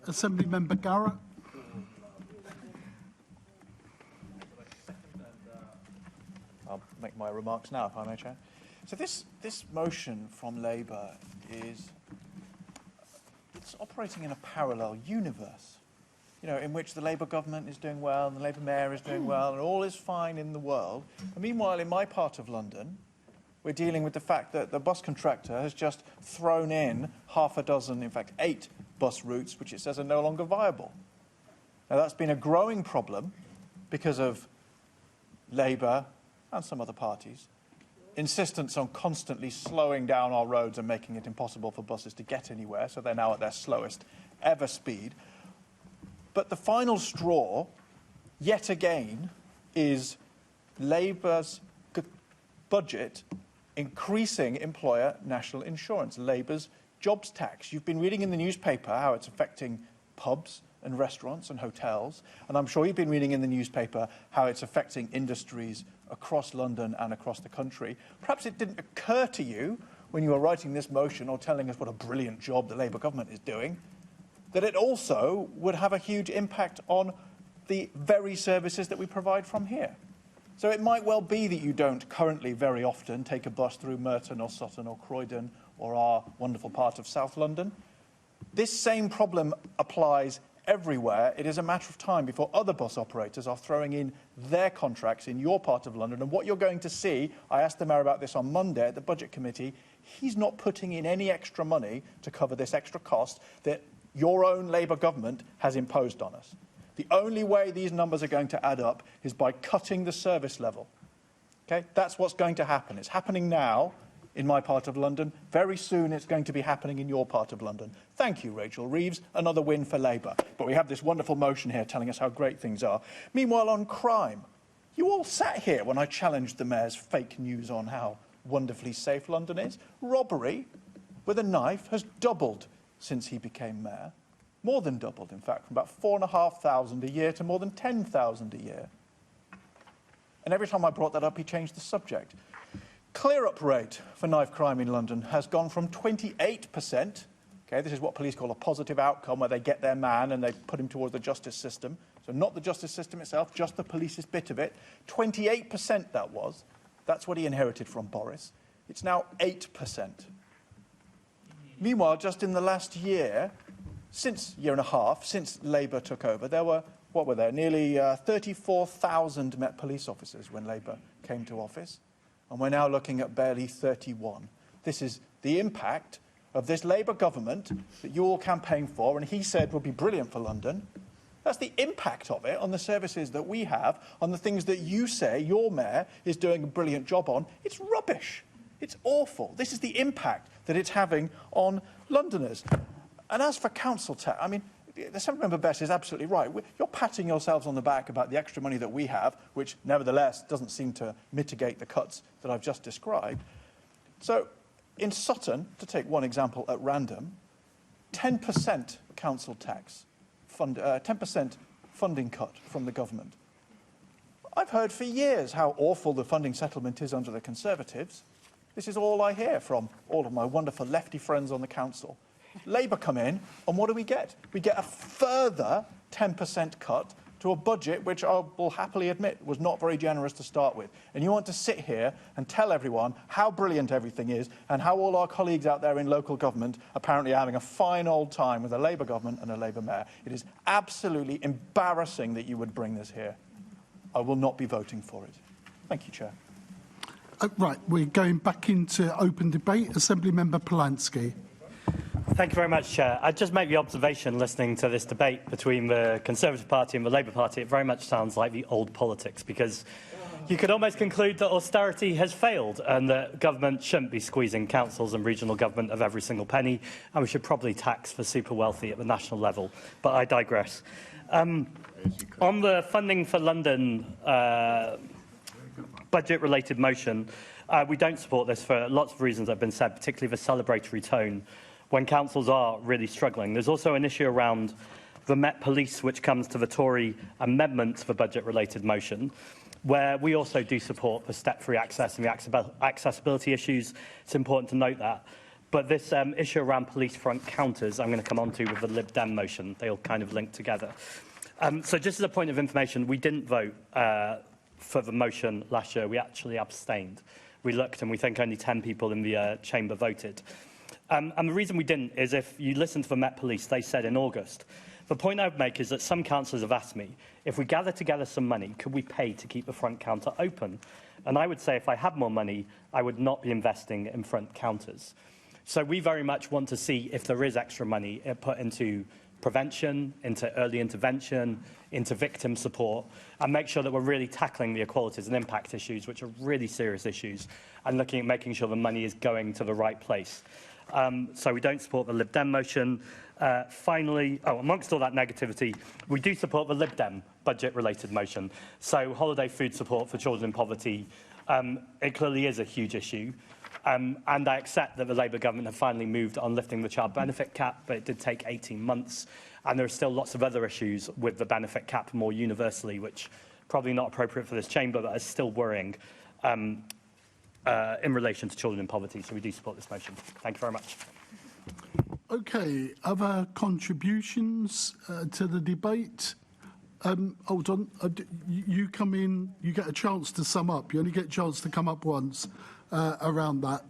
S2: Assembly Member Garrett.
S4: I'll make my remarks now, if I may, Chair. So this motion from Labour it's operating in a parallel universe, you know, in which the Labour government is doing well and the Labour Mayor is doing well and all is fine in the world. And meanwhile, in my part of London, we're dealing with the fact that the bus contractor has just thrown in half a dozen, in fact 8 bus routes, which it says are no longer viable. Now, that's been a growing problem because of Labour and some other parties' insistence on constantly slowing down our roads and making it impossible for buses to get anywhere, so they're now at their slowest ever speed. But the final straw, yet again, is Labour's budget increasing employer national insurance, Labour's jobs tax. You've been reading in the newspaper how it's affecting pubs and restaurants and hotels, and I'm sure you've been reading in the newspaper how it's affecting industries across London and across the country. Perhaps it didn't occur to you when you were writing this motion or telling us what a brilliant job the Labour government is doing, that it also would have a huge impact on the very services that we provide from here. So it might well be that you don't currently very often take a bus through Merton or Sutton or Croydon or our wonderful part of South London. This same problem applies everywhere. It is a matter of time before other bus operators are throwing in their contracts in your part of London. And what you're going to see, I asked the Mayor about this on Monday at the Budget Committee, he's not putting in any extra money to cover this extra cost that your own Labour government has imposed on us. The only way these numbers are going to add up is by cutting the service level. Okay? That's what's going to happen. It's happening now in my part of London. Very soon it's going to be happening in your part of London. Thank you, Rachel Reeves. Another win for Labour. But we have this wonderful motion here telling us how great things are. Meanwhile, on crime, you all sat here when I challenged the Mayor's fake news on how wonderfully safe London is. Robbery with a knife has doubled since he became Mayor. More than doubled, in fact, from about 4,500 a year to more than 10,000 a year. And every time I brought that up, he changed the subject. Clear-up rate for knife crime in London has gone from 28%. Okay, this is what police call a positive outcome, where they get their man and they put him towards the justice system. So not the justice system itself, just the police's bit of it. 28% that was. That's what he inherited from Boris. It's now 8%. Meanwhile, just in the last year, year and a half, since Labour took over, there were, what were there, nearly 34,000 Met police officers when Labour came to office. And we're now looking at barely 31. This is the impact of this Labour government that you all campaigned for, and he said would be brilliant for London. That's the impact of it on the services that we have, on the things that you say your Mayor is doing a brilliant job on. It's rubbish. It's awful. This is the impact that it's having on Londoners. And as for council tax, I mean, the Assemblymember Bess is absolutely right. You're patting yourselves on the back about the extra money that we have, which nevertheless doesn't seem to mitigate the cuts that I've just described. So in Sutton, to take one example at random, 10% council tax, 10% funding cut from the government. I've heard for years how awful the funding settlement is under the Conservatives. This is all I hear from all of my wonderful lefty friends on the council. Labour come in, and what do we get? We get a further 10% cut to a budget which I will happily admit was not very generous to start with. And you want to sit here and tell everyone how brilliant everything is and how all our colleagues out there in local government apparently are having a fine old time with a Labour government and a Labour Mayor. It is absolutely embarrassing that you would bring this here. I will not be voting for it. Thank you, Chair.
S2: Right, we're going back into open debate. Assemblymember Polanski.
S8: Thank you very much, Chair. I'd just make the observation, listening to this debate between the Conservative Party and the Labour Party, it very much sounds like the old politics, because you could almost conclude that austerity has failed and that government shouldn't be squeezing councils and regional government of every single penny, and we should probably tax the super wealthy at the national level. But I digress. On the funding for London budget-related motion, we don't support this for lots of reasons that have been said, particularly the celebratory tone when councils are really struggling. There's also an issue around the Met Police, which comes to the Tory amendment to the budget-related motion, where we also do support the step-free access and the accessibility issues. It's important to note that. But this issue around police front counters, I'm going to come on to with the Lib Dem motion. They all kind of link together. So just as a point of information, we didn't vote for the motion last year. We actually abstained. We looked, and we think only 10 people in the chamber voted. And the reason we didn't is if you listen to the Met Police, they said in August. The point I would make is that some councillors have asked me, if we gather together some money, could we pay to keep the front counter open? And I would say if I had more money, I would not be investing in front counters. So we very much want to see if there is extra money put into prevention, into early intervention, into victim support, and make sure that we're really tackling the equalities and impact issues, which are really serious issues, and looking at making sure the money is going to the right place. So we don't support the Lib Dem motion. Finally, amongst all that negativity, we do support the Lib Dem budget-related motion. So holiday food support for children in poverty, it clearly is a huge issue. And I accept that the Labour government have finally moved on lifting the child benefit cap, but it did take 18 months. And there are still lots of other issues with the benefit cap more universally, which probably not appropriate for this chamber, but is still worrying in relation to children in poverty. So we do support this motion. Thank you very much.
S2: Okay, other contributions to the debate? Hold on, you come in, you get a chance to sum up. You only get a chance to come up once around that.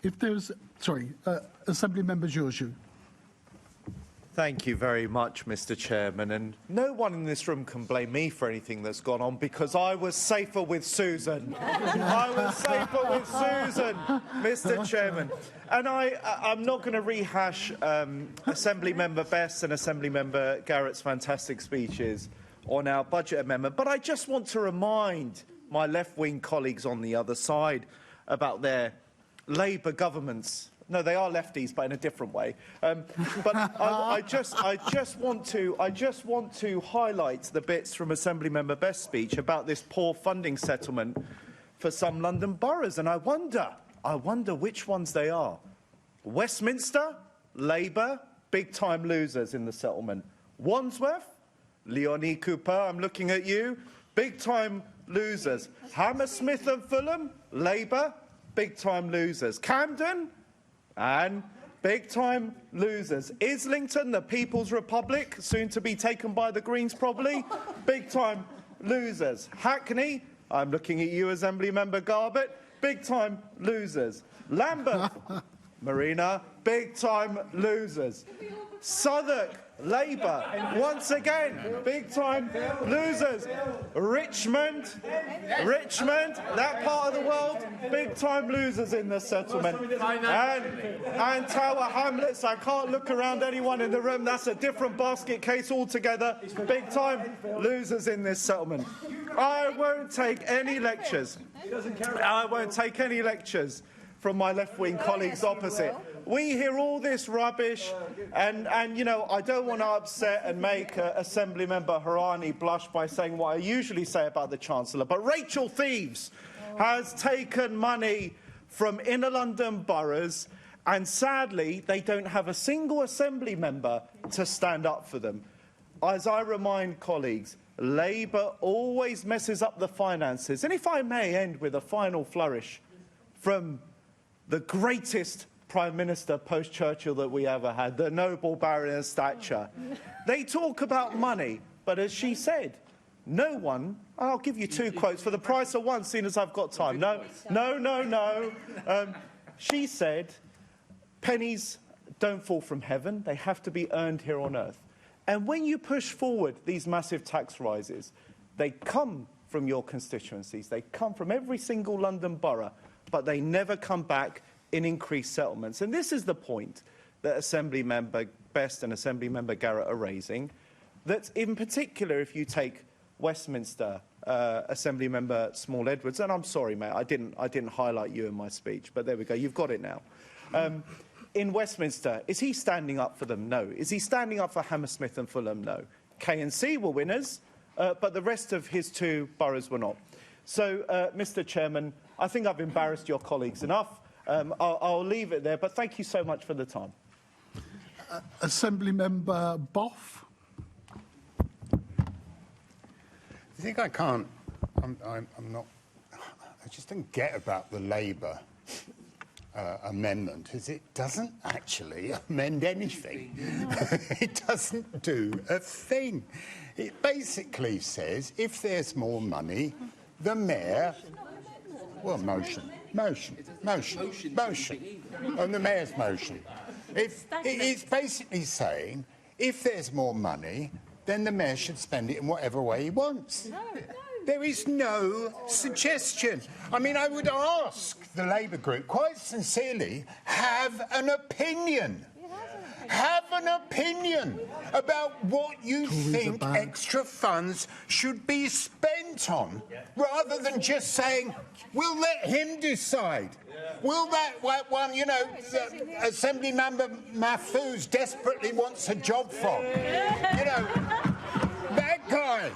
S2: If there's, sorry, Assembly Member Georgiou.
S6: Thank you very much, Mr. Chairman. And no one in this room can blame me for anything that's gone on because I was safer with Susan. I was safer with Susan, Mr. Chairman. And I'm not going to rehash Assembly Member Best and Assembly Member Garrett's fantastic speeches on our budget amendment, but I just want to remind my left-wing colleagues on the other side about their Labour governments. No, they are lefties, but in a different way. But I just want to highlight the bits from Assembly Member Best's speech about this poor funding settlement for some London boroughs, and I wonder which ones they are. Westminster, Labour, big-time losers in the settlement. Wandsworth, Leonie Cooper, I'm looking at you, big-time losers. Hammersmith and Fulham, Labour, big-time losers. Camden, and big-time losers. Islington, the People's Republic, soon to be taken by the Greens probably, big-time losers. Hackney, I'm looking at you, Assembly Member Garbutt, big-time losers. Lambeth, Marina, big-time losers. Southwark, Labour, once again, big-time losers. Richmond, that part of the world, big-time losers in the settlement. And Tower Hamlets, I can't look around anyone in the room, that's a different basket case altogether, big-time losers in this settlement. I won't take any lectures. I won't take any lectures from my left-wing colleagues opposite. We hear all this rubbish, and you know, I don't want to upset and make Assembly Member Harani blush by saying what I usually say about the Chancellor, but Rachel Thieves has taken money from inner London boroughs, and sadly, they don't have a single Assembly member to stand up for them. As I remind colleagues, Labour always messes up the finances. And if I may end with a final flourish from the greatest Prime Minister post-Churchill that we ever had, the noble Baroness Thatcher. They talk about money, but as she said, no one, I'll give you two quotes for the price of one, seeing as I've got time. No. She said, pennies don't fall from heaven, they have to be earned here on earth. And when you push forward these massive tax rises, they come from your constituencies, they come from every single London borough, but they never come back in increased settlements. And this is the point that Assembly Member Best and Assembly Member Garrett are raising, that in particular, if you take Westminster, Assembly Member Small Edwards, and I'm sorry, mate, I didn't highlight you in my speech, but there we go, you've got it now. In Westminster, is he standing up for them? No. Is he standing up for Hammersmith and Fulham? No. K&C were winners, but the rest of his two boroughs were not. So, Mr. Chairman, I think I've embarrassed your colleagues enough. I'll leave it there, but thank you so much for the time.
S2: Assembly Member Boff.
S12: I think I can't. I'm not. I just don't get about the Labour amendment, is it doesn't actually amend anything. It doesn't do a thing. It basically says if there's more money, the mayor. Well, motion. On the mayor's motion. It's basically saying if there's more money, then the mayor should spend it in whatever way he wants. No. There is no suggestion. I mean, I would ask the Labour group, quite sincerely, have an opinion. have an opinion about what you think extra funds should be spent on, rather than just saying, we'll let him decide. Will that one, you know, Assembly Member Mahfouz desperately wants a job from? You know, that guy.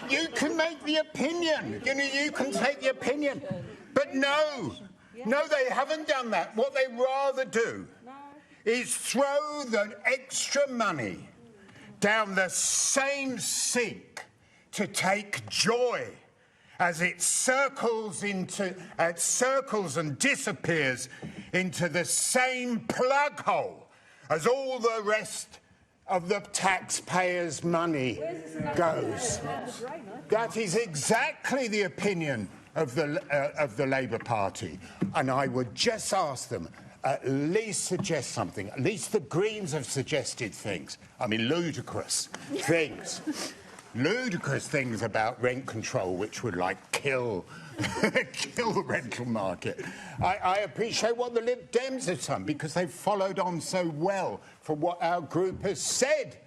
S12: You can make the opinion. You know, you can take the opinion. But no, they haven't done that. What they rather do is throw the extra money down the same sink to take joy as it circles and disappears into the same plug hole as all the rest of the taxpayers' money goes. That is exactly the opinion of the Labour Party, and I would just ask them at least suggest something. At least the Greens have suggested things. I mean, ludicrous things. Ludicrous things about rent control, which would, like, kill the rental market. I appreciate what the Lib Dems have done, because they've followed on so well from what our group has said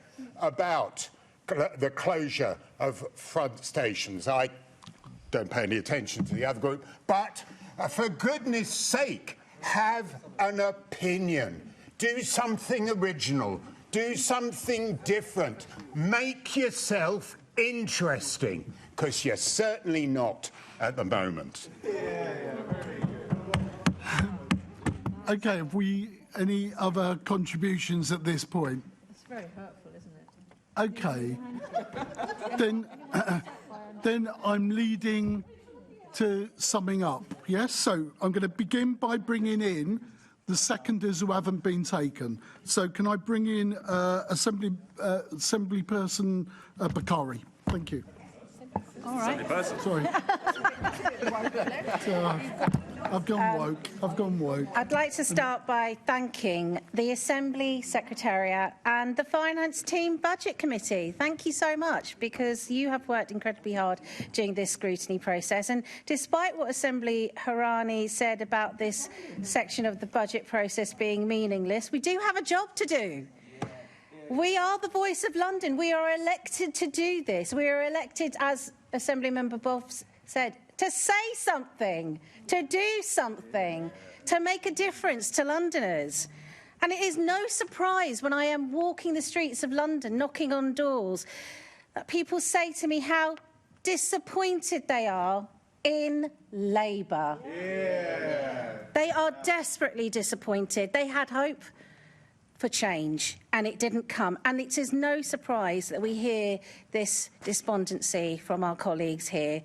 S12: about the closure of front stations. I don't pay any attention to the other group, but for goodness sake, have an opinion. Do something original. Do something different. Make yourself interesting, because you're certainly not at the moment.
S2: Okay, have we any other contributions at this point?
S16: It's very hurtful, isn't it?
S2: Okay. Then I'm leading to summing up. Yes, so I'm going to begin by bringing in the seconders who haven't been taken. So can I bring in Assemblyperson Bakari? Thank you.
S16: All right.
S2: Sorry. I've gone woke.
S5: I'd like to start by thanking the Assembly Secretariat and the Finance Team Budget Committee. Thank you so much, because you have worked incredibly hard during this scrutiny process. And despite what Assembly Harani said about this section of the budget process being meaningless, we do have a job to do. We are the voice of London. We are elected to do this. We are elected, as Assemblymember Boff said, to say something, to do something, to make a difference to Londoners. And it is no surprise when I am walking the streets of London, knocking on doors, that people say to me how disappointed they are in Labour. Yeah. They are desperately disappointed. They had hope for change, and it didn't come. And it is no surprise that we hear this despondency from our colleagues here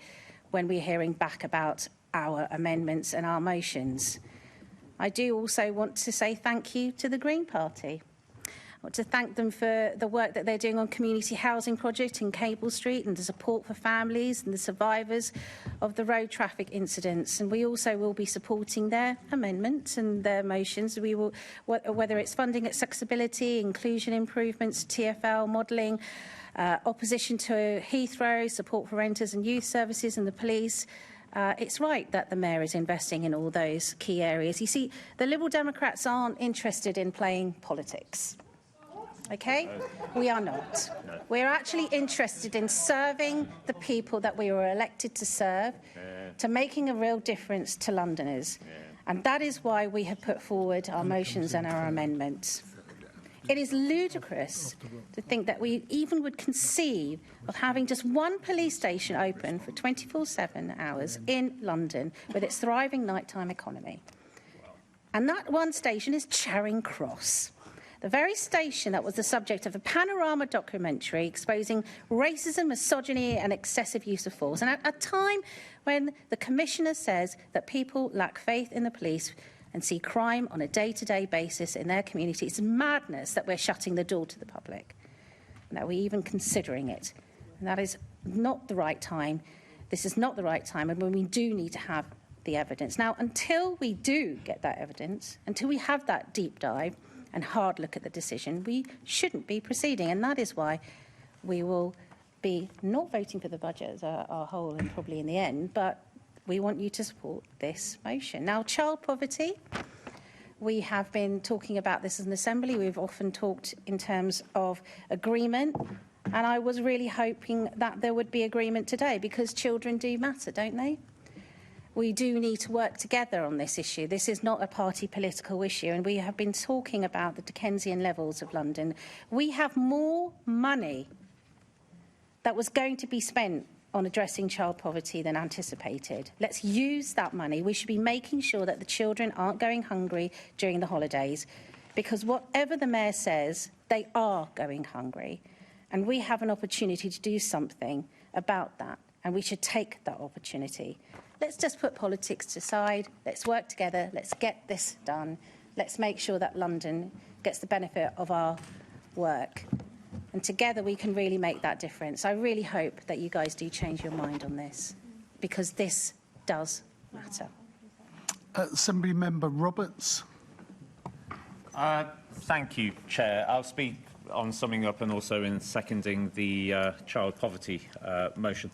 S5: when we're hearing back about our amendments and our motions. I do also want to say thank you to the Green Party. I want to thank them for the work that they're doing on community housing project in Cable Street and the support for families and the survivors of the road traffic incidents. And we also will be supporting their amendments and their motions. We will, whether it's funding accessibility, inclusion improvements, TfL modelling, opposition to Heathrow, support for renters and youth services and the police. It's right that the Mayor is investing in all those key areas. You see, the Liberal Democrats aren't interested in playing politics. OK? We are not. We're actually interested in serving the people that we were elected to serve, to making a real difference to Londoners. And that is why we have put forward our motions and our amendments. It is ludicrous to think that we even would conceive of having just one police station open for 24/7 hours in London with its thriving nighttime economy. And that one station is Charing Cross, the very station that was the subject of the Panorama documentary exposing racism, misogyny and excessive use of force. And at a time when the Commissioner says that people lack faith in the police and see crime on a day-to-day basis in their community, it's madness that we're shutting the door to the public, and that we're even considering it. And that is not the right time. This is not the right time, and when we do need to have the evidence. Now, until we do get that evidence, until we have that deep dive and hard look at the decision, we shouldn't be proceeding. And that is why we will be not voting for the budget as a whole and probably in the end, but we want you to support this motion. Now, child poverty, We have been talking about this as an assembly. We've often talked in terms of agreement. And I was really hoping that there would be agreement today, because children do matter, don't they? We do need to work together on this issue. This is not a party political issue, and we have been talking about the Dickensian levels of London. We have more money that was going to be spent on addressing child poverty than anticipated. Let's use that money. We should be making sure that the children aren't going hungry during the holidays, because whatever the Mayor says, they are going hungry. And we have an opportunity to do something about that, and we should take that opportunity. Let's just put politics aside. Let's work together. Let's get this done. Let's make sure that London gets the benefit of our work. And together we can really make that difference. I really hope that you guys do change your mind on this, because this does matter.
S2: Assembly Member Roberts.
S14: Thank you, Chair. I'll speak on summing up and also in seconding the child poverty motion.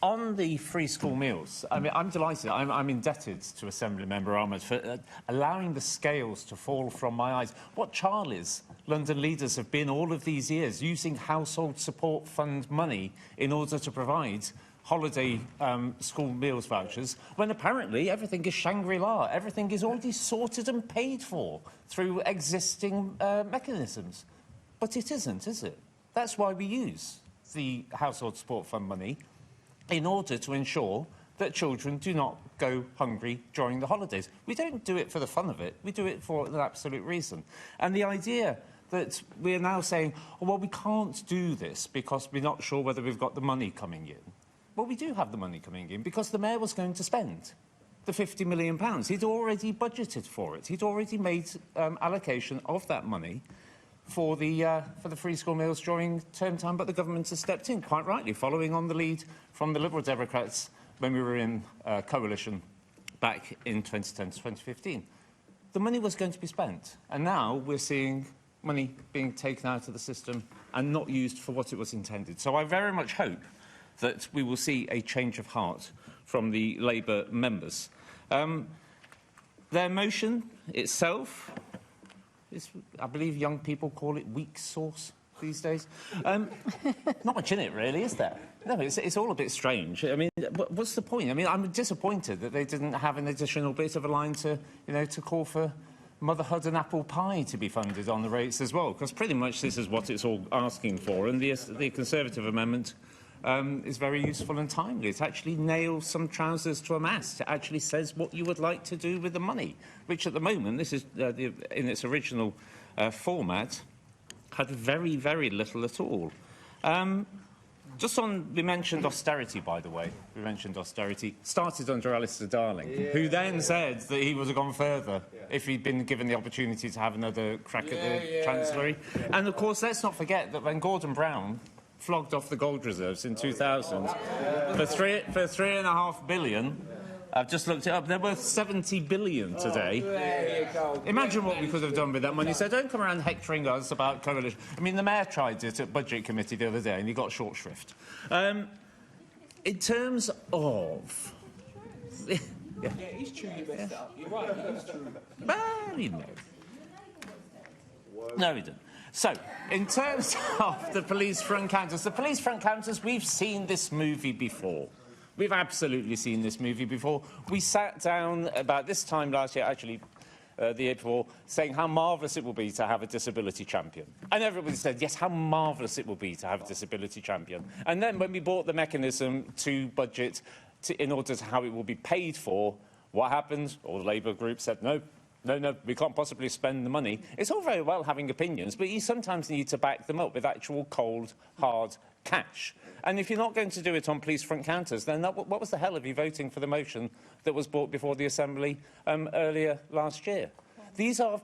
S14: On the free school meals, I mean, I'm delighted. I'm indebted to Assemblymember Ahmed for allowing the scales to fall from my eyes. What Charlie's London leaders have been all of these years, using household support fund money in order to provide holiday school meals vouchers, when apparently everything is Shangri-La. Everything is already sorted and paid for through existing mechanisms. But it isn't, is it? That's why we use the household support fund money, in order to ensure that children do not go hungry during the holidays. We don't do it for the fun of it. We do it for an absolute reason. And the idea that we're now saying, oh, well, we can't do this because we're not sure whether we've got the money coming in. Well, we do have the money coming in, because the Mayor was going to spend the £50 million. He'd already budgeted for it. He'd already made allocation of that money for the free school meals during term time, but the government has stepped in, quite rightly, following on the lead from the Liberal Democrats when we were in coalition back in 2010 to 2015. The money was going to be spent, and now we're seeing money being taken out of the system and not used for what it was intended. So I very much hope that we will see a change of heart from the Labour members. Their motion itself, I believe young people call it weak sauce these days. Not much in it, really, is there? No, it's all a bit strange. I mean, what's the point? I mean, I'm disappointed that they didn't have an additional bit of a line to, to call for motherhood and apple pie to be funded on the rates as well, because pretty much this is what it's all asking for. And the Conservative amendment is very useful and timely. It actually nails some trousers to a mast. It actually says what you would like to do with the money, which at the moment, this is in its original format, had very, very little at all. Just on, we mentioned austerity, by the way. We mentioned austerity. Started under Alistair Darling, who then said that he would have gone further if he'd been given the opportunity to have another crack at the Chancellery. And, of course, let's not forget that when Gordon Brown flogged off the gold reserves in 2000 for £3.5 billion. I've just looked it up. They're worth £70 billion today.
S18: There you go.
S14: Imagine what we could have done with that money. So don't come around hectoring us about coalition. I mean, the Mayor tried it at Budget Committee the other day and he got short shrift. In terms of...
S18: Yeah, he's true, you messed it up. You're right, he's true.
S14: Well, you know. No, he didn't. So, in terms of the police front counters, we've seen this movie before. We've absolutely seen this movie before. We sat down about this time last year, actually the year before, saying how marvellous it will be to have a disability champion. And everybody said, yes, how marvellous it will be to have a disability champion. And then when we brought the mechanism to budget in order to how it will be paid for, what happened? All the Labour group said, no, we can't possibly spend the money. It's all very well having opinions, but you sometimes need to back them up with actual cold, hard cash. And if you're not going to do it on police front counters, then what was the hell of you voting for the motion that was brought before the Assembly earlier last year? These are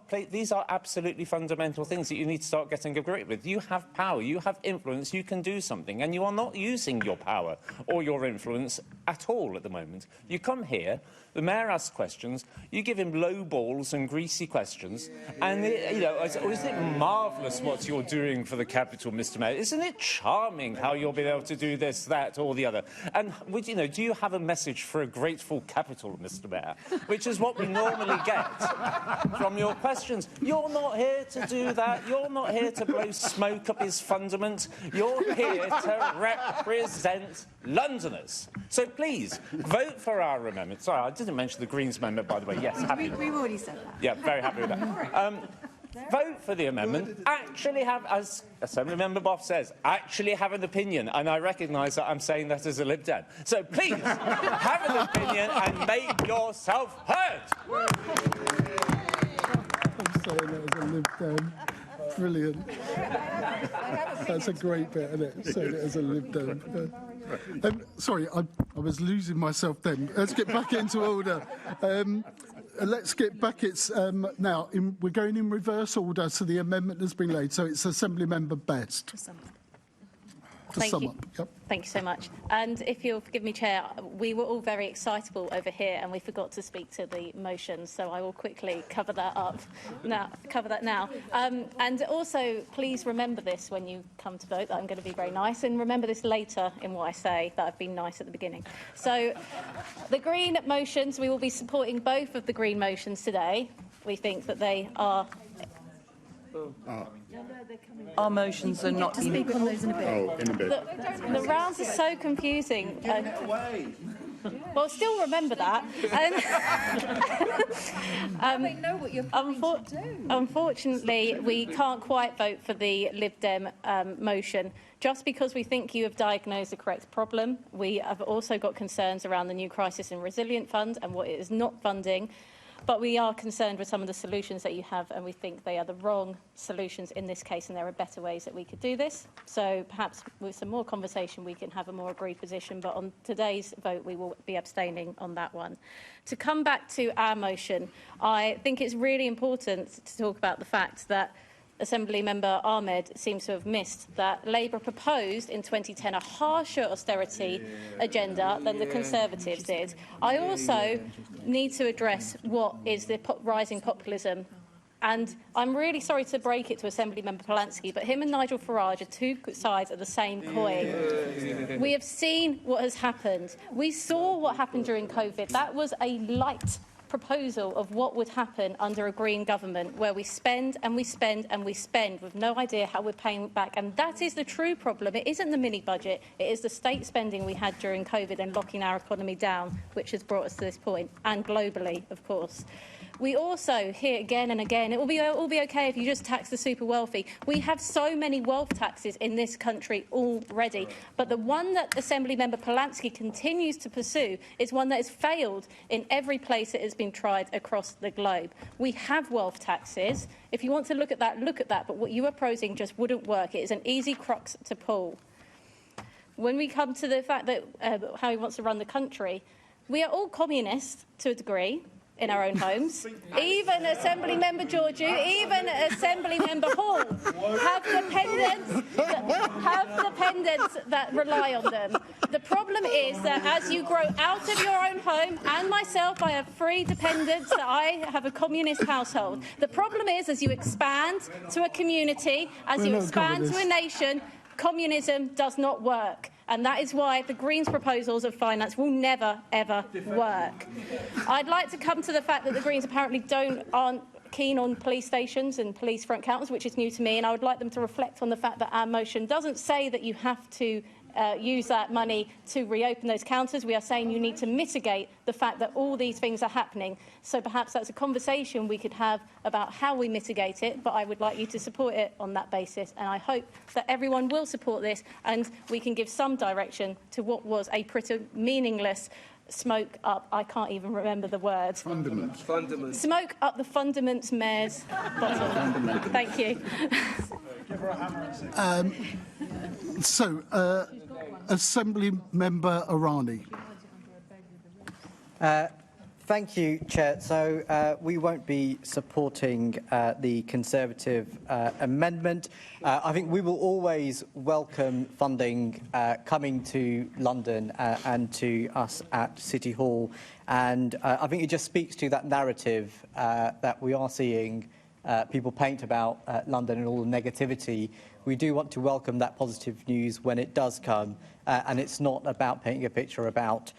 S14: absolutely fundamental things that you need to start getting a grip with. You have power, you have influence, you can do something, and you are not using your power or your influence at all at the moment. You come here, the Mayor asks questions, you give him low balls and greasy questions, and, isn't it marvellous what you're doing for the capital, Mr Mayor? Isn't it charming how you'll be able to do this, that or the other? And, do you have a message for a grateful capital, Mr Mayor? Which is what we normally get from your questions. You're not here to do that. You're not here to blow smoke up his fundament. You're here to represent Londoners. So please, vote for our amendment. Sorry, I didn't mention the Greens amendment, by the way. Yes, happy with that.
S7: We've already said that.
S14: Yeah, very happy with that. Vote for the amendment. Actually have, as Assemblymember Boff says, actually have an opinion. And I recognise that I'm saying that as a Lib Dem. So please, have an opinion and make yourself heard.
S2: I'm saying that as a Lib Dem. Brilliant. That's a great bit, isn't it? Saying it as a Lib Dem. Sorry, I was losing myself then. Let's get back into order. Let's get back. It's now we're going in reverse order, so the amendment has been laid. So it's Assemblymember Best. To sum up. Yep.
S19: Thank you so much. And if you'll forgive me, Chair, we were all very excitable over here, and we forgot to speak to the motion. So I will quickly cover that up now. And also, please remember this when you come to vote. That I'm going to be very nice, and remember this later in what I say. That I've been nice at the beginning. So, the Green motions. We will be supporting both of the Green motions today. We think that they are.
S1: Our motions are not
S7: to speak on those in a bit.
S12: Oh, in a bit.
S19: The rounds are so confusing. Well, still remember that.
S7: They know what you're planning to do.
S19: Unfortunately, we can't quite vote for the Lib Dem motion. Just because we think you have diagnosed the correct problem, we have also got concerns around the new Crisis and Resilient Fund and what it is not funding. But we are concerned with some of the solutions that you have, and we think they are the wrong solutions in this case, and there are better ways that we could do this. So perhaps with some more conversation, we can have a more agreed position. But on today's vote, we will be abstaining on that one. To come back to our motion, I think it's really important to talk about the fact that Assemblymember Ahmed seems to have missed that Labour proposed in 2010 a harsher austerity agenda than the Conservatives did. I also need to address what is the rising populism. And I'm really sorry to break it to Assemblymember Polanski, but him and Nigel Farage are two sides of the same coin. We have seen what has happened. We saw what happened during COVID. That was a light proposal of what would happen under a Green government, where we spend and we spend and we spend with no idea how we're paying back. And that is the true problem. It isn't the mini budget, it is the state spending we had during COVID and locking our economy down, which has brought us to this point, and globally, of course. We also hear again and again, it will be okay if you just tax the super wealthy. We have so many wealth taxes in this country already, but the one that Assemblymember Polanski continues to pursue is one that has failed in every place it has been tried across the globe. We have wealth taxes. If you want to look at that, but what you are proposing just wouldn't work. It is an easy crux to pull. When we come to the fact that how he wants to run the country, we are all communists to a degree. In our own homes. Even Assemblymember Georgiou, even Assemblymember Hall have dependents that rely on them. The problem is that as you grow out of your own home, and myself, I have 3 dependents, that I have a communist household. The problem is as you expand to a community, as you expand to a nation, communism does not work. And that is why the Greens' proposals of finance will never, ever work. I'd like to come to the fact that the Greens apparently aren't keen on police stations and police front counters, which is new to me, and I would like them to reflect on the fact that our motion doesn't say that you have to use that money to reopen those counters. We are saying you need to mitigate the fact that all these things are happening. So perhaps that's a conversation we could have about how we mitigate it, but I would like you to support it on that basis. And I hope that everyone will support this and we can give some direction to what was a pretty meaningless smoke up, I can't even remember the word.
S12: Fundaments.
S19: Smoke up the fundaments mayor's bottom. Thank you.
S2: Assemblymember Irani.
S11: Thank you, Chair. So we won't be supporting the Conservative amendment. I think we will always welcome funding coming to London and to us at City Hall. And I think it just speaks to that narrative that we are seeing people paint about London and all the negativity. We do want to welcome that positive news when it does come. And it's not about painting a picture about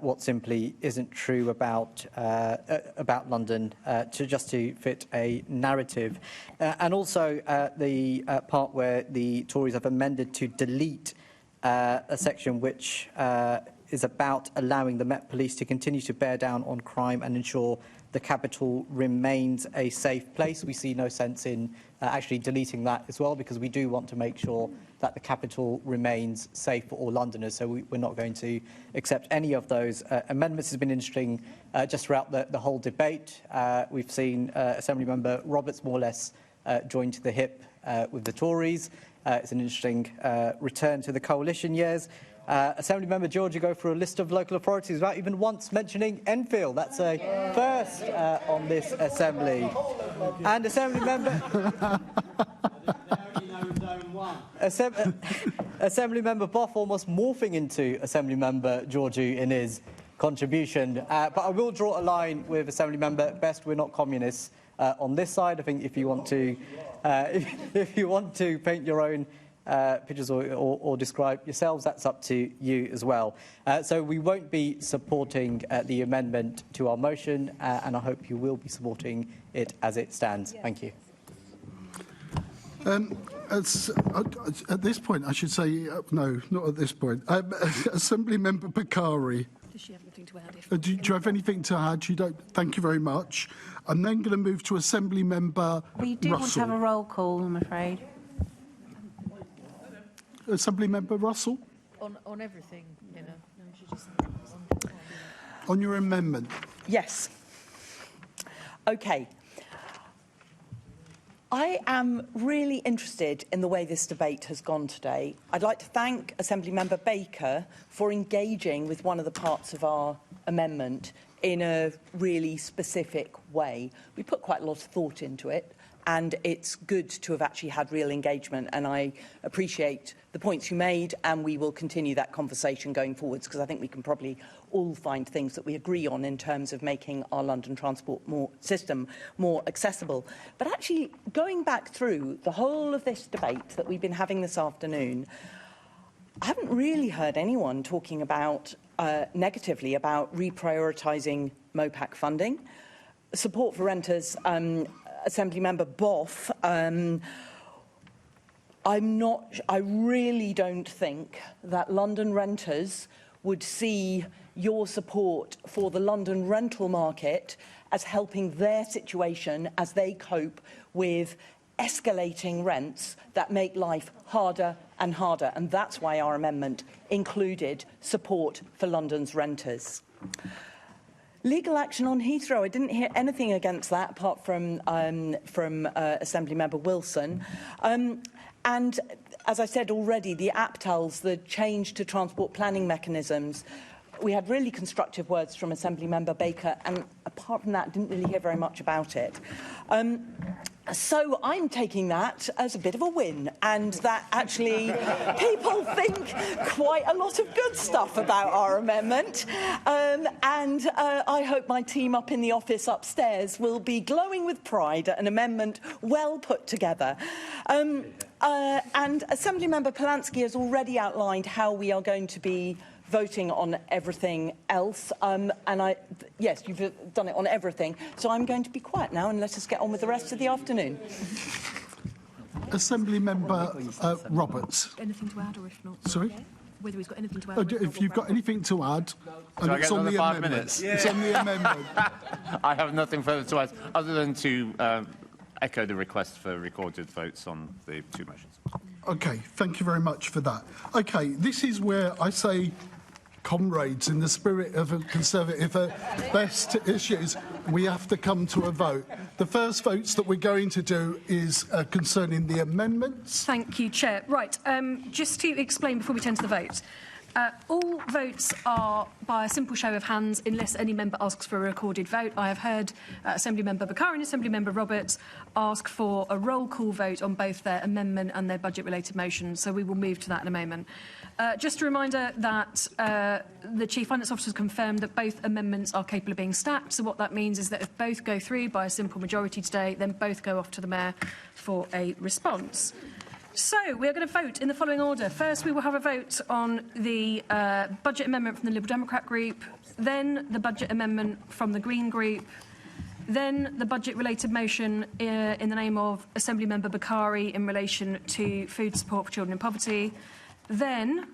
S11: what simply isn't true about London, to fit a narrative. And also the part where the Tories have amended to delete a section which is about allowing the Met Police to continue to bear down on crime and ensure the capital remains a safe place. We see no sense in actually deleting that as well, because we do want to make sure that the capital remains safe for all Londoners. So we're not going to accept any of those amendments. It's been interesting just throughout the whole debate. We've seen Assemblymember Roberts more or less join to the hip with the Tories. It's an interesting return to the coalition years. Assemblymember George, you go through a list of local authorities without even once mentioning Enfield. That's a first on this Assembly. And Assemblymember Boff almost morphing into Assemblymember Georgiou in his contribution. But I will draw a line with Assemblymember Best. We're not communists on this side. I think if you want to, if you want to paint your own pictures or describe yourselves, that's up to you as well. So we won't be supporting the amendment to our motion, and I hope you will be supporting it as it stands. Thank you.
S2: At this point, I should say, no, not at this point. Assemblymember Bakari.
S13: Does she have anything to add?
S2: Do you have anything to add? You don't. Thank you very much. I'm then going to move to Assemblymember
S5: We do
S2: Russell.
S5: want to have a roll call, I'm afraid.
S2: Assemblymember Russell?
S7: On everything, you know. No, we should just...
S2: On your amendment?
S1: Yes. OK. I am really interested in the way this debate has gone today. I'd like to thank Assemblymember Baker for engaging with one of the parts of our amendment in a really specific way. We put quite a lot of thought into it, and it's good to have actually had real engagement, and I appreciate the points you made, and we will continue that conversation going forwards, because I think we can probably all find things that we agree on in terms of making our London transport system more accessible. But actually, going back through the whole of this debate that we've been having this afternoon, I haven't really heard anyone talking about negatively about reprioritising MOPAC funding. Support for renters, Assemblymember Boff, I really don't think that London renters would see your support for the London rental market as helping their situation as they cope with escalating rents that make life harder and harder. And that's why our amendment included support for London's renters. Legal action on Heathrow. I didn't hear anything against that apart from Assemblymember Wilson. And as I said already, the APTALs, the change to transport planning mechanisms, we had really constructive words from Assemblymember Baker, and apart from that, didn't really hear very much about it. So I'm taking that as a bit of a win, and that actually people think quite a lot of good stuff about our amendment. And I hope my team up in the office upstairs will be glowing with pride at an amendment well put together. And Assemblymember Polanski has already outlined how we are going to be voting on everything else. Yes, you've done it on everything. So I'm going to be quiet now and let us get on with the rest of the afternoon.
S2: Assemblymember Roberts.
S13: Anything to add, or if not?
S2: Sorry?
S13: Whether he's got anything to add.
S2: If you've got anything to add, and
S9: I
S2: it's
S9: get
S2: on
S9: another
S2: the
S9: 5
S2: amendment.
S9: minutes?
S2: It's on the amendment.
S9: I have nothing further to add, other than to echo the request for recorded votes on the two motions.
S2: OK, thank you very much for that. OK, this is where I say, comrades, in the spirit of a Conservative best issues, we have to come to a vote. The first votes that we're going to do is concerning the amendments.
S13: Thank you, Chair. Right, just to explain before we turn to the vote. All votes are by a simple show of hands unless any member asks for a recorded vote. I have heard Assemblymember Bakari and Assemblymember Roberts ask for a roll call vote on both their amendment and their budget-related motions, so we will move to that in a moment. Just a reminder that the Chief Finance Officer has confirmed that both amendments are capable of being stacked, so what that means is that if both go through by a simple majority today, then both go off to the Mayor for a response. So, we are going to vote in the following order. First, we will have a vote on the budget amendment from the Liberal Democrat group, then the budget amendment from the Green group, then the budget-related motion in the name of Assemblymember Bakari in relation to food support for children in poverty, then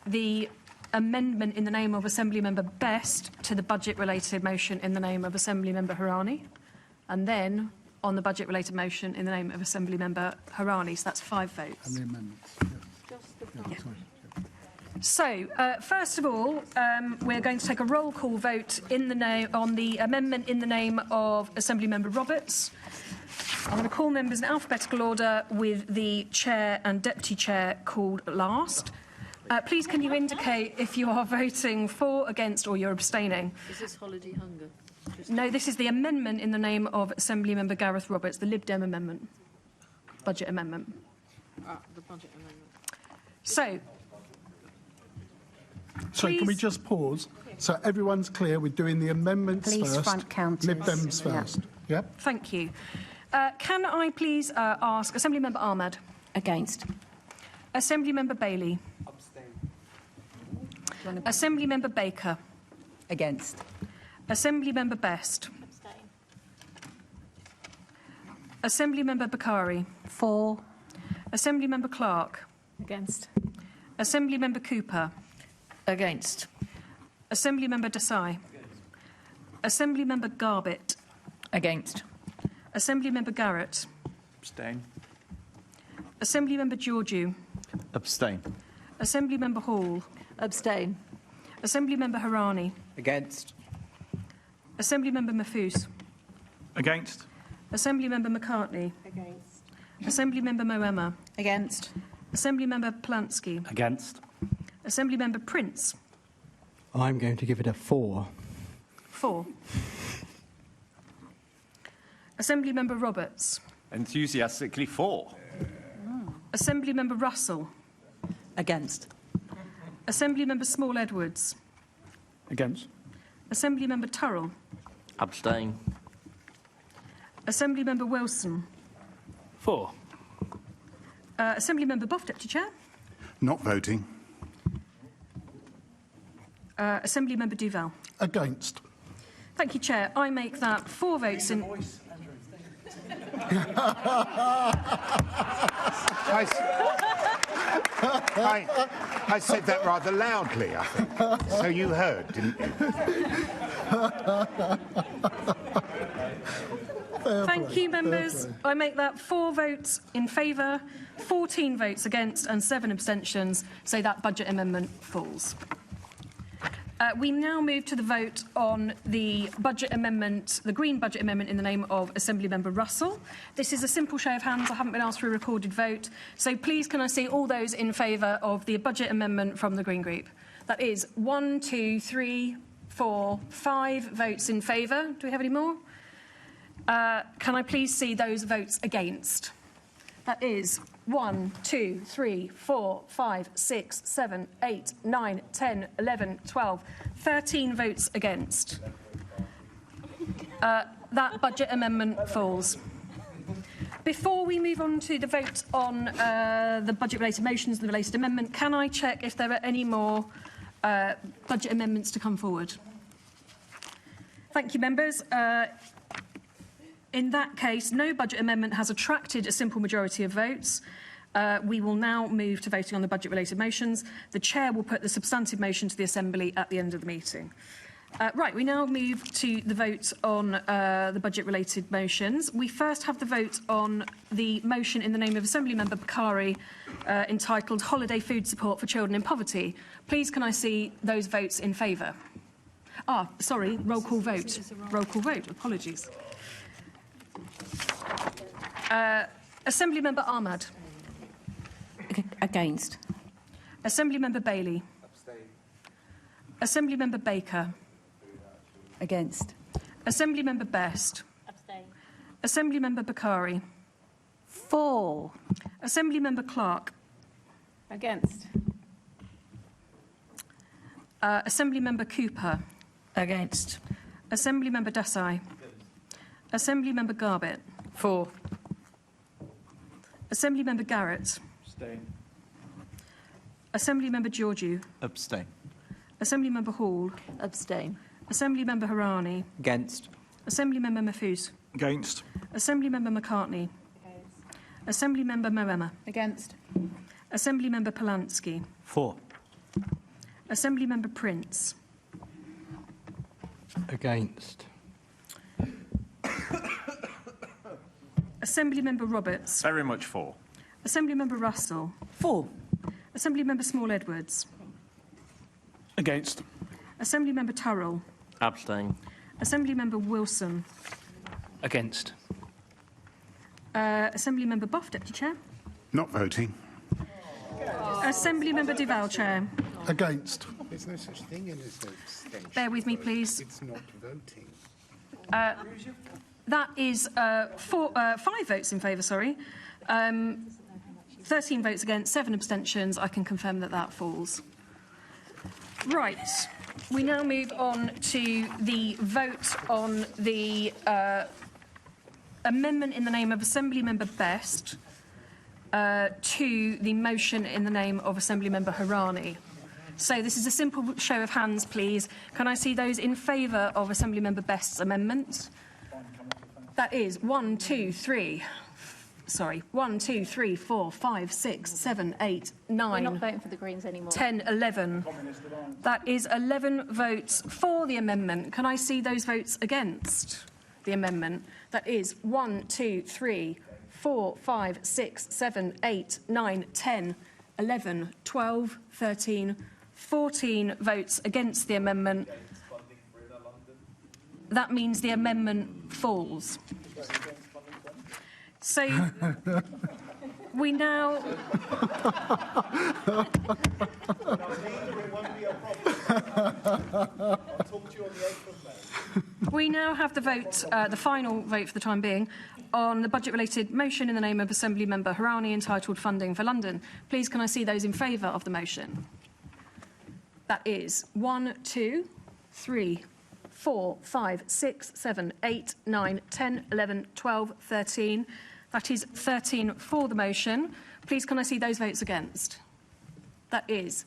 S13: the amendment in the name of Assemblymember Best to the budget-related motion in the name of Assemblymember Harani, and then on the budget-related motion in the name of Assemblymember Harani. So that's 5 votes.
S2: And the amendments.
S13: Yeah. So, first of all, we're going to take a roll call vote in the on the amendment in the name of Assemblymember Roberts. I'm going to call members in alphabetical order with the Chair and Deputy Chair called last. Please can you indicate if you are voting for, against or you're abstaining?
S7: Is this holiday hunger?
S13: No, this is the amendment in the name of Assemblymember Gareth Roberts, the Lib Dem amendment, budget amendment.
S7: The budget amendment.
S13: So,
S2: can we just pause? So everyone's clear, we're doing the amendments
S5: Police
S2: first,
S5: front counters.
S2: Lib Dems first. Yep.
S13: Thank you. Can I please ask Assemblymember Ahmad?
S5: Against.
S13: Assemblymember Bailey? Assemblymember Baker?
S20: Against.
S13: Assemblymember Best? Assemblymember Bakari?
S5: For.
S13: Assemblymember Clark?
S7: Against.
S13: Assemblymember Cooper?
S17: Against.
S13: Assemblymember Desai? Assemblymember Garbett?
S17: Against.
S13: Assemblymember Garrett?
S4: Abstain.
S13: Assemblymember Georgiou?
S6: Abstain.
S13: Assemblymember Hall?
S16: Abstain.
S13: Assemblymember Harani?
S11: Against.
S13: Assemblymember Mahfouz?
S4: Against.
S13: Assemblymember McCartney?
S15: Against.
S13: Assemblymember Moema?
S5: Against.
S13: Assemblymember Polanski?
S21: Against.
S13: Assemblymember Prince?
S10: I'm going to give it a 4.
S13: 4. Assemblymember Roberts?
S9: Enthusiastically for.
S13: Assemblymember Russell?
S20: Against.
S13: Assemblymember Small-Edwards?
S4: Against.
S13: Assemblymember Turrell?
S22: Abstain.
S13: Assemblymember Wilson?
S21: 4.
S13: Assemblymember Boff, Deputy Chair?
S12: Not voting.
S13: Assemblymember Duval?
S2: Against.
S13: Thank you, Chair. I make that 4 votes in...
S12: I said that rather loudly, I think. So you heard, didn't you?
S13: Thank you, members. I make that 4 votes in favour, 14 votes against and 7 abstentions, so that budget amendment falls. We now move to the vote on the budget amendment, the Green budget amendment in the name of Assemblymember Russell. This is a simple show of hands. I haven't been asked for a recorded vote. So please can I see all those in favour of the budget amendment from the Green Group? That is 1, 2, 3, 4, 5 votes in favour. Do we have any more? Can I please see those votes against? That is 1, 2, 3, 4, 5, 6, 7, 8, 9, 10, 11, 12, 13 votes against. That budget amendment falls. Before we move on to the vote on the budget-related motions and the related amendment, can I check if there are any more budget amendments to come forward? Thank you, members. In that case, no budget amendment has attracted a simple majority of votes. We will now move to voting on the budget-related motions. The Chair will put the substantive motion to the Assembly at the end of the meeting. Right, we now move to the vote on the budget-related motions. We first have the vote on the motion in the name of Assemblymember Bakari entitled Holiday Food Support for Children in Poverty. Please can I see those votes in favour? Sorry, roll call vote. Roll call vote, apologies. Assemblymember Ahmad?
S5: Against.
S13: Assemblymember Bailey?
S9: Abstain.
S13: Assembly Member Baker.
S20: Against.
S13: Assembly Member Best.
S19: Abstain.
S13: Assembly Member Bakari.
S5: For.
S13: Assembly Member Clark.
S7: Against.
S13: Assembly Member Cooper.
S17: Against.
S13: Assembly Member Desai. Assembly Member Garbett.
S17: For.
S13: Assembly Member Garrett.
S4: Abstain.
S13: Assembly Member Georgiou.
S6: Abstain.
S13: Assembly Member Hall.
S16: Abstain.
S13: Assembly Member Harani.
S11: Against.
S13: Assembly Member Mahfouz.
S4: Against.
S13: Assembly Member McCartney. Assembly Member Moema.
S17: Against.
S13: Assembly Member Polanski.
S10: For.
S13: Assembly Member Prince.
S10: Against.
S13: Assembly Member Roberts.
S9: Very much for.
S13: Assembly Member Russell.
S20: For.
S13: Assembly Member Small Edwards.
S4: Against.
S13: Assembly Member Turrell.
S21: Abstain.
S13: Assembly Member Wilson.
S21: Against.
S13: Assembly Member Buff, Deputy Chair.
S12: Not voting.
S13: Assembly Member Duval, Chair.
S2: Against.
S12: There's no such thing as an abstention.
S13: Bear with me, please.
S12: It's not voting.
S13: That is 5 votes in favour, 13 votes against, 7 abstentions. I can confirm that that falls. Right. We now move on to the vote on the amendment in the name of Assembly Member Best to the motion in the name of Assembly Member Harani. So this is a simple show of hands, please. Can I see those in favour of Assembly Member Best's amendment? That is 1, 2, 3, 4, 5, 6, 7, 8, 9.
S19: We're not voting for the Greens anymore.
S13: 10, 11. That is 11 votes for the amendment. Can I see those votes against the amendment? That is 1, 2, 3, 4, 5, 6, 7, 8, 9, 10, 11, 12, 13, 14 votes against the amendment. That means the amendment falls. So we now... We now have the vote, the final vote for the time being, on the budget-related motion in the name of Assembly Member Harani entitled Funding for London. Please can I see those in favour of the motion? That is 1, 2, 3, 4, 5, 6, 7, 8, 9, 10, 11, 12, 13. That is 13 for the motion. Please can I see those votes against? That is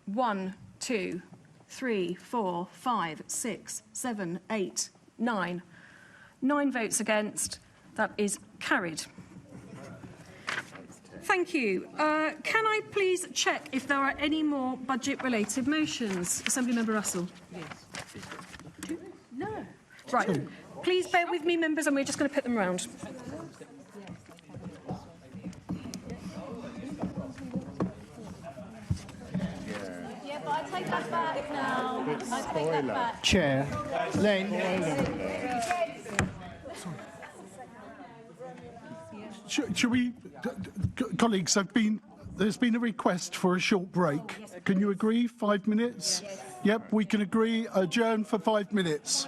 S13: 1, 2, 3, 4, 5, 6, 7, 8, 9. 9 votes against. That is carried. Thank you. Can I please check if there are any more budget-related motions? Assemblymember Russell. Yes. No. Right. Please bear with me, members, and we're just going to put them round.
S19: Yeah, but I take that back now. I take that back.
S10: Chair.
S2: Shall we, colleagues? There's been a request for a short break. Can you agree? 5 minutes? Yes. Yep, we can agree. Adjourn for 5 minutes.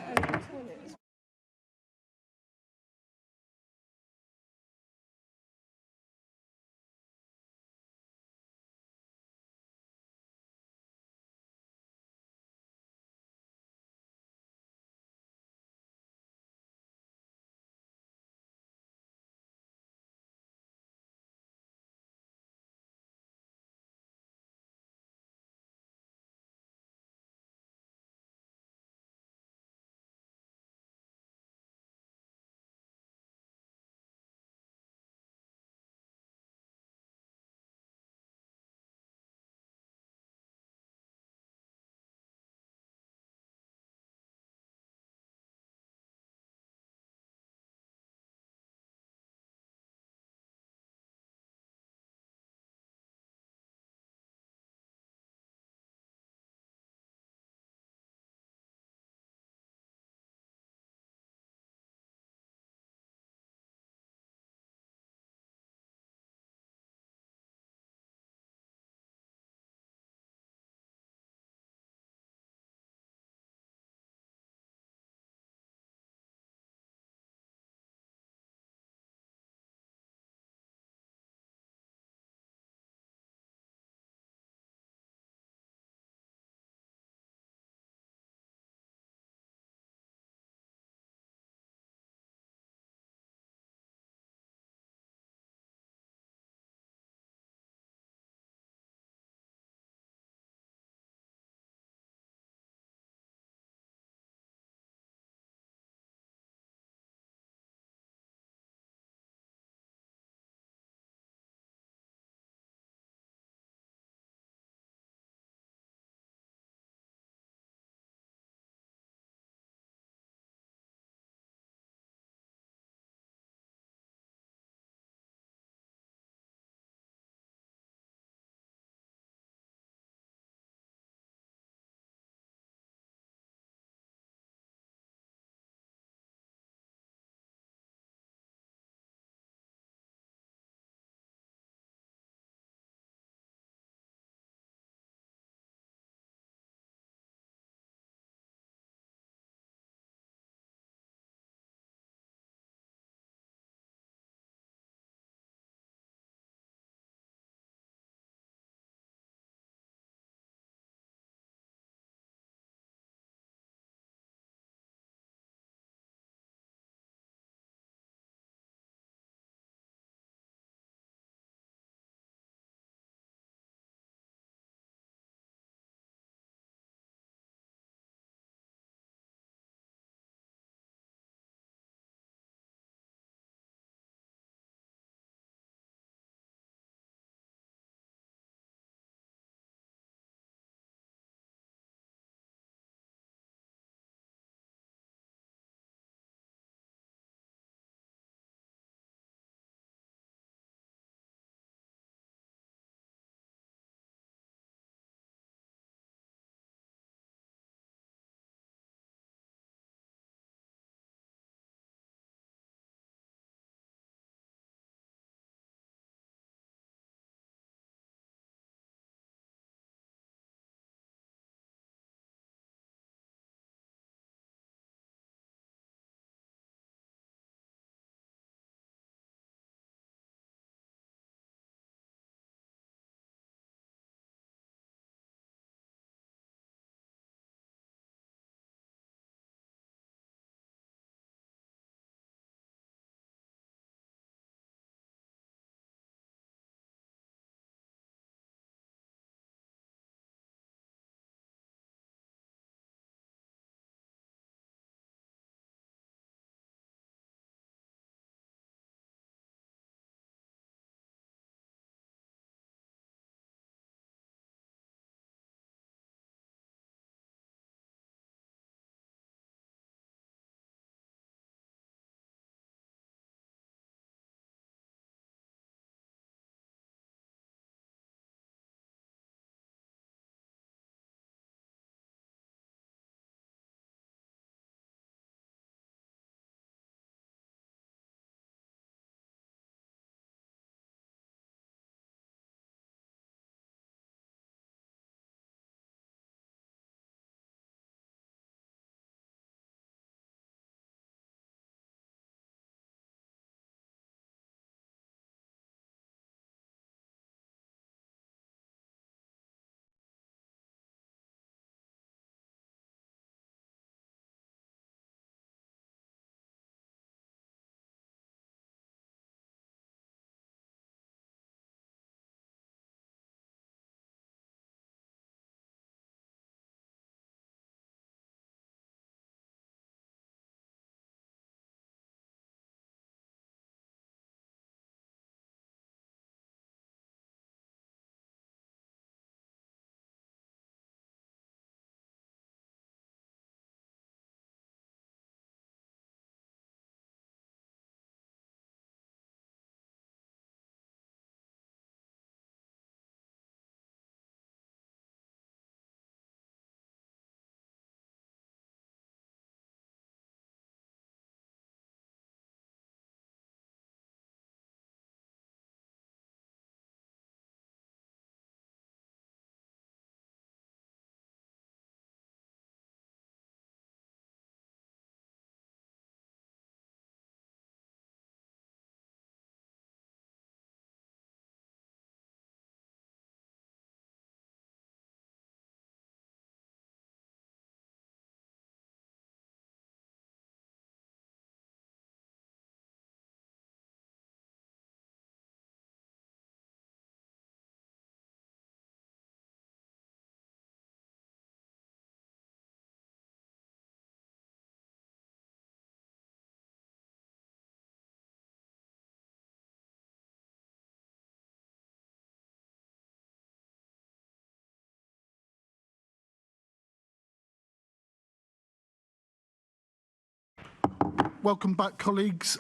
S2: Welcome back, colleagues.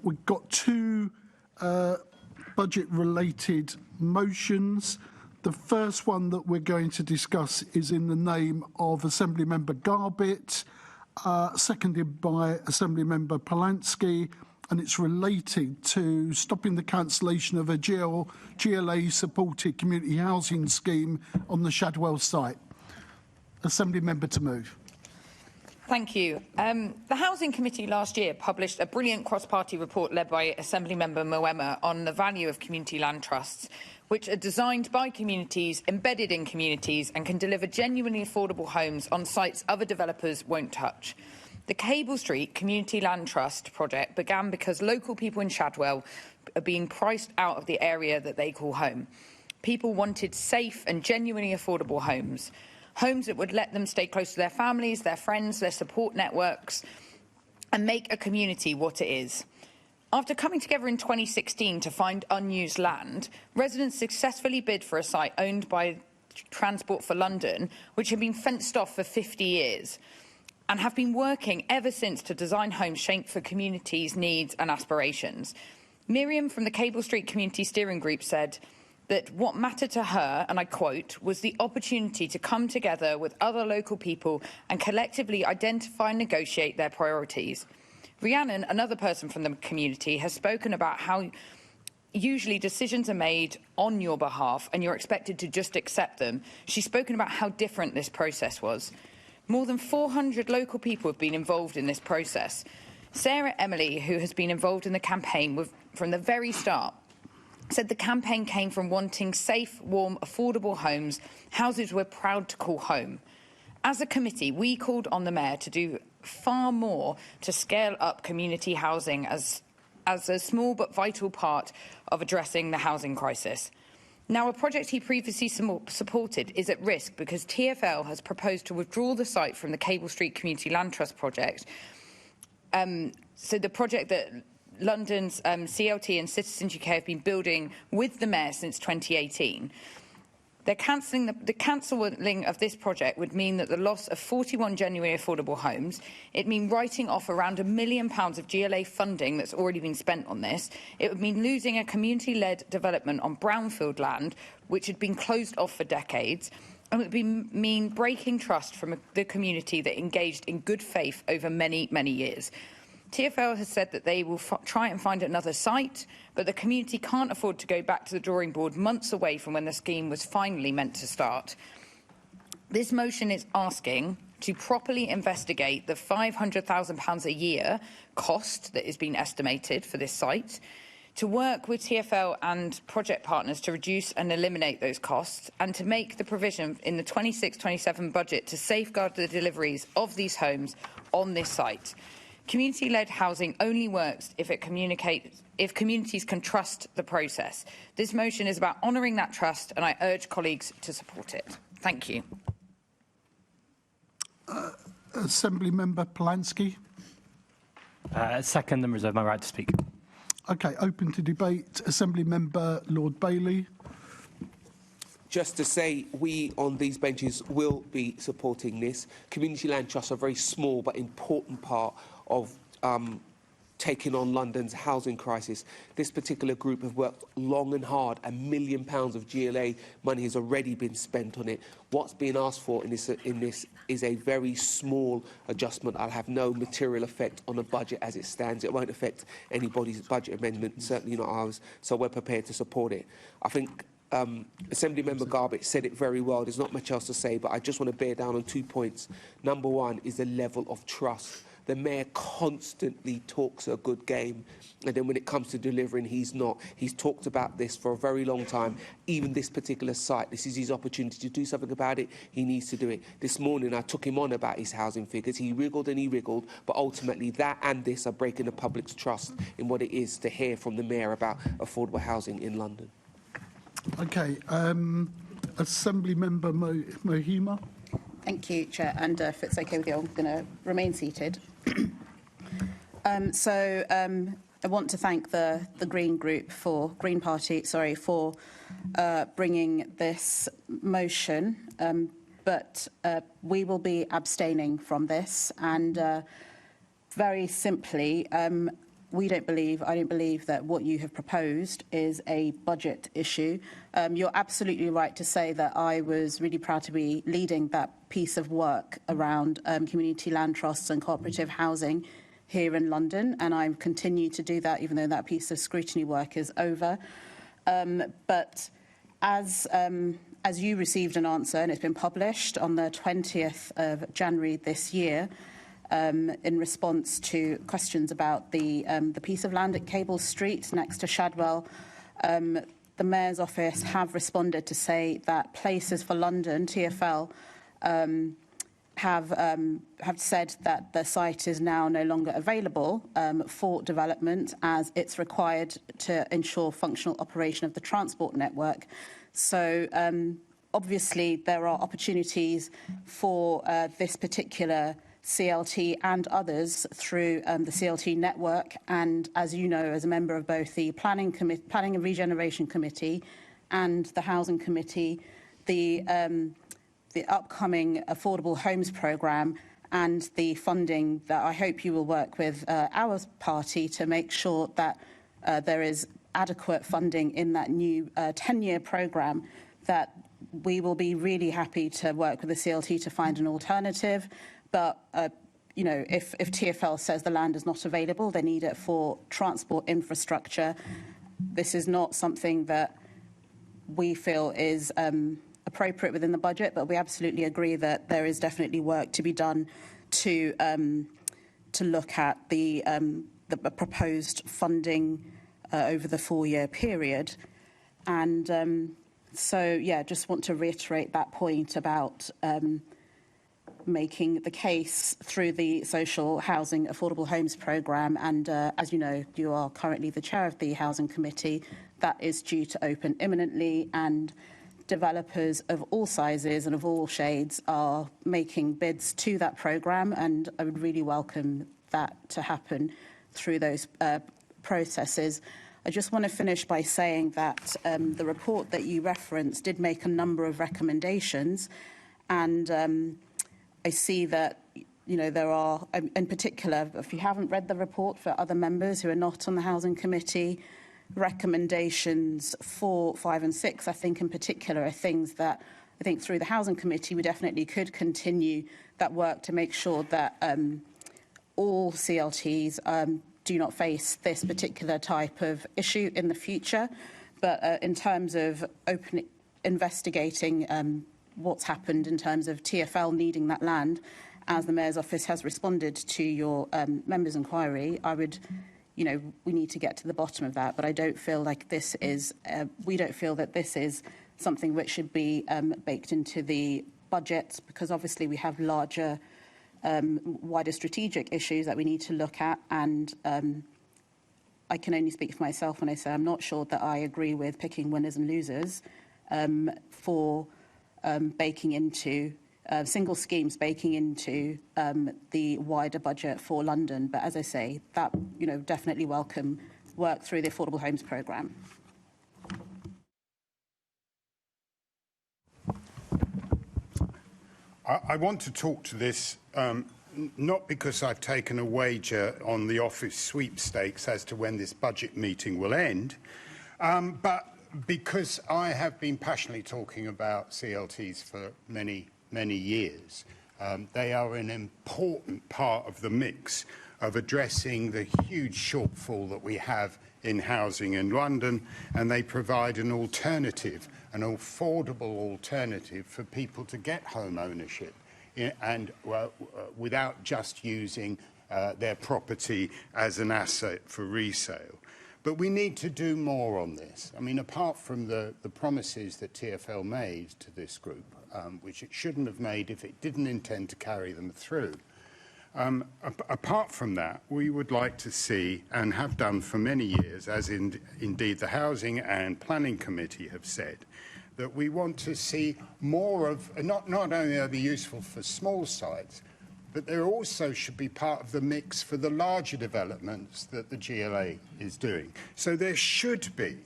S2: We've got two budget-related motions. The first one that we're going to discuss is in the name of Assemblymember Garbett, seconded by Assemblymember Polanski, and it's related to stopping the cancellation of a GLA-supported community housing scheme on the Shadwell site. Assemblymember to move.
S17: Thank you. The Housing Committee last year published a brilliant cross-party report led by Assemblymember Moema on the value of community land trusts, which are designed by communities, embedded in communities, and can deliver genuinely affordable homes on sites other developers won't touch. The Cable Street Community Land Trust project began because local people in Shadwell are being priced out of the area that they call home. People wanted safe and genuinely affordable homes. Homes that would let them stay close to their families, their friends, their support networks, and make a community what it is. After coming together in 2016 to find unused land, residents successfully bid for a site owned by Transport for London, which had been fenced off for 50 years, and have been working ever since to design homes shaped for communities' needs and aspirations. Miriam from the Cable Street Community Steering Group said that what mattered to her, and I quote, was the opportunity to come together with other local people and collectively identify and negotiate their priorities. Rhiannon, another person from the community, has spoken about how usually decisions are made on your behalf and you're expected to just accept them. She's spoken about how different this process was. More than 400 local people have been involved in this process. Sarah Emily, who has been involved in the campaign from the very start, said the campaign came from wanting safe, warm, affordable homes, houses we're proud to call home. As a committee, we called on the Mayor to do far more to scale up community housing as a small but vital part of addressing the housing crisis. Now, a project he previously supported is at risk because TfL has proposed to withdraw the site from the Cable Street Community Land Trust project. So the project that London's CLT and Citizens UK have been building with the Mayor since 2018. The cancelling of this project would mean that the loss of 41 genuinely affordable homes. It would mean writing off around £1 million of GLA funding that's already been spent on this. It would mean losing a community-led development on brownfield land, which had been closed off for decades. And it would mean breaking trust from the community that engaged in good faith over many, many years. TfL has said that they will try and find another site, but the community can't afford to go back to the drawing board months away from when the scheme was finally meant to start. This motion is asking to properly investigate the £500,000 a year cost that is being estimated for this site, to work with TfL and project partners to reduce and eliminate those costs, and to make the provision in the 26-27 budget to safeguard the deliveries of these homes on this site. Community-led housing only works if communities can trust the process. This motion is about honouring that trust, and I urge colleagues to support it. Thank you.
S2: Assemblymember Polanski.
S8: Second and reserve my right to speak.
S2: Okay, open to debate. Assemblymember Lord Bailey.
S18: Just to say, we on these benches will be supporting this. Community land trusts are a very small but important part of taking on London's housing crisis. This particular group have worked long and hard. £1 million of GLA money has already been spent on it. What's being asked for in this is a very small adjustment. I'll have no material effect on the budget as it stands. It won't affect anybody's budget amendment, certainly not ours, so we're prepared to support it. I think Assemblymember Garbett said it very well. There's not much else to say, but I just want to bear down on 2 points. Number one is the level of trust. The Mayor constantly talks a good game, and then when it comes to delivering, he's not. He's talked about this for a very long time. Even this particular site, this is his opportunity to do something about it. He needs to do it. This morning, I took him on about his housing figures. He wriggled and he wriggled, but ultimately that and this are breaking the public's trust in what it is to hear from the Mayor about affordable housing in London.
S2: Okay, Assemblymember Mohima.
S3: Thank you, Chair. And if it's OK with you, I'm going to remain seated. I want to thank the Green Party for bringing this motion, but we will be abstaining from this. And very simply, I don't believe that what you have proposed is a budget issue. You're absolutely right to say that I was really proud to be leading that piece of work around community land trusts and cooperative housing here in London, and I continue to do that even though that piece of scrutiny work is over. But as you received an answer, and it's been published on the 20th of January this year, in response to questions about the piece of land at Cable Street next to Shadwell, the Mayor's office have responded to say that Places for London, TfL, have said that the site is now no longer available for development as it's required to ensure functional operation of the transport network. So obviously there are opportunities for this particular CLT and others through the CLT network, and as you know, as a member of both the Planning and Regeneration Committee and the Housing Committee, the upcoming Affordable Homes Programme and the funding that I hope you will work with our party to make sure that there is adequate funding in that new 10-year programme, that we will be really happy to work with the CLT to find an alternative. But, you know, if TfL says the land is not available, they need it for transport infrastructure, this is not something that we feel is appropriate within the budget, but we absolutely agree that there is definitely work to be done to look at the proposed funding over the 4-year period. And so, yeah, just want to reiterate that point about making the case through the Social Housing Affordable Homes Programme. And as you know, you are currently the chair of the Housing Committee. That is due to open imminently, and developers of all sizes and of all shades are making bids to that programme, and I would really welcome that to happen through those processes. I just want to finish by saying that the report that you referenced did make a number of recommendations, and I see that, you know, there are, in particular, if you haven't read the report, for other members who are not on the Housing Committee, recommendations 4, 5 and 6, I think in particular, are things that I think through the Housing Committee we definitely could continue that work to make sure that all CLTs do not face this particular type of issue in the future. But in terms of investigating what's happened in terms of TfL needing that land, as the Mayor's office has responded to your members' inquiry, I would, you know, we need to get to the bottom of that. But I don't feel like this is, we don't feel that this is something which should be baked into the budget, because obviously we have larger, wider strategic issues that we need to look at. And I can only speak for myself when I say I'm not sure that I agree with picking winners and losers for baking into single schemes, baking into the wider budget for London. But as I say, that, you know, definitely welcome work through the Affordable Homes Programme.
S12: I want to talk to this not because I've taken a wager on the office sweepstakes as to when this budget meeting will end, but because I have been passionately talking about CLTs for many, many years. They are an important part of the mix of addressing the huge shortfall that we have in housing in London, and they provide an alternative, an affordable alternative for people to get home ownership and without just using their property as an asset for resale. But we need to do more on this. I mean, apart from the promises that TfL made to this group, which it shouldn't have made if it didn't intend to carry them through, apart from that, we would like to see, and have done for many years, as indeed the Housing and Planning Committee have said, that we want to see more of, not only are they useful for small sites, but they also should be part of the mix for the larger developments that the GLA is doing. So there should be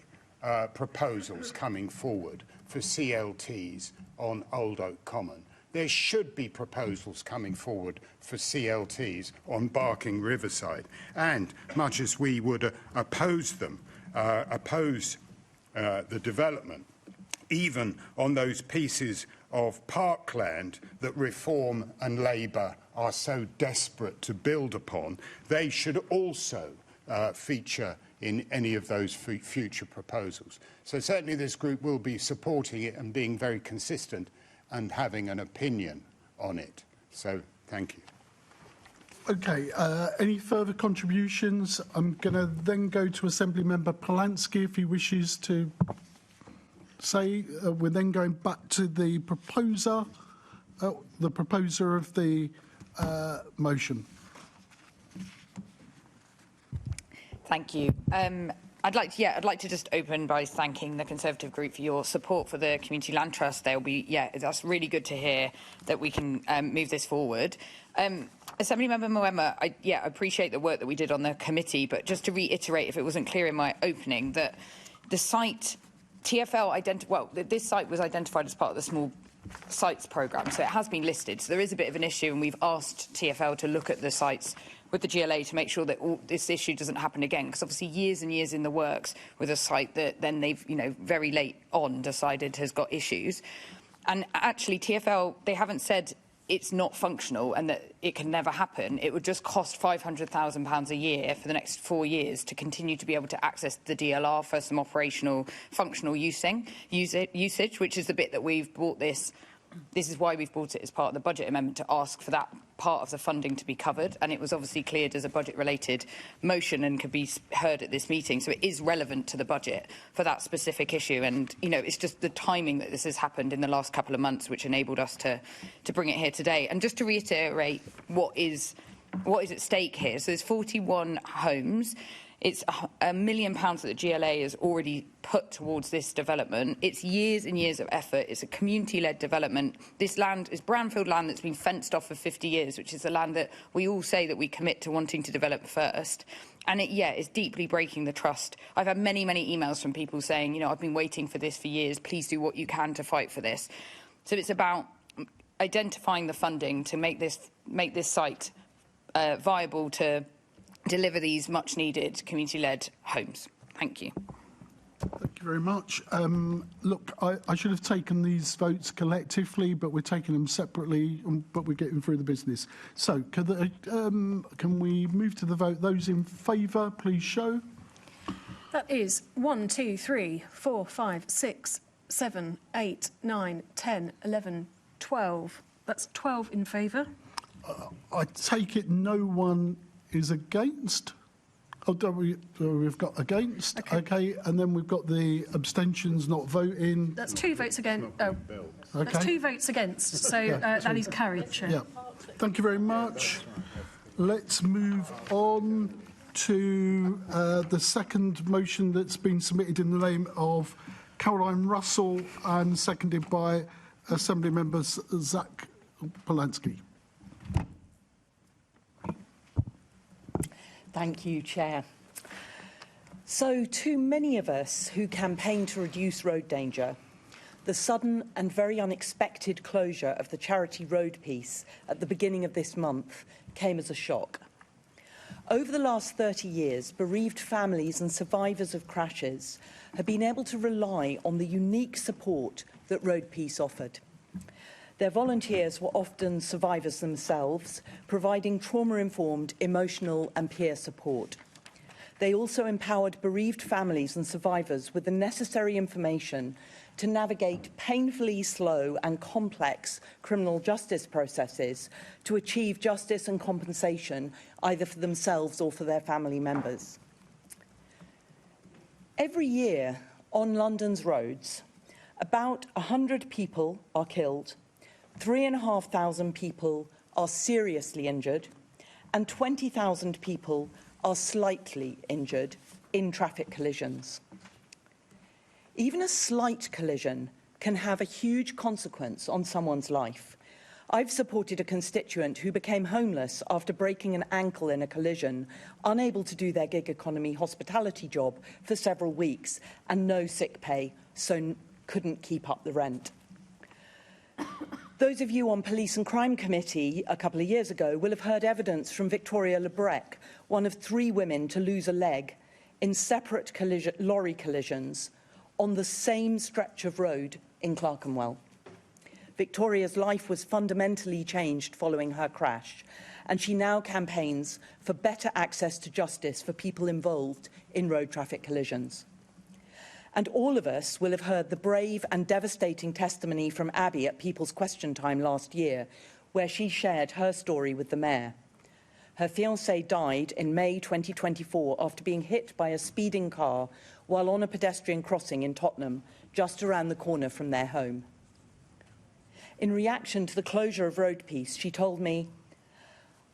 S12: proposals coming forward for CLTs on Old Oak Common. there should be proposals coming forward for CLTs on Barking Riverside. And much as we would oppose them, the development, even on those pieces of parkland that Reform and Labour are so desperate to build upon, they should also feature in any of those future proposals. So certainly this group will be supporting it and being very consistent and having an opinion on it. So thank you.
S2: Okay, any further contributions? I'm going to then go to Assembly Member Polanski if he wishes to say. We're then going back to the proposer of the motion.
S17: Thank you. I'd like to just open by thanking the Conservative group for your support for the Community Land Trust. That's really good to hear that we can move this forward. Assemblymember Moema, I appreciate the work that we did on the committee, but just to reiterate, if it wasn't clear in my opening, that the site TfL this site was identified as part of the small sites programme, so it has been listed. So there is a bit of an issue, and we've asked TfL to look at the sites with the GLA to make sure that this issue doesn't happen again, because obviously years and years in the works with a site that then they've, very late on decided has got issues. And actually TfL, they haven't said it's not functional and that it can never happen. It would just cost £500,000 a year for the next 4 years to continue to be able to access the DLR for some operational, functional usage, which is the bit that we've brought this. This is why we've brought it as part of the budget amendment, to ask for that part of the funding to be covered. And it was obviously cleared as a budget-related motion and could be heard at this meeting. So it is relevant to the budget for that specific issue. And, it's just the timing that this has happened in the last couple of months which enabled us to bring it here today. And just to reiterate what is at stake here. So there's 41 homes. It's £1 million that the GLA has already put towards this development. It's years and years of effort. It's a community-led development. This land is brownfield land that's been fenced off for 50 years, which is the land that we all say that we commit to wanting to develop first. And it's deeply breaking the trust. I've had many, many emails from people saying, I've been waiting for this for years. Please do what you can to fight for this. So it's about identifying the funding to make this site viable to deliver these much-needed community-led homes. Thank you.
S2: Thank you very much. Look, I should have taken these votes collectively, but we're taking them separately, but we're getting through the business. So, can we move to the vote? Those in favour, please show.
S13: That is 1, 2, 3, 4, 5, 6, 7, 8, 9, 10, 11, 12. That's 12 in favour.
S2: I take it no one is against. We've got against. Okay, and then we've got the abstentions not voting.
S13: That's 2 votes against. Oh,
S2: okay.
S13: That's 2 votes against. So that is carried, Chair.
S2: Yeah. Thank you very much. Let's move on to the second motion that's been submitted in the name of Caroline Russell and seconded by Assembly members Zach Polanski.
S1: Thank you, Chair. So, to many of us who campaign to reduce road danger, the sudden and very unexpected closure of the charity road piece at the beginning of this month came as a shock. Over the last 30 years, bereaved families and survivors of crashes have been able to rely on the unique support that Road Peace offered. Their volunteers were often survivors themselves, providing trauma-informed emotional and peer support. They also empowered bereaved families and survivors with the necessary information to navigate painfully slow and complex criminal justice processes to achieve justice and compensation either for themselves or for their family members. Every year on London's roads, about 100 people are killed, 3,500 people are seriously injured, and 20,000 people are slightly injured in traffic collisions. Even a slight collision can have a huge consequence on someone's life. I've supported a constituent who became homeless after breaking an ankle in a collision, unable to do their gig economy hospitality job for several weeks, and no sick pay, so couldn't keep up the rent. Those of you on Police and Crime Committee a couple of years ago will have heard evidence from Victoria Lebrec, one of 3 women to lose a leg in separate lorry collisions on the same stretch of road in Clerkenwell. Victoria's life was fundamentally changed following her crash, and she now campaigns for better access to justice for people involved in road traffic collisions. And all of us will have heard the brave and devastating testimony from Abby at People's Question Time last year, where she shared her story with the Mayor. Her fiancé died in May 2024 after being hit by a speeding car while on a pedestrian crossing in Tottenham, just around the corner from their home. In reaction to the closure of Road Peace, she told me,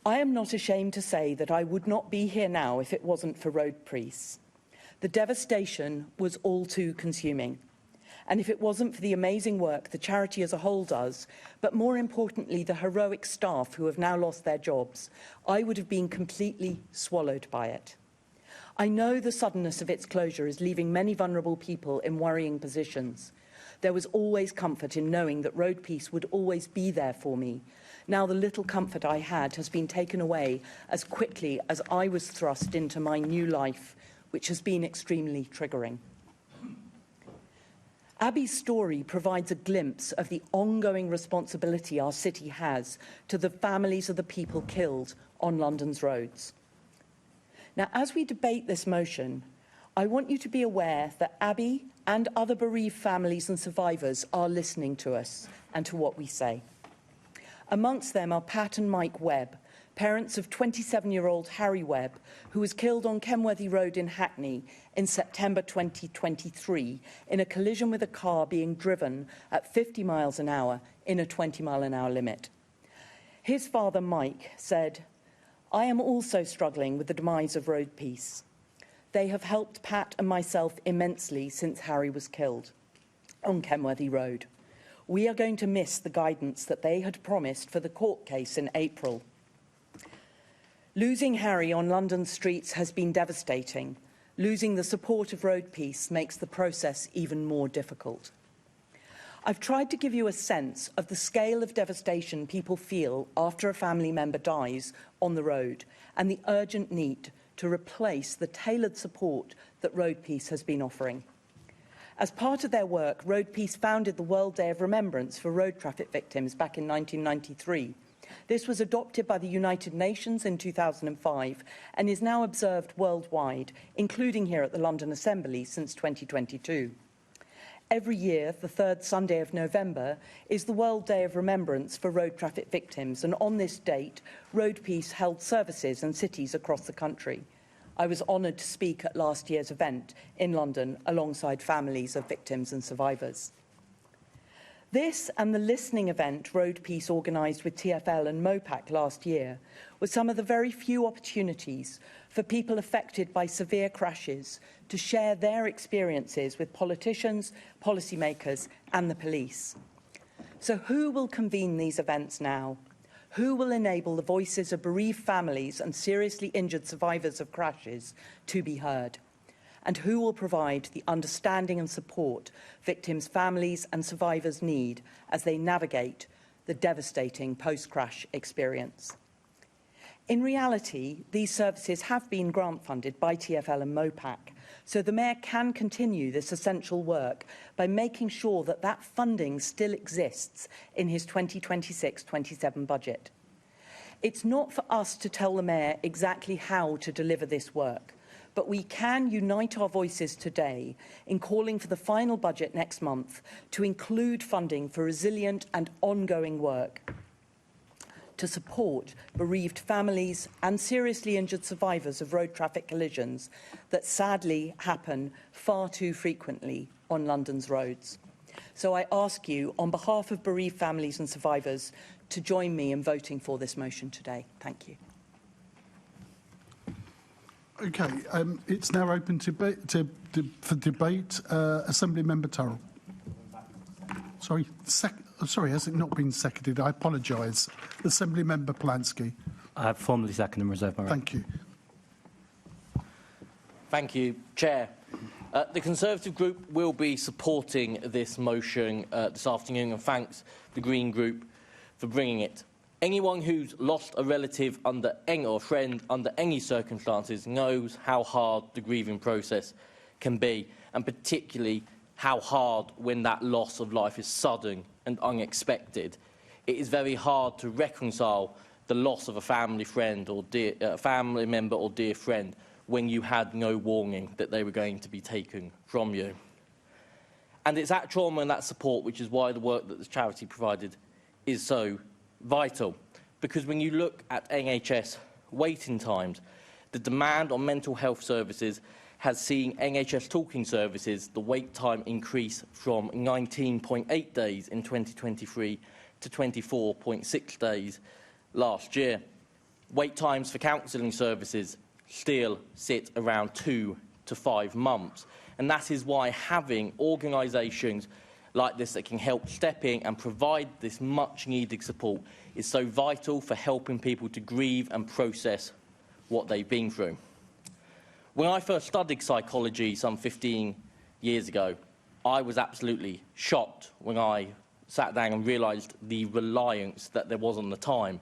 S1: "I am not ashamed to say that I would not be here now if it wasn't for Road Peace. The devastation was all too consuming. And if it wasn't for the amazing work the charity as a whole does, but more importantly, the heroic staff who have now lost their jobs, I would have been completely swallowed by it. I know the suddenness of its closure is leaving many vulnerable people in worrying positions. There was always comfort in knowing that Road Peace would always be there for me. Now the little comfort I had has been taken away as quickly as I was thrust into my new life, which has been extremely triggering." Abby's story provides a glimpse of the ongoing responsibility our city has to the families of the people killed on London's roads. Now, as we debate this motion, I want you to be aware that Abby and other bereaved families and survivors are listening to us and to what we say. Amongst them are Pat and Mike Webb, parents of 27-year-old Harry Webb, who was killed on Kenworthy Road in Hackney in September 2023 in a collision with a car being driven at 50 miles an hour in a 20-mile-an-hour limit. His father, Mike, said, "I am also struggling with the demise of Road Peace. They have helped Pat and myself immensely since Harry was killed on Kenworthy Road. We are going to miss the guidance that they had promised for the court case in April. Losing Harry on London streets has been devastating. Losing the support of Road Peace makes the process even more difficult. I've tried to give you a sense of the scale of devastation people feel after a family member dies on the road and the urgent need to replace the tailored support that Road Peace has been offering. As part of their work, Road Peace founded the World Day of Remembrance for road traffic victims back in 1993. This was adopted by the United Nations in 2005 and is now observed worldwide, including here at the London Assembly since 2022. Every year, the third Sunday of November is the World Day of Remembrance for road traffic victims, and on this date, Road Peace held services in cities across the country. I was honoured to speak at last year's event in London alongside families of victims and survivors. This and the listening event Road Peace organised with TfL and MOPAC last year were some of the very few opportunities for people affected by severe crashes to share their experiences with politicians, policymakers and the police. So who will convene these events now? Who will enable the voices of bereaved families and seriously injured survivors of crashes to be heard? And who will provide the understanding and support victims' families and survivors need as they navigate the devastating post-crash experience? In reality, these services have been grant-funded by TfL and MOPAC, so the Mayor can continue this essential work by making sure that that funding still exists in his 2026-27 budget. It's not for us to tell the Mayor exactly how to deliver this work, but we can unite our voices today in calling for the final budget next month to include funding for resilient and ongoing work to support bereaved families and seriously injured survivors of road traffic collisions that sadly happen far too frequently on London's roads. So I ask you, on behalf of bereaved families and survivors, to join me in voting for this motion today. Thank you.
S2: Okay, it's now open for debate. Assembly Member Turrell. Sorry, has it not been seconded? I apologise. Assembly Member Polanski.
S14: I have formally seconded and reserved my right.
S2: Thank you.
S22: Thank you, Chair. The Conservative Group will be supporting this motion this afternoon and thanks the Green Group for bringing it. Anyone who's lost a relative under any, or a friend under any circumstances knows how hard the grieving process can be, and particularly how hard when that loss of life is sudden and unexpected. It is very hard to reconcile the loss of a family friend or family member or dear friend when you had no warning that they were going to be taken from you. And it's that trauma and that support which is why the work that this charity provided is so vital. Because when you look at NHS waiting times, the demand on mental health services has seen NHS talking services, the wait time increase from 19.8 days in 2023 to 24.6 days last year. Wait times for counselling services still sit around 2 to 5 months. And that is why having organisations like this that can help step in and provide this much-needed support is so vital for helping people to grieve and process what they've been through. When I first studied psychology some 15 years ago, I was absolutely shocked when I sat down and realised the reliance that there was on the time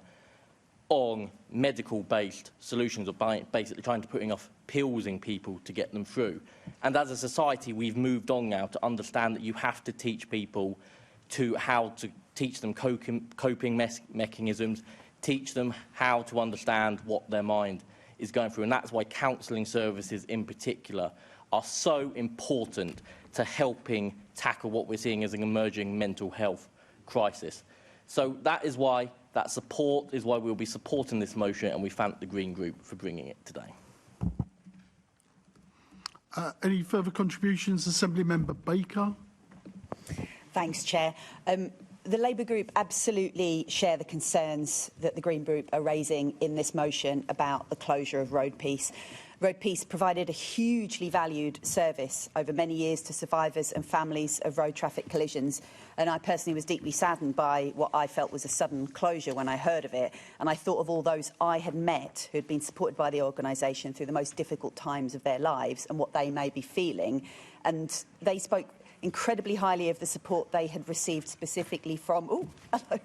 S22: on medical-based solutions, or by basically trying to put enough pills in people to get them through. And as a society, we've moved on now to understand that you have to teach people how to teach them coping mechanisms, teach them how to understand what their mind is going through. And that's why counselling services in particular are so important to helping tackle what we're seeing as an emerging mental health crisis. So that is why that support is why we'll be supporting this motion, and we thank the Green Group for bringing it today.
S2: Any further contributions? Assembly Member Baker.
S20: Thanks, Chair. The Labour Group absolutely share the concerns that the Green Group are raising in this motion about the closure of Road Peace. Road Peace provided a hugely valued service over many years to survivors and families of road traffic collisions, and I personally was deeply saddened by what I felt was a sudden closure when I heard of it, and I thought of all those I had met who had been supported by the organisation through the most difficult times of their lives and what they may be feeling, and they spoke incredibly highly of the support they had received specifically from... Oh, hello.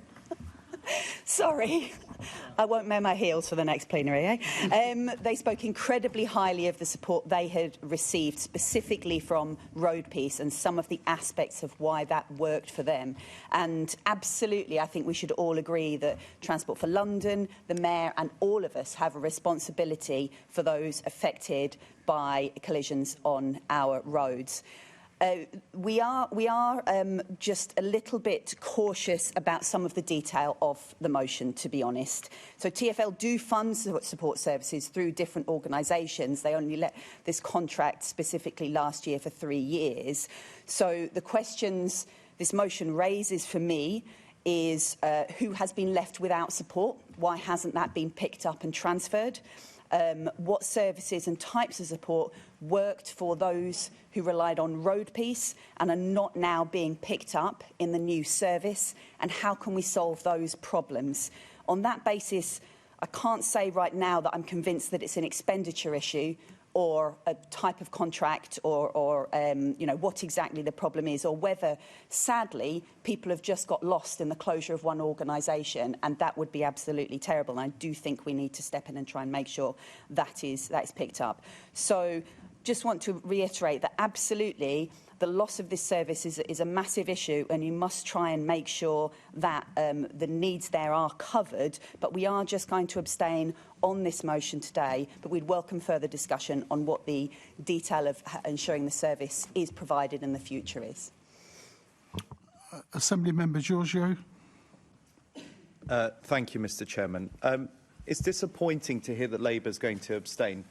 S20: Sorry, I won't mow my heels for the next plenary, eh? They spoke incredibly highly of the support they had received specifically from Road Peace and some of the aspects of why that worked for them. And absolutely, I think we should all agree that Transport for London, the Mayor and all of us have a responsibility for those affected by collisions on our roads. We are just a little bit cautious about some of the detail of the motion, to be honest. So TfL do fund support services through different organisations. They only let this contract specifically last year for 3 years. So the questions this motion raises for me is who has been left without support? Why hasn't that been picked up and transferred? What services and types of support worked for those who relied on Road Peace and are not now being picked up in the new service, and how can we solve those problems? On that basis, I can't say right now that I'm convinced that it's an expenditure issue or a type of contract or you know, what exactly the problem is, or whether, sadly, people have just got lost in the closure of one organisation, and that would be absolutely terrible. And I do think we need to step in and try and make sure that is picked up. So just want to reiterate that absolutely the loss of this service is a massive issue, and you must try and make sure that the needs there are covered. But we are just going to abstain on this motion today, but we'd welcome further discussion on what the detail of ensuring the service is provided in the future is.
S2: Assembly Member Giorgio.
S6: Thank you, Mr Chairman. It's disappointing to hear that Labour is going to abstain,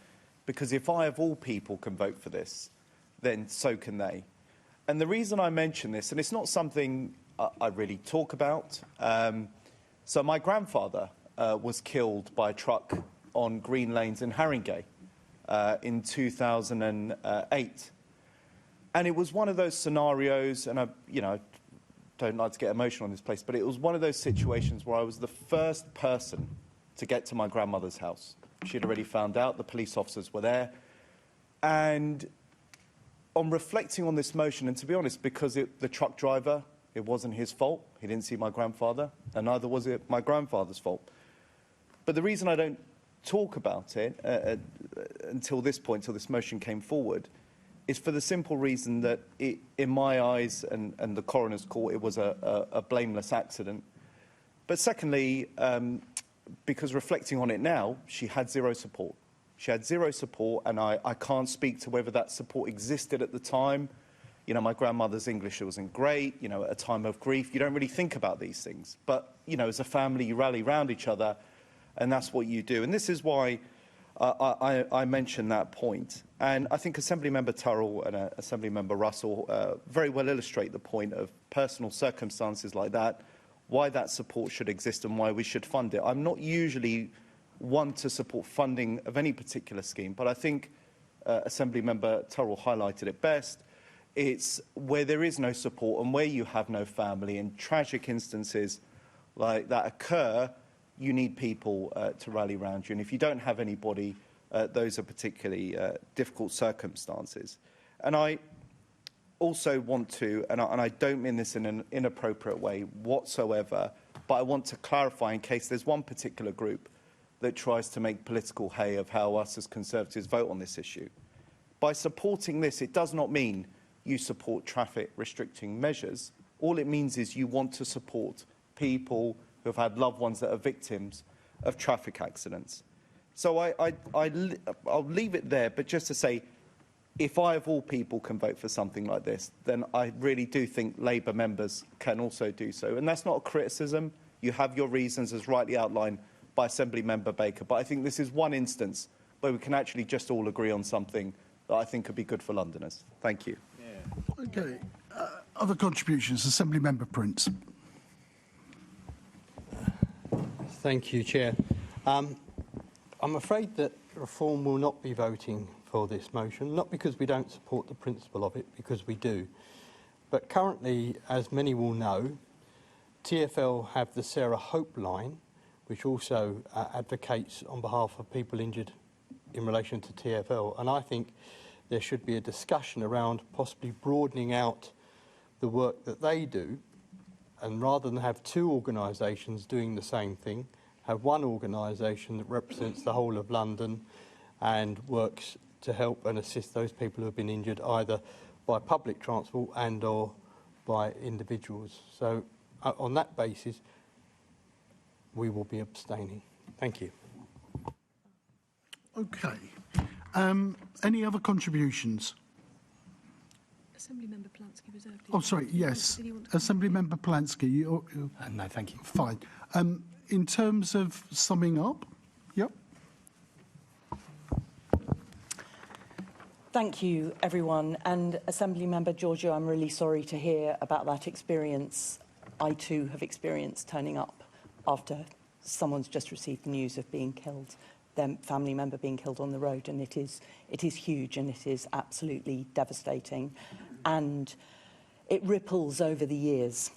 S6: because if I, of all people, can vote for this, then so can they. And the reason I mention this, and it's not something I really talk about, so my grandfather was killed by a truck on Green Lanes in Haringey in 2008. And it was one of those scenarios, and I don't like to get emotional in this place, but it was one of those situations where I was the first person to get to my grandmother's house. She'd already found out, the police officers were there. And on reflecting on this motion, and to be honest, because the truck driver It wasn't his fault. He didn't see my grandfather, and neither was it my grandfather's fault. But the reason I don't talk about it until this point, till this motion came forward, is for the simple reason that in my eyes and the coroner's court, it was a blameless accident. But secondly, because reflecting on it now, she had zero support. She had zero support, and I can't speak to whether that support existed at the time. You know, my grandmother's English wasn't great. You know, at a time of grief, you don't really think about these things. But, you know, as a family, you rally around each other, and that's what you do. And this is why I mentioned that point. And I think Assemblymember Turrell and Assemblymember Russell very well illustrate the point of personal circumstances like that, why that support should exist and why we should fund it. I'm not usually one to support funding of any particular scheme, but I think Assemblymember Turrell highlighted it best. It's where there is no support and where you have no family, and tragic instances like that occur, you need people to rally around you. And if you don't have anybody, those are particularly difficult circumstances. And I also want to, and I don't mean this in an inappropriate way whatsoever, but I want to clarify in case there's one particular group that tries to make political hay of how us as Conservatives vote on this issue. By supporting this, it does not mean you support traffic restricting measures. All it means is you want to support people who have had loved ones that are victims of traffic accidents. So I'll leave it there, but just to say, if I, of all people, can vote for something like this, then I really do think Labour members can also do so. And that's not a criticism. You have your reasons, as rightly outlined by Assemblymember Baker. But I think this is one instance where we can actually just all agree on something that I think could be good for Londoners. Thank you.
S2: Okay. Other contributions? Assemblymember Prince.
S10: Thank you, Chair. I'm afraid that Reform will not be voting for this motion, not because we don't support the principle of it, because we do. But currently, as many will know, TfL have the Sarah Hope line, which also advocates on behalf of people injured in relation to TfL. And I think there should be a discussion around possibly broadening out the work that they do, and rather than have two organisations doing the same thing, have one organisation that represents the whole of London and works to help and assist those people who have been injured either by public transport and or by individuals. So on that basis, we will be abstaining. Thank you.
S2: Okay. Any other contributions?
S13: Assemblymember Plansky reserved.
S2: Oh, sorry, yes. Assemblymember Plansky.
S14: No, thank you.
S2: Fine. In terms of summing up, yep.
S1: Thank you, everyone. And Assemblymember Giorgio, I'm really sorry to hear about that experience. I too have experienced turning up after someone's just received the news of being killed, their family member being killed on the road, and it is huge and it is absolutely devastating, and it ripples over the years.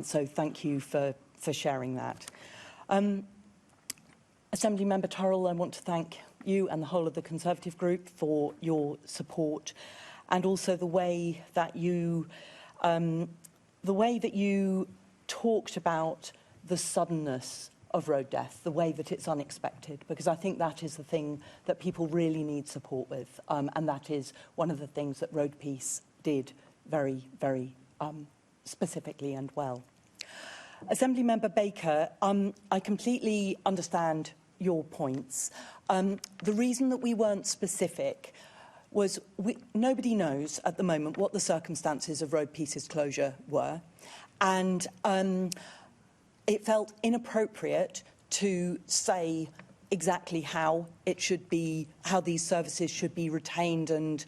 S1: So thank you for sharing that. Assemblymember Turrell, I want to thank you and the whole of the Conservative group for your support, and also the way that you talked about the suddenness of road death, the way that it's unexpected, because I think that is the thing that people really need support with, and that is one of the things that Road Peace did very, very specifically and well. Assemblymember Baker, I completely understand your points. The reason that we weren't specific was nobody knows at the moment what the circumstances of Road Peace's closure were, and it felt inappropriate to say exactly how it should be, how these services should be retained and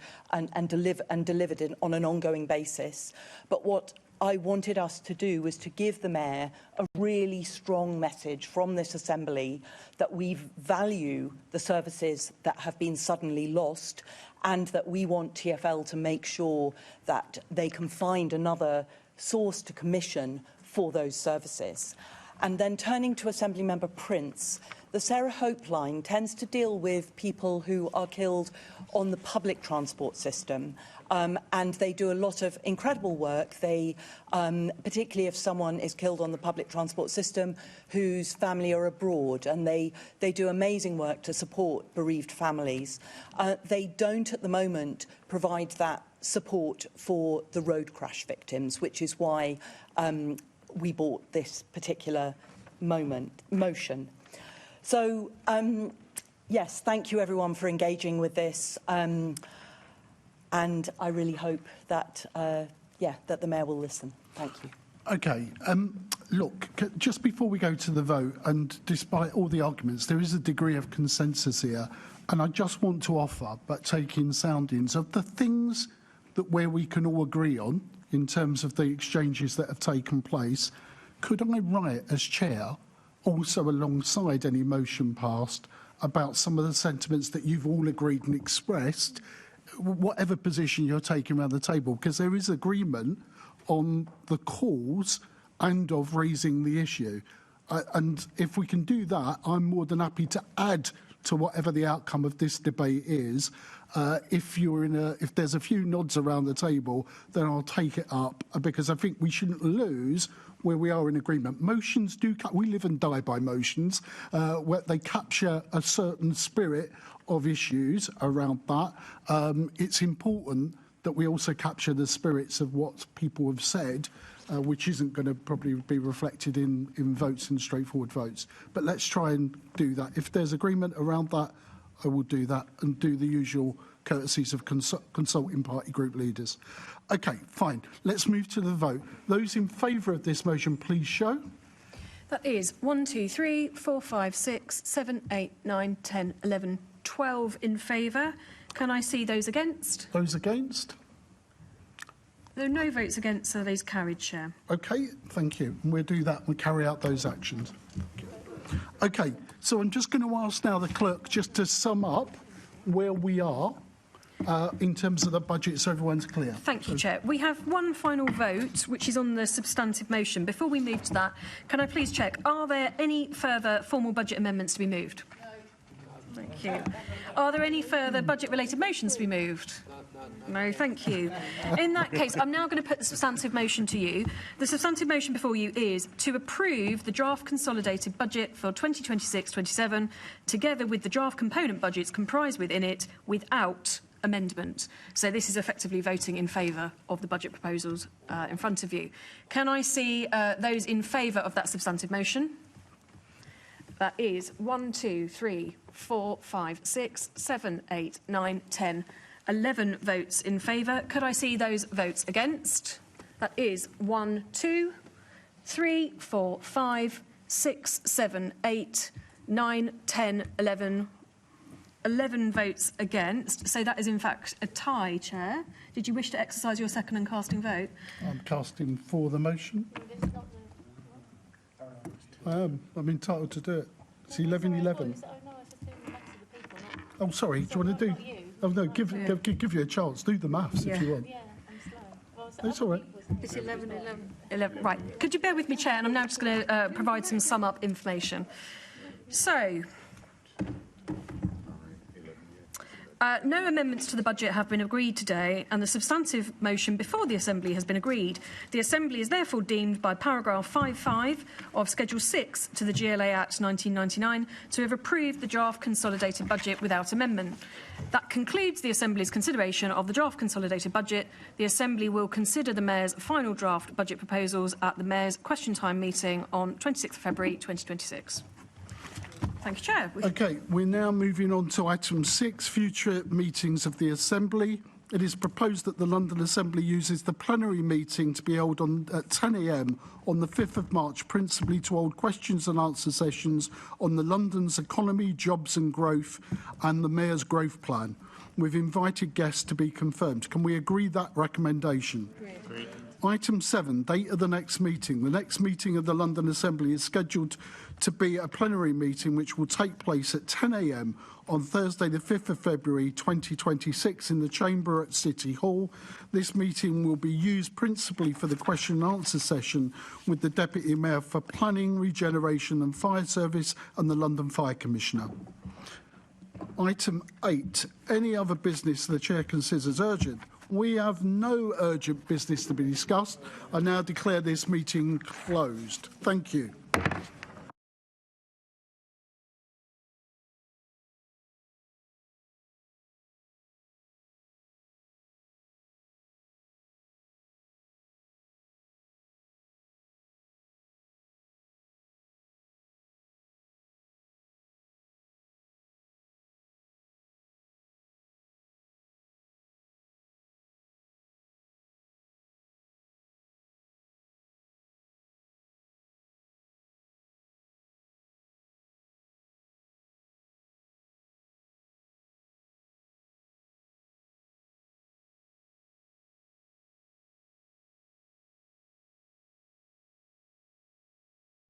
S1: delivered on an ongoing basis. But what I wanted us to do was to give the Mayor a really strong message from this Assembly that we value the services that have been suddenly lost, and that we want TfL to make sure that they can find another source to commission for those services. And then turning to Assemblymember Prince, the Sarah Hope line tends to deal with people who are killed on the public transport system. And they do a lot of incredible work. They, particularly if someone is killed on the public transport system whose family are abroad, and they do amazing work to support bereaved families. They don't at the moment provide that support for the road crash victims, which is why we bought this particular motion. So, yes, thank you everyone for engaging with this. And I really hope that, that the Mayor will listen. Thank you.
S2: OK. Look, just before we go to the vote, and despite all the arguments, there is a degree of consensus here. And I just want to offer, but take in soundings of the things that where we can all agree on in terms of the exchanges that have taken place. Could I write as chair, also alongside any motion passed, about some of the sentiments that you've all agreed and expressed, whatever position you're taking around the table, because there is agreement on the cause and of raising the issue. And if we can do that, I'm more than happy to add to whatever the outcome of this debate is. If there's a few nods around the table, then I'll take it up, because I think we shouldn't lose where we are in agreement. Motions we live and die by motions, where they capture a certain spirit of issues around that. It's important that we also capture the spirits of what people have said, which isn't going to probably be reflected in votes, in straightforward votes. But let's try and do that. If there's agreement around that, I will do that and do the usual courtesies of consulting party group leaders. OK, fine. Let's move to the vote. Those in favour of this motion, please show.
S13: That is 1, 2, 3, 4, 5, 6, 7, 8, 9, 10, 11, 12 in favour. Can I see those against?
S2: Those against?
S13: There are no votes against, so those carried, Chair.
S2: OK, thank you. And we'll do that. We'll carry out those actions. OK, so I'm just going to ask now the clerk just to sum up where we are in terms of the budget, so everyone's clear.
S13: Thank you, Chair. We have one final vote, which is on the substantive motion. Before we move to that, can I please check, are there any further formal budget amendments to be moved? No. Thank you. Are there any further budget-related motions to be moved? No, thank you. In that case, I'm now going to put the substantive motion to you. The substantive motion before you is to approve the draft consolidated budget for 2026-27, together with the draft component budgets comprised within it, without amendment. So this is effectively voting in favour of the budget proposals in front of you. Can I see those in favour of that substantive motion? That is 1, 2, 3, 4, 5, 6, 7, 8, 9, 10, 11 votes in favour. Could I see those votes against? That is 1, 2, 3, 4, 5, 6, 7, 8, 9, 10, 11. 11 votes against. So that is in fact a tie, Chair. Did you wish to exercise your second and casting vote? I'm
S2: casting for the motion. I'm entitled to do it. It's 11-11. Oh, sorry. Do you want to do? Oh no, give you a chance. Do the maths if you want.
S19: Yeah, I'm slow.
S2: It's all right.
S13: It's 11. Right. Could you bear with me, Chair? And I'm now just going to provide some sum-up information. So, no amendments to the budget have been agreed today, and the substantive motion before the Assembly has been agreed. The Assembly is therefore deemed by paragraph 5.5 of Schedule 6 to the GLA Act 1999 to have approved the draft consolidated budget without amendment. That concludes the Assembly's consideration of the draft consolidated budget. The Assembly will consider the Mayor's final draft budget proposals at the Mayor's Question Time meeting on 26th February 2026. Thank you, Chair.
S2: OK, we're now moving on to item 6, future meetings of the Assembly. It is proposed that the London Assembly uses the plenary meeting to be held at 10 a.m. on the 5th of March, principally to hold questions and answer sessions on the London's economy, jobs and growth, and the Mayor's growth plan, with invited guests to be confirmed. Can we agree that recommendation? Agreed. Item 7, date of the next meeting. The next meeting of the London Assembly is scheduled to be a plenary meeting which will take place at 10 a.m. on Thursday the 5th of February 2026 in the Chamber at City Hall. This meeting will be used principally for the question and answer session with the Deputy Mayor for Planning, Regeneration and Fire Service and the London Fire Commissioner. Item 8, any other business the Chair considers urgent. We have no urgent business to be discussed. I now declare this meeting closed. Thank you.